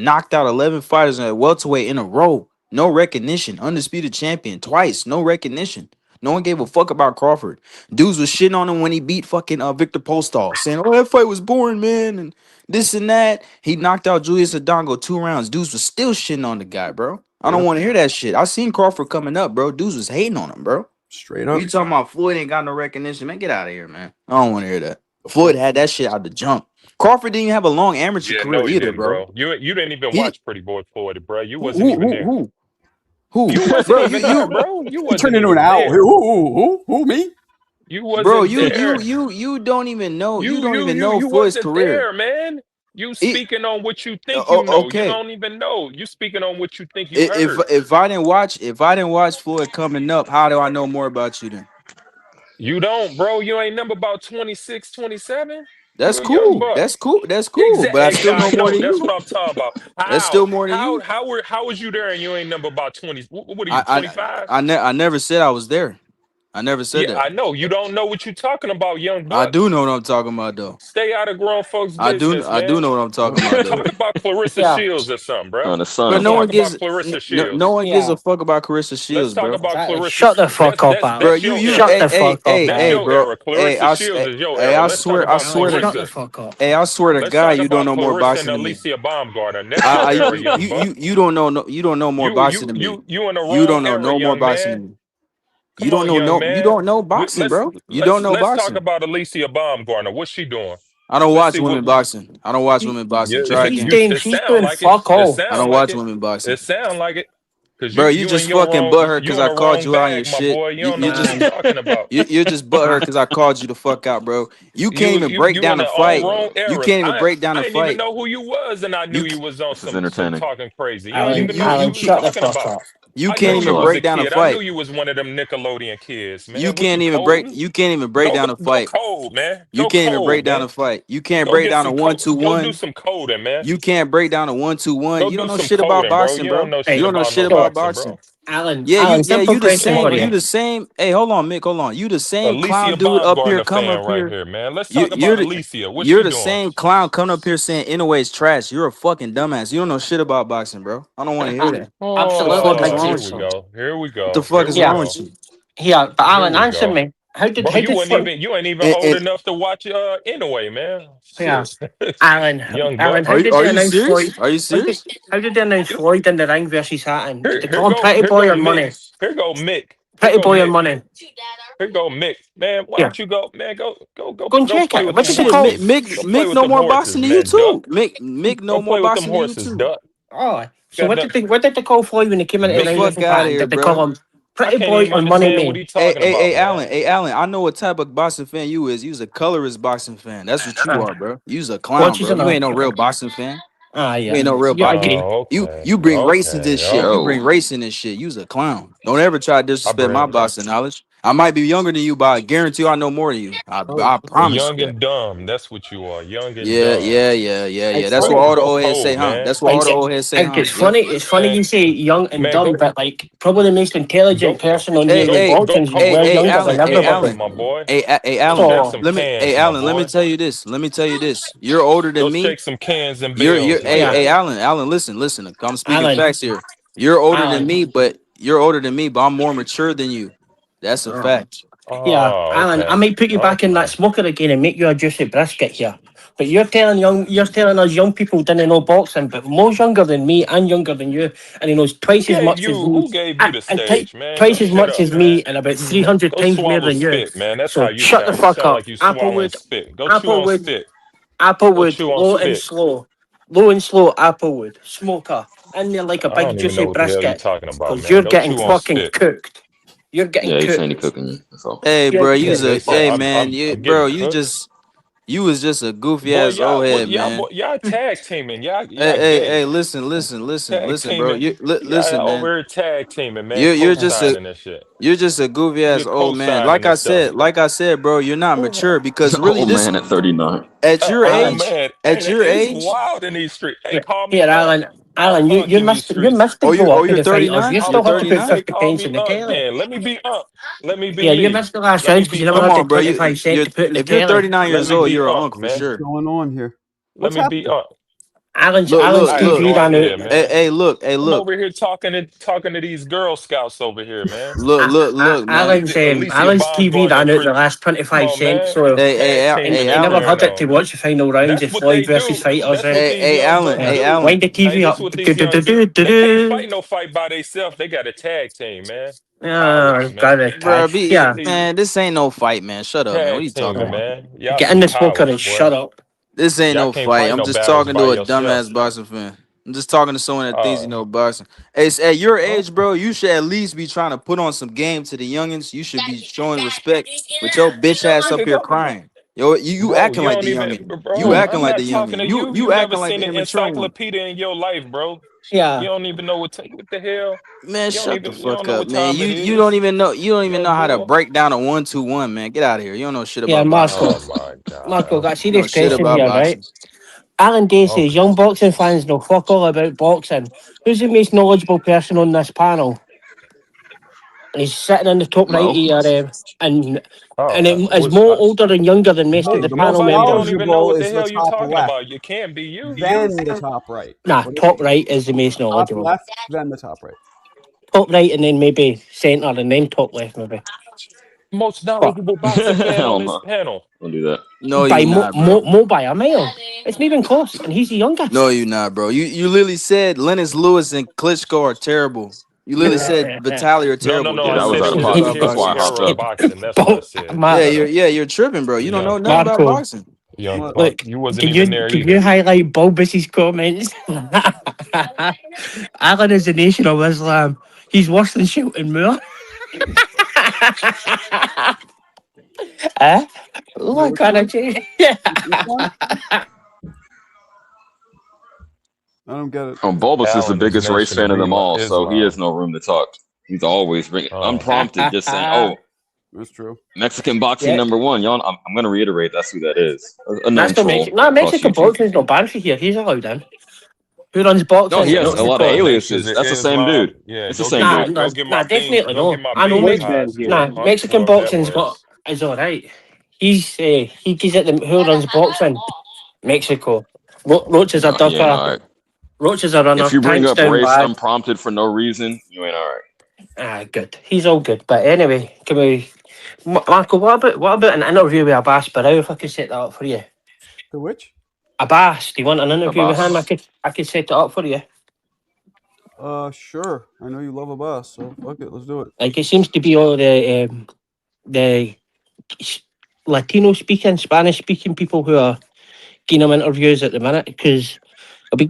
L: Knocked out 11 fighters at welterweight in a row. No recognition. Undisputed champion twice. No recognition. No one gave a fuck about Crawford. Dudes was shitting on him when he beat fucking Victor Postol, saying, "Oh, that fight was boring, man," and this and that. He knocked out Julius Odongo 2 rounds. Dudes was still shitting on the guy, bro. I don't want to hear that shit. I seen Crawford coming up, bro. Dudes was hating on him, bro.
A: Straight up.
L: You talking about Floyd ain't got no recognition, man? Get out of here, man. I don't want to hear that. Floyd had that shit out the jump. Crawford didn't even have a long amateur career either, bro.
I: You didn't even watch Pretty Boy Floyd, bro. You wasn't even there.
L: Who?
I: You wasn't even there, bro. You wasn't
A: turned into an owl. Who? Me?
I: You wasn't
L: bro,
I: there.
L: you don't even know. You don't even know Floyd's career,
I: there, man. You speaking on what you think you know. Okay. You don't even know. You speaking on what you think you heard.
L: If I didn't watch Floyd coming up, how do I know more about you then?
I: You don't, bro. You ain't number about 26, 27.
L: That's cool. That's cool. Exactly. But I still know more than you.
I: That's what I'm talking about.
L: That's still more than you.
I: How was you there and you ain't number about 20? What are you, 25?
L: I never said I was there. I never said that.
I: I know. You don't know what you're talking about, young buck.
L: I do know what I'm talking about, though.
I: Stay out of grown folks' business,
L: I do know what I'm talking about, though.
I: Talk about Clarissa Shields or something, bro.
N: On the sun.
L: But no one gives a fuck about Clarissa Shields,
I: bro.
L: Let's
I: talk about Clarissa.
J: Shut the fuck up, Alex.
L: Bro.
J: Shut the fuck up.
L: Hey, bro.
I: Clarissa Shields is your era.
L: I swear to God, you don't know more boxing than me.
I: Alicia Baumgartner.
L: You don't know more boxing than me.
I: You
L: don't know no more boxing than me. You don't know boxing, bro. You don't know boxing.
I: Let's talk about Alicia Baumgartner. What's she doing?
L: I don't watch women boxing. Try again.
J: She's doing fuck all.
L: I don't watch women boxing.
I: It sound like it.
L: Bro, you just fucking butthurt because I called you out on your shit. You're just butthurt because I called you the fuck out, bro. You can't even break down the fight. You can't even break down the fight.
I: I didn't even know who you was, and I knew you was on some talking crazy. You don't
J: Alan,
I: even know who you
J: shut
I: was
J: the
I: talking
J: fuck
I: about.
J: up.
L: You can't even break down a fight.
I: I knew you was one of them Nickelodeon kids, man.
L: You can't even break down a fight.
I: Cold, man.
L: You can't even break down a fight. You can't break down a 1-2-1.
I: Go do some coding, man.
L: You can't break down a 1-2-1. You don't know shit about boxing, bro. You don't know shit about boxing.
J: Alan,
L: you the same. Hey, hold on, Mick. Hold on. You the same clown dude up here coming up here,
I: man. Let's talk about Alicia. What
L: you're the same clown coming up here saying Inoue is trash. You're a fucking dumbass. You don't know shit about boxing, bro. I don't want to hear that.
J: Absolutely.
I: Here we go.
L: What the fuck is wrong with you?
J: Yeah, but Alan, answer me.
I: You ain't even old enough to watch Inoue, man.
J: Yeah, Alan.
L: Are you serious?
J: How did they announce Floyd in the ring versus Hatton? They call him Pretty Boy or Money.
I: Here go Mick.
J: Pretty Boy or Money.
I: Here go Mick. Man, why don't you go? Man, go
J: and check it. What did they call
L: Mick no more boxing than you too. Mick no more boxing than you too.
J: Oh, so what did they call Floyd when they came into the ring? Did they call him Pretty Boy or Money Man?
L: Hey, Alan, I know what type of boxing fan you is. You's a colorist boxing fan. That's what you are, bro. You's a clown, bro. You ain't no real boxing fan.
J: Yeah.
L: You ain't no real boxing. You bring race in this shit. You bring race in this shit. You's a clown. Don't ever try to disrespect my boxing knowledge. I might be younger than you, but I guarantee you I know more than you. I promise.
I: Young and dumb. That's what you are. Young and dumb.
L: Yeah. That's what all the old heads say, huh? That's what all the old heads say.
J: It's funny you say young and dumb, but like probably the most intelligent person on the Balkans.
L: Hey, Alan. Let me tell you this. You're older than me.
I: Take some cans and
L: Hey, Alan. Listen. I'm speaking facts here. You're older than me, but I'm more mature than you. That's a fact.
J: Yeah,
I: Oh,
J: Alan, I
I: okay.
J: might put you back in that
I: Okay.
J: smoker again and make you a juicy brisket here. But you're telling us young people didn't know boxing, but more younger than me and younger than you, and he knows twice as much as me,
I: Who gave you the
J: and
I: stage, man? Go
J: twice as
I: shut
J: much
I: up,
J: as
I: man.
J: me, and about 300
I: Go
J: times more
I: swallow
J: than you.
I: spit, man. That's how
J: So
I: you
J: shut the
I: sound. You
J: fuck
I: sound
J: up.
I: like you swallowing spit. Go chew on
J: Applewood,
I: spit. Go
J: Applewood,
I: chew on spit.
J: low and slow, Applewood, smoker, in there like a
I: I
J: big
I: don't even know
J: juicy
I: what the hell you're
J: brisket,
I: talking about,
J: because
I: man.
J: you're
I: Go
J: getting
I: chew on
J: fucking
I: spit.
J: cooked. You're getting
N: Yeah, he's saying he
J: cooked.
N: cooking you. That's all.
L: Hey,
J: You're
L: bro,
I: Yeah, they said
L: hey
J: cooked.
L: man,
I: I'm getting cooked.
L: you was just a goofy
I: Boy,
L: ass old
I: y'all,
L: head,
I: y'all,
L: man.
I: y'all tag teaming.
L: Hey,
I: Y'all
L: hey,
I: gay.
L: hey, listen,
I: Tag
L: bro.
I: teaming.
L: Listen,
I: Y'all
L: man.
I: over here tag teaming, man.
L: You're just a
I: Co-signing this shit.
L: goofy ass
I: You're
L: old man.
I: co-signing this stuff.
L: Like I said, bro, you're not mature because really
N: Old man at 39.
L: at your
I: Oh
J: Alan,
L: age,
I: man,
L: at
I: hey,
L: your
I: it's
L: age.
I: wild in these streets. Hey,
J: here,
I: call me
J: here,
I: Unc.
J: Alan,
I: I'm Unc
J: you
I: in these
J: missed
I: streets.
J: to grow up in
L: You're
J: the fighters.
L: 39.
J: You
L: You're
J: still have to put
L: 39.
I: hey,
J: 50
I: call
J: pence
I: me
J: in the
I: Unc
J: telly.
I: then. Let me be Unc. Let me be
J: Yeah, you
I: Lee.
J: missed the last
I: Let me
J: round because you
I: be
J: never
L: Come
J: had
I: Unc.
J: the
L: on, bro.
J: 25 cent to put in the
L: If you're
J: telly.
L: 39
I: Let
L: years
I: me
L: old,
I: be
L: you're an
I: Unc,
L: uncle for
I: man.
A: What's
L: sure.
A: going on here?
I: Let
A: What's
I: me be
A: happening?
I: Unc.
J: Alan's
I: I have
J: TV
I: no
J: ran
I: idea,
J: out.
I: man.
L: Hey,
I: I'm
L: look.
I: over here talking to these Girl Scouts over here, man.
L: Look, man.
I: Alicia
J: Alan's
I: Bond
J: TV
I: going to
J: ran out the
I: prison.
J: last
I: Come
J: 25
I: on,
J: cents,
I: man.
J: so
L: Hey,
I: Tag teaming
J: he
I: over
J: never
L: Alan.
I: here
J: had it to
I: now.
J: watch the final rounds
I: That's
J: of
I: what
J: Floyd
I: they
J: versus
I: do.
J: Fighters.
I: That's what these young bucks do.
J: Wind the
I: Hey,
J: TV
I: this
J: up.
I: what these young they can't fight no fight by themselves. They got a tag team, man. Cowards, man.
J: Got it,
L: Bro,
J: yeah.
I: These
L: man, this ain't no fight, man. Shut up, man. What are
I: tag
L: you talking
I: teaming,
L: about?
I: man. Y'all
J: Get in
I: some
J: the smoker
I: cowards,
J: and
I: boy.
J: shut up.
L: This ain't
I: Y'all
L: no
I: can't
L: fight.
I: fight
L: I'm
I: no
L: just
I: battles
L: talking
I: by
L: to a
I: yourself.
L: dumbass boxing fan. I'm just talking to someone that thinks he
I: Oh,
L: know boxing. Hey, at your
I: oh,
L: age, bro, you should at least be trying to put on some game to the youngins. You should be showing respect. With your bitch ass up
I: nigga,
L: here
I: go,
L: crying. Yo, you
I: bro.
L: acting
I: You
L: like
I: don't
L: the
I: even,
L: youngin. You
I: bro.
L: acting
I: I'm
L: like
I: not
L: the
I: talking
L: youngin.
I: to you.
L: You
I: You never
L: acting like
I: seen
L: the
I: an
L: immature one.
I: encyclopedia in your life, bro. You
J: Yeah.
I: don't even know what the hell.
L: Man, shut the
I: You don't
L: fuck
I: know
L: up,
I: what
L: man.
I: time it
L: You
I: is.
L: don't even know
I: Young
L: how to
I: boy.
L: break down a 1-2-1, man. Get out of here. You don't know shit
J: Yeah,
L: about boxing.
I: Oh my God.
J: Got a
L: You know
J: serious
L: shit
J: question
L: about
J: here,
I: Okay.
J: right?
L: boxing.
J: Alan Day says
I: Okay.
J: young boxing fans know fuck all about boxing. Who's the most knowledgeable person on this panel? And he's sitting in the top right
N: Mo.
J: here, and
I: Oh,
J: it is
I: was
J: more older and younger than most of
A: Hey,
J: the
A: the
J: panel
A: most
I: nobody
J: members.
I: don't even know
A: knowledgeable
I: what the
A: is the
I: hell you
A: top
I: talking
A: left,
I: about. You can't be you.
A: then the top right.
J: Nah,
A: What is
J: top
A: it?
J: right is the most
A: Top
J: knowledgeable.
A: left, then the top right.
J: Top right and then maybe centre and then top left maybe.
I: Most
J: But
I: knowledgeable boxing fan on
N: Hell
I: this
N: no.
I: panel.
N: Don't do that.
L: No, you
J: by
L: not, bro.
J: more by a mile. It's not even close, and he's the
L: No,
J: youngest.
L: you not, bro. You literally said Lennox Lewis and Klitschko are terrible. You literally said Vitaly are
I: No,
L: terrible.
I: no.
L: Get
I: I
N: That
L: out of
N: was
L: here.
I: said
N: out of
I: in
L: Know
I: the
L: shit
N: pocket.
L: about
N: That's
I: history
N: why I
L: boxing.
N: hopped
I: era of
N: up.
I: boxing. That's what I said.
L: You're tripping, bro. You don't know nothing about
J: Marco,
L: boxing.
I: Young
A: What?
I: Buck,
J: look,
I: you wasn't even there
J: can you
I: either.
J: highlight Bulbus's comments? Alan is the nation of Islam. He's worse than Shelton Moore. Eh?
A: Wait,
J: Look
A: which
J: at
A: one?
J: it.
A: Which one? I don't get it.
N: Bulbous is the
I: Allen is
N: biggest race
I: Nation
N: fan
I: of
N: of them all, so he has
I: Islam.
N: no room to talk. He's always bringing
I: Oh,
N: unprompted, just saying, "Oh,
A: That's true.
N: Mexican boxing
J: Yeah,
N: #1." Y'all, I'm going to reiterate that's who that is. A known
J: that's the
N: troll
J: Mexican. No,
N: across
J: Mexican
N: YouTube.
J: boxing's not banned for here. He's allowed in. Who runs
N: No, he
J: boxing?
N: has
I: Mexican
N: a lot of
J: Mexico.
I: Nations
N: aliases.
I: of
N: That's the same dude.
I: Islam. Yeah,
N: It's the same dude.
I: go get my bean.
J: Definitely
I: Go get
J: no.
I: my
J: I
H: It
J: know
I: bean
H: was
I: pies
H: banned
I: then,
H: here.
I: punk.
J: Mexican
I: Whoever that
J: boxing's got
I: was.
J: is all right. He gives it the who runs boxing. Mexico. Roaches are
N: No, he ain't
J: ducker.
N: all right.
J: Roaches are runner.
N: If you bring
J: Tanks
N: up
J: down
N: race
J: bad.
N: unprompted for no reason, you ain't all right.
J: Good. He's all good. But anyway, can we, Marco? What about an interview with Abbas Barrow? If I could set that up for you.
A: The which?
J: Abbas, do you want an interview with him?
N: Abbas.
J: I could set it up for you.
A: Sure. I know you love a bus, so fuck it. Let's do it.
J: Like it seems to be all the Latino speaking, Spanish speaking people who are getting him interviews at the minute because it'd be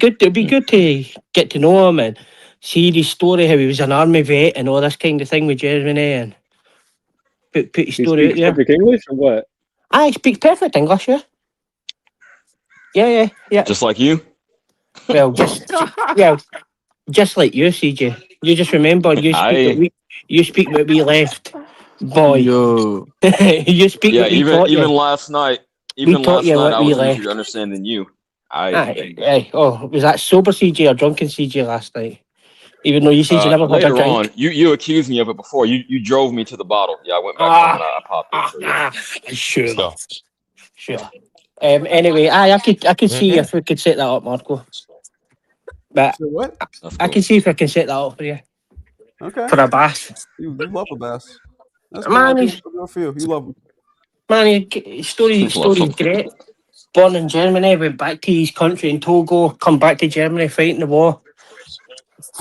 J: good to get to know him and see his story, how he was an army vet and all this kind of thing with Germany and put his
H: He
J: story out
H: speaks
J: there.
H: perfect English or what?
J: I speak perfect English, yeah. Yeah.
N: Just like you.
J: Well, just like you, CJ. You just remember
N: I
J: you speak what we left, boy.
L: Yo,
J: You speak
N: Yeah,
J: what we taught you.
N: even last night,
J: We taught you what
N: I
J: we
N: was easier to
J: left.
N: understand than you.
J: Aye. Oh, was that sober CJ or drunken CJ last night? Even though you said you never had a
N: Later on,
J: drink.
N: you accused me of it before. You drove me to the bottle. Yeah, I went back home and I popped it. So yeah.
J: Sure.
I: So,
J: Anyway, I could see if we could set that up, Marco. But
A: So what?
J: I can see if I can set that up for you.
A: Okay.
J: For a bass.
A: You love a bass. That's good.
J: Man,
A: I'll
J: he's
A: do it for you. You love them.
J: man, story's great. Born in Germany, went back to his country in Togo, come back to Germany, fighting the war.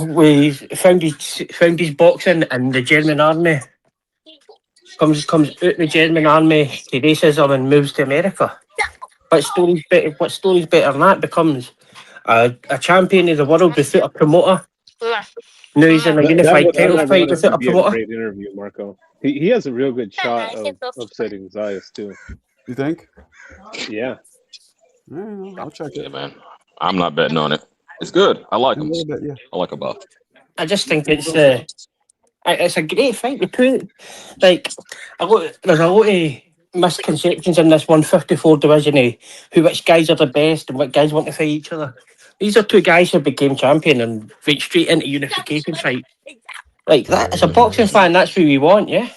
J: We found his boxing in the German army. Comes out the German army to racism and moves to America. What story's better than that? Becomes a champion of the world without a promoter. Now he's in a unified title
H: would
J: fight
H: honestly
J: without a
H: be a
J: promoter.
H: great interview, Marco. He has a real good shot of upsetting Zayas too.
A: You think?
H: Yeah.
A: I'll check it.
N: Yeah, man. I'm not betting on it. It's good. I like
A: A
N: him.
A: little bit, yeah.
N: I like a buff.
J: I just think it's a great fight. There's a lot of misconceptions in this 154 division of which guys are the best and what guys want to fight each other. These are two guys who became champion and went straight into unification fight. Like that, as a boxing fan, that's who we want, yeah.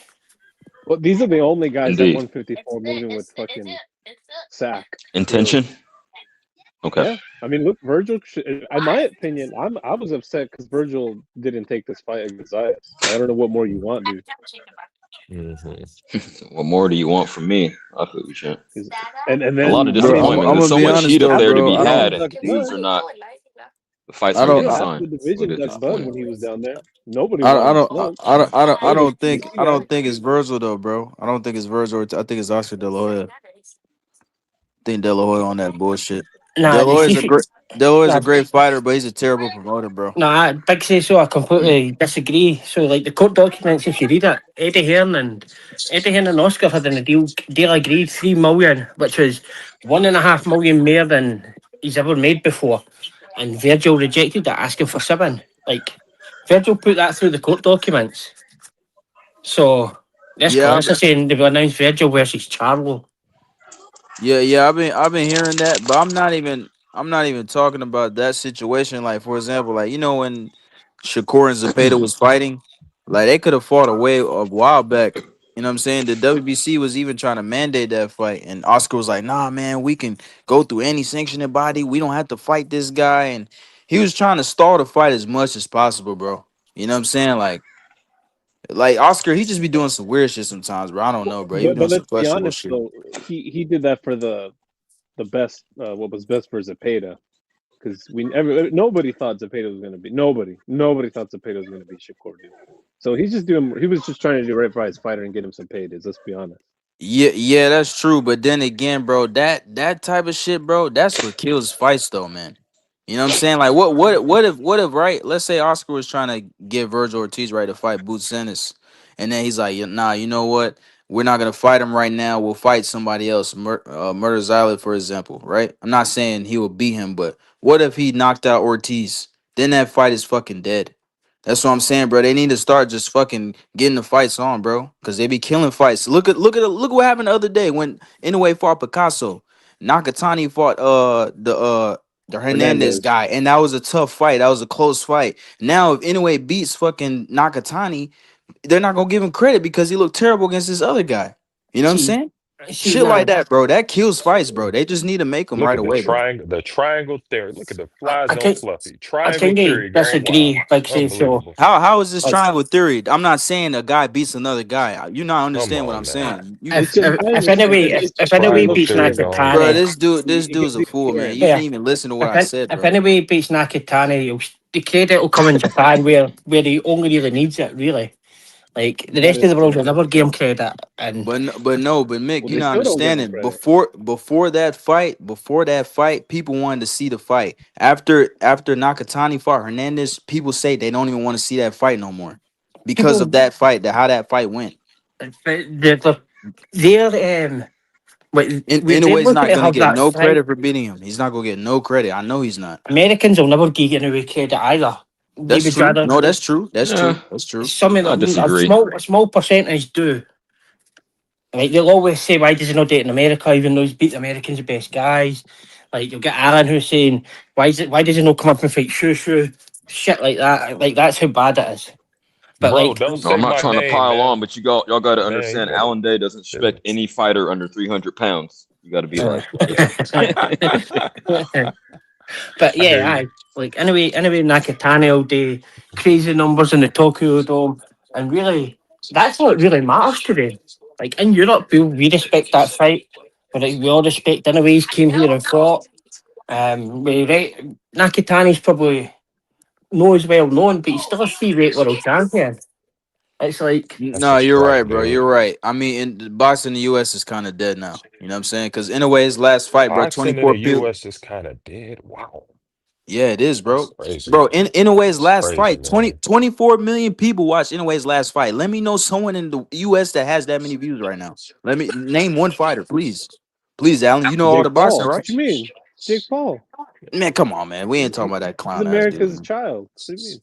H: Well, these are the only guys
N: Indeed.
H: at 154 moving with fucking sack
N: Intention.
H: Really.
N: Okay.
H: Yeah, I mean, look, Virgil. In my opinion, I was upset because Virgil didn't take this fight against Zayas. I don't know what more you want, dude.
N: What more do you want from me? I feel you, champ.
H: And then
N: a lot of
L: Bro,
N: disappointment.
L: I'm
N: There's so
L: gonna be
N: much
L: honest
N: heat up
L: though,
N: there to
L: bro.
N: be
L: I
N: had,
L: don't.
N: and dudes are not. The fights
L: I
N: are
L: don't.
N: getting
L: I,
N: signed.
H: The division
N: Look at
H: got bud when he was down there. Nobody
L: I
H: wanted
L: don't.
H: smoke.
L: I don't think. I don't think it's Virgil though, bro. I don't think it's Virgil. I think it's Oscar De La Hoya. I think De La Hoya on that bullshit.
J: Nah,
L: De La Hoya is a great. De La Hoya is
J: nah,
L: a great fighter, but he's a terrible promoter, bro.
J: nah, Big say so. I completely disagree. So, like the court documents, if you read it, Eddie Hearn and Oscar had in a deal agreed $3 million, which was $1.5 million more than he's ever made before. And Virgil rejected that, asking for $7 million. Like Virgil put that through the court documents. So this
L: Yeah,
J: class is saying they will announce Virgil versus Charlo.
L: yeah. I've been hearing that, but I'm not even talking about that situation. Like for example, like when Shakur and Zepeda was fighting, like they could have fought a while back. You know what I'm saying? The WBC was even trying to mandate that fight, and Oscar was like, "Nah, man, we can go through any sanctioning body. We don't have to fight this guy." And he was trying to stall the fight as much as possible, bro. You know what I'm saying? Like Oscar, he just be doing some weird shit sometimes, bro. I don't know, bro. He be doing
H: But
L: some
H: let's be
L: questionable
H: honest,
L: shit.
H: though, he did that for the best. What was best for Zepeda, because nobody thought Zepeda was going to be nobody thought Zepeda was going to be Shakur, dude. So he was just trying to do right by his fighter and get him some paydays. Let's be honest.
L: Yeah, that's true. But then again, bro, that type of shit, bro, that's what kills fights, though, man. You know what I'm saying? Like, what if right? Let's say Oscar was trying to get Virgil Ortiz right to fight Boots Ennis, and then he's like, nah, you know what? We're not gonna fight him right now. We'll fight somebody else, Murder Zylet, for example, right? I'm not saying he will beat him, but what if he knocked out Ortiz? Then that fight is fucking dead. That's what I'm saying, bro. They need to start just fucking getting the fights on, bro, because they be killing fights. Look what happened the other day when Inoue fought Picasso. Nakatani fought the Hernandez guy, and that was a tough fight. That was a close fight. Now, if Inoue beats fucking Nakatani, they're not gonna give him credit because he looked terrible against this other guy. You know what I'm saying? Shit like that, bro. That kills fights, bro. They just need to make them
I: Look
L: right
I: at
L: away, bro.
I: the triangle theory. Look at the fly
J: I
I: zone fluffy.
J: I
I: Triangle
J: think they
I: theory going
J: disagree.
I: wild.
J: Like say so.
I: Unbelievable.
L: How is this
J: Like,
L: triangle theory? I'm not saying a guy beats another guy. You not
I: Come
L: understand what
I: on
L: I'm
I: now.
L: saying.
J: if anyway
I: Triangle
J: beats
I: theory going
L: Bro,
I: wild.
J: Nakatani,
L: this dude's a fool, man. You
J: yeah.
L: didn't even listen to what I said,
J: If
L: bro.
J: anyway beats Nakatani, the credit will come in Japan where he only really needs it, really. Like the rest of the world will never give him credit. And
L: But Mick,
H: Well,
L: you're
H: they
L: not
H: still don't give him
L: understanding.
H: credit.
L: Before that fight, people wanted to see the fight. After Nakatani fought Hernandez, people say they don't even want to see that fight no more because
J: people,
L: of that fight, how that fight went. Inoue's not gonna get no credit for beating him. He's not gonna get no credit. I know he's not.
J: Americans will never give Inoue credit either. They
L: That's
J: would
L: true.
J: rather.
L: No, that's true. That's
N: Yeah,
L: true. That's true.
J: Some of
N: I
J: them,
N: disagree.
J: a small percentage do. Like they'll always say, "Why does he not date in America?" Even though he's beat the Americans, the best guys. Like you'll get Aaron who's saying, "Why does he not come up and fight Shushu?" Shit like that. Like that's how bad it is. But
I: Bro,
J: like,
I: don't
N: No, I'm
I: say
N: not
I: my
N: trying to
I: name,
N: pile
I: man.
N: on, but y'all got to
I: Man, you
N: understand,
I: better
N: Alan Day doesn't
I: chill.
N: respect any fighter under 300 pounds. You got to be like,
J: but
I: I hear
J: yeah,
I: you.
J: Like anyway, Nakatani will do crazy numbers in the Tokyo Dome, and really, that's what really matters today. Like in Europe, we respect that fight, but like, we all respect Inouye's came here and fought. Nakatani's probably not as well known, but he's still a free-weight world champion. It's like
I: That's
L: No,
I: a
L: you're right,
I: strike,
L: bro.
I: dude.
L: You're right. I mean, the boxing in the U.S. is kind of dead now. You know what I'm saying? Because in a way, his last fight, bro,
I: Boxing in
L: 24
I: the
L: people.
I: U.S. is kind of dead. Wow,
L: Yeah, it is,
I: that's
L: bro.
I: crazy.
L: Bro, in a way, his last
I: Crazy,
L: fight,
I: man.
L: 24 million people watched Inouye's last fight. Let me know someone in the U.S. that has that many views right now. Let me name one fighter, please. Please, Alan. You know all the
H: Jake
L: boxing,
H: Paul.
L: right?
H: What you mean? Jake Paul.
L: Man, come on, man. We ain't talking about that
H: He's
L: clown ass dude.
H: America's
L: Man.
H: child. What do you mean?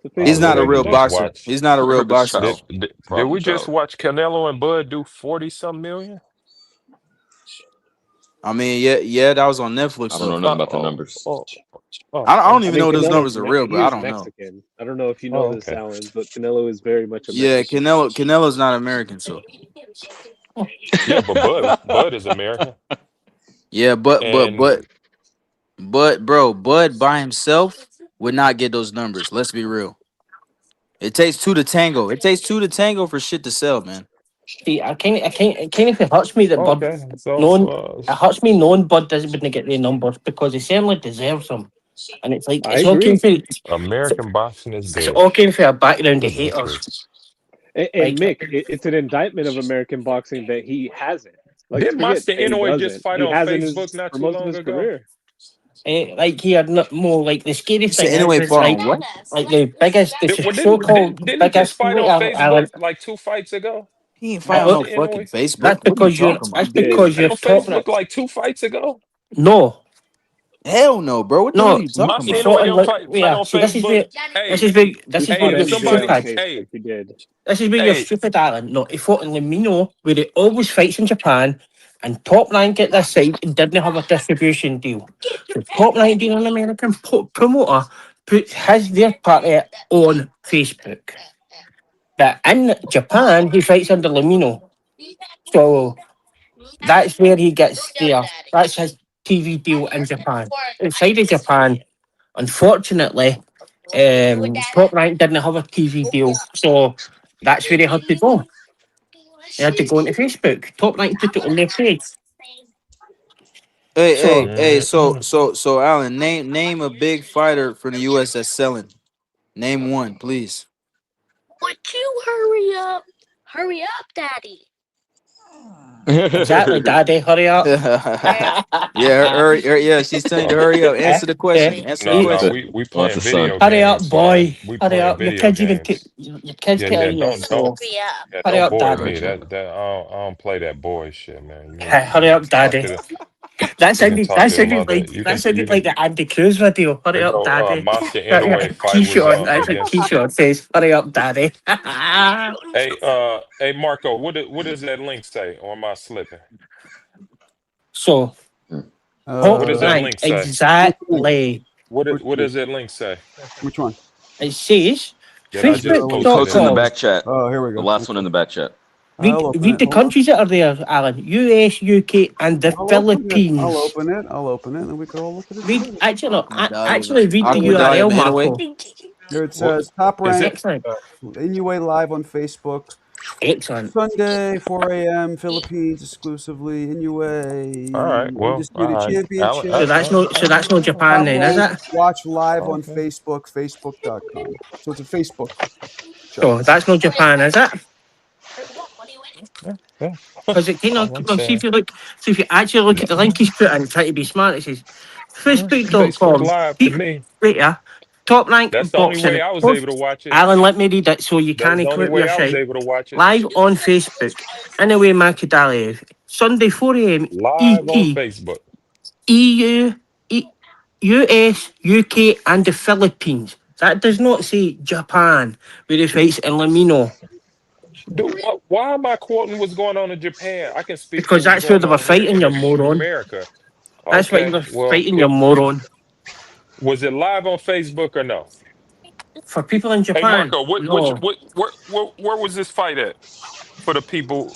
H: The face
L: He's
H: of
L: not a
H: American
L: real
I: We just
H: boxing.
L: boxer.
I: watched.
L: He's not a real
N: America's
L: boxer.
N: child.
I: Did
N: Problem
I: we just
N: child.
I: watch Canelo and Bud do 40-some million?
L: I mean, yeah, that was on Netflix
N: I don't know
L: though.
N: nothing about the
I: Oh,
N: numbers.
I: oh, oh,
L: I don't
H: I
L: even
H: mean,
L: know if those
H: Canelo's
L: numbers are real,
H: he
L: but I
H: is
L: don't know.
H: Mexican. I don't know if you
I: oh,
H: know this,
I: okay.
H: Alan, but Canelo is very much a
L: Yeah,
H: Mexican.
L: Canelo's not American, so
I: Yeah, but Bud is American,
L: yeah, but
I: and
L: bro, Bud by himself would not get those numbers. Let's be real. It takes two to tango. It takes two to tango for shit to sell, man.
J: see, it kind of hurts me that Bud
I: okay. So
J: it hurts me knowing Bud wouldn't get the numbers because he certainly deserves them. And it's like
H: I
J: it's all came
H: agree.
J: for
I: American boxing is
J: it's
I: dead.
J: all came for a background of
I: Goodness
J: haters.
I: gracious.
H: And
J: Like
H: Mick, it's an indictment of American boxing that he hasn't. Like,
I: Didn't
H: forget
I: Monster
H: that he
I: Inoue just
H: doesn't.
I: fight
H: He
I: on
H: hasn't
I: Facebook not
H: for
I: too
H: most of
I: long
H: his
I: ago?
H: career.
J: like he had more like the scary
L: You
J: thing
L: said anyway,
J: is
L: fought
J: like
L: on what?
J: the biggest, the so-called
I: Didn't he just
J: biggest
I: fight on
J: Alan.
I: Facebook like 2 fights ago?
L: He ain't fight on no
I: Monster
L: fucking
I: Inoue?
L: Facebook.
J: That's
L: What are you
J: because
L: talking
H: He
L: about?
I: Didn't he
H: did.
I: fight
J: you're
I: on
J: top it.
I: Facebook like 2 fights ago?
J: No,
L: Hell no, bro. What the hell are
J: no.
L: you talking
J: He
I: Monster
L: about?
J: fought
I: Inoue
J: in
I: don't
J: like
I: fight on
J: See, this is
I: Facebook.
J: where
I: Hey,
J: this
H: He
J: is where
H: fought
J: you're
H: every day on
I: somebody,
J: stupid.
H: Facebook. He did.
J: This is where you're
I: hey,
J: stupid, Alan. No, he fought in Lemino, where he always fights in Japan, and Top Rank at this side didn't have a distribution deal. So Top Rank, being an American promoter, put their party on Facebook. But in Japan, he fights under Lemino. So that's where he gets there. That's his TV deal in Japan. Outside of Japan, unfortunately, Top Rank didn't have a TV deal. So that's where he had to go. He had to go into Facebook. Top Rank put it on their page. So
L: So, Alan, name a big fighter from the U.S. that's selling. Name one, please.
O: Would you hurry up? Hurry up, Daddy.
J: exactly, Daddy, hurry up.
L: Yeah, she's telling you to hurry up. Answer the question. Answer the
I: no,
L: question.
I: we playing video
J: Hurry up,
I: games,
J: boy.
I: man. We
J: Hurry
I: playing
J: up. Your
I: video
J: kids even
I: games.
J: your kids
I: Yeah,
J: telling you.
I: don't
J: Hurry up,
I: bore
J: Daddy.
I: me. That I don't play that boy shit, man.
J: Hurry up, Daddy. That sounded like the Andy Cruz video. Hurry
I: There
J: up,
I: go
J: Daddy.
I: Monster Inoue fight was
J: T-shirt. That's a
I: against.
J: T-shirt says, "Hurry up, Daddy."
I: Hey, Marco, what does that link say? Or am I slipping?
J: So,
I: what does that link say?
J: exactly.
I: What does that link say?
A: Which one?
J: It says
I: That I just
N: Post in the
J: Facebook.com.
N: back chat.
A: Oh, here we go.
N: The last one in the back chat.
J: Read the countries that are there, Alan. US, UK, and the Philippines.
A: I'll open it, and we can all look at it.
J: Read, actually, no,
L: Ahmed
J: read the
L: Ahmed
J: URL, Marco.
A: Here it says top rank
J: Excellent.
A: Inoue live on Facebook.
J: Excellent.
A: Sunday, 4 a.m. Philippines exclusively. Inoue.
I: All right. Well,
A: Undisputed
I: all right.
A: Championship.
J: So that's no Japan then, is it?
A: Watch live on Facebook, facebook.com. So it's a Facebook show.
J: So that's no Japan, is it? Because it kind of see if you actually look at the link he's put in, try to be smart. It says
I: Facebook
J: Facebook.com.
I: Live to me.
J: Right here. Top rank
I: That's the
J: boxing.
I: only way I was able to watch it.
J: Alan, let me read it so you
I: That was
J: can't
I: the only
J: quit
I: way
J: your
I: I was
J: shite.
I: able to watch it.
J: Live on Facebook. Inoue Makadaliev. Sunday 4 a.m.
I: Live on
J: ET.
I: Facebook.
J: EU, US, UK, and the Philippines. That does not say Japan, where he fights in Lamino.
I: Dude, why am I quoting what's going on in Japan? I can speak
J: because that's where they were fighting, you moron.
I: America.
J: That's why you were fighting, you moron.
I: Was it live on Facebook or no?
J: For people in Japan.
I: Hey Marco, where was this fight at? For the people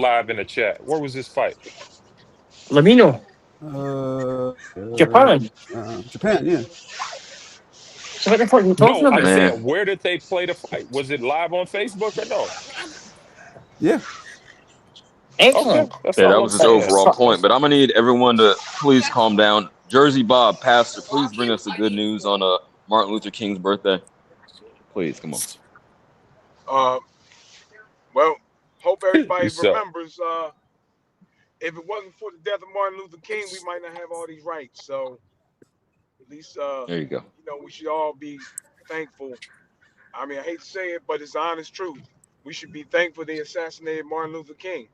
I: live in the chat. Where was this fight?
J: Lamino. Japan.
A: Japan, yeah.
J: So what the fuck are you talking
I: No, I'm
J: about?
I: saying, where did they play the fight? Was it live on Facebook or no?
A: Yeah.
J: Excellent.
I: Okay, that's
N: Yeah, that
I: all I'm
N: was his
I: saying.
N: overall point. But I'm gonna need everyone to please calm down. Jersey Bob, Pastor, please bring us the good news on Martin Luther King's birthday. Please, come on.
P: Well, hope everybody
I: So,
P: remembers. If it wasn't for the death of Martin Luther King, we might not have all these rights. So at least,
N: There you go.
P: we should all be thankful. I mean, I hate to say it, but it's the honest truth. We should be thankful they assassinated Martin Luther King.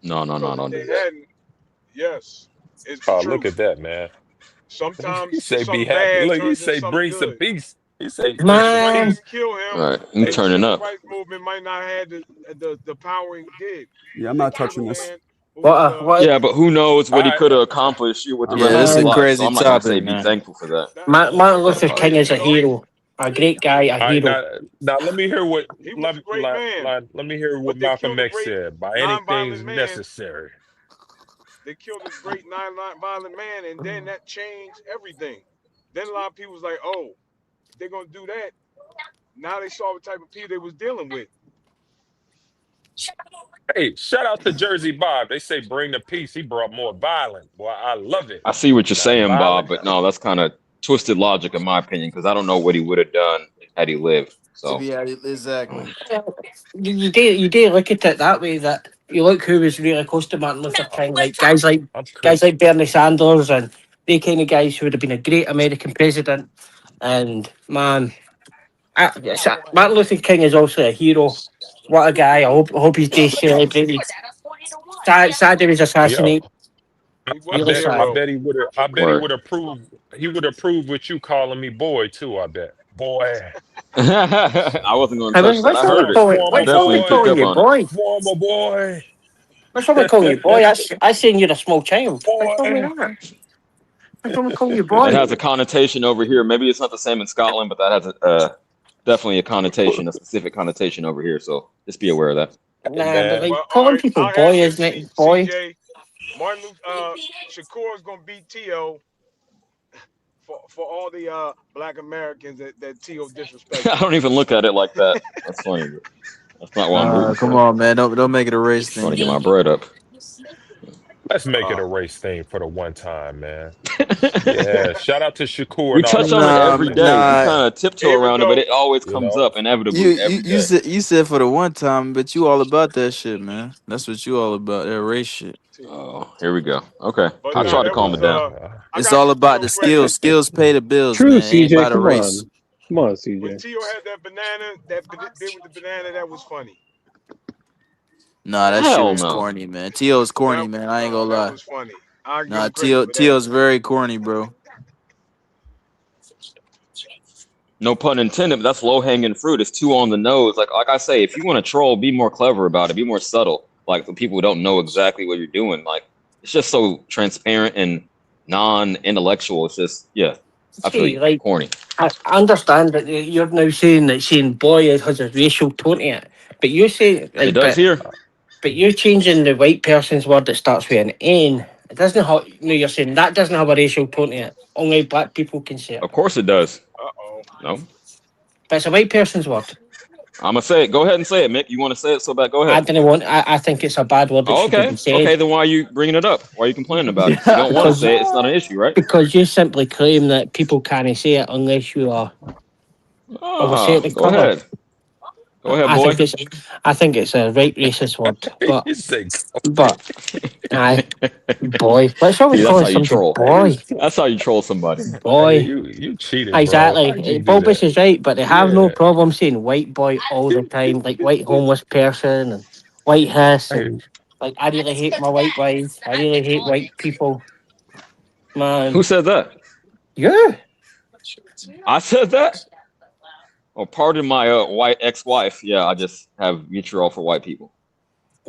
N: No,
P: Because if
N: don't
P: they
N: do that.
P: hadn't, yes, it's the
I: look
P: truth.
I: at that, man. He
P: Sometimes
I: say be
P: something
I: happy.
P: bad
I: Look, he
P: turns into
I: say
P: something
I: bring some
P: good.
I: peace. He say
P: If
I: bring some
P: somebody
J: Man,
I: peace.
P: didn't kill him,
N: All right, I'm
P: the
N: turning
P: civil
N: up.
P: rights movement might not have had the power it did.
A: Yeah, I'm
P: They
A: not
P: killed a
A: touching this.
P: man who was
J: what?
N: Yeah, but who knows
I: All
N: what he
I: right.
N: could have accomplished with the
A: I'm
N: rest
A: not
N: of
L: Yeah, this
N: his
L: is a
A: touching
N: life.
A: this.
N: So
L: crazy
N: I'm not gonna say
L: topic,
N: be
L: man.
N: thankful for that.
J: Martin Luther
P: But
J: King is a
P: you know, he
J: hero, a great guy, a
I: All right,
J: hero.
I: now let me hear what
P: was a great man.
I: let me hear what
P: But they
I: Malcolm
P: killed a
I: X
P: great
I: said. By any
P: non-violent
I: things
P: man.
I: necessary.
P: They killed a great non-violent man, and then that changed everything. Then a lot of people was like, "Oh, if they're gonna do that." Now they saw the type of people they was dealing with.
I: Hey, shout out to Jersey Bob. They say bring the peace. He brought more violence. Boy, I love it.
N: I see what you're
I: That
N: saying, Bob,
I: violence.
N: but no, that's kind of twisted logic in my opinion because I don't know what he would have done had he lived. So
L: Yeah, exactly.
J: You do look at it that way. That you look who was really close to Martin Luther King, like guys like Bernie Sanders and the kind of guys who would have been a great American president. And man, Martin Luther King is also a hero. What a guy! I hope his day celebrated. Sad he was
I: Yo,
J: assassinated.
P: He was
J: Really
P: a
J: sad.
I: I
P: hero.
I: bet he would have. I bet he would approve. He would approve with you calling me boy too. I bet, boy.
N: I wasn't going to touch that.
J: What's
N: I
J: wrong
N: heard
J: with
N: it.
J: calling?
N: I
J: What's wrong
N: definitely
J: with
N: picked
J: calling
N: up
J: you
N: on it.
J: boy?
I: Former boy.
J: What's wrong with calling you boy? I saying you're a small child. What's wrong
I: Boy.
J: with that? What's wrong with calling you
N: That
J: boy?
N: has a connotation over here. Maybe it's not the same in Scotland, but that has definitely a connotation, a specific connotation over here. So just be aware of that.
J: Nah, but like
P: Well, all
J: calling
P: right,
J: people
P: I'll
J: boy,
P: have
J: isn't
P: this,
J: it? Boy.
P: CJ. Shakur is gonna beat T.O. for all the Black Americans that T.O. disrespected.
N: I don't even look at it like that. That's funny. But that's not what I'm rooting
L: Come
N: for.
L: on, man. Don't make it a race
N: Trying to
L: thing.
N: get my bread up.
I: Let's make it a race thing for the one time, man. Yeah. Shout out to Shakur
N: We
I: and all
N: touch
I: the
N: on it
I: Black
N: every
I: Americans.
N: day. We kind of tiptoe
P: Here we
N: around it,
P: go.
N: but it always
I: You
N: comes
I: know?
N: up inevitably every day.
L: You said for the one time, but you all about that shit, man. That's what you all about, that race shit.
N: Oh, here we go. Okay,
P: But
N: I'll
P: nah,
N: try to
P: that
N: calm
P: was
N: it down.
P: I
L: It's
P: got
L: all
P: this
L: about
P: real
L: the
P: quick.
L: skills. Skills pay the bills,
H: True,
L: man. It ain't
H: CJ.
L: about a
H: Come
L: race.
H: on. Come on,
P: When
H: CJ.
P: T.O. had that banana, that bit with the banana, that was funny.
L: Nah, that shit
N: Hell
L: was
N: no.
L: corny, man. T.O.'s corny, man. I ain't gonna
P: That
L: lie.
P: was funny. I give
L: Nah,
P: him credit for that.
L: T.O.'s very corny, bro.
N: No pun intended, but that's low hanging fruit. It's too on the nose. Like I say, if you want to troll, be more clever about it. Be more subtle. Like the people who don't know exactly what you're doing. Like it's just so transparent and non-intellectual. It's just I feel you.
J: Like,
N: Corny.
J: I understand that you're now saying boy has a racial tone to it, but you say like,
N: It does here.
J: But you're changing the white person's word that starts with an N. It doesn't have. No, you're saying that doesn't have a racial tone to it. Only black people can say it.
N: Of course it does.
P: Uh-oh.
N: No.
J: But it's a white person's word.
N: I'm gonna say it. Go ahead and say it, Mick. You want to say it so bad? Go ahead.
J: I don't want. I think it's a bad word. That shouldn't be said.
N: Okay. Then why are you bringing it up? Why are you complaining about it? If you don't want to say it, it's not an issue, right?
J: Because you simply claim that people can't say it unless you are of a certain
N: Go
J: colour.
N: ahead. Go ahead, boy.
J: I think it's a right racist word. But aye, boy. What's wrong with
N: That's
J: calling
N: how you
J: something
N: troll.
J: boy?
N: That's how you troll somebody.
J: Boy.
I: You cheated,
J: exactly.
I: bro. You do
J: Bulbous
I: that.
J: is right, but they have no
I: Yeah.
J: problem saying white boy all the time, like white homeless person and white hiss, and like I really hate my white wife. I really hate white people. Man,
N: Who said that?
J: you.
N: I said that. Oh, pardon my white ex-wife. Yeah, I just have vitriol for white people.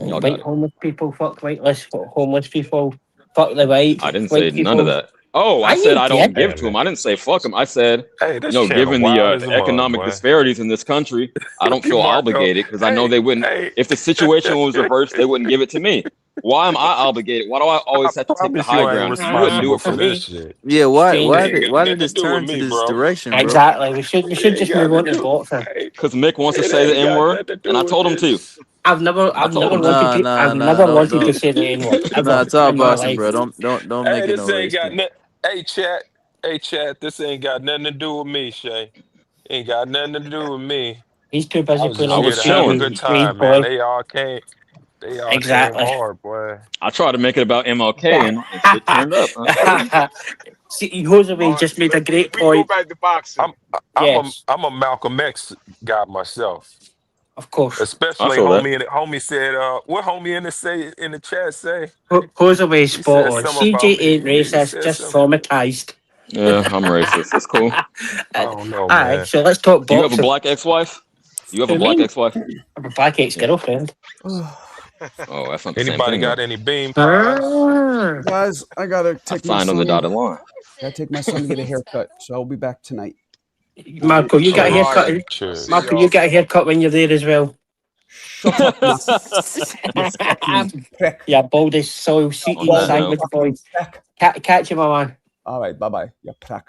N: Y'all got
J: White
N: it.
J: homeless people, fuck whiteless homeless people, fuck the white.
N: I didn't
J: white
N: say none of that. Oh, I
J: I
N: said
J: ain't
N: I don't
J: dead.
N: give to him. I didn't say fuck him. I said,
I: Hey,
N: you
I: this
N: know,
I: channel
N: given
I: wild as
N: the
I: a mug,
N: economic
I: boy.
N: disparities in this country, I don't feel
I: Marco.
N: obligated because I know
I: Hey,
N: they wouldn't.
I: hey.
N: If the situation was reversed, they wouldn't give it to me. Why am I obligated? Why do I always have to take the
I: Promise
N: high
I: you I ain't
N: ground? You wouldn't do
I: responsible
N: it for
I: for this
N: me.
I: shit.
L: Yeah,
I: It
J: Strange.
I: ain't got
L: why
I: nothing
L: did
I: to
L: this
I: do with
L: turn to
I: me,
L: this
I: bro.
L: direction, bro?
J: Exactly. We should
I: It ain't
J: just move
I: got
J: on
I: to
J: to
I: do.
J: boxing.
I: Hey,
N: Because Mick wants to
I: it
N: say the
I: ain't
N: N
I: got
N: word,
I: nothing to
N: and
I: do
N: I
I: with
N: told him to.
I: this.
J: I've never
N: to.
J: wanted to. I've
L: Nah,
J: never wanted to
L: don't
J: say the N word
L: nah,
J: ever
L: talk
J: in my
L: boxing,
J: life.
L: bro. Don't make
I: Hey,
L: it no
I: this ain't
L: race
I: got
L: thing.
I: nothing. Hey, chat. This ain't got nothing to do with me, Shay. Ain't got nothing to do with me.
J: He's too
I: I
J: busy
I: was
J: playing
I: just
N: I
J: on the
I: here
N: was
I: to have a
N: chilling.
I: good
J: street with his
I: time, man.
J: boy.
I: They all came. They all came
J: Exactly.
I: hard, boy.
N: I tried to make it about MLK, and shit turned up. Huh?
J: See, Jose
P: All right,
J: just made a great
P: we can go
J: point.
P: back to boxing.
J: Yes,
I: I'm a Malcolm X guy myself.
J: of course.
N: I
I: Especially
N: feel that.
I: homie said, what homie in the chat say?
J: Jose is
I: He
J: spot
I: said
J: on.
I: something about
J: CJ
I: me.
J: ain't
I: He
J: racist,
I: said
J: just
I: something.
J: traumatized.
N: Yeah, I'm racist. It's cool.
I: I don't know,
J: Alright,
I: man.
J: so let's talk
N: Do you have a
J: boxing.
N: black ex-wife? You have a
J: Who,
N: black
J: me?
N: ex-wife?
J: I'm a black
N: Yeah.
J: ex-girlfriend.
N: Oh, that's not the same
I: Anybody
N: thing, though.
I: got any bean pies?
A: Guys, I gotta
N: I
A: take my
N: signed on the
A: son.
N: dotted line.
A: Gotta take my son to get a haircut, so I'll be back tonight.
J: Marco, you got a
I: Cheers,
P: All right,
J: haircut.
I: man. Cheers.
P: see
J: Marco, you
P: y'all.
J: got a haircut when you're there as well.
A: Shut up, you fucking prick.
J: Yeah, baldest soil seat
N: On that
J: inside
N: note,
J: with the boy.
A: Fucking prick.
J: Catch him, my man.
A: All right, bye bye, you prick.